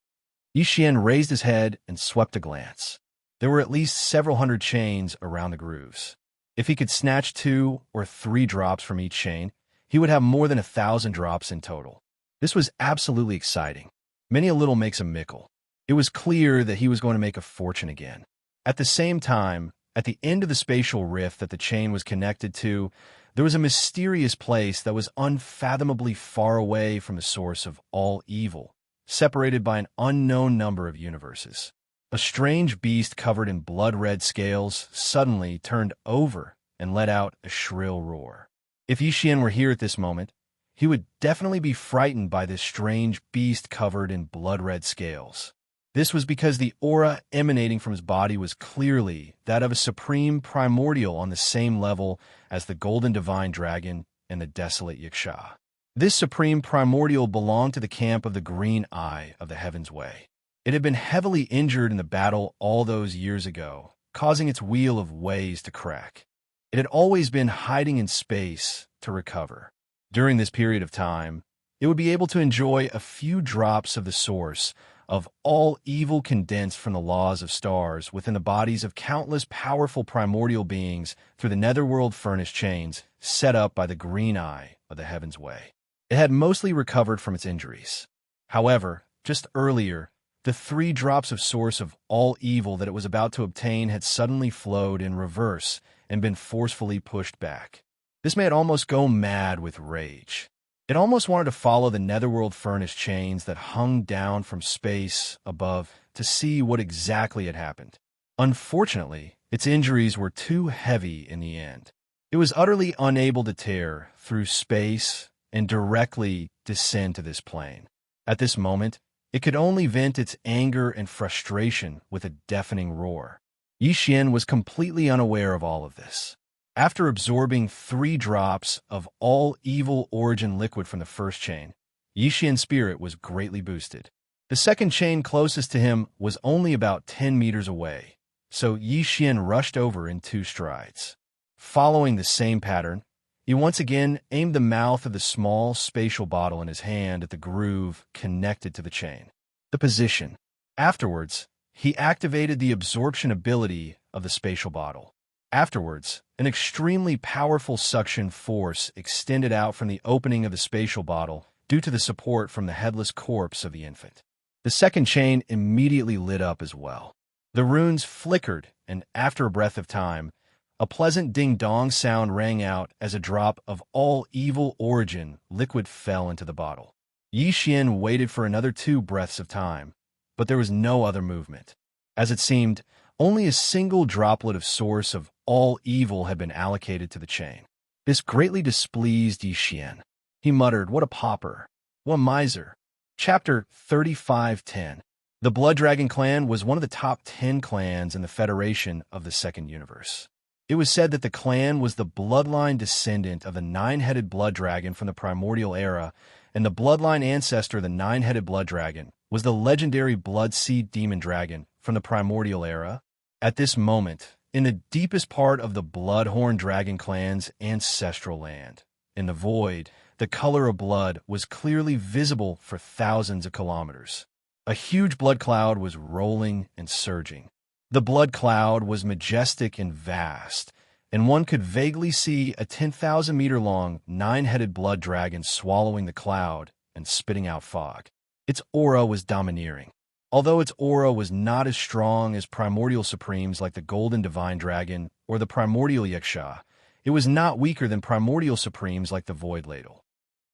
Yixian raised his head and swept a glance. There were at least several hundred chains around the grooves. If he could snatch 2 or 3 drops from each chain, he would have more than 1,000 drops in total. This was absolutely exciting. Many a little makes a mickle. It was clear that he was going to make a fortune again. At the same time, at the end of the spatial rift that the chain was connected to, there was a mysterious place that was unfathomably far away from the source of all evil, separated by an unknown number of universes. A strange beast covered in blood-red scales suddenly turned over and let out a shrill roar. If Yixian were here at this moment, he would definitely be frightened by this strange beast covered in blood-red scales. This was because the aura emanating from his body was clearly that of a supreme primordial on the same level as the golden divine dragon and the desolate Yiksha. This supreme primordial belonged to the camp of the Green Eye of the Heaven's Way. It had been heavily injured in the battle all those years ago, causing its wheel of ways to crack. It had always been hiding in space to recover. During this period of time, it would be able to enjoy a few drops of the source of all evil condensed from the laws of stars within the bodies of countless powerful primordial beings through the netherworld furnace chains set up by the Green Eye of the Heaven's Way. It had mostly recovered from its injuries. However, just earlier, the 3 drops of source of all evil that it was about to obtain had suddenly flowed in reverse and been forcefully pushed back. This made it almost go mad with rage. It almost wanted to follow the netherworld furnace chains that hung down from space above to see what exactly had happened. Unfortunately, its injuries were too heavy in the end. It was utterly unable to tear through space and directly descend to this plane. At this moment, it could only vent its anger and frustration with a deafening roar. Yixian was completely unaware of all of this. After absorbing 3 drops of all evil origin liquid from the first chain, Yixian's spirit was greatly boosted. The second chain closest to him was only about 10 meters away, so Yixian rushed over in 2 strides. Following the same pattern, he once again aimed the mouth of the small spatial bottle in his hand at the groove connected to the chain. The position. Afterwards, he activated the absorption ability of the spatial bottle. Afterwards, an extremely powerful suction force extended out from the opening of the spatial bottle due to the support from the headless corpse of the infant. The second chain immediately lit up as well. The runes flickered, and after a breath of time, a pleasant ding-dong sound rang out as a drop of all evil origin liquid fell into the bottle. Yixian waited for another 2 breaths of time, but there was no other movement. As it seemed, only a single droplet of source of all evil had been allocated to the chain. This greatly displeased Yixian. He muttered, "What a pauper! What miser!" Chapter 35:10. The Blood Dragon clan was one of the top 10 clans in the Federation of the Second Universe. It was said that the clan was the bloodline descendant of the 9-headed blood dragon from the primordial era, and the bloodline ancestor of the 9-headed blood dragon was the legendary Blood Seed Demon Dragon from the primordial era. At this moment, in the deepest part of the Bloodhorn Dragon clan's ancestral land, in the void, the color of blood was clearly visible for thousands of kilometers. A huge blood cloud was rolling and surging. The blood cloud was majestic and vast, and one could vaguely see a 10,000-meter-long 9-headed blood dragon swallowing the cloud and spitting out fog. Its aura was domineering. Although its aura was not as strong as primordial supremes like the Golden Divine Dragon or the primordial Yaksha, it was not weaker than primordial supremes like the Void Ladle.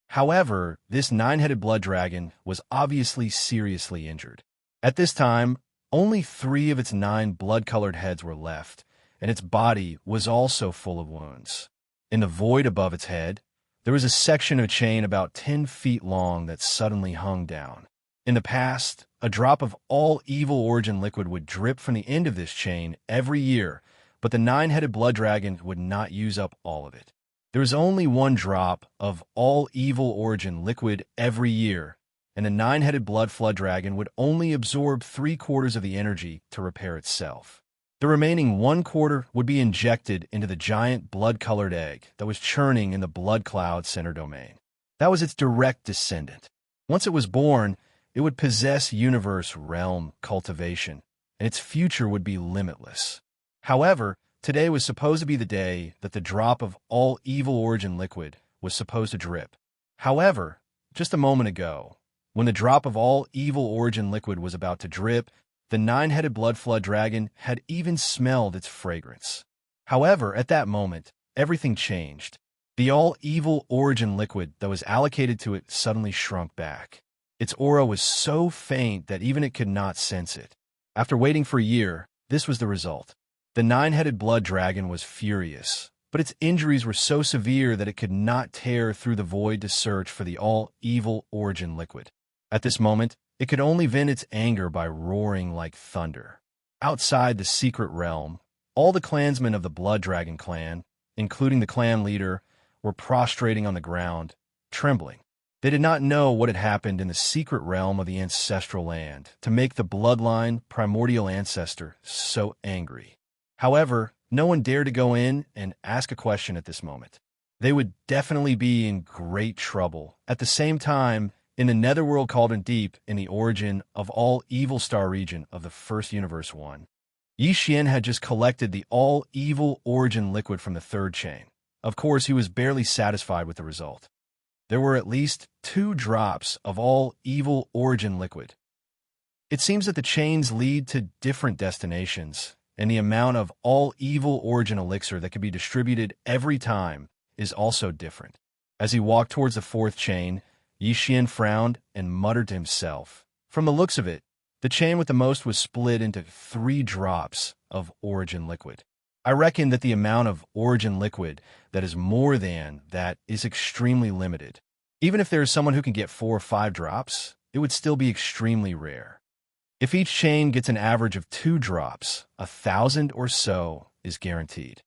However, this 9-headed blood dragon was obviously seriously injured. At this time, only 3 of its 9 blood-colored heads were left, and its body was also full of wounds. In the void above its head, there was a section of chain about 10 feet long that suddenly hung down. In the past, a drop of all evil origin liquid would drip from the end of this chain every year, but the 9-headed blood dragon would not use up all of it. There was only 1 drop of all evil origin liquid every year, and the 9-headed blood flood dragon would only absorb 3/4 of the energy to repair itself. The remaining 1/4 would be injected into the giant blood-colored egg that was churning in the blood cloud center domain. That was its direct descendant. Once it was born, it would possess universe realm cultivation, and its future would be limitless. However, today was supposed to be the day that the drop of all evil origin liquid was supposed to drip. However, just a moment ago, when the drop of all evil origin liquid was about to drip, the 9-headed blood flood dragon had even smelled its fragrance. However, at that moment, everything changed. The all evil origin liquid that was allocated to it suddenly shrunk back. Its aura was so faint that even it could not sense it. After waiting for a year, this was the result. The 9-headed blood dragon was furious, but its injuries were so severe that it could not tear through the void to search for the all-evil origin liquid. At this moment, it could only vent its anger by roaring like thunder. Outside the secret realm, all the clansmen of the Blood Dragon clan, including the clan leader, were prostrating on the ground, trembling. They did not know what had happened in the secret realm of the ancestral land to make the bloodline primordial ancestor so angry. However, no one dared to go in and ask a question at this moment. They would definitely be in great trouble. At the same time, in the netherworld Cauldron Deep, in the origin of all evil star region of the first Universe 1, Yixian had just collected the all-evil origin liquid from the third chain. Of course, he was barely satisfied with the result. There were at least 2 drops of all-evil origin liquid. It seems that the chains lead to different destinations, and the amount of all-evil origin elixir that can be distributed every time is also different. As he walked towards the 4th chain, Yixian frowned and muttered to himself. From the looks of it, the chain with the most was split into 3 drops of origin liquid. I reckon that the amount of origin liquid that is more than that is extremely limited. Even if there is someone who can get 4 or 5 drops, it would still be extremely rare. If each chain gets an average of 2 drops, 1,000 or so is guaranteed.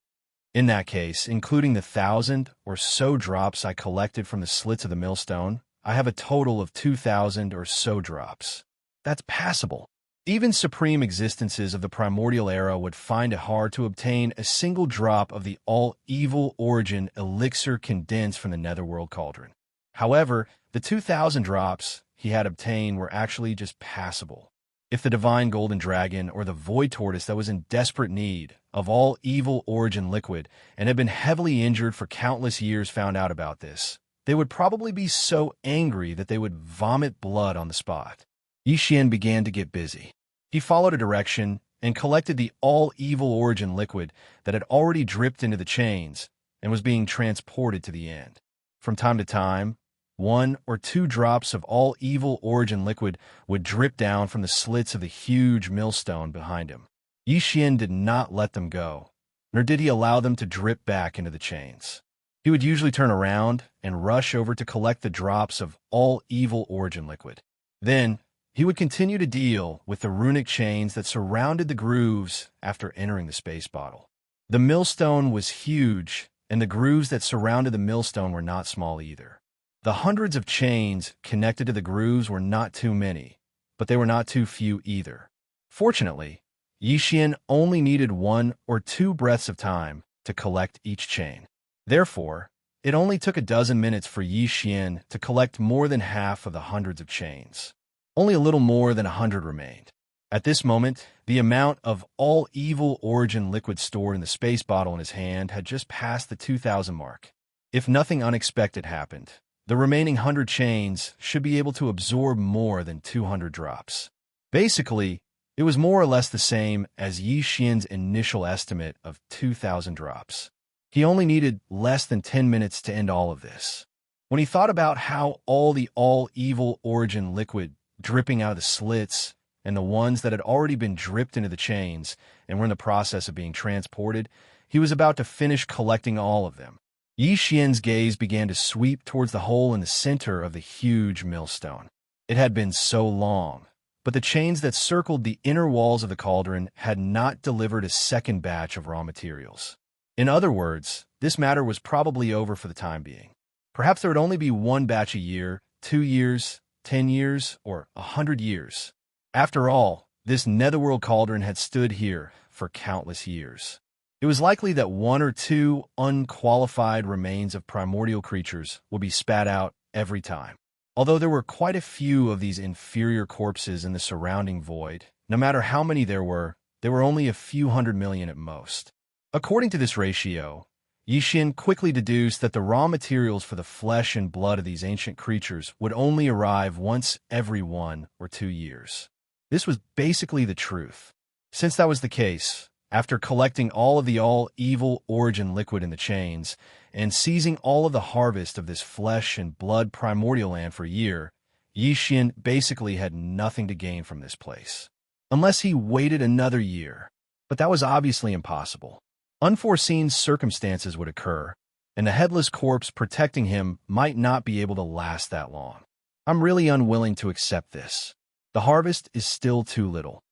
In that case, including the 1,000 or so drops I collected from the slits of the millstone, I have a total of 2,000 or so drops. That's passable. Even supreme existences of the primordial era would find it hard to obtain a single drop of the all-evil origin elixir condensed from the netherworld cauldron. However, the 2,000 drops he had obtained were actually just passable. If the divine golden dragon or the void tortoise that was in desperate need of all evil origin liquid and had been heavily injured for countless years found out about this, they would probably be so angry that they would vomit blood on the spot. Yi Xian began to get busy. He followed a direction and collected the all-evil origin liquid that had already dripped into the chains and was being transported to the end. From time to time, 1 or 2 drops of all-evil origin liquid would drip down from the slits of the huge millstone behind him. Yi Xian did not let them go, nor did he allow them to drip back into the chains. He would usually turn around and rush over to collect the drops of all-evil origin liquid. Then, he would continue to deal with the runic chains that surrounded the grooves after entering the space bottle. The millstone was huge, and the grooves that surrounded the millstone were not small either. The hundreds of chains connected to the grooves were not too many, but they were not too few either. Fortunately, Yi Xian only needed 1 or 2 breaths of time to collect each chain. Therefore, it only took a dozen minutes for Yi Xian to collect more than half of the hundreds of chains. Only a little more than 100 remained. At this moment, the amount of all-evil origin liquid stored in the space bottle in his hand had just passed the 2,000 mark. If nothing unexpected happened, the remaining 100 chains should be able to absorb more than 200 drops. Basically, it was more or less the same as Yi Xian's initial estimate of 2,000 drops. He only needed less than 10 minutes to end all of this. When he thought about how all the all-evil origin liquid dripping out of the slits and the ones that had already been dripped into the chains and were in the process of being transported, he was about to finish collecting all of them. Yi Xian's gaze began to sweep towards the hole in the center of the huge millstone. It had been so long, but the chains that circled the inner walls of the cauldron had not delivered a second batch of raw materials. In other words, this matter was probably over for the time being. Perhaps there would only be 1 batch a year, 2 years, 10 years, or 100 years. After all, this netherworld cauldron had stood here for countless years. It was likely that 1 or 2 unqualified remains of primordial creatures would be spat out every time. Although there were quite a few of these inferior corpses in the surrounding void, no matter how many there were only a few 100 million at most. According to this ratio, Yi Xian quickly deduced that the raw materials for the flesh and blood of these ancient creatures would only arrive once every 1 or 2 years. This was basically the truth. Since that was the case, after collecting all of the all-evil origin liquid in the chains and seizing all of the harvest of this flesh and blood primordial land for a year, Yi Xian basically had nothing to gain from this place. Unless he waited another year. But that was obviously impossible. Unforeseen circumstances would occur, and the headless corpse protecting him might not be able to last that long. I'm really unwilling to accept this. The harvest is still too little.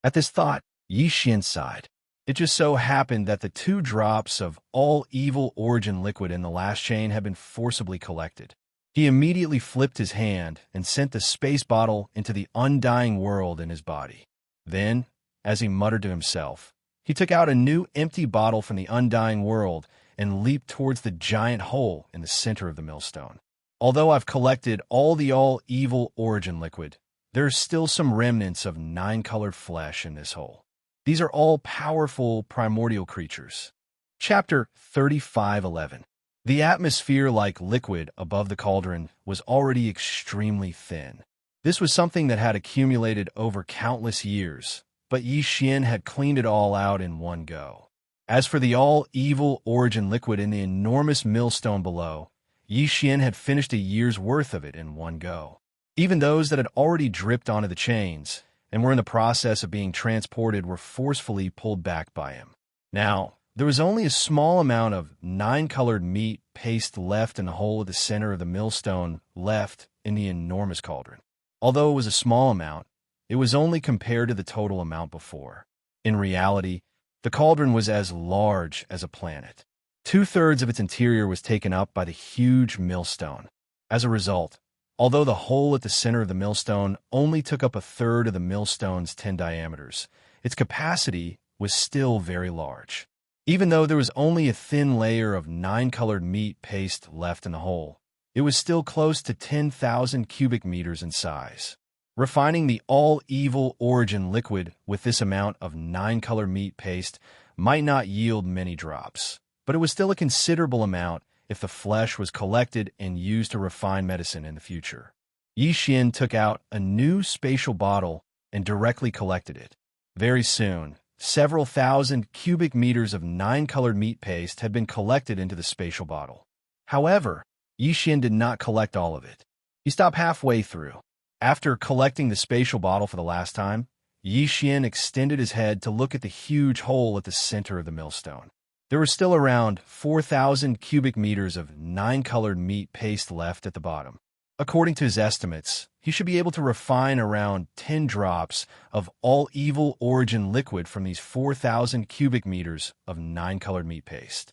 At this thought, Yi Xian sighed. It just so happened that the 2 drops of all-evil origin liquid in the last chain had been forcibly collected. He immediately flipped his hand and sent the space bottle into the undying world in his body. Then, as he muttered to himself, he took out a new empty bottle from the undying world and leaped towards the giant hole in the center of the millstone. Although I've collected all the all-evil origin liquid, there are still some remnants of 9-colored flesh in this hole. These are all powerful primordial creatures. Chapter 35:11. The atmosphere like liquid above the cauldron was already extremely thin. This was something that had accumulated over countless years, but Yi Xian had cleaned it all out in one go. As for the all-evil origin liquid in the enormous millstone below, Yi Xian had finished a year's worth of it in one go. Even those that had already dripped onto the chains and were in the process of being transported were forcefully pulled back by him. Now, there was only a small amount of 9-colored meat paste left in the hole at the center of the millstone left in the enormous cauldron. Although it was a small amount, it was only compared to the total amount before. In reality, the cauldron was as large as a planet. 2/3 of its interior was taken up by the huge millstone. As a result, although the hole at the center of the millstone only took up 1/3 of the millstone's 10 diameters, its capacity was still very large. Even though there was only a thin layer of 9-colored meat paste left in the hole, it was still close to 10,000 cubic meters in size. Refining the all-evil origin liquid with this amount of 9-colored meat paste might not yield many drops, but it was still a considerable amount if the flesh was collected and used to refine medicine in the future. Yi Xian took out a new spatial bottle and directly collected it. Very soon, several thousand cubic meters of 9-colored meat paste had been collected into the spatial bottle. However, Yi Xian did not collect all of it. He stopped halfway through. After collecting the spatial bottle for the last time, Yi Xian extended his head to look at the huge hole at the center of the millstone. There were still around 4,000 cubic meters of 9-colored meat paste left at the bottom. According to his estimates, he should be able to refine around 10 drops of all-evil origin liquid from these 4,000 cubic meters of 9-colored meat paste.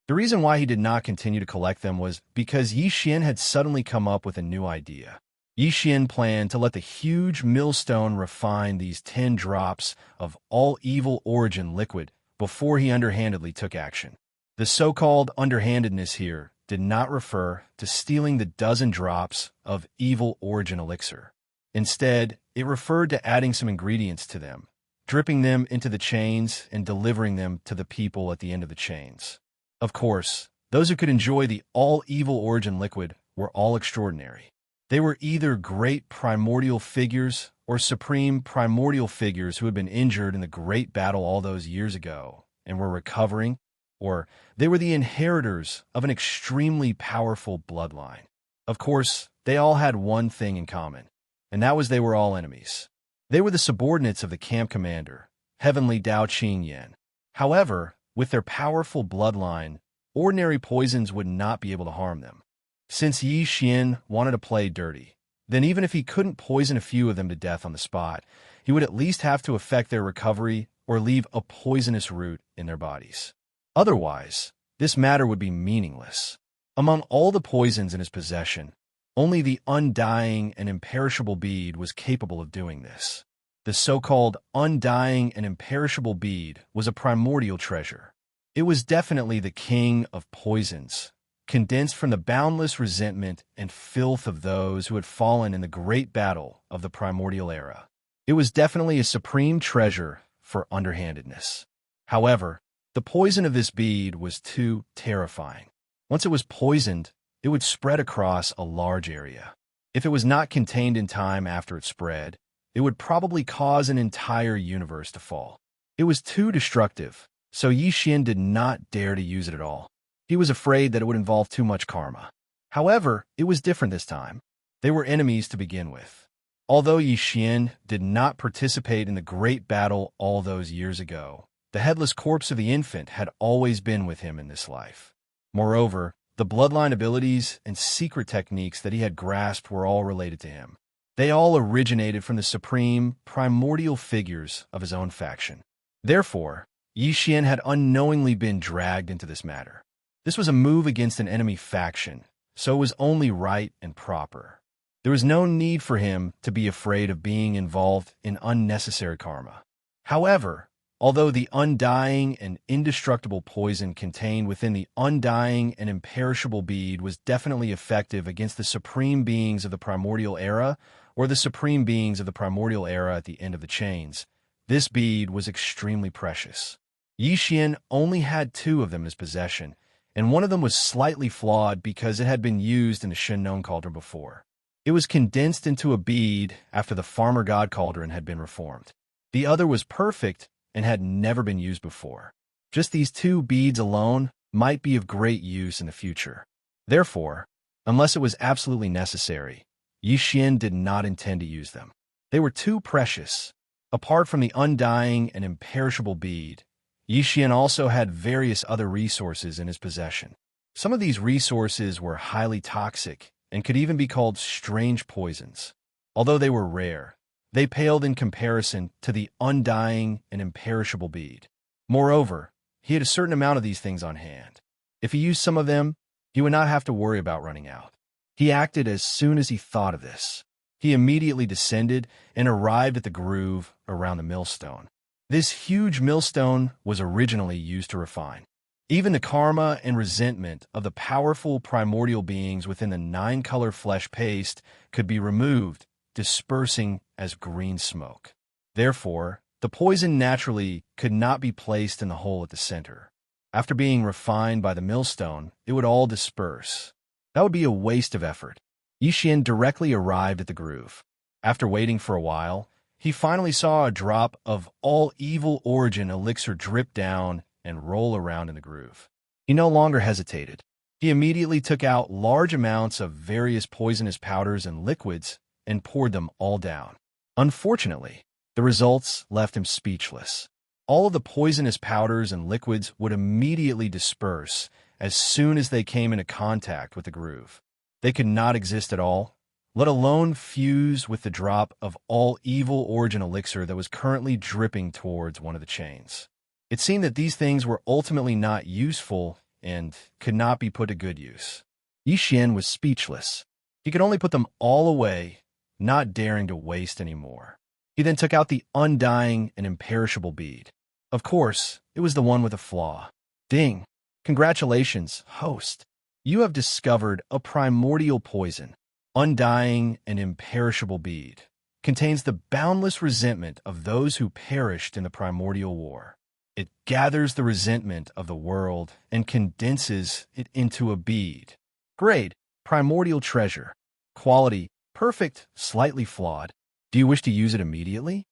The reason why he did not continue to collect them was because Yi Xian had suddenly come up with a new idea. Yi Xian planned to let the huge millstone refine these 10 drops of all-evil origin liquid before he underhandedly took action. The so-called underhandedness here did not refer to stealing the dozen drops of evil origin elixir. Instead, it referred to adding some ingredients to them, dripping them into the chains, and delivering them to the people at the end of the chains. Of course, those who could enjoy the all-evil origin liquid were all extraordinary. They were either great primordial figures or supreme primordial figures who had been injured in the great battle all those years ago and were recovering, or they were the inheritors of an extremely powerful bloodline. Of course, they all had one thing in common, and that was they were all enemies. They were the subordinates of the camp commander, Heavenly Dao Qing Yan. However, with their powerful bloodline, ordinary poisons would not be able to harm them. Since Yi Xian wanted to play dirty, then even if he couldn't poison a few of them to death on the spot, he would at least have to affect their recovery or leave a poisonous root in their bodies. Otherwise, this matter would be meaningless. Among all the poisons in his possession, only the undying and imperishable bead was capable of doing this. The so-called undying and imperishable bead was a primordial treasure. It was definitely the king of poisons, condensed from the boundless resentment and filth of those who had fallen in the great battle of the primordial era. It was definitely a supreme treasure for underhandedness. However, the poison of this bead was too terrifying. Once it was poisoned, it would spread across a large area. If it was not contained in time after it spread, it would probably cause an entire universe to fall. It was too destructive, so Yi Xian did not dare to use it at all. He was afraid that it would involve too much karma. However, it was different this time. They were enemies to begin with. Although Yi Xian did not participate in the great battle all those years ago, the headless corpse of the infant had always been with him in this life. Moreover, the bloodline abilities and secret techniques that he had grasped were all related to him. They all originated from the supreme, primordial figures of his own faction. Therefore, Yi Xian had unknowingly been dragged into this matter. This was a move against an enemy faction, so it was only right and proper. There was no need for him to be afraid of being involved in unnecessary karma. However, although the undying and indestructible poison contained within the undying and imperishable bead was definitely effective against the supreme beings of the primordial era or the supreme beings of the primordial era at the end of the chains, this bead was extremely precious. Yi Xian only had 2 of them in his possession, and one of them was slightly flawed because it had been used in the Shennon cauldron before. It was condensed into a bead after the Farmer God cauldron had been reformed. The other was perfect and had never been used before. Just these 2 beads alone might be of great use in the future. Therefore, unless it was absolutely necessary, Yi Xian did not intend to use them. They were too precious. Apart from the undying and imperishable bead, Yi Xian also had various other resources in his possession. Some of these resources were highly toxic and could even be called strange poisons. Although they were rare, they paled in comparison to the undying and imperishable bead. Moreover, he had a certain amount of these things on hand. If he used some of them, he would not have to worry about running out. He acted as soon as he thought of this. He immediately descended and arrived at the groove around the millstone. This huge millstone was originally used to refine. Even the karma and resentment of the powerful primordial beings within the 9-color flesh paste could be removed, dispersing as green smoke. Therefore, the poison naturally could not be placed in the hole at the center. After being refined by the millstone, it would all disperse. That would be a waste of effort. Yixian directly arrived at the groove. After waiting for a while, he finally saw a drop of all evil origin elixir drip down and roll around in the groove. He no longer hesitated. He immediately took out large amounts of various poisonous powders and liquids and poured them all down. Unfortunately, the results left him speechless. All of the poisonous powders and liquids would immediately disperse as soon as they came into contact with the groove. They could not exist at all, let alone fuse with the drop of all evil origin elixir that was currently dripping towards one of the chains. It seemed that these things were ultimately not useful and could not be put to good use. Yixian was speechless. He could only put them all away, not daring to waste any more. He then took out the undying and imperishable bead. Of course, it was the one with a flaw. Ding! Congratulations, host. You have discovered a primordial poison. Undying and imperishable bead. Contains the boundless resentment of those who perished in the primordial war. It gathers the resentment of the world and condenses it into a bead. Grade, primordial treasure. Quality, perfect, slightly flawed. Do you wish to use it immediately?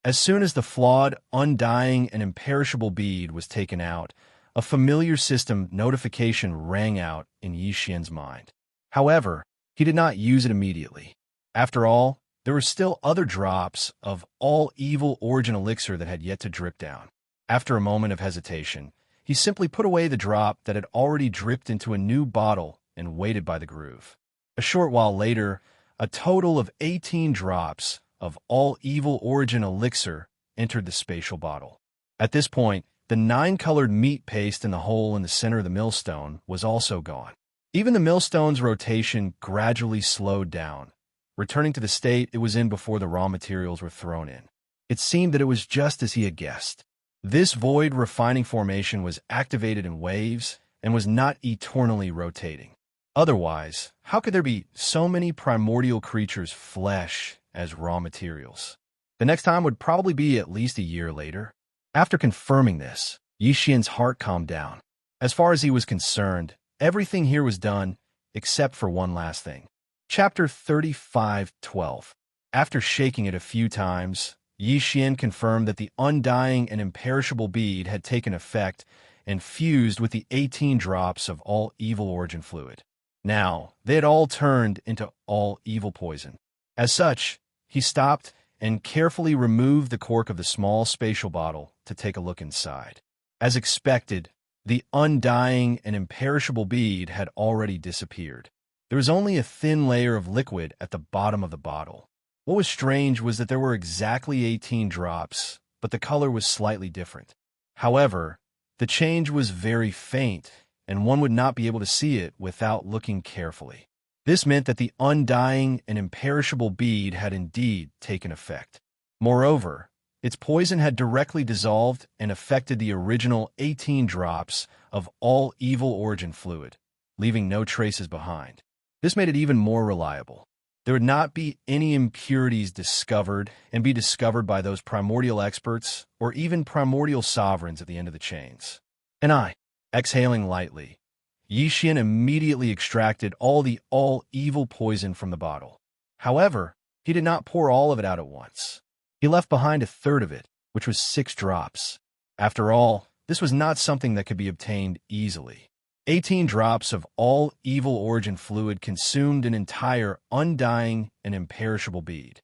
As soon as the flawed, undying, and imperishable bead was taken out, a familiar system notification rang out in Yixian's mind. However, he did not use it immediately. After all, there were still other drops of all evil origin elixir that had yet to drip down. After a moment of hesitation, he simply put away the drop that had already dripped into a new bottle and waited by the groove. A short while later, a total of 18 drops of all evil origin elixir entered the spatial bottle. At this point, the 9-colored meat paste in the hole in the center of the millstone was also gone. Even the millstone's rotation gradually slowed down, returning to the state it was in before the raw materials were thrown in. It seemed that it was just as he had guessed. This void refining formation was activated in waves and was not eternally rotating. Otherwise, how could there be so many primordial creatures' flesh as raw materials? The next time would probably be at least a year later. After confirming this, Yixian's heart calmed down. As far as he was concerned, everything here was done, except for one last thing. Chapter 35:12. After shaking it a few times, Yixian confirmed that the undying and imperishable bead had taken effect and fused with the 18 drops of all evil origin fluid. Now, they had all turned into all evil poison. As such, he stopped and carefully removed the cork of the small spatial bottle to take a look inside. As expected, the undying and imperishable bead had already disappeared. There was only a thin layer of liquid at the bottom of the bottle. What was strange was that there were exactly 18 drops, but the color was slightly different. However, the change was very faint, and one would not be able to see it without looking carefully. This meant that the undying and imperishable bead had indeed taken effect. Moreover, its poison had directly dissolved and affected the original 18 drops of all evil origin fluid, leaving no traces behind. This made it even more reliable. There would not be any impurities discovered and be discovered by those primordial experts or even primordial sovereigns at the end of the chains. And exhaling lightly, Yixian immediately extracted all the all-evil poison from the bottle. However, he did not pour all of it out at once. He left behind a third of it, which was 6 drops. After all, this was not something that could be obtained easily. 18 drops of all evil origin fluid consumed an entire undying and imperishable bead.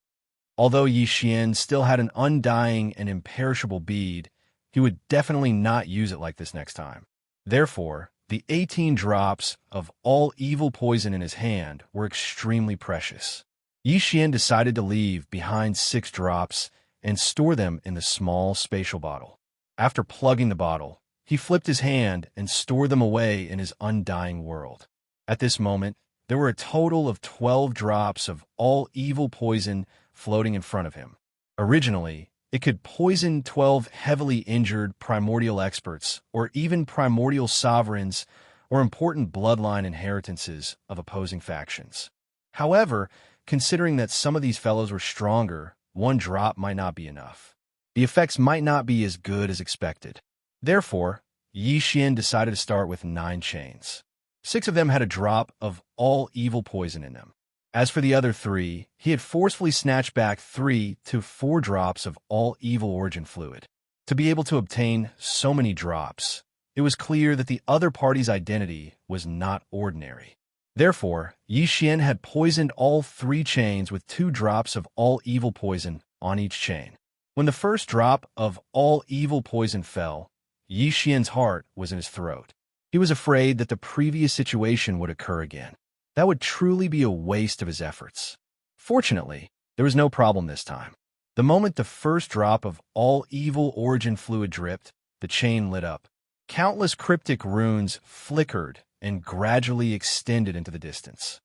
Although Yixian still had an undying and imperishable bead, he would definitely not use it like this next time. Therefore, the 18 drops of all evil poison in his hand were extremely precious. Yixian decided to leave behind 6 drops and store them in the small spatial bottle. After plugging the bottle, He flipped his hand and stored them away in his undying world. At this moment, there were a total of 12 drops of all evil poison floating in front of him. Originally, it could poison 12 heavily injured primordial experts or even primordial sovereigns or important bloodline inheritances of opposing factions. However, considering that some of these fellows were stronger, one drop might not be enough. The effects might not be as good as expected. Therefore, Yi Xian decided to start with 9 chains. 6 of them had a drop of all evil poison in them. As for the other 3, he had forcefully snatched back 3 to 4 drops of all evil origin fluid. To be able to obtain so many drops, it was clear that the other party's identity was not ordinary. Therefore, Yi Xian had poisoned all 3 chains with 2 drops of all evil poison on each chain. When the first drop of all evil poison fell, Yi Xian's heart was in his throat. He was afraid that the previous situation would occur again. That would truly be a waste of his efforts. Fortunately, there was no problem this time. The moment the first drop of all evil origin fluid dripped, the chain lit up. Countless cryptic runes flickered and gradually extended into the distance.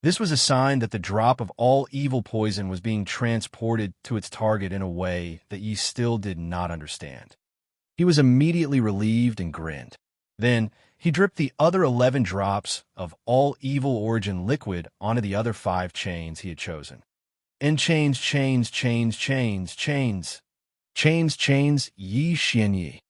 This was a sign that the drop of all evil poison was being transported to its target in a way that Yi still did not understand. He was immediately relieved and grinned. Then, he dripped the other 11 drops of all evil origin liquid onto the other 5 chains he had chosen. And chains, Yi Xian Yi.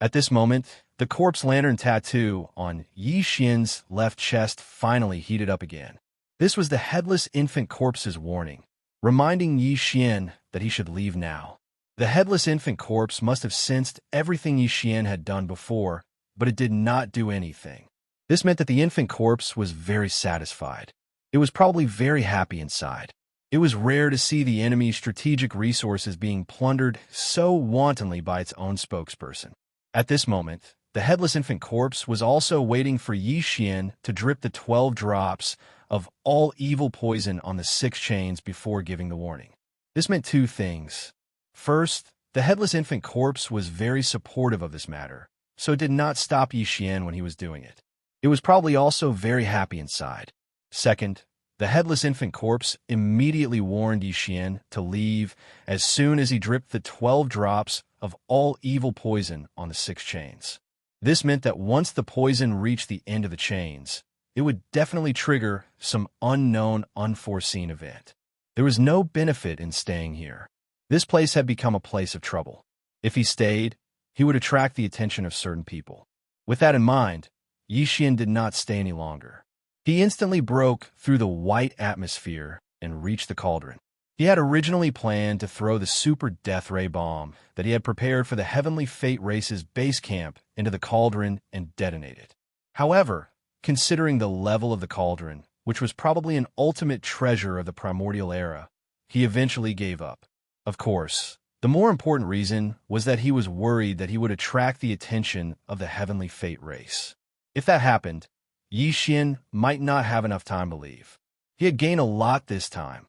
At this moment, the corpse lantern tattoo on Yi Xian's left chest finally heated up again. This was the headless infant corpse's warning, reminding Yi Xian that he should leave now. The headless infant corpse must have sensed everything Yi Xian had done before, but it did not do anything. This meant that the infant corpse was very satisfied. It was probably very happy inside. It was rare to see the enemy's strategic resources being plundered so wantonly by its own spokesperson. At this moment, the headless infant corpse was also waiting for Yi Xian to drip the 12 drops of all evil poison on the 6 chains before giving the warning. This meant 2 things. First, the headless infant corpse was very supportive of this matter, so it did not stop Yi Xian when he was doing it. It was probably also very happy inside. Second, the headless infant corpse immediately warned Yi Xian to leave as soon as he dripped the 12 drops of all evil poison on the 6 chains. This meant that once the poison reached the end of the chains, it would definitely trigger some unknown, unforeseen event. There was no benefit in staying here. This place had become a place of trouble. If he stayed, he would attract the attention of certain people. With that in mind, Yi Xian did not stay any longer. He instantly broke through the white atmosphere and reached the cauldron. He had originally planned to throw the super death ray bomb that he had prepared for the Heavenly Fate race's base camp into the cauldron and detonate it. However, considering the level of the cauldron, which was probably an ultimate treasure of the primordial era, he eventually gave up. Of course, the more important reason was that he was worried that he would attract the attention of the Heavenly Fate race. If that happened, Yi Xian might not have enough time to leave. He had gained a lot this time.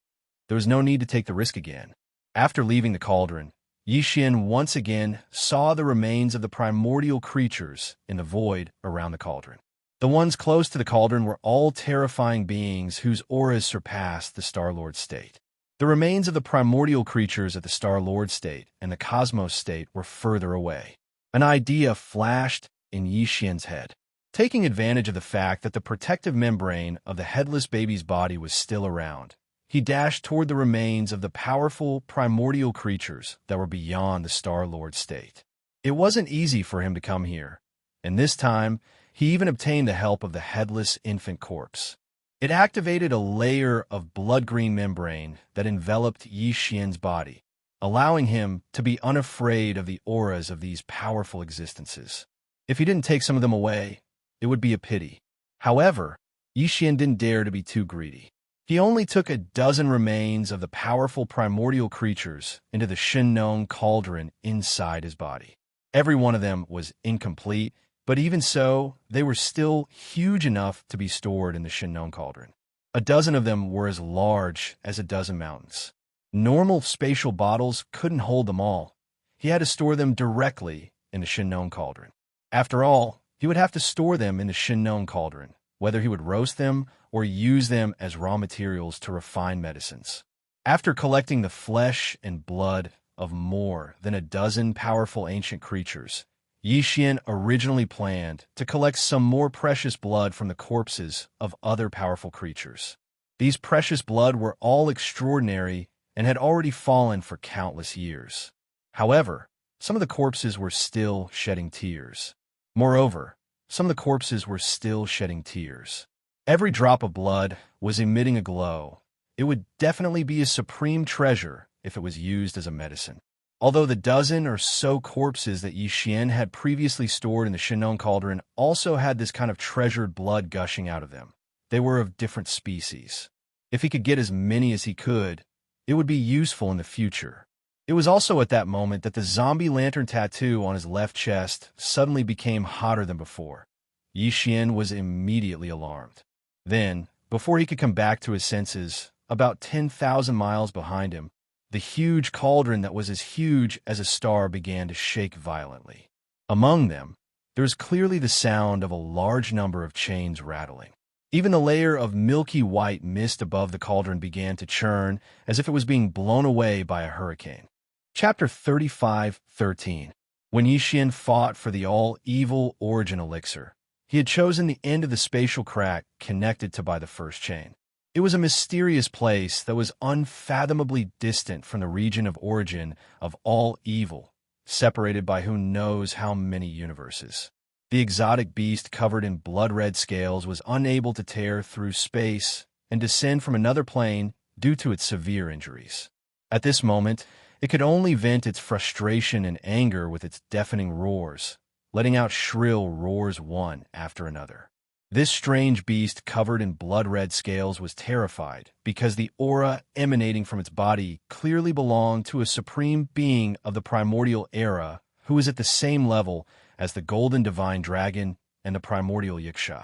There was no need to take the risk again. After leaving the cauldron, Yi Xian once again saw the remains of the primordial creatures in the void around the cauldron. The ones close to the cauldron were all terrifying beings whose auras surpassed the Star-Lord state. The remains of the primordial creatures at the Star-Lord state and the Cosmos state were further away. An idea flashed in Yi Xian's head. Taking advantage of the fact that the protective membrane of the headless baby's body was still around, he dashed toward the remains of the powerful primordial creatures that were beyond the Star-Lord state. It wasn't easy for him to come here, and this time, he even obtained the help of the headless infant corpse. It activated a layer of blood-green membrane that enveloped Yi Xian's body, allowing him to be unafraid of the auras of these powerful existences. If he didn't take some of them away, it would be a pity. However, Yi Xian didn't dare to be too greedy. He only took a dozen remains of the powerful primordial creatures into the Shinnong cauldron inside his body. Every one of them was incomplete, but even so, they were still huge enough to be stored in the Shinnong cauldron. A dozen of them were as large as a dozen mountains. Normal spatial bottles couldn't hold them all. He had to store them directly in the Shinnong cauldron. After all, he would have to store them in the Shinnon cauldron, whether he would roast them or use them as raw materials to refine medicines. After collecting the flesh and blood of more than a dozen powerful ancient creatures, Yi Xian originally planned to collect some more precious blood from the corpses of other powerful creatures. These precious blood were all extraordinary and had already fallen for countless years. However, some of the corpses were still shedding tears. Moreover, some of the corpses were still shedding tears. Every drop of blood was emitting a glow. It would definitely be a supreme treasure if it was used as a medicine. Although the dozen or so corpses that Yi Xian had previously stored in the Shinnon cauldron also had this kind of treasured blood gushing out of them, they were of different species. If he could get as many as he could, it would be useful in the future. It was also at that moment that the zombie lantern tattoo on his left chest suddenly became hotter than before. Yi Xian was immediately alarmed. Then, before he could come back to his senses, about 10,000 miles behind him, the huge cauldron that was as huge as a star began to shake violently. Among them, there was clearly the sound of a large number of chains rattling. Even the layer of milky white mist above the cauldron began to churn as if it was being blown away by a hurricane. Chapter 35:13. When Yi Xian fought for the all-evil origin elixir, he had chosen the end of the spatial crack connected to by the first chain. It was a mysterious place that was unfathomably distant from the region of origin of all evil, separated by who knows how many universes. The exotic beast covered in blood-red scales was unable to tear through space and descend from another plane due to its severe injuries. At this moment, it could only vent its frustration and anger with its deafening roars, letting out shrill roars one after another. This strange beast covered in blood-red scales was terrified because the aura emanating from its body clearly belonged to a supreme being of the primordial era who was at the same level as the golden divine dragon and the primordial yiksha.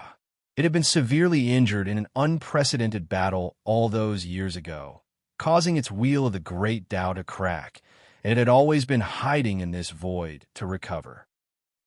It had been severely injured in an unprecedented battle all those years ago, causing its wheel of the great Tao to crack, and it had always been hiding in this void to recover.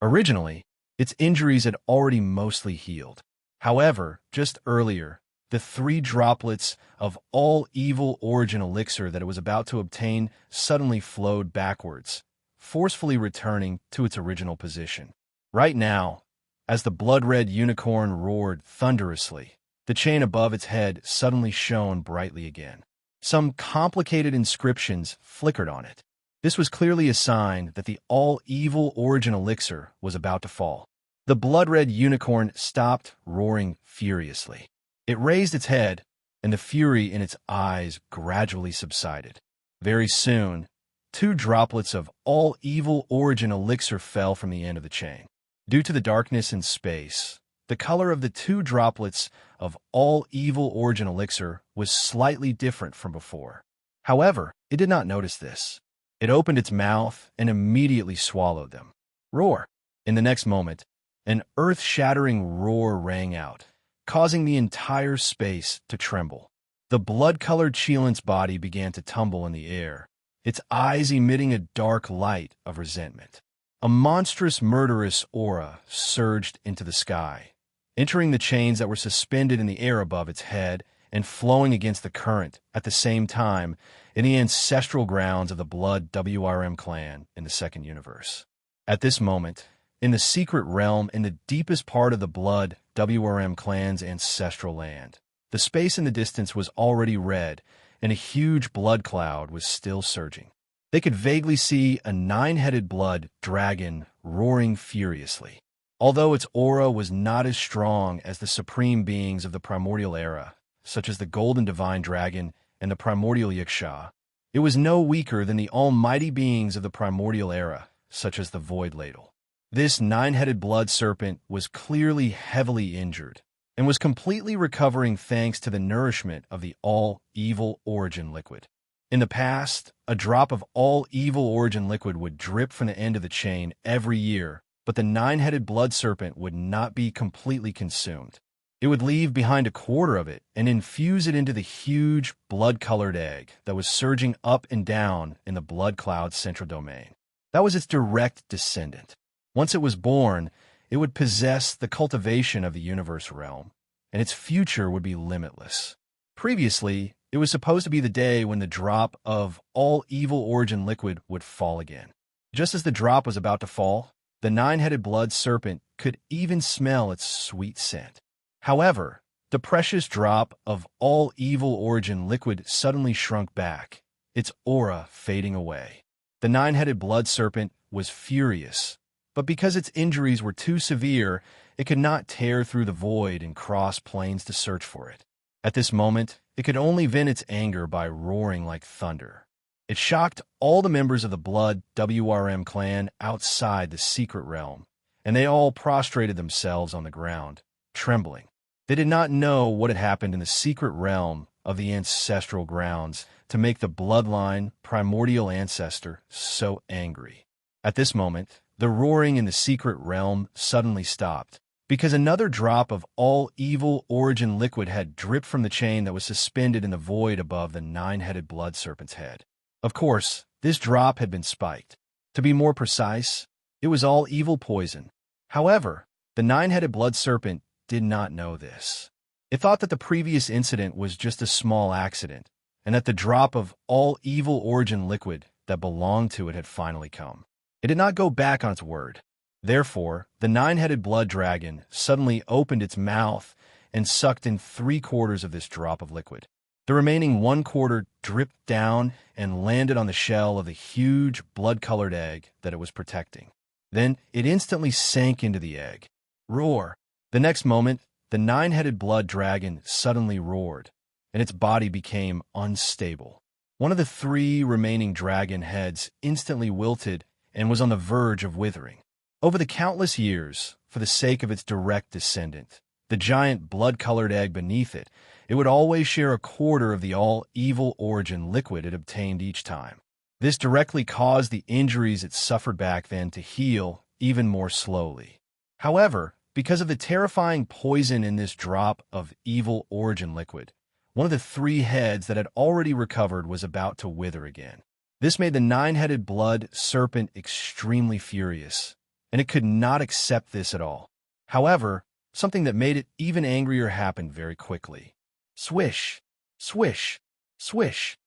Originally, its injuries had already mostly healed. However, just earlier, the 3 droplets of all-evil origin elixir that it was about to obtain suddenly flowed backwards, forcefully returning to its original position. Right now, as the blood-red unicorn roared thunderously, the chain above its head suddenly shone brightly again. Some complicated inscriptions flickered on it. This was clearly a sign that the all-evil origin elixir was about to fall. The blood-red unicorn stopped roaring furiously. It raised its head, and the fury in its eyes gradually subsided. Very soon, 2 droplets of all-evil origin elixir fell from the end of the chain. Due to the darkness in space, the color of the 2 droplets of all-evil origin elixir was slightly different from before. However, it did not notice this. It opened its mouth and immediately swallowed them. Roar! In the next moment, an earth-shattering roar rang out, causing the entire space to tremble. The blood-colored Cheelant's body began to tumble in the air, its eyes emitting a dark light of resentment. A monstrous, murderous aura surged into the sky, entering the chains that were suspended in the air above its head and flowing against the current at the same time in the ancestral grounds of the Blood WRM clan in the Second Universe. At this moment, in the secret realm in the deepest part of the Blood WRM clan's ancestral land, the space in the distance was already red, and a huge blood cloud was still surging. They could vaguely see a 9-headed blood dragon roaring furiously. Although its aura was not as strong as the supreme beings of the primordial era, such as the golden divine dragon and the primordial yiksha, it was no weaker than the almighty beings of the primordial era, such as the void ladle. This 9-headed blood serpent was clearly heavily injured and was completely recovering thanks to the nourishment of the all-evil origin liquid. In the past, a drop of all-evil origin liquid would drip from the end of the chain every year, but the 9-headed blood serpent would not be completely consumed. It would leave behind a quarter of it and infuse it into the huge blood-colored egg that was surging up and down in the blood cloud's central domain. That was its direct descendant. Once it was born, It would possess the cultivation of the universe realm, and its future would be limitless. Previously, it was supposed to be the day when the drop of all evil origin liquid would fall again. Just as the drop was about to fall, the nine-headed blood serpent could even smell its sweet scent. However, the precious drop of all evil origin liquid suddenly shrunk back, its aura fading away. The nine-headed blood serpent was furious, but because its injuries were too severe, it could not tear through the void and cross planes to search for it. At this moment, it could only vent its anger by roaring like thunder. It shocked all the members of the Blood WRM clan outside the secret realm, and they all prostrated themselves on the ground, trembling. They did not know what had happened in the secret realm of the ancestral grounds to make the bloodline primordial ancestor so angry. At this moment, the roaring in the secret realm suddenly stopped, because another drop of all evil origin liquid had dripped from the chain that was suspended in the void above the nine-headed blood serpent's head. Of course, this drop had been spiked. To be more precise, it was all evil poison. However, the nine-headed blood serpent did not know this. It thought that the previous incident was just a small accident, and that the drop of all evil origin liquid that belonged to it had finally come. It did not go back on its word. Therefore, the nine-headed blood dragon suddenly opened its mouth and sucked in 3/4 of this drop of liquid. The remaining 1/4 dripped down and landed on the shell of the huge blood-colored egg that it was protecting. Then it instantly sank into the egg. Roar! The next moment, the nine-headed blood dragon suddenly roared, and its body became unstable. One of the 3 remaining dragon heads instantly wilted and was on the verge of withering. Over the countless years, for the sake of its direct descendant, the giant blood-colored egg beneath it, it would always share 1/4 of the all-evil origin liquid it obtained each time. This directly caused the injuries it suffered back then to heal even more slowly. However, because of the terrifying poison in this drop of evil origin liquid, one of the 3 heads that had already recovered was about to wither again. This made the nine-headed blood serpent extremely furious, and it could not accept this at all. However, something that made it even angrier happened very quickly. Swish, swish, swish.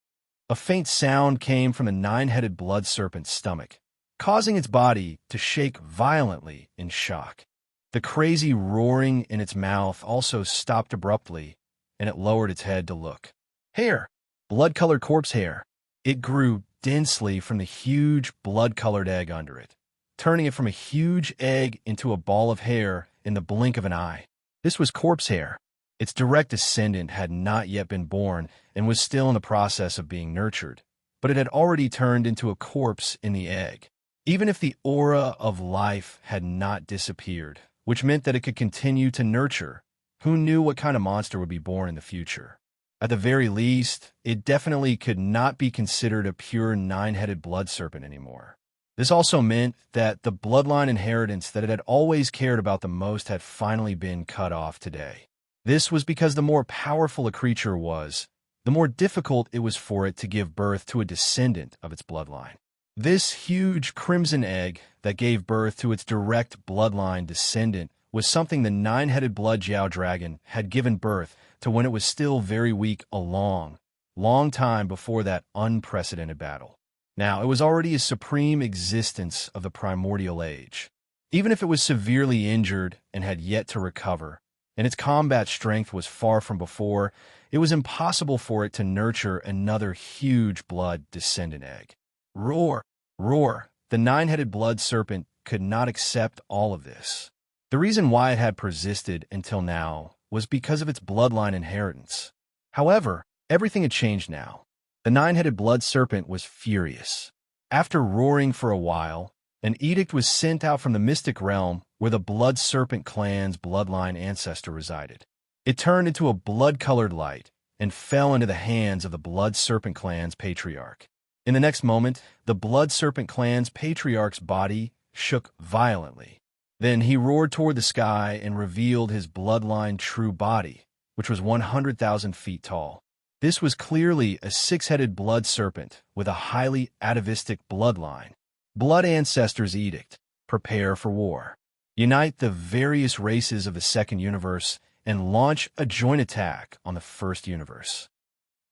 A faint sound came from the nine-headed blood serpent's stomach, causing its body to shake violently in shock. The crazy roaring in its mouth also stopped abruptly, and it lowered its head to look. Hair! Blood-colored corpse hair. It grew densely from the huge blood-colored egg under it, turning it from a huge egg into a ball of hair in the blink of an eye. This was corpse hair. Its direct descendant had not yet been born and was still in the process of being nurtured, but it had already turned into a corpse in the egg. Even if the aura of life had not disappeared, which meant that it could continue to nurture, who knew what kind of monster would be born in the future? At the very least, it definitely could not be considered a pure nine-headed blood serpent anymore. This also meant that the bloodline inheritance that it had always cared about the most had finally been cut off today. This was because the more powerful a creature was, the more difficult it was for it to give birth to a descendant of its bloodline. This huge crimson egg that gave birth to its direct bloodline descendant was something the nine-headed blood Jiao dragon had given birth to when it was still very weak a long time before that unprecedented battle. Now, it was already a supreme existence of the primordial age. Even if it was severely injured and had yet to recover, and its combat strength was far from before, it was impossible for it to nurture another huge blood descendant egg. Roar! Roar! The nine-headed blood serpent could not accept all of this. The reason why it had persisted until now was because of its bloodline inheritance. However, everything had changed now. The nine-headed blood serpent was furious. After roaring for a while, an edict was sent out from the mystic realm where the blood serpent clan's bloodline ancestor resided. It turned into a blood-colored light and fell into the hands of the blood serpent clan's patriarch. In the next moment, the blood serpent clan's patriarch's body shook violently. Then he roared toward the sky and revealed his bloodline true body, which was 100,000 feet tall. This was clearly a 6-headed blood serpent with a highly atavistic bloodline. Blood Ancestor's Edict. Prepare for war. unite the various races of the second universe, and launch a joint attack on the first universe.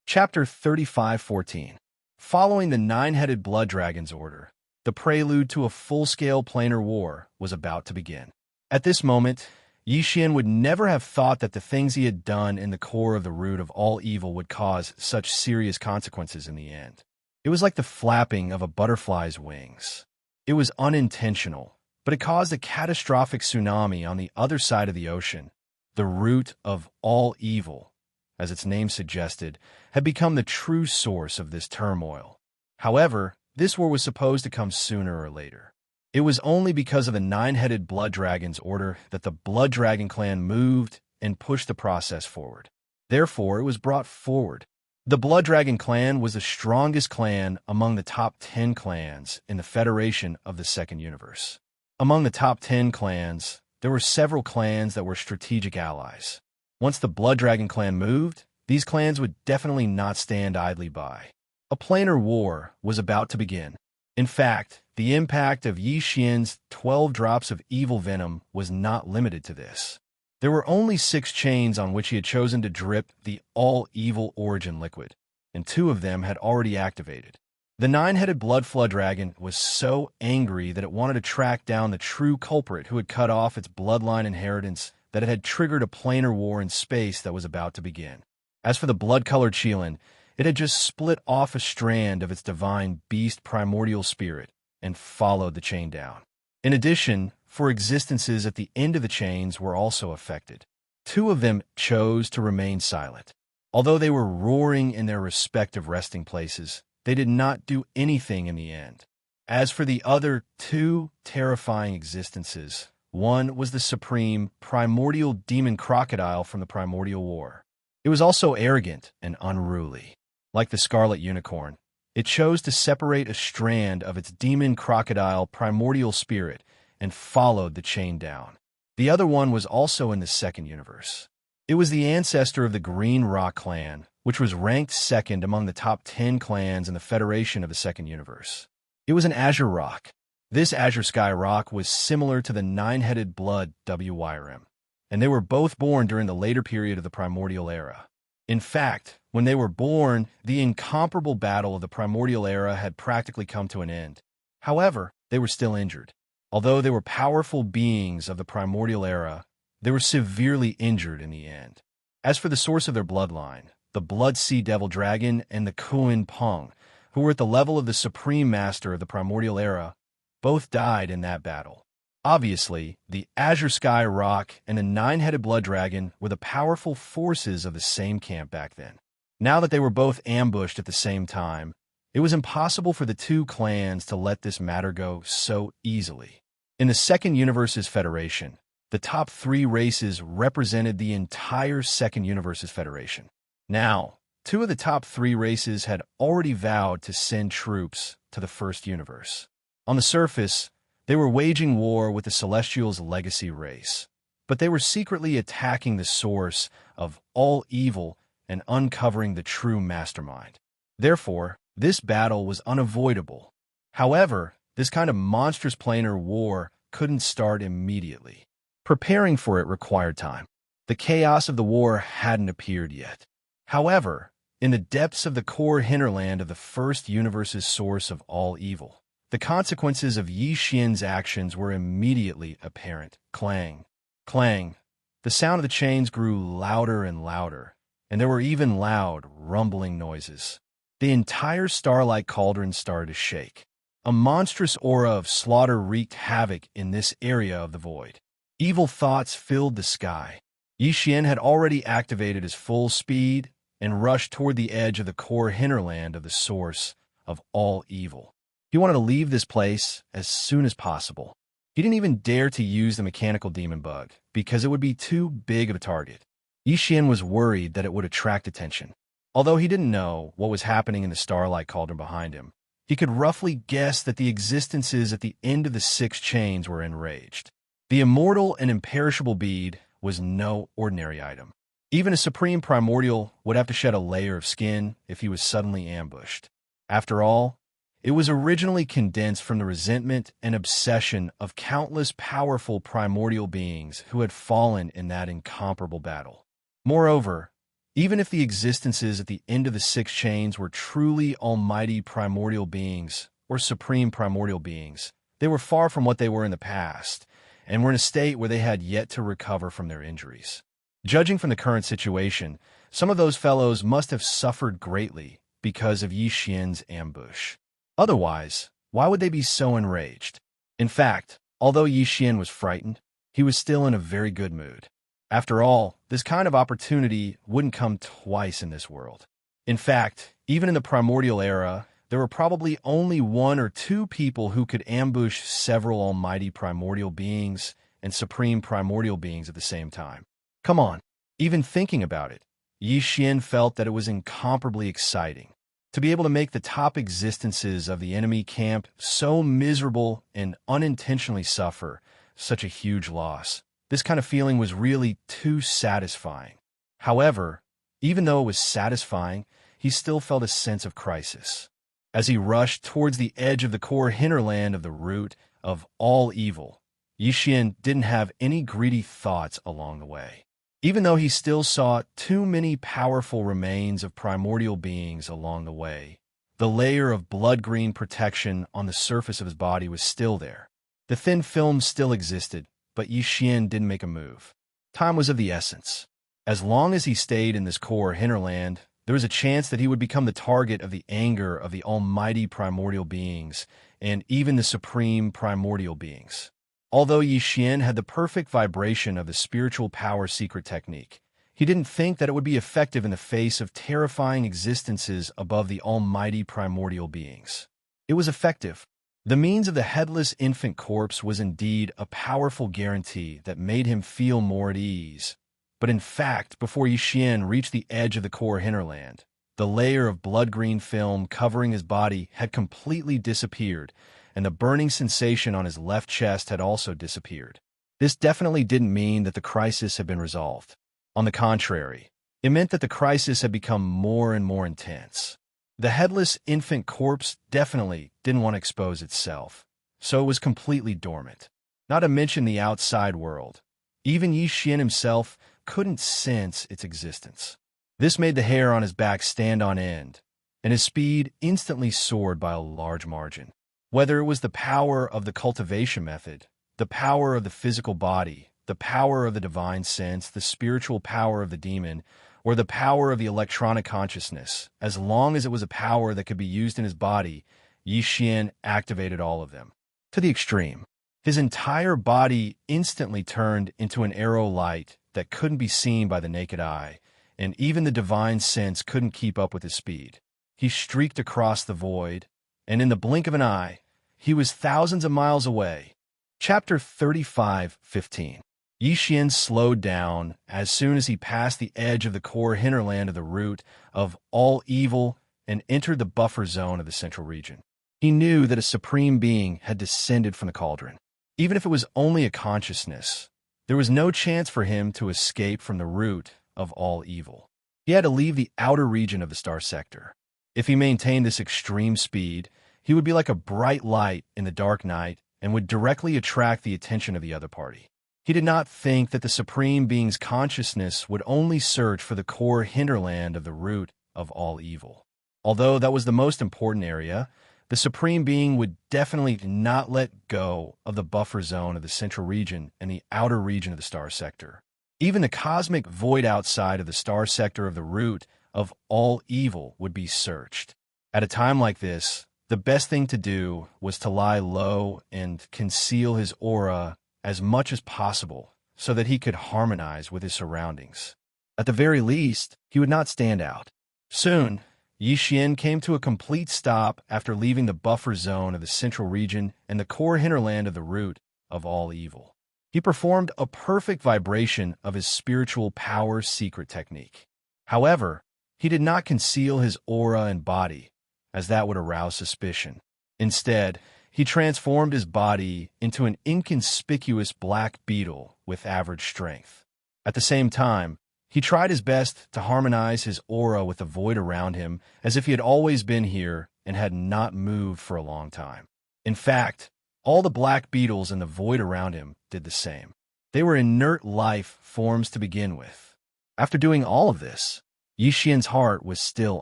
Chapter 3514. Following the nine-headed blood dragon's order, the prelude to a full-scale planar war was about to begin. At this moment, Yi Xian would never have thought that the things he had done in the core of the root of all evil would cause such serious consequences in the end. It was like the flapping of a butterfly's wings. It was unintentional, but it caused a catastrophic tsunami on the other side of the ocean. The root of all evil, as its name suggested, had become the true source of this turmoil. However, this war was supposed to come sooner or later. It was only because of the nine-headed blood dragon's order that the Blood Dragon clan moved and pushed the process forward. Therefore, it was brought forward. The Blood Dragon clan was the strongest clan among the top 10 clans in the Federation of the Second Universe. Among the top 10 clans, there were several clans that were strategic allies. Once the Blood Dragon clan moved, these clans would definitely not stand idly by. A planar war was about to begin. In fact, the impact of Yi Xian's 12 drops of evil venom was not limited to this. There were only 6 chains on which he had chosen to drip the all-evil origin liquid, and 2 of them had already activated. The nine-headed blood flood dragon was so angry that it wanted to track down the true culprit who had cut off its bloodline inheritance that it had triggered a planar war in space that was about to begin. As for the blood-colored Qilin, it had just split off a strand of its divine beast primordial spirit and followed the chain down. In addition, 4 existences at the end of the chains were also affected. 2 of them chose to remain silent. Although they were roaring in their respective resting places, they did not do anything in the end. As for the other 2 terrifying existences, one was the supreme primordial demon crocodile from the Primordial War. It was also arrogant and unruly. Like the scarlet unicorn, it chose to separate a strand of its demon crocodile primordial spirit and followed the chain down. The other one was also in the second universe. It was the ancestor of the Green Rock clan, which was ranked second among the top 10 clans in the Federation of the Second Universe. It was an azure rock. This azure sky rock was similar to the nine-headed blood WYRM, and they were both born during the later period of the Primordial Era. In fact, when they were born, the incomparable battle of the Primordial Era had practically come to an end. However, they were still injured. Although they were powerful beings of the Primordial Era, they were severely injured in the end. As for the source of their bloodline, the Blood Sea Devil Dragon and the Kuin Peng, who were at the level of the Supreme Master of the Primordial Era, both died in that battle. Obviously, the Azure Sky Rock and the Nine-Headed Blood Dragon were the powerful forces of the same camp back then. Now that they were both ambushed at the same time, it was impossible for the 2 clans to let this matter go so easily. In the Second Universe's Federation, the top 3 races represented the entire Second Universe's Federation. Now, 2 of the top 3 races had already vowed to send troops to the First Universe. On the surface, they were waging war with the Celestials' legacy race, but they were secretly attacking the source of all evil and uncovering the true mastermind. Therefore, this battle was unavoidable. However, this kind of monstrous planar war couldn't start immediately. Preparing for it required time. The chaos of the war hadn't appeared yet. However, in the depths of the core hinterland of the First Universe's source of all evil, the consequences of Yi Xian's actions were immediately apparent. Clang, clang. The sound of the chains grew louder and louder, and there were even loud, rumbling noises. The entire Starlight Cauldron started to shake. A monstrous aura of slaughter wreaked havoc in this area of the void. Evil thoughts filled the sky. Yi Xian had already activated his full speed and rushed toward the edge of the core hinterland of the source of all evil. He wanted to leave this place as soon as possible. He didn't even dare to use the mechanical demon bug, because it would be too big of a target. Yi Xian was worried that it would attract attention. Although he didn't know what was happening in the Starlight Cauldron behind him, he could roughly guess that the existences at the end of the 6 chains were enraged. The immortal and imperishable bead was no ordinary item. Even a supreme primordial would have to shed a layer of skin if he was suddenly ambushed. After all, It was originally condensed from the resentment and obsession of countless powerful primordial beings who had fallen in that incomparable battle. Moreover, even if the existences at the end of the six chains were truly almighty primordial beings or supreme primordial beings, they were far from what they were in the past, and were in a state where they had yet to recover from their injuries. Judging from the current situation, some of those fellows must have suffered greatly because of Yi Xian's ambush. Otherwise, why would they be so enraged? In fact, although Yi Xian was frightened, he was still in a very good mood. After all, this kind of opportunity wouldn't come twice in this world. In fact, even in the primordial era, there were probably only one or two people who could ambush several almighty primordial beings and supreme primordial beings at the same time. Come on, even thinking about it, Yi Xian felt that it was incomparably exciting to be able to make the top existences of the enemy camp so miserable and unintentionally suffer such a huge loss. This kind of feeling was really too satisfying. However, even though it was satisfying, he still felt a sense of crisis. As he rushed towards the edge of the core hinterland of the root of all evil, Yi Xian didn't have any greedy thoughts along the way. Even though he still saw too many powerful remains of primordial beings along the way, the layer of blood-green protection on the surface of his body was still there. The thin film still existed, but Yi Xian didn't make a move. Time was of the essence. As long as he stayed in this core hinterland, there was a chance that he would become the target of the anger of the almighty primordial beings and even the supreme primordial beings. Although Yi Xian had the perfect vibration of the spiritual power secret technique, he didn't think that it would be effective in the face of terrifying existences above the almighty primordial beings. It was effective. The means of the headless infant corpse was indeed a powerful guarantee that made him feel more at ease. But in fact, before Yi Xian reached the edge of the core hinterland, the layer of blood-green film covering his body had completely disappeared, and the burning sensation on his left chest had also disappeared. This definitely didn't mean that the crisis had been resolved. On the contrary, it meant that the crisis had become more and more intense. The headless infant corpse definitely didn't want to expose itself, so it was completely dormant. Not to mention the outside world. Even Yi Xian himself couldn't sense its existence. This made the hair on his back stand on end, and his speed instantly soared by a large margin. Whether it was the power of the cultivation method, the power of the physical body, the power of the divine sense, the spiritual power of the demon, or the power of the electronic consciousness, as long as it was a power that could be used in his body, Yi Xian activated all of them. To the extreme. His entire body instantly turned into an arrow light that couldn't be seen by the naked eye, and even the divine sense couldn't keep up with his speed. He streaked across the void, and in the blink of an eye, he was thousands of miles away. Chapter 35:15. Yi Xian slowed down as soon as he passed the edge of the core hinterland of the root of all evil and entered the buffer zone of the central region. He knew that a supreme being had descended from the cauldron. Even if it was only a consciousness, there was no chance for him to escape from the root of all evil. He had to leave the outer region of the star sector. If he maintained this extreme speed, he would be like a bright light in the dark night and would directly attract the attention of the other party. He did not think that the Supreme Being's consciousness would only search for the core hinterland of the root of all evil. Although that was the most important area, the Supreme Being would definitely not let go of the buffer zone of the central region and the outer region of the star sector. Even the cosmic void outside of the star sector of the root of all evil would be searched. At a time like this, the best thing to do was to lie low and conceal his aura as much as possible so that he could harmonize with his surroundings. At the very least, he would not stand out. Soon, Yi Xian came to a complete stop after leaving the buffer zone of the central region and the core hinterland of the root of all evil. He performed a perfect vibration of his spiritual power secret technique. However, he did not conceal his aura and body, as that would arouse suspicion. Instead, he transformed his body into an inconspicuous black beetle with average strength. At the same time, he tried his best to harmonize his aura with the void around him as if he had always been here and had not moved for a long time. In fact, all the black beetles in the void around him did the same. They were inert life forms to begin with. After doing all of this, Yi Xian's heart was still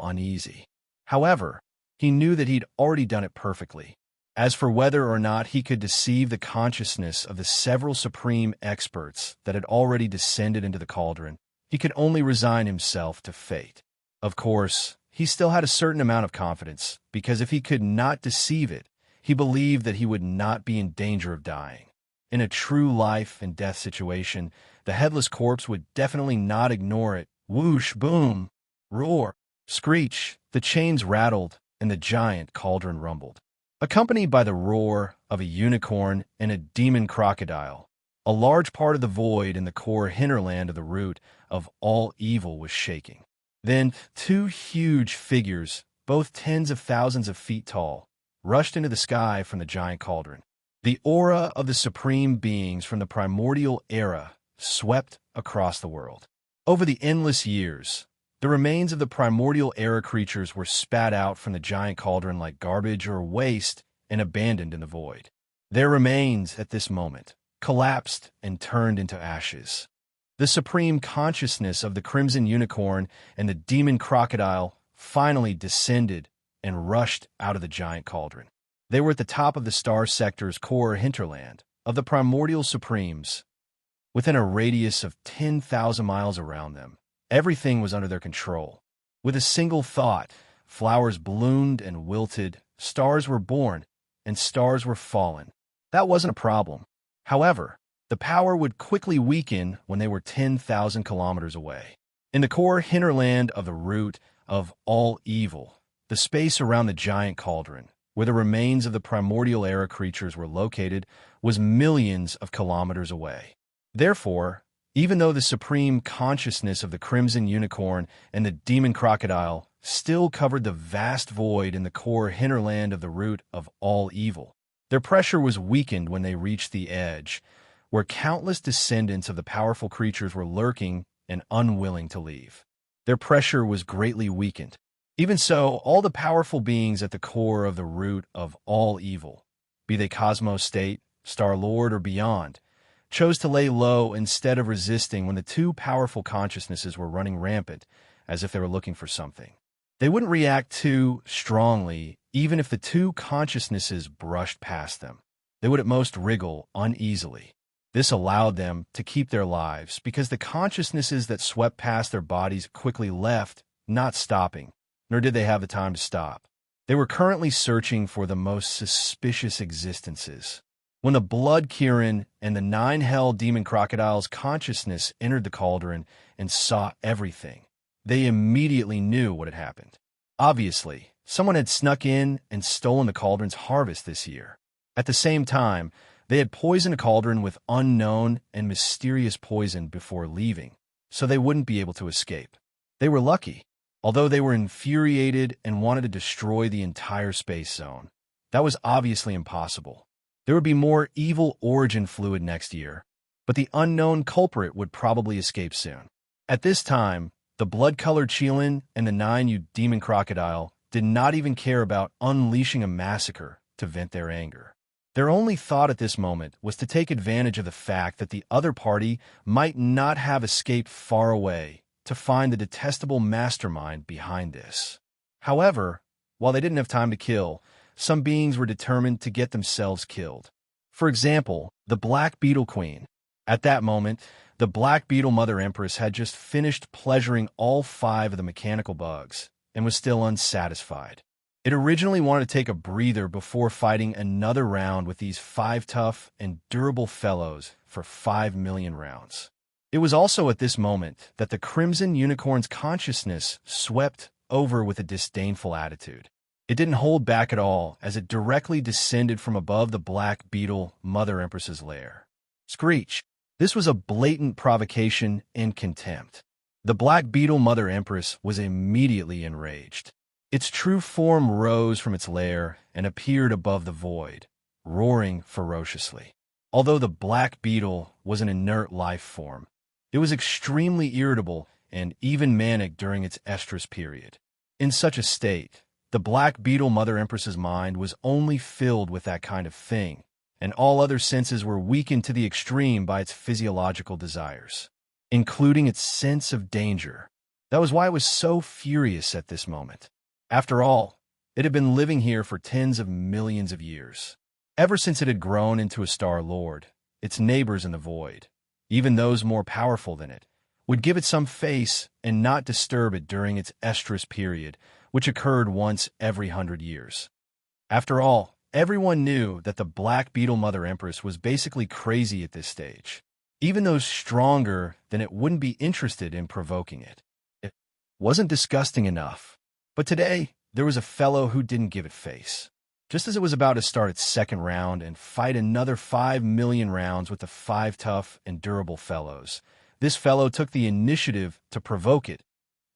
uneasy. However, he knew that he'd already done it perfectly. As for whether or not he could deceive the consciousness of the several supreme experts that had already descended into the cauldron, he could only resign himself to fate. Of course, he still had a certain amount of confidence, because if he could not deceive it, he believed that he would not be in danger of dying. In a true life and death situation, the headless corpse would definitely not ignore it. Whoosh, boom, roar, screech, the chains rattled, and the giant cauldron rumbled. Accompanied by the roar of a unicorn and a demon crocodile, a large part of the void in the core hinterland of the root of all evil was shaking. Then two huge figures, both tens of thousands of feet tall, rushed into the sky from the giant cauldron. The aura of the supreme beings from the primordial era swept across the world. Over the endless years, the remains of the primordial era creatures were spat out from the giant cauldron like garbage or waste and abandoned in the void. Their remains, at this moment, collapsed and turned into ashes. The supreme consciousness of the crimson unicorn and the demon crocodile finally descended and rushed out of the giant cauldron. They were at the top of the star sector's core hinterland of the primordial supremes. Within a radius of 10,000 miles around them, everything was under their control. With a single thought, flowers bloomed and wilted, stars were born, and stars were fallen. That wasn't a problem. However, the power would quickly weaken when they were 10,000 kilometers away. In the core hinterland of the root of all evil, the space around the giant cauldron, where the remains of the primordial era creatures were located, was millions of kilometers away. Therefore, even though the supreme consciousness of the crimson unicorn and the demon crocodile still covered the vast void in the core hinterland of the root of all evil, their pressure was weakened when they reached the edge, where countless descendants of the powerful creatures were lurking and unwilling to leave. Their pressure was greatly weakened. Even so, all the powerful beings at the core of the root of all evil, be they Cosmos State, Star-Lord, or beyond, chose to lay low instead of resisting when the two powerful consciousnesses were running rampant, as if they were looking for something. They wouldn't react too strongly, even if the two consciousnesses brushed past them. They would at most wriggle uneasily. This allowed them to keep their lives, because the consciousnesses that swept past their bodies quickly left, not stopping, nor did they have the time to stop. They were currently searching for the most suspicious existences. When the Blood Kirin and the 9 Hell Demon Crocodile's consciousness entered the cauldron and saw everything, they immediately knew what had happened. Obviously, someone had snuck in and stolen the cauldron's harvest this year. At the same time, they had poisoned a cauldron with unknown and mysterious poison before leaving, so they wouldn't be able to escape. They were lucky. Although they were infuriated and wanted to destroy the entire space zone, that was obviously impossible. There would be more evil origin fluid next year, but the unknown culprit would probably escape soon. At this time, the blood-colored Qilin and the 9 demon crocodile did not even care about unleashing a massacre to vent their anger. Their only thought at this moment was to take advantage of the fact that the other party might not have escaped far away to find the detestable mastermind behind this. However, while they didn't have time to kill, some beings were determined to get themselves killed. For example, the Black Beetle Queen. At that moment, the Black Beetle Mother Empress had just finished pleasuring all 5 of the mechanical bugs and was still unsatisfied. It originally wanted to take a breather before fighting another round with these 5 tough and durable fellows for 5 million rounds. It was also at this moment that the Crimson Unicorn's consciousness swept over with a disdainful attitude. It didn't hold back at all as it directly descended from above the Black Beetle Mother Empress's lair. Screech! This was a blatant provocation and contempt. The Black Beetle Mother Empress was immediately enraged. Its true form rose from its lair and appeared above the void, roaring ferociously. Although the Black Beetle was an inert life form, it was extremely irritable and even manic during its estrus period. In such a state, The Black Beetle Mother Empress's mind was only filled with that kind of thing, and all other senses were weakened to the extreme by its physiological desires, including its sense of danger. That was why it was so furious at this moment. After all, it had been living here for tens of millions of years. Ever since it had grown into a Star Lord, its neighbors in the void, even those more powerful than it, would give it some face and not disturb it during its estrus period, which occurred once every 100 years. After all, everyone knew that the Black Beetle Mother Empress was basically crazy at this stage. Even those stronger than it wouldn't be interested in provoking it. It wasn't disgusting enough. But today, there was a fellow who didn't give it face. Just as it was about to start its second round and fight another 5 million rounds with the 5 tough and durable fellows, this fellow took the initiative to provoke it.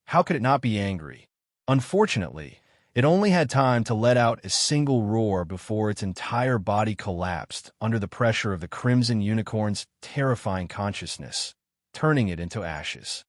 How could it not be angry? Unfortunately, it only had time to let out a single roar before its entire body collapsed under the pressure of the Crimson Unicorn's terrifying consciousness, turning it into ashes.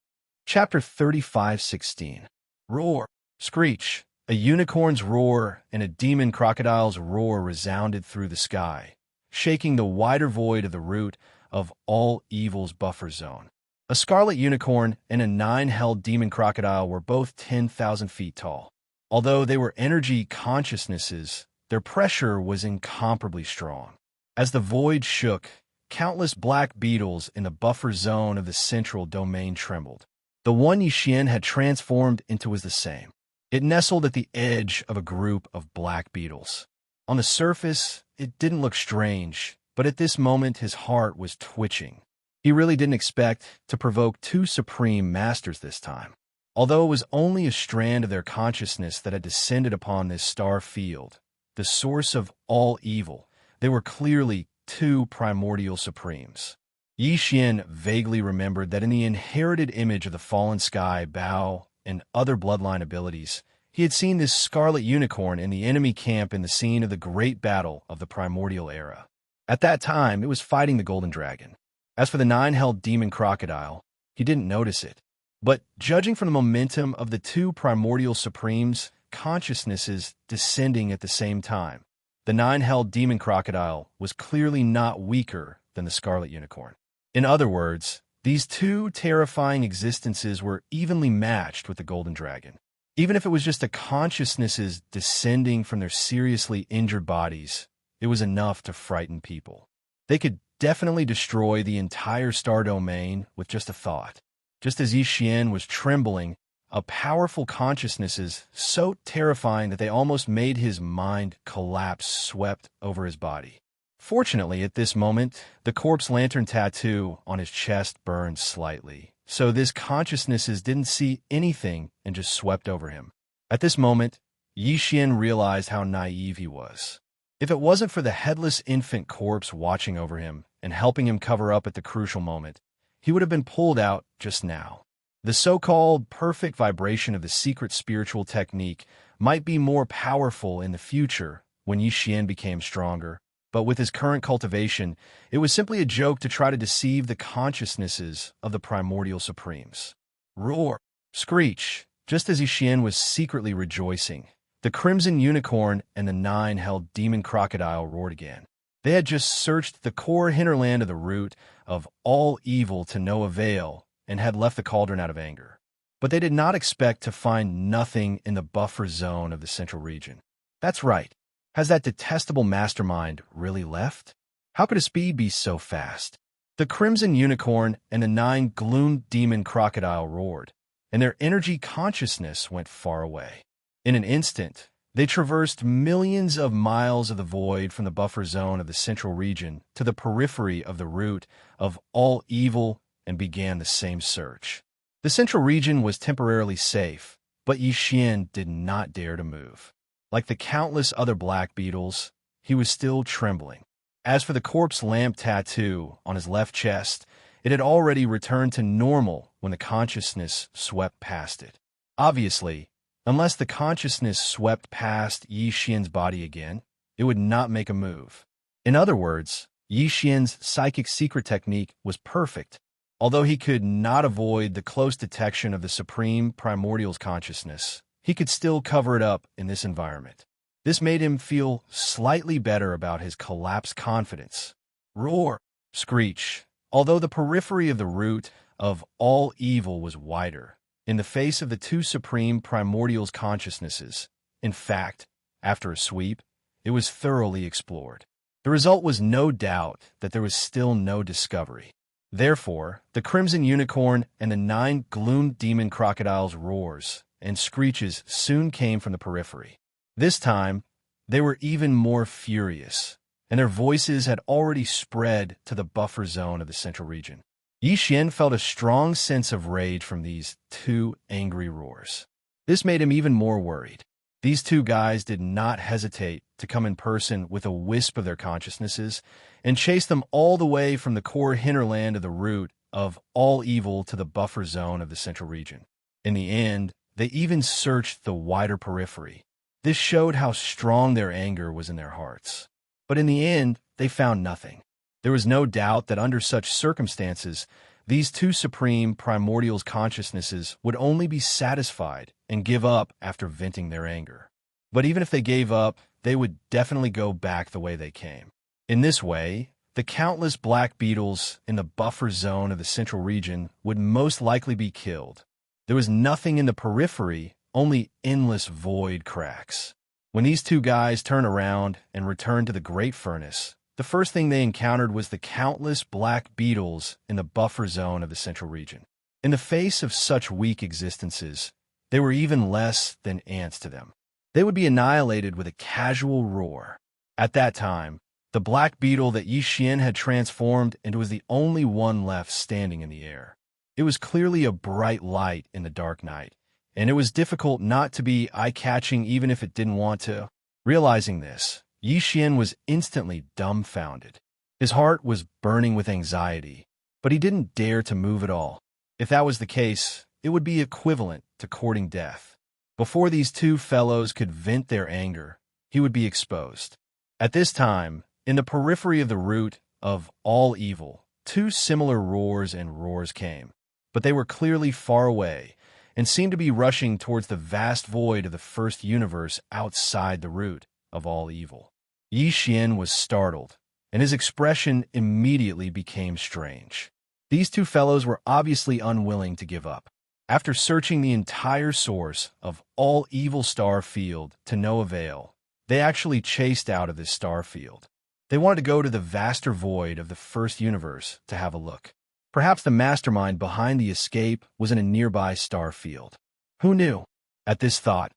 Chapter 35:16. Roar, screech. A unicorn's roar and a demon crocodile's roar resounded through the sky, shaking the wider void of the root of all evil's buffer zone. A scarlet unicorn and a 9-held demon crocodile were both 10,000 feet tall. Although they were energy consciousnesses, their pressure was incomparably strong. As the void shook, countless black beetles in the buffer zone of the central domain trembled. The one Yixian had transformed into was the same. It nestled at the edge of a group of black beetles. On the surface, it didn't look strange, but at this moment his heart was twitching. He really didn't expect to provoke 2 supreme masters this time. Although it was only a strand of their consciousness that had descended upon this star field, the source of all evil, they were clearly 2 primordial supremes. Yixian vaguely remembered that in the inherited image of the fallen sky, Bao, and other bloodline abilities, he had seen this scarlet unicorn in the enemy camp in the scene of the great battle of the primordial era. At that time, it was fighting the golden dragon. As for the 9-held demon crocodile, he didn't notice it. But judging from the momentum of the 2 primordial supremes' consciousnesses descending at the same time, the 9-held demon crocodile was clearly not weaker than the scarlet unicorn. In other words, these 2 terrifying existences were evenly matched with the golden dragon. Even if it was just the consciousnesses descending from their seriously injured bodies, it was enough to frighten people. They could definitely destroy the entire star domain with just a thought. Just as Yixian was trembling, a powerful consciousness so terrifying that they almost made his mind collapse swept over his body. Fortunately, at this moment, the corpse lantern tattoo on his chest burned slightly, so this consciousness didn't see anything and just swept over him. At this moment, Yixian realized how naive he was. If it wasn't for the headless infant corpse watching over him and helping him cover up at the crucial moment, he would have been pulled out just now. The so-called perfect vibration of the secret spiritual technique might be more powerful in the future when Yixian became stronger, but with his current cultivation, it was simply a joke to try to deceive the consciousnesses of the primordial supremes. Roar, screech, just as Yixian was secretly rejoicing. The Crimson Unicorn and the 9-held demon crocodile roared again. They had just searched the core hinterland of the root of all evil to no avail and had left the cauldron out of anger. But they did not expect to find nothing in the buffer zone of the central region. That's right. Has that detestable mastermind really left? How could his speed be so fast? The Crimson Unicorn and the 9 Gloom Demon Crocodile roared, and their energy consciousness went far away. In an instant, they traversed millions of miles of the void from the buffer zone of the central region to the periphery of the root of all evil and began the same search. The central region was temporarily safe, but Yixian did not dare to move. Like the countless other black beetles, he was still trembling. As for the corpse lamp tattoo on his left chest, it had already returned to normal when the consciousness swept past it. Obviously, unless the consciousness swept past Yixian's body again, it would not make a move. In other words, Yixian's psychic secret technique was perfect. Although he could not avoid the close detection of the supreme primordial's consciousness, he could still cover it up in this environment. This made him feel slightly better about his collapsed confidence. Roar! Screech! Although the periphery of the root of all evil was wider, in the face of the two supreme primordial consciousnesses, in fact, after a sweep, it was thoroughly explored. The result was no doubt that there was still no discovery. Therefore, the Crimson Unicorn and the 9 Gloom Demon Crocodiles' roars and screeches soon came from the periphery. This time, they were even more furious, and their voices had already spread to the buffer zone of the central region. Yi Xian felt a strong sense of rage from these two angry roars. This made him even more worried. These two guys did not hesitate to come in person with a wisp of their consciousnesses and chase them all the way from the core hinterland of the root of all evil to the buffer zone of the central region. In the end, they even searched the wider periphery. This showed how strong their anger was in their hearts. But in the end, they found nothing. There was no doubt that under such circumstances, these two supreme primordial consciousnesses would only be satisfied and give up after venting their anger. But even if they gave up, they would definitely go back the way they came. In this way, the countless black beetles in the buffer zone of the central region would most likely be killed. There was nothing in the periphery, only endless void cracks. When these two guys turned around and returned to the Great Furnace, the first thing they encountered was the countless black beetles in the buffer zone of the central region. In the face of such weak existences, they were even less than ants to them. They would be annihilated with a casual roar. At that time, the black beetle that Yi Xian had transformed into was the only one left standing in the air. It was clearly a bright light in the dark night, and it was difficult not to be eye-catching even if it didn't want to. Realizing this, Yi Xian was instantly dumbfounded. His heart was burning with anxiety, but he didn't dare to move at all. If that was the case, it would be equivalent to courting death. Before these two fellows could vent their anger, he would be exposed. At this time, in the periphery of the root of all evil, two similar roars and roars came, but they were clearly far away and seemed to be rushing towards the vast void of the first universe outside the root of all evil. Yi Xian was startled, and his expression immediately became strange. These two fellows were obviously unwilling to give up. After searching the entire source of all evil star field to no avail, they actually chased out of this star field. They wanted to go to the vaster void of the first universe to have a look. Perhaps the mastermind behind the escape was in a nearby star field. Who knew? At this thought,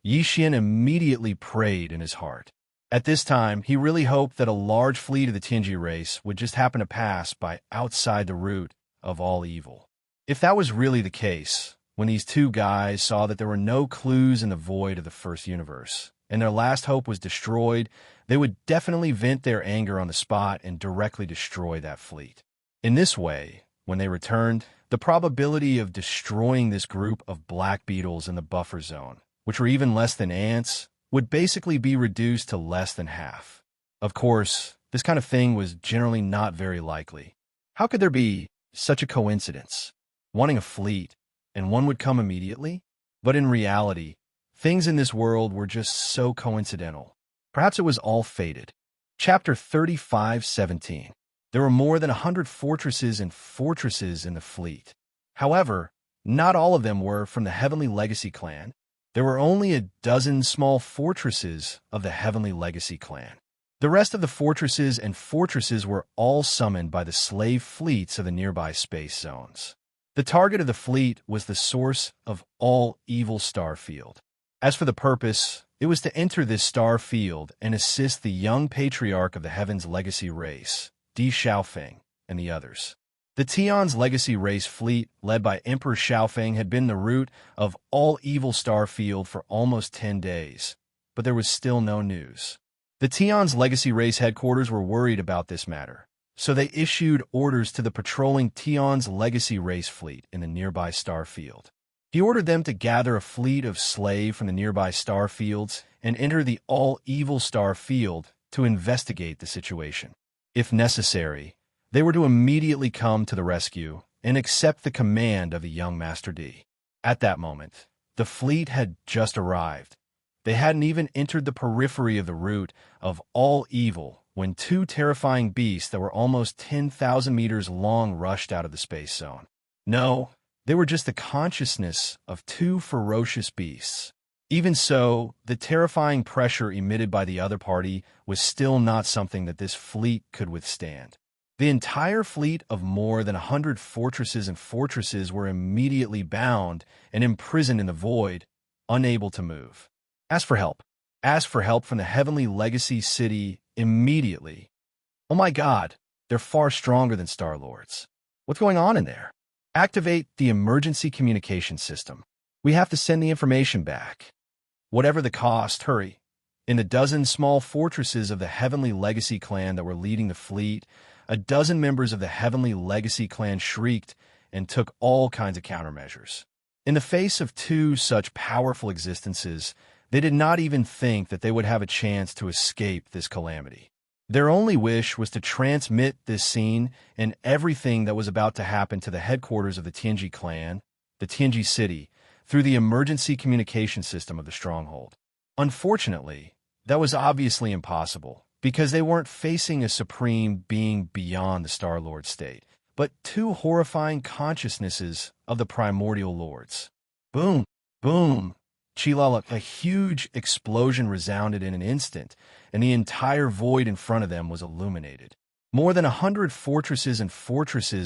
Yi Xian immediately prayed in his heart. At this time, he really hoped that a large fleet of the Tianji race would just happen to pass by outside the root of all evil. If that was really the case, when these two guys saw that there were no clues in the void of the first universe, and their last hope was destroyed, they would definitely vent their anger on the spot and directly destroy that fleet. In this way, when they returned, the probability of destroying this group of black beetles in the buffer zone, which were even less than ants, would basically be reduced to less than half. Of course, this kind of thing was generally not very likely. How could there be such a coincidence? Wanting a fleet, and one would come immediately? But in reality, things in this world were just so coincidental. Perhaps it was all fated. Chapter 35:17. There were more than 100 fortresses and fortresses in the fleet. However, not all of them were from the Heavenly Legacy clan. There were only a dozen small fortresses of the Heavenly Legacy clan. The rest of the fortresses and fortresses were all summoned by the slave fleets of the nearby space zones. The target of the fleet was the source of all evil star field. As for the purpose, it was to enter this star field and assist the young patriarch of the Heaven's Legacy race, Di Xiaofeng, and the others. The Tian's Legacy race fleet, led by Emperor Xiaofeng, had been the root of all evil star field for almost 10 days, but there was still no news. The Tian's Legacy race headquarters were worried about this matter, so they issued orders to the patrolling Tian's Legacy race fleet in the nearby star field. He ordered them to gather a fleet of slave from the nearby star fields and enter the all-evil star field to investigate the situation. If necessary, they were to immediately come to the rescue and accept the command of the young Master D. At that moment, The fleet had just arrived. They hadn't even entered the periphery of the root of all evil when two terrifying beasts that were almost 10,000 meters long rushed out of the space zone. No, they were just the consciousness of two ferocious beasts. Even so, the terrifying pressure emitted by the other party was still not something that this fleet could withstand. The entire fleet of more than 100 fortresses were immediately bound and imprisoned in the void, unable to move. Ask for help. Ask for help from the Heavenly Legacy City immediately. Oh my God, they're far stronger than Star-Lords. What's going on in there? Activate the emergency communication system. We have to send the information back. Whatever the cost, hurry. In the dozen small fortresses of the Heavenly Legacy clan that were leading the fleet, a dozen members of the Heavenly Legacy clan shrieked and took all kinds of countermeasures. In the face of two such powerful existences, they did not even think that they would have a chance to escape this calamity. Their only wish was to transmit this scene and everything that was about to happen to the headquarters of the Tianji clan, the Tianji city, through the emergency communication system of the stronghold. Unfortunately, that was obviously impossible, because they weren't facing a supreme being beyond the Star-Lord state, but two horrifying consciousnesses of the primordial lords. Boom! Boom! Chilala, a huge explosion resounded in an instant, and the entire void in front of them was illuminated. More than 100 fortresses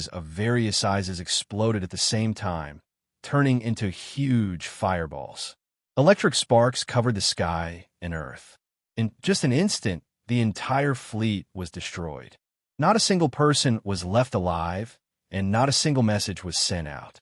of various sizes exploded at the same time, turning into huge fireballs. Electric sparks covered the sky and earth. In just an instant, the entire fleet was destroyed. Not a single person was left alive, and not a single message was sent out.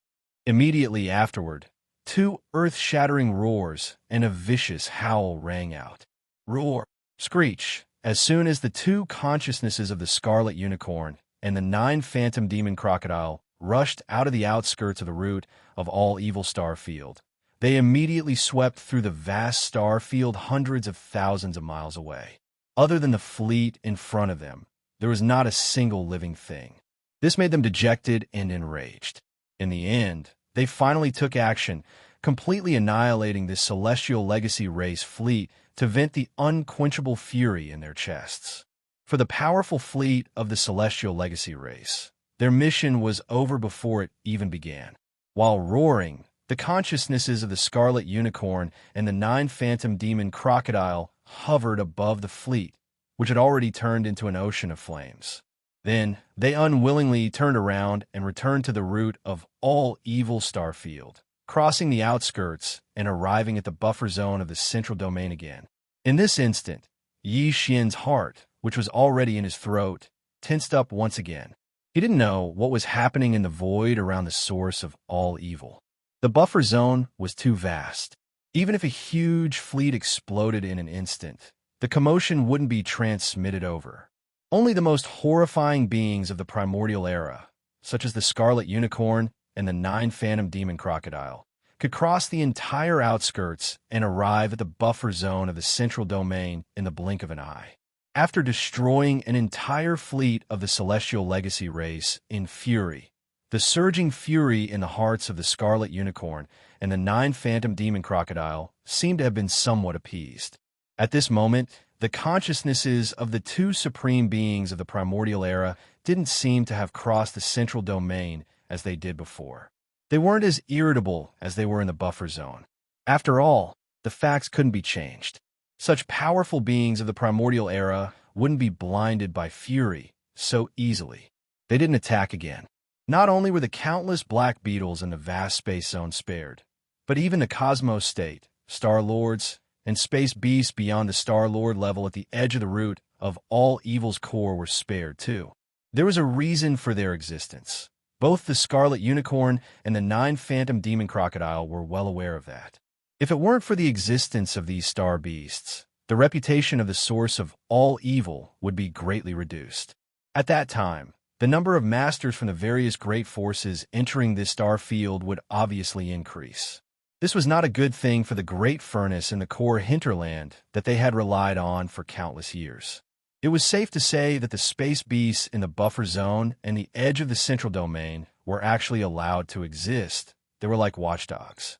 Immediately afterward, two earth-shattering roars and a vicious howl rang out. Roar! Screech! As soon as the two consciousnesses of the Scarlet Unicorn and the 9 Phantom Demon Crocodile rushed out of the outskirts of the root of all evil star field, they immediately swept through the vast star field hundreds of thousands of miles away. Other than the fleet in front of them, there was not a single living thing. This made them dejected and enraged. In the end, they finally took action, completely annihilating this Celestial Legacy race fleet to vent the unquenchable fury in their chests. For the powerful fleet of the Celestial Legacy race, their mission was over before it even began. While roaring, the consciousnesses of the Scarlet Unicorn and the 9 Phantom Demon Crocodile hovered above the fleet, which had already turned into an ocean of flames. Then they unwillingly turned around and returned to the root of all evil starfield, crossing the outskirts and arriving at the buffer zone of the central domain again. In this instant, Yi Xian's heart, which was already in his throat, tensed up once again. He didn't know what was happening in the void around the source of all evil. The buffer zone was too vast. Even if a huge fleet exploded in an instant, the commotion wouldn't be transmitted over. Only the most horrifying beings of the primordial era, such as the Scarlet Unicorn and the 9 Phantom Demon Crocodile, could cross the entire outskirts and arrive at the buffer zone of the central domain in the blink of an eye. After destroying an entire fleet of the Celestial Legacy race in fury, the surging fury in the hearts of the Scarlet Unicorn and the 9 Phantom Demon Crocodile seemed to have been somewhat appeased. At this moment, the consciousnesses of the two supreme beings of the primordial era didn't seem to have crossed the central domain as they did before. They weren't as irritable as they were in the buffer zone. After all, the facts couldn't be changed. Such powerful beings of the primordial era wouldn't be blinded by fury so easily. They didn't attack again. Not only were the countless black beetles in the vast space zone spared, but even the Cosmos State, Star-Lords, and space beasts beyond the Star-Lord level at the edge of the root of all evil's core were spared too. There was a reason for their existence. Both the Scarlet Unicorn and the 9 Phantom Demon Crocodile were well aware of that. If it weren't for the existence of these star beasts, the reputation of the source of all evil would be greatly reduced. At that time, the number of masters from the various great forces entering this star field would obviously increase. This was not a good thing for the great furnace in the core hinterland that they had relied on for countless years. It was safe to say that the space beasts in the buffer zone and the edge of the central domain were actually allowed to exist. They were like watchdogs.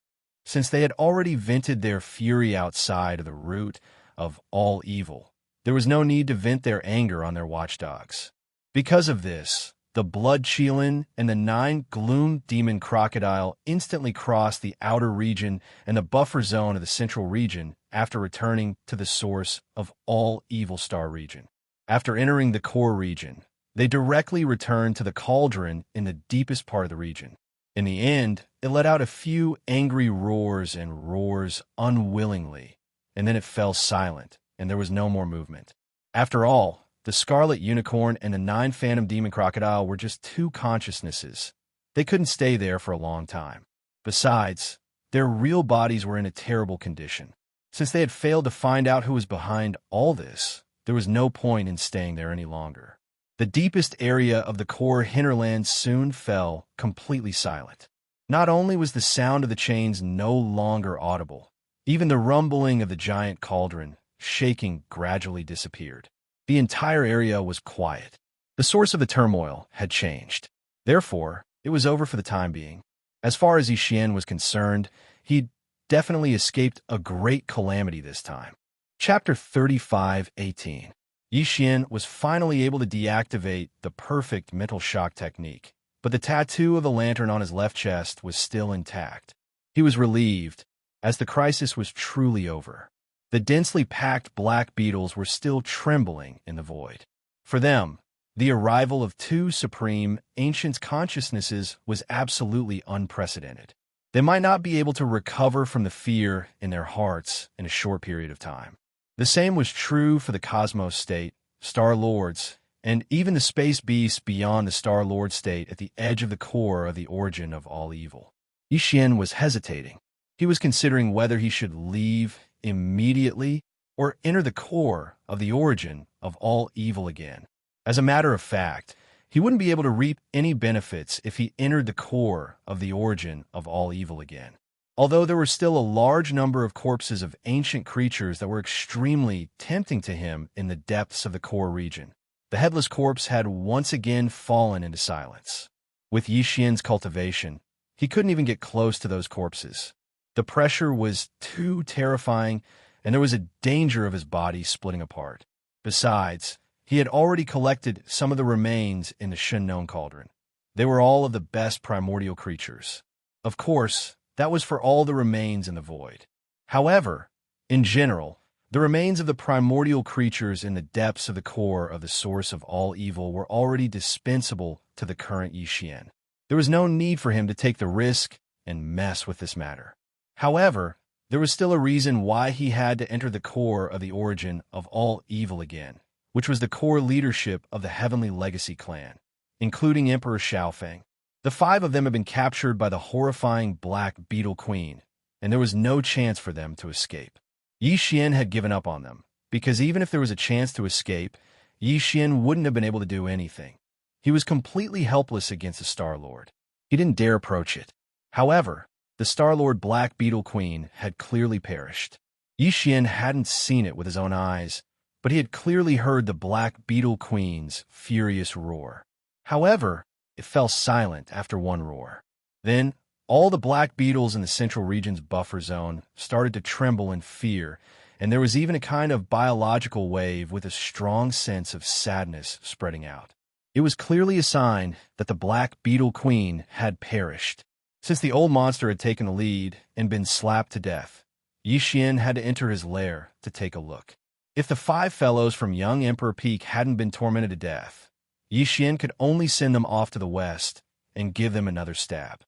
since they had already vented their fury outside of the root of all evil. There was no need to vent their anger on their watchdogs. Because of this, the Blood Cheelin and the 9 Gloom Demon Crocodile instantly crossed the outer region and the buffer zone of the central region after returning to the source of all evil star region. After entering the core region, they directly returned to the cauldron in the deepest part of the region. In the end, it let out a few angry roars and roars unwillingly, and then it fell silent, and there was no more movement. After all, the Scarlet Unicorn and the 9 Phantom Demon Crocodile were just 2 consciousnesses. They couldn't stay there for a long time. Besides, their real bodies were in a terrible condition. Since they had failed to find out who was behind all this, there was no point in staying there any longer. The deepest area of the core hinterland soon fell completely silent. Not only was the sound of the chains no longer audible, even the rumbling of the giant cauldron, shaking, gradually disappeared. The entire area was quiet. The source of the turmoil had changed. Therefore, it was over for the time being. As far as Yixian was concerned, he'd definitely escaped a great calamity this time. Chapter 35:18. Yixian was finally able to deactivate the perfect mental shock technique, but the tattoo of the lantern on his left chest was still intact. He was relieved, as the crisis was truly over. The densely packed black beetles were still trembling in the void. For them, the arrival of 2 supreme ancient consciousnesses was absolutely unprecedented. They might not be able to recover from the fear in their hearts in a short period of time. The same was true for the Cosmos State, Star Lords, and even the space beasts beyond the Star Lord State at the edge of the core of the origin of all evil. Yixian was hesitating. He was considering whether he should leave immediately or enter the core of the origin of all evil again. As a matter of fact, he wouldn't be able to reap any benefits if he entered the core of the origin of all evil again. Although there were still a large number of corpses of ancient creatures that were extremely tempting to him in the depths of the core region, the headless corpse had once again fallen into silence. With Yixian's cultivation, he couldn't even get close to those corpses. The pressure was too terrifying, and there was a danger of his body splitting apart. Besides, he had already collected some of the remains in the Shinnon Cauldron. They were all of the best primordial creatures. Of course, that was for all the remains in the void. However, in general, the remains of the primordial creatures in the depths of the core of the source of all evil were already dispensable to the current Yixian. There was no need for him to take the risk and mess with this matter. However, there was still a reason why he had to enter the core of the origin of all evil again, which was the core leadership of the Heavenly Legacy clan, including Emperor Xiaofeng. The 5 of them had been captured by the horrifying Black Beetle Queen, and there was no chance for them to escape. Yixian had given up on them, because even if there was a chance to escape, Yixian wouldn't have been able to do anything. He was completely helpless against the Star-Lord. He didn't dare approach it. However, the Star-Lord Black Beetle Queen had clearly perished. Yixian hadn't seen it with his own eyes, but he had clearly heard the Black Beetle Queen's furious roar. However, it fell silent after one roar. Then, all the black beetles in the central region's buffer zone started to tremble in fear, and there was even a kind of biological wave with a strong sense of sadness spreading out. It was clearly a sign that the Black Beetle Queen had perished. Since the old monster had taken the lead and been slapped to death, Yixian had to enter his lair to take a look. If the 5 fellows from Young Emperor Peak hadn't been tormented to death, Yixian could only send them off to the west and give them another stab.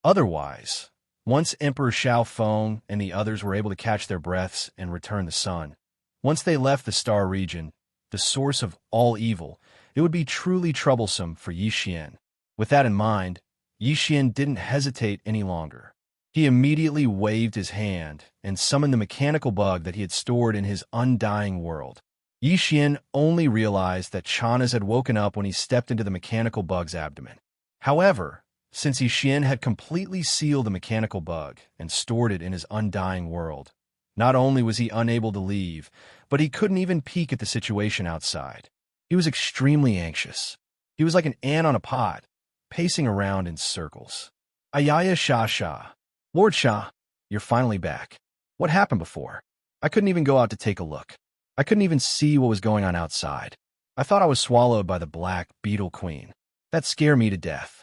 Otherwise, once Emperor Xiaofeng and the others were able to catch their breaths and return the sun, once they left the star region, the source of all evil, it would be truly troublesome for Yixian. With that in mind, Yixian didn't hesitate any longer. He immediately waved his hand and summoned the mechanical bug that he had stored in his undying world. Yixian only realized that Chanas had woken up when he stepped into the mechanical bug's abdomen. However, since Yixian had completely sealed the mechanical bug and stored it in his undying world, not only was he unable to leave, but he couldn't even peek at the situation outside. He was extremely anxious. He was like an ant on a pot, pacing around in circles. Ayaya Sha Sha. Lord Sha, you're finally back. What happened before? I couldn't even go out to take a look. I couldn't even see what was going on outside. I thought I was swallowed by the Black Beetle Queen. That scared me to death."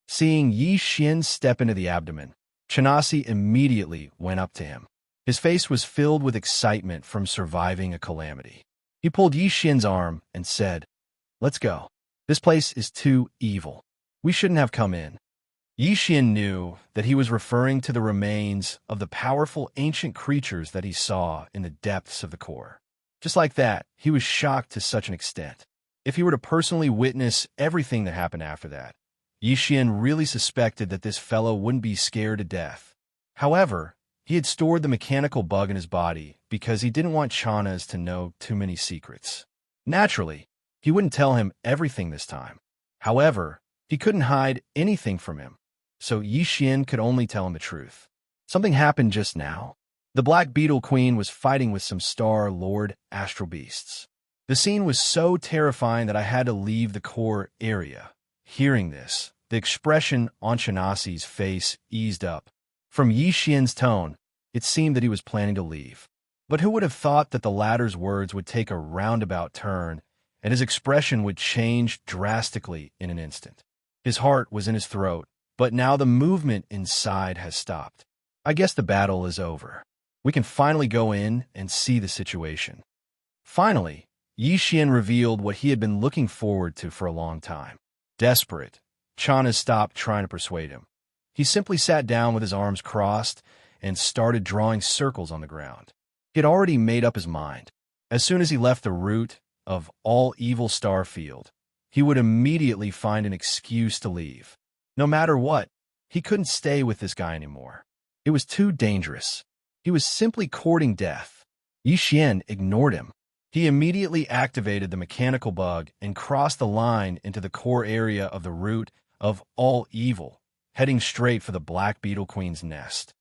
Seeing Yi Xian step into the abdomen, Chanasi immediately went up to him. His face was filled with excitement from surviving a calamity. He pulled Yi Xian's arm and said, "Let's go. This place is too evil. We shouldn't have come in." Yi Xian knew that he was referring to the remains of the powerful ancient creatures that he saw in the depths of the core. Just like that, he was shocked to such an extent. If he were to personally witness everything that happened after that, Yi Xian really suspected that this fellow wouldn't be scared to death. However, he had stored the mechanical bug in his body because he didn't want Chanas to know too many secrets. Naturally, he wouldn't tell him everything this time. However, he couldn't hide anything from him, so Yi Xian could only tell him the truth. Something happened just now. The Black Beetle Queen was fighting with some Star Lord astral beasts. The scene was so terrifying that I had to leave the core area. Hearing this, the expression on Chanasi's face eased up. From Yi Xian's tone, it seemed that he was planning to leave. But who would have thought that the latter's words would take a roundabout turn and his expression would change drastically in an instant? His heart was in his throat, but now the movement inside has stopped. I guess the battle is over. We can finally go in and see the situation. Finally, Yi Xian revealed what he had been looking forward to for a long time. Desperate, Chana stopped trying to persuade him. He simply sat down with his arms crossed and started drawing circles on the ground. He had already made up his mind. As soon as he left the root of all evil Starfield, he would immediately find an excuse to leave. No matter what, he couldn't stay with this guy anymore. It was too dangerous. He was simply courting death. Yi Xian ignored him. He immediately activated the mechanical bug and crossed the line into the core area of the root of all evil, heading straight for the Black Beetle Queen's nest.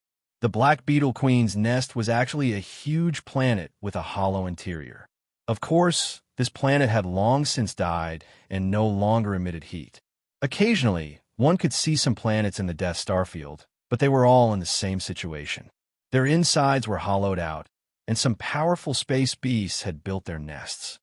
The Black Beetle Queen's nest was actually a huge planet with a hollow interior. Of course, this planet had long since died and no longer emitted heat. Occasionally, one could see some planets in the Death Starfield, but they were all in the same situation. Their insides were hollowed out, and some powerful space beasts had built their nests.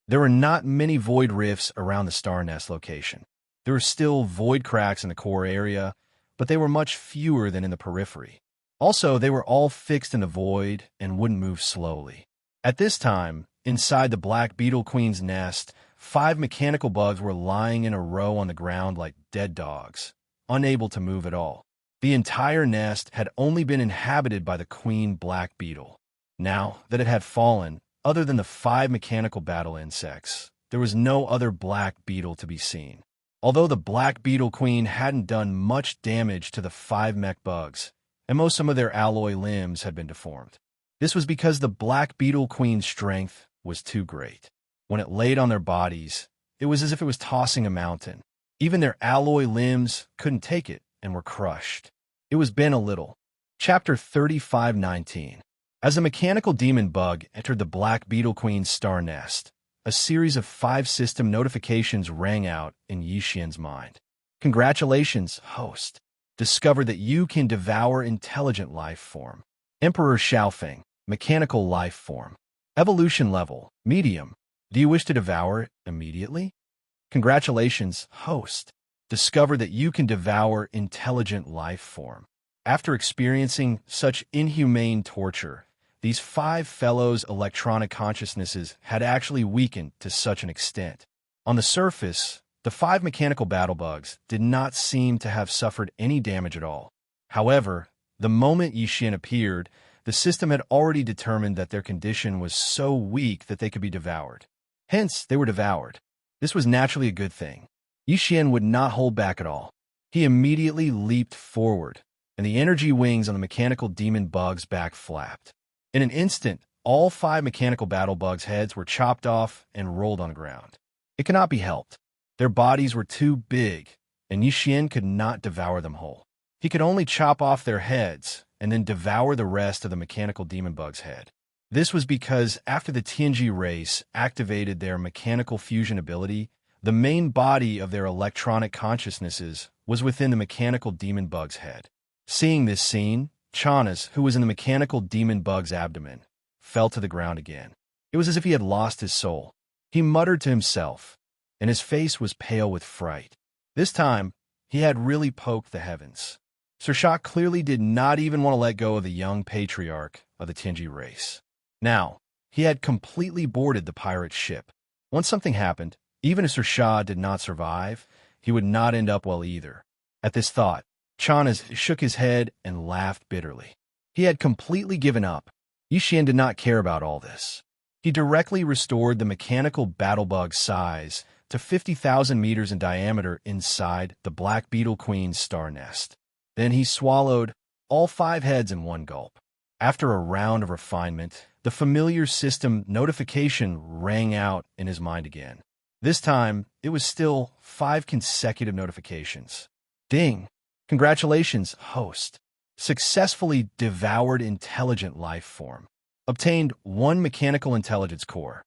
There were not many void rifts around the star nest location. There were still void cracks in the core area, but they were much fewer than in the periphery. Also, they were all fixed in the void and wouldn't move slowly. At this time, inside the Black Beetle Queen's nest, 5 mechanical bugs were lying in a row on the ground like dead dogs, unable to move at all. The entire nest had only been inhabited by the Queen Black Beetle. Now that it had fallen, other than the 5 mechanical battle insects, there was no other black beetle to be seen. Although the Black Beetle Queen hadn't done much damage to the 5 mech bugs, and most some of their alloy limbs had been deformed. This was because the Black Beetle Queen's strength was too great. When it laid on their bodies, it was as if it was tossing a mountain. Even their alloy limbs couldn't take it and were crushed. It was been a little. Chapter 35:19. As a mechanical demon bug entered the Black Beetle Queen's star nest, a series of 5 system notifications rang out in Yi Xian's mind. Congratulations, host. Discover that you can devour intelligent life form. Emperor Xiaofeng, mechanical life form. Evolution level, medium. Do you wish to devour it immediately? Congratulations, host. Discover that you can devour intelligent life form. After experiencing such inhumane torture, these 5 fellows' electronic consciousnesses had actually weakened to such an extent. On the surface, the 5 mechanical battle bugs did not seem to have suffered any damage at all. However, the moment Yi Xian appeared, the system had already determined that their condition was so weak that they could be devoured. Hence, they were devoured. This was naturally a good thing. Yi Xian would not hold back at all. He immediately leaped forward, and the energy wings on the mechanical demon bug's back flapped. In an instant, all 5 mechanical battle bugs' heads were chopped off and rolled on the ground. It could not be helped. Their bodies were too big, and Yi Xian could not devour them whole. He could only chop off their heads and then devour the rest of the mechanical demon bug's head. This was because after the Tianji race activated their mechanical fusion ability, the main body of their electronic consciousnesses was within the mechanical demon bug's head. Seeing this scene, Chana's, who was in the mechanical demon bug's abdomen, fell to the ground again. It was as if he had lost his soul. He muttered to himself, and his face was pale with fright. This time, he had really poked the heavens. Saoirse clearly did not even want to let go of the young patriarch of the Tianji race. Now, he had completely boarded the pirate ship. Once something happened, even if Saoirse did not survive, he would not end up well either. At this thought, Chana's shook his head and laughed bitterly. He had completely given up. Yixian did not care about all this. He directly restored the mechanical battlebug's size to 50,000 meters in diameter inside the Black Beetle Queen's star nest. Then he swallowed all 5 heads in one gulp. After a round of refinement, the familiar system notification rang out in his mind again. This time, it was still 5 consecutive notifications. Ding! Congratulations, host. Successfully devoured intelligent life form. Obtained 1 mechanical intelligence core.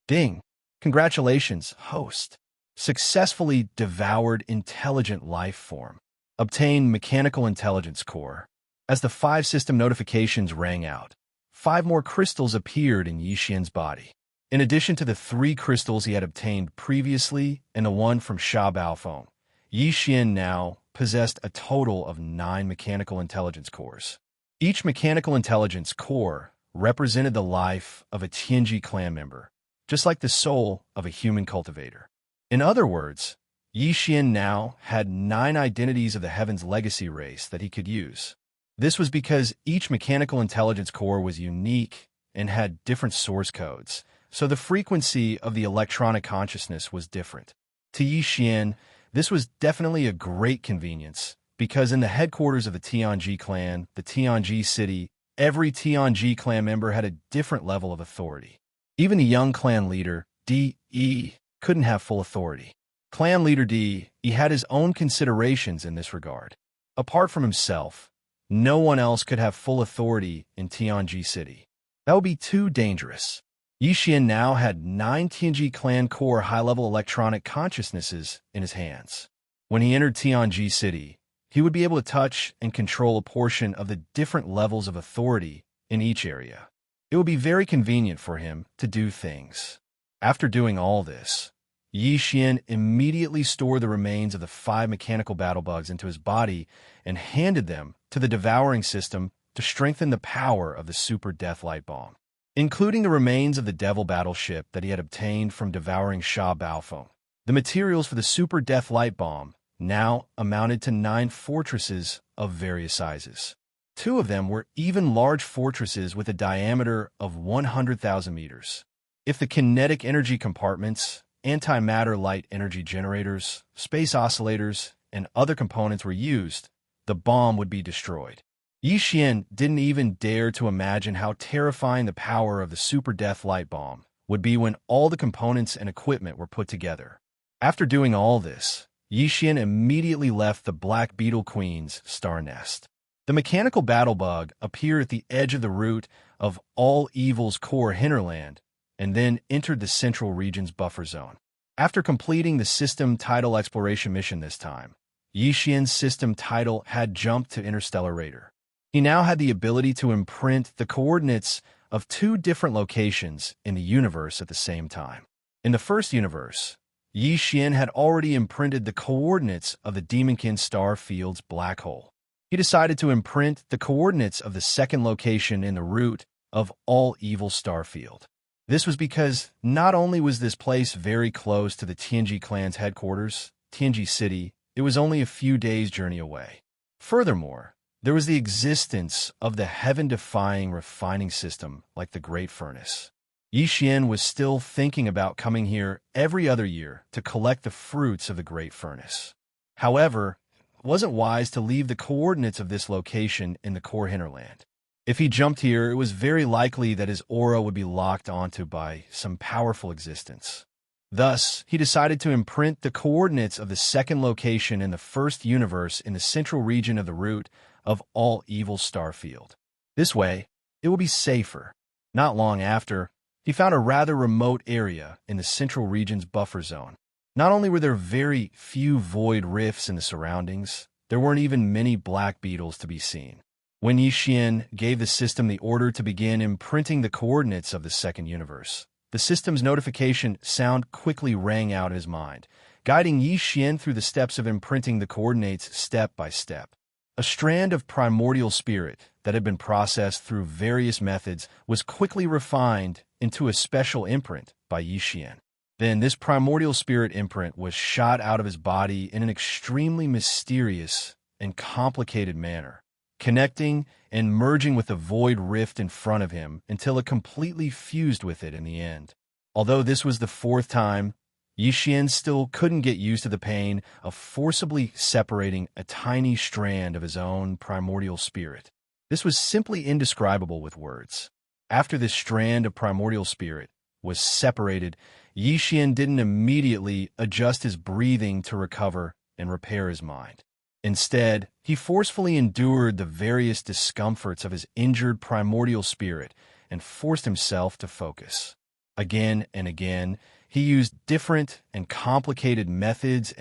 Ding! Congratulations, host. Successfully devoured intelligent life form. Obtained mechanical intelligence core. As the 5 system notifications rang out, 5 more crystals appeared in Yixian's body. In addition to the 3 crystals he had obtained previously and the 1 from Sha Baofeng, Yixian now possessed a total of 9 mechanical intelligence cores. Each mechanical intelligence core represented the life of a Tianji clan member, just like the soul of a human cultivator. In other words, Yixian now had 9 identities of the Heaven's Legacy race that he could use. This was because each mechanical intelligence core was unique and had different source codes, so the frequency of the electronic consciousness was different. To Yixian, this was definitely a great convenience, because in the headquarters of the Tianji clan, the Tianji city, every Tianji clan member had a different level of authority. Even the young clan leader, D.E., couldn't have full authority. Clan leader D.E. had his own considerations in this regard. Apart from himself, no one else could have full authority in Tianji city. That would be too dangerous. Yixian now had 9 Tianji clan core high-level electronic consciousnesses in his hands. When he entered Tianji city, he would be able to touch and control a portion of the different levels of authority in each area. It would be very convenient for him to do things. After doing all this, Yixian immediately stored the remains of the 5 mechanical battlebugs into his body and handed them to the devouring system to strengthen the power of the Super Death Light Bomb, including the remains of the Devil battleship that he had obtained from devouring Sha Baofeng. The materials for the Super Death Light Bomb now amounted to 9 fortresses of various sizes. 2 of them were even large fortresses with a diameter of 100,000 meters. If the kinetic energy compartments, antimatter light energy generators, space oscillators, and other components were used, the bomb would be destroyed. Yixian didn't even dare to imagine how terrifying the power of the Super Death Light Bomb would be when all the components and equipment were put together. After doing all this, Yixian immediately left the Black Beetle Queen's star nest. The mechanical battlebug appeared at the edge of the root of all evil's core hinterland and then entered the central region's buffer zone. After completing the system title exploration mission this time, Yixian's system title had jumped to Interstellar Raider. He now had the ability to imprint the coordinates of 2 different locations in the universe at the same time. In the first universe, Yixian had already imprinted the coordinates of the Demonkin star field's black hole. He decided to imprint the coordinates of the second location in the root of all evil star field. This was because not only was this place very close to the Tianji clan's headquarters, Tianji City, it was only a few days' journey away. Furthermore, there was the existence of the heaven-defying refining system like the Great Furnace. Yixian was still thinking about coming here every other year to collect the fruits of the Great Furnace. However, it wasn't wise to leave the coordinates of this location in the core hinterland. If he jumped here, it was very likely that his aura would be locked onto by some powerful existence. Thus, he decided to imprint the coordinates of the second location in the first universe in the central region of the root of all evil star field. This way, it will be safer. Not long after, he found a rather remote area in the central region's buffer zone. Not only were there very few void rifts in the surroundings, there weren't even many black beetles to be seen. when Yi Xian gave the system the order to begin imprinting the coordinates of the second universe. The system's notification sound quickly rang out in his mind, guiding Yi Xian through the steps of imprinting the coordinates step by step. A strand of primordial spirit that had been processed through various methods was quickly refined into a special imprint by Yi Xian. Then this primordial spirit imprint was shot out of his body in an extremely mysterious and complicated manner, connecting and merging with the void rift in front of him until it completely fused with it in the end. Although this was the fourth time, Yi Xian still couldn't get used to the pain of forcibly separating a tiny strand of his own primordial spirit. This was simply indescribable with words. After this strand of primordial spirit was separated, Yi Xian didn't immediately adjust his breathing to recover and repair his mind. Instead, he forcefully endured the various discomforts of his injured primordial spirit and forced himself to focus. Again and again, he used different and complicated methods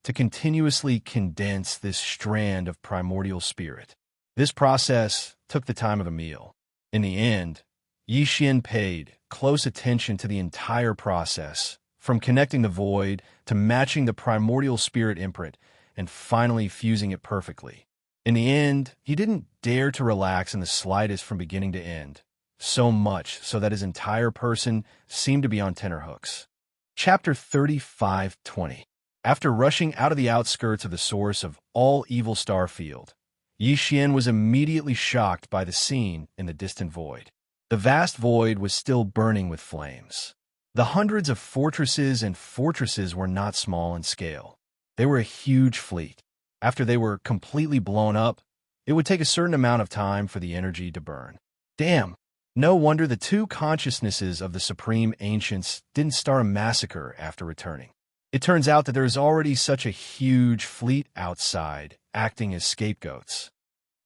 to continuously condense this strand of primordial spirit. This process took the time of a meal. In the end, Yi Xian paid close attention to the entire process, from connecting the void to matching the primordial spirit imprint and finally fusing it perfectly. In the end, he didn't dare to relax in the slightest from beginning to end, so much so that his entire person seemed to be on tenterhooks. Chapter 35:20. After rushing out of the outskirts of the source of all evil star field, Yi Xian was immediately shocked by the scene in the distant void. The vast void was still burning with flames. The hundreds of fortresses were not small in scale. They were a huge fleet. After they were completely blown up, it would take a certain amount of time for the energy to burn. Damn! No wonder the two consciousnesses of the Supreme Ancients didn't start a massacre after returning. It turns out that there is already such a huge fleet outside, acting as scapegoats.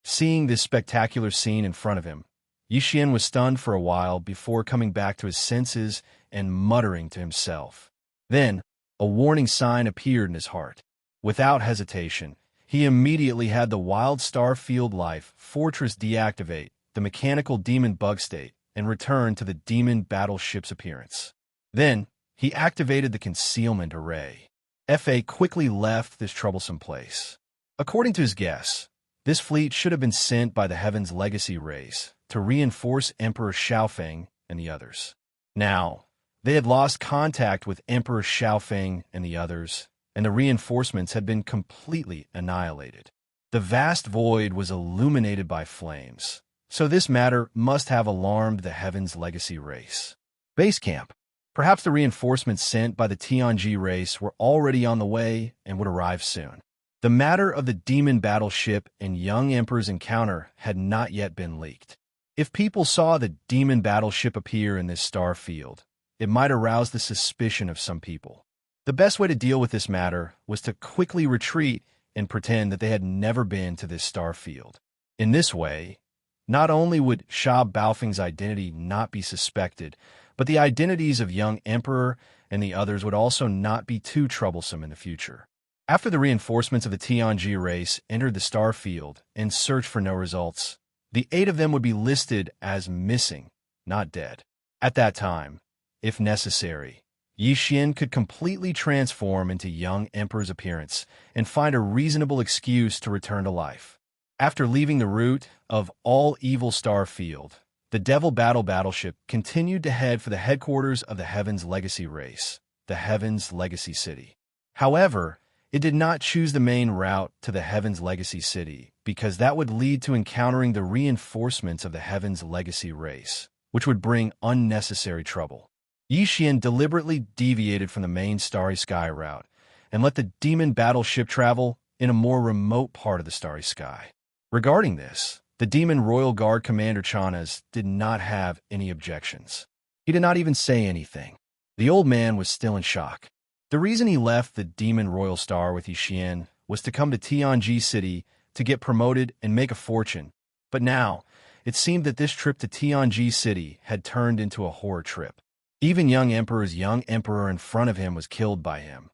Seeing this spectacular scene in front of him, Yi Xian was stunned for a while before coming back to his senses and muttering to himself. Then, a warning sign appeared in his heart. Without hesitation, he immediately had the Wild Star Field Life Fortress deactivate the mechanical demon bug state and return to the demon battleship's appearance. Then, he activated the concealment array. FA quickly left this troublesome place. According to his guess, this fleet should have been sent by the Heaven's Legacy race to reinforce Emperor Xiaofeng and the others. Now, they had lost contact with Emperor Xiaofeng and the others, and the reinforcements had been completely annihilated. The vast void was illuminated by flames, so this matter must have alarmed the Heaven's Legacy race. Base camp. Perhaps the reinforcements sent by the Tianji race were already on the way and would arrive soon. The matter of the demon battleship and young Emperor's encounter had not yet been leaked. If people saw the demon battleship appear in this star field, it might arouse the suspicion of some people. The best way to deal with this matter was to quickly retreat and pretend that they had never been to this star field. In this way, not only would Sha Baofeng's identity not be suspected, but the identities of young Emperor and the others would also not be too troublesome in the future. After the reinforcements of the Tianji race entered the star field and searched for no results, the 8 of them would be listed as missing, not dead. At that time, if necessary, Yi Xian could completely transform into young Emperor's appearance and find a reasonable excuse to return to life. After leaving the route of all evil star field, the Devil Battleship continued to head for the headquarters of the Heaven's Legacy race, the Heaven's Legacy City. However, it did not choose the main route to the Heaven's Legacy City because that would lead to encountering the reinforcements of the Heaven's Legacy race, which would bring unnecessary trouble. Yi Xian deliberately deviated from the main Starry Sky route and let the demon battleship travel in a more remote part of the Starry Sky. Regarding this, the Demon Royal Guard Commander Chanas did not have any objections. He did not even say anything. The old man was still in shock. The reason he left the Demon Royal Star with Yi Xian was to come to Tianji City to get promoted and make a fortune. But now, it seemed that this trip to Tianji City had turned into a horror trip. Even young Emperor's young Emperor in front of him was killed by him.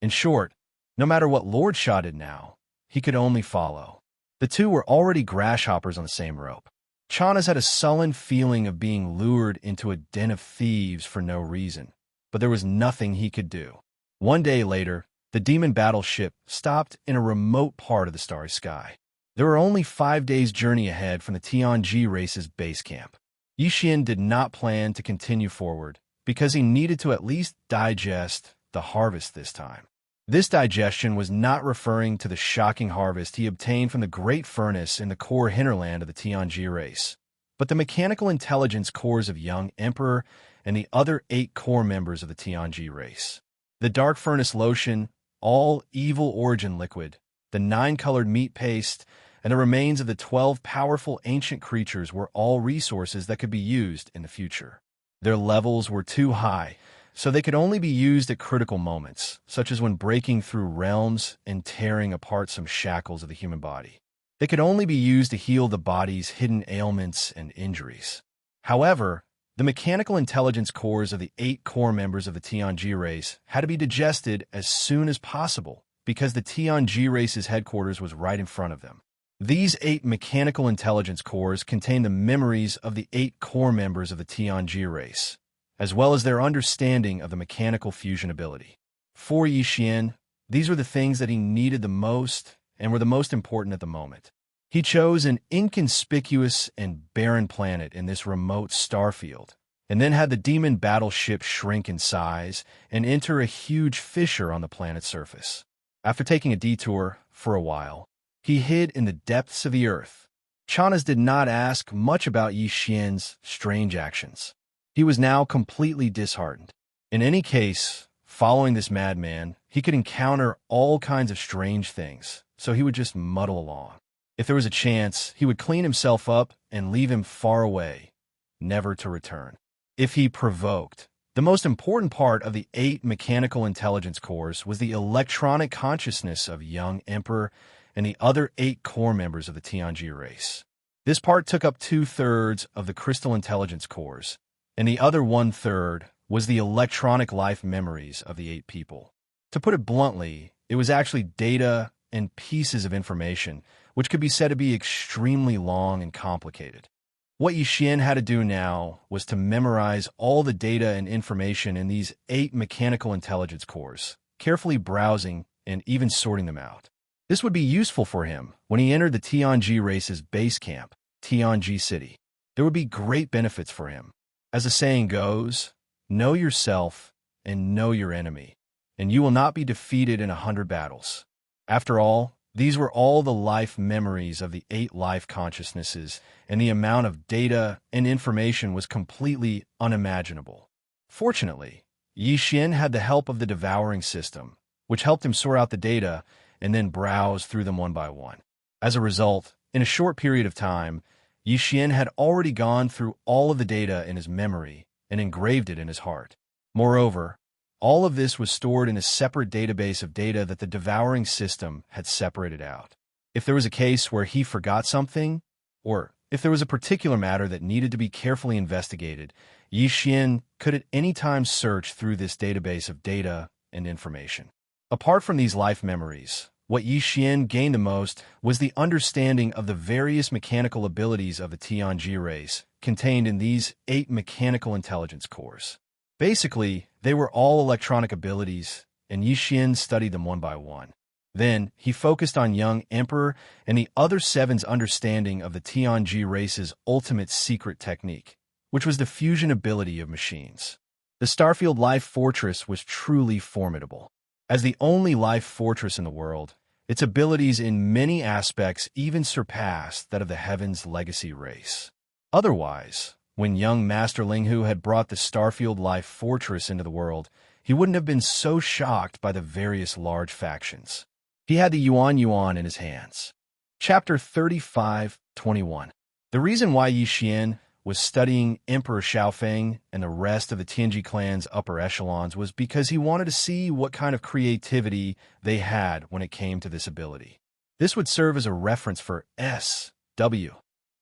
In short, no matter what Lord Sha did now, he could only follow. The two were already grasshoppers on the same rope. Chanas had a sullen feeling of being lured into a den of thieves for no reason, but there was nothing he could do. One day later, the demon battleship stopped in a remote part of the starry sky. There were only 5 days' journey ahead from the Tianji race's base camp. Yixin did not plan to continue forward because he needed to at least digest the harvest this time. This digestion was not referring to the shocking harvest he obtained from the great furnace in the core hinterland of the Tianji race, but the mechanical intelligence cores of young Emperor and the other 8 core members of the Tianji race. The dark furnace lotion, all evil origin liquid, the 9-colored meat paste, and the remains of the 12 powerful ancient creatures were all resources that could be used in the future. Their levels were too high, so they could only be used at critical moments, such as when breaking through realms and tearing apart some shackles of the human body. They could only be used to heal the body's hidden ailments and injuries. However, the mechanical intelligence cores of the 8 core members of the Tianji race had to be digested as soon as possible because the Tianji race's headquarters was right in front of them. These 8 mechanical intelligence cores contained the memories of the 8 core members of the Tianji race, as well as their understanding of the mechanical fusion ability. For Yixin, these were the things that he needed the most and were the most important at the moment. He chose an inconspicuous and barren planet in this remote starfield, and then had the demon battleship shrink in size and enter a huge fissure on the planet's surface. After taking a detour for a while, he hid in the depths of the earth. Chanas did not ask much about Yixin's strange actions. He was now completely disheartened. In any case, following this madman, he could encounter all kinds of strange things, so he would just muddle along. If there was a chance, he would clean himself up and leave him far away, never to return. If he provoked, the most important part of the 8 mechanical intelligence cores was the electronic consciousness of young Emperor and the other 8 core members of the Tianji race. This part took up 2/3 of the crystal intelligence cores, and the other 1/3 was the electronic life memories of the 8 people. To put it bluntly, it was actually data and pieces of information, which could be said to be extremely long and complicated. What Yixin had to do now was to memorize all the data and information in these 8 mechanical intelligence cores, carefully browsing and even sorting them out. This would be useful for him when he entered the Tianji race's base camp, Tianji City. There would be great benefits for him. As the saying goes, know yourself and know your enemy, and you will not be defeated in 100 battles. After all, these were all the life memories of the 8 life consciousnesses, and the amount of data and information was completely unimaginable. Fortunately, Yixin had the help of the devouring system, which helped him sort out the data and then browse through them one by one. As a result, in a short period of time, Yixin had already gone through all of the data in his memory and engraved it in his heart. Moreover, all of this was stored in a separate database of data that the devouring system had separated out. If there was a case where he forgot something, or if there was a particular matter that needed to be carefully investigated, Yixin could at any time search through this database of data and information. Apart from these life memories, what Yixin gained the most was the understanding of the various mechanical abilities of the Tianji race contained in these 8 mechanical intelligence cores. Basically, they were all electronic abilities, and Yixin studied them one by one. Then, he focused on young Emperor and the other 7's understanding of the Tianji race's ultimate secret technique, which was the fusion ability of machines. The Starfield Life Fortress was truly formidable. As the only life fortress in the world, its abilities in many aspects even surpassed that of the Heaven's Legacy race. Otherwise, when young Master Linghu had brought the Starfield Life Fortress into the world, he wouldn't have been so shocked by the various large factions. He had the Yuan Yuan in his hands. Chapter 35:21. The reason why Yixin was studying Emperor Xiaofeng and the rest of the Tianji clan's upper echelons was because he wanted to see what kind of creativity they had when it came to this ability. This would serve as a reference for S.W.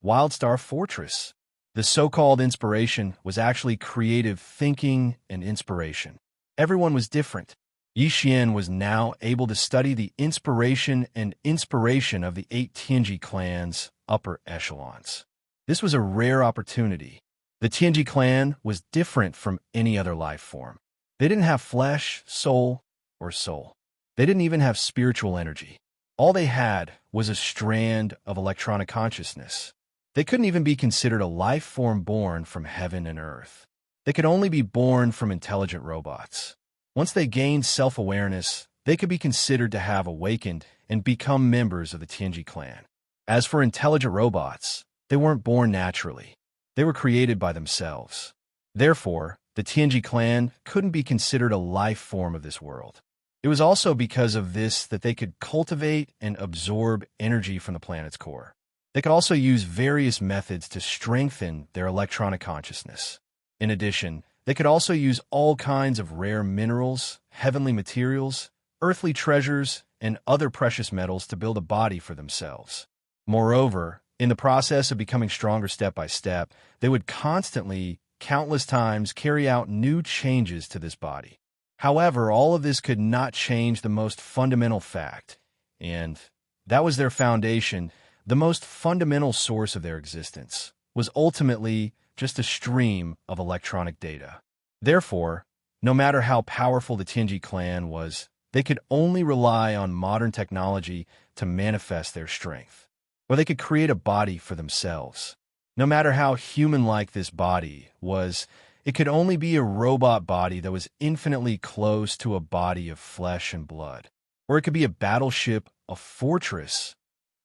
Wildstar Fortress. The so-called inspiration was actually creative thinking and inspiration. Everyone was different. Yi Xian was now able to study the inspiration and inspiration of the 8 Tianji clan's upper echelons. This was a rare opportunity. The Tianji clan was different from any other life form. They didn't have flesh, soul, or soul. They didn't even have spiritual energy. All they had was a strand of electronic consciousness. They couldn't even be considered a life form born from heaven and earth. They could only be born from intelligent robots. Once they gained self-awareness, they could be considered to have awakened and become members of the Tianji clan. As for intelligent robots, they weren't born naturally. They were created by themselves. Therefore, the Tianji clan couldn't be considered a life form of this world. It was also because of this that they could cultivate and absorb energy from the planet's core. They could also use various methods to strengthen their electronic consciousness. In addition, they could also use all kinds of rare minerals, heavenly materials, earthly treasures, and other precious metals to build a body for themselves. Moreover, in the process of becoming stronger step by step, they would constantly, countless times, carry out new changes to this body. However, all of this could not change the most fundamental fact, and that was their foundation. The most fundamental source of their existence was ultimately just a stream of electronic data. Therefore, no matter how powerful the Tianji clan was, they could only rely on modern technology to manifest their strength, or they could create a body for themselves. No matter how human-like this body was, it could only be a robot body that was infinitely close to a body of flesh and blood. Or it could be a battleship, a fortress,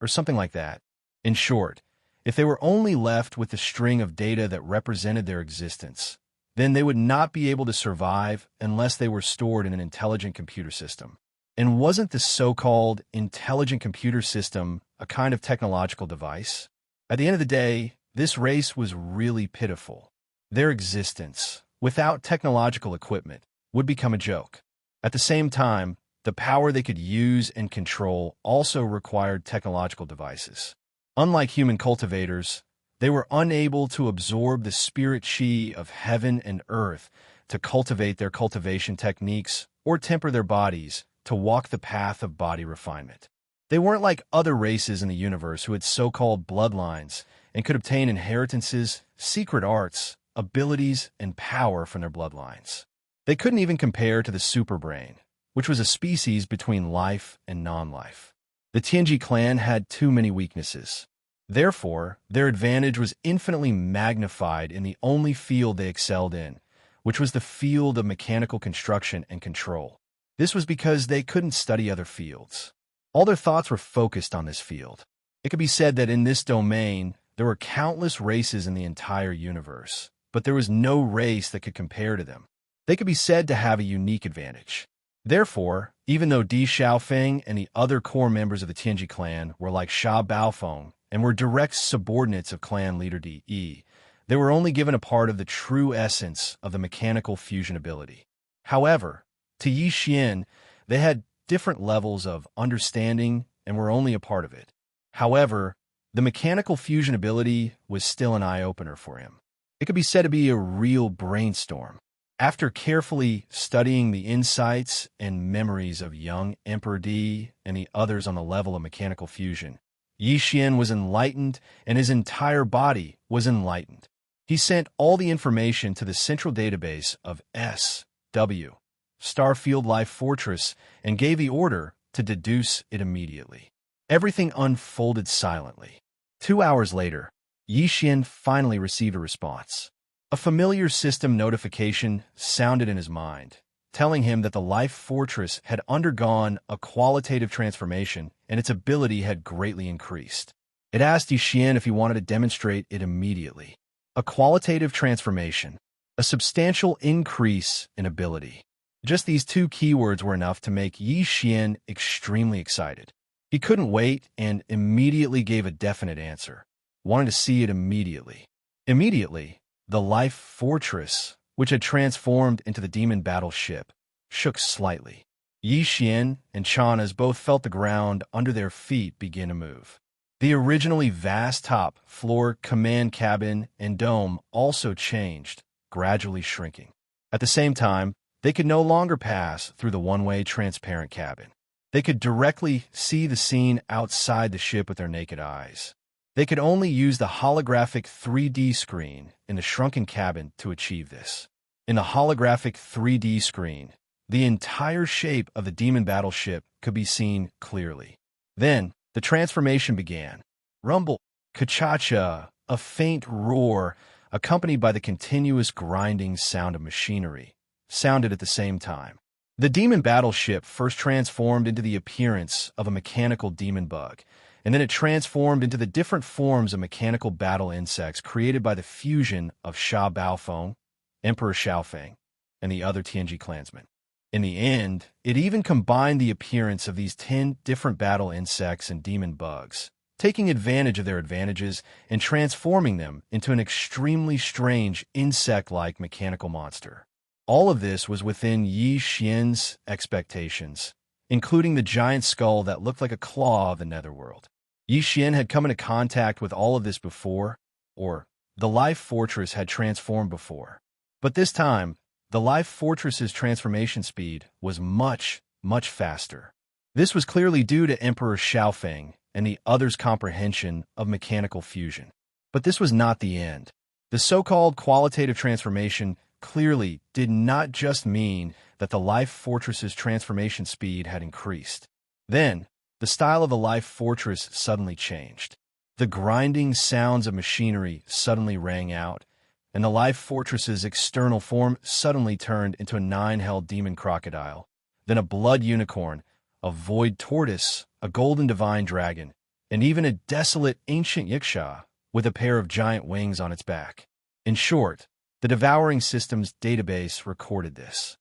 or something like that. In short, if they were only left with the string of data that represented their existence, then they would not be able to survive unless they were stored in an intelligent computer system. And wasn't the so-called intelligent computer system a kind of technological device? At the end of the day, this race was really pitiful. Their existence, without technological equipment, would become a joke. At the same time, the power they could use and control also required technological devices. Unlike human cultivators, they were unable to absorb the spirit chi of heaven and earth to cultivate their cultivation techniques or temper their bodies to walk the path of body refinement. They weren't like other races in the universe who had so-called bloodlines and could obtain inheritances, secret arts, abilities, and power from their bloodlines. They couldn't even compare to the superbrain, which was a species between life and non-life. The Tianji clan had too many weaknesses. Therefore, their advantage was infinitely magnified in the only field they excelled in, which was the field of mechanical construction and control. This was because they couldn't study other fields. All their thoughts were focused on this field. It could be said that in this domain, there were countless races in the entire universe, but there was no race that could compare to them. They could be said to have a unique advantage. Therefore, even though Di Xiaofeng and the other core members of the Tianji clan were like Sha Baofeng and were direct subordinates of clan leader Di Yi, they were only given a part of the true essence of the mechanical fusion ability. However, to Yi Xian, they had different levels of understanding and were only a part of it. However, the mechanical fusion ability was still an eye-opener for him. It could be said to be a real brainstorm. After carefully studying the insights and memories of young Emperor Di and the others on the level of mechanical fusion, Yi Xian was enlightened and his entire body was enlightened. He sent all the information to the central database of SW, Starfield Life Fortress, and gave the order to deduce it immediately. Everything unfolded silently. 2 hours later, Yi Xian finally received a response. A familiar system notification sounded in his mind, telling him that the Life Fortress had undergone a qualitative transformation and its ability had greatly increased. It asked Yi Xian if he wanted to demonstrate it immediately. A qualitative transformation, a substantial increase in ability. Just these two keywords were enough to make Yi Xian extremely excited. He couldn't wait and immediately gave a definite answer, wanting to see it immediately. Immediately, the Life Fortress, which had transformed into the demon battleship, shook slightly. Yi Xian and Chana's both felt the ground under their feet begin to move. The originally vast top, floor, command cabin, and dome also changed, gradually shrinking. At the same time, They could no longer pass through the one-way transparent cabin. They could directly see the scene outside the ship with their naked eyes. They could only use the holographic 3D screen in the shrunken cabin to achieve this. In the holographic 3D screen, the entire shape of the demon battleship could be seen clearly. Then, the transformation began. Rumble, ka-cha-cha, a faint roar, accompanied by the continuous grinding sound of machinery, sounded at the same time. The demon battleship first transformed into the appearance of a mechanical demon bug, and then it transformed into the different forms of mechanical battle insects created by the fusion of Sha Baofeng, Emperor Xiaofeng, and the other Tianji clansmen. In the end, it even combined the appearance of these 10 different battle insects and demon bugs, taking advantage of their advantages and transforming them into an extremely strange insect-like mechanical monster. All of this was within Yi Xian's expectations, including the giant skull that looked like a claw of the netherworld. Yi Xian had come into contact with all of this before, or the Life Fortress had transformed before. But this time, the Life Fortress's transformation speed was much, much faster. This was clearly due to Emperor Xiaofeng and the others' comprehension of mechanical fusion. But this was not the end. The so-called qualitative transformation clearly did not just mean that the Life Fortress's transformation speed had increased. Then, the style of the Life Fortress suddenly changed. The grinding sounds of machinery suddenly rang out, and the Life Fortress's external form suddenly turned into a 9-held demon crocodile, then a blood unicorn, a void tortoise, a golden divine dragon, and even a desolate ancient yiksha with a pair of giant wings on its back. In short, the Devouring Systems database recorded this.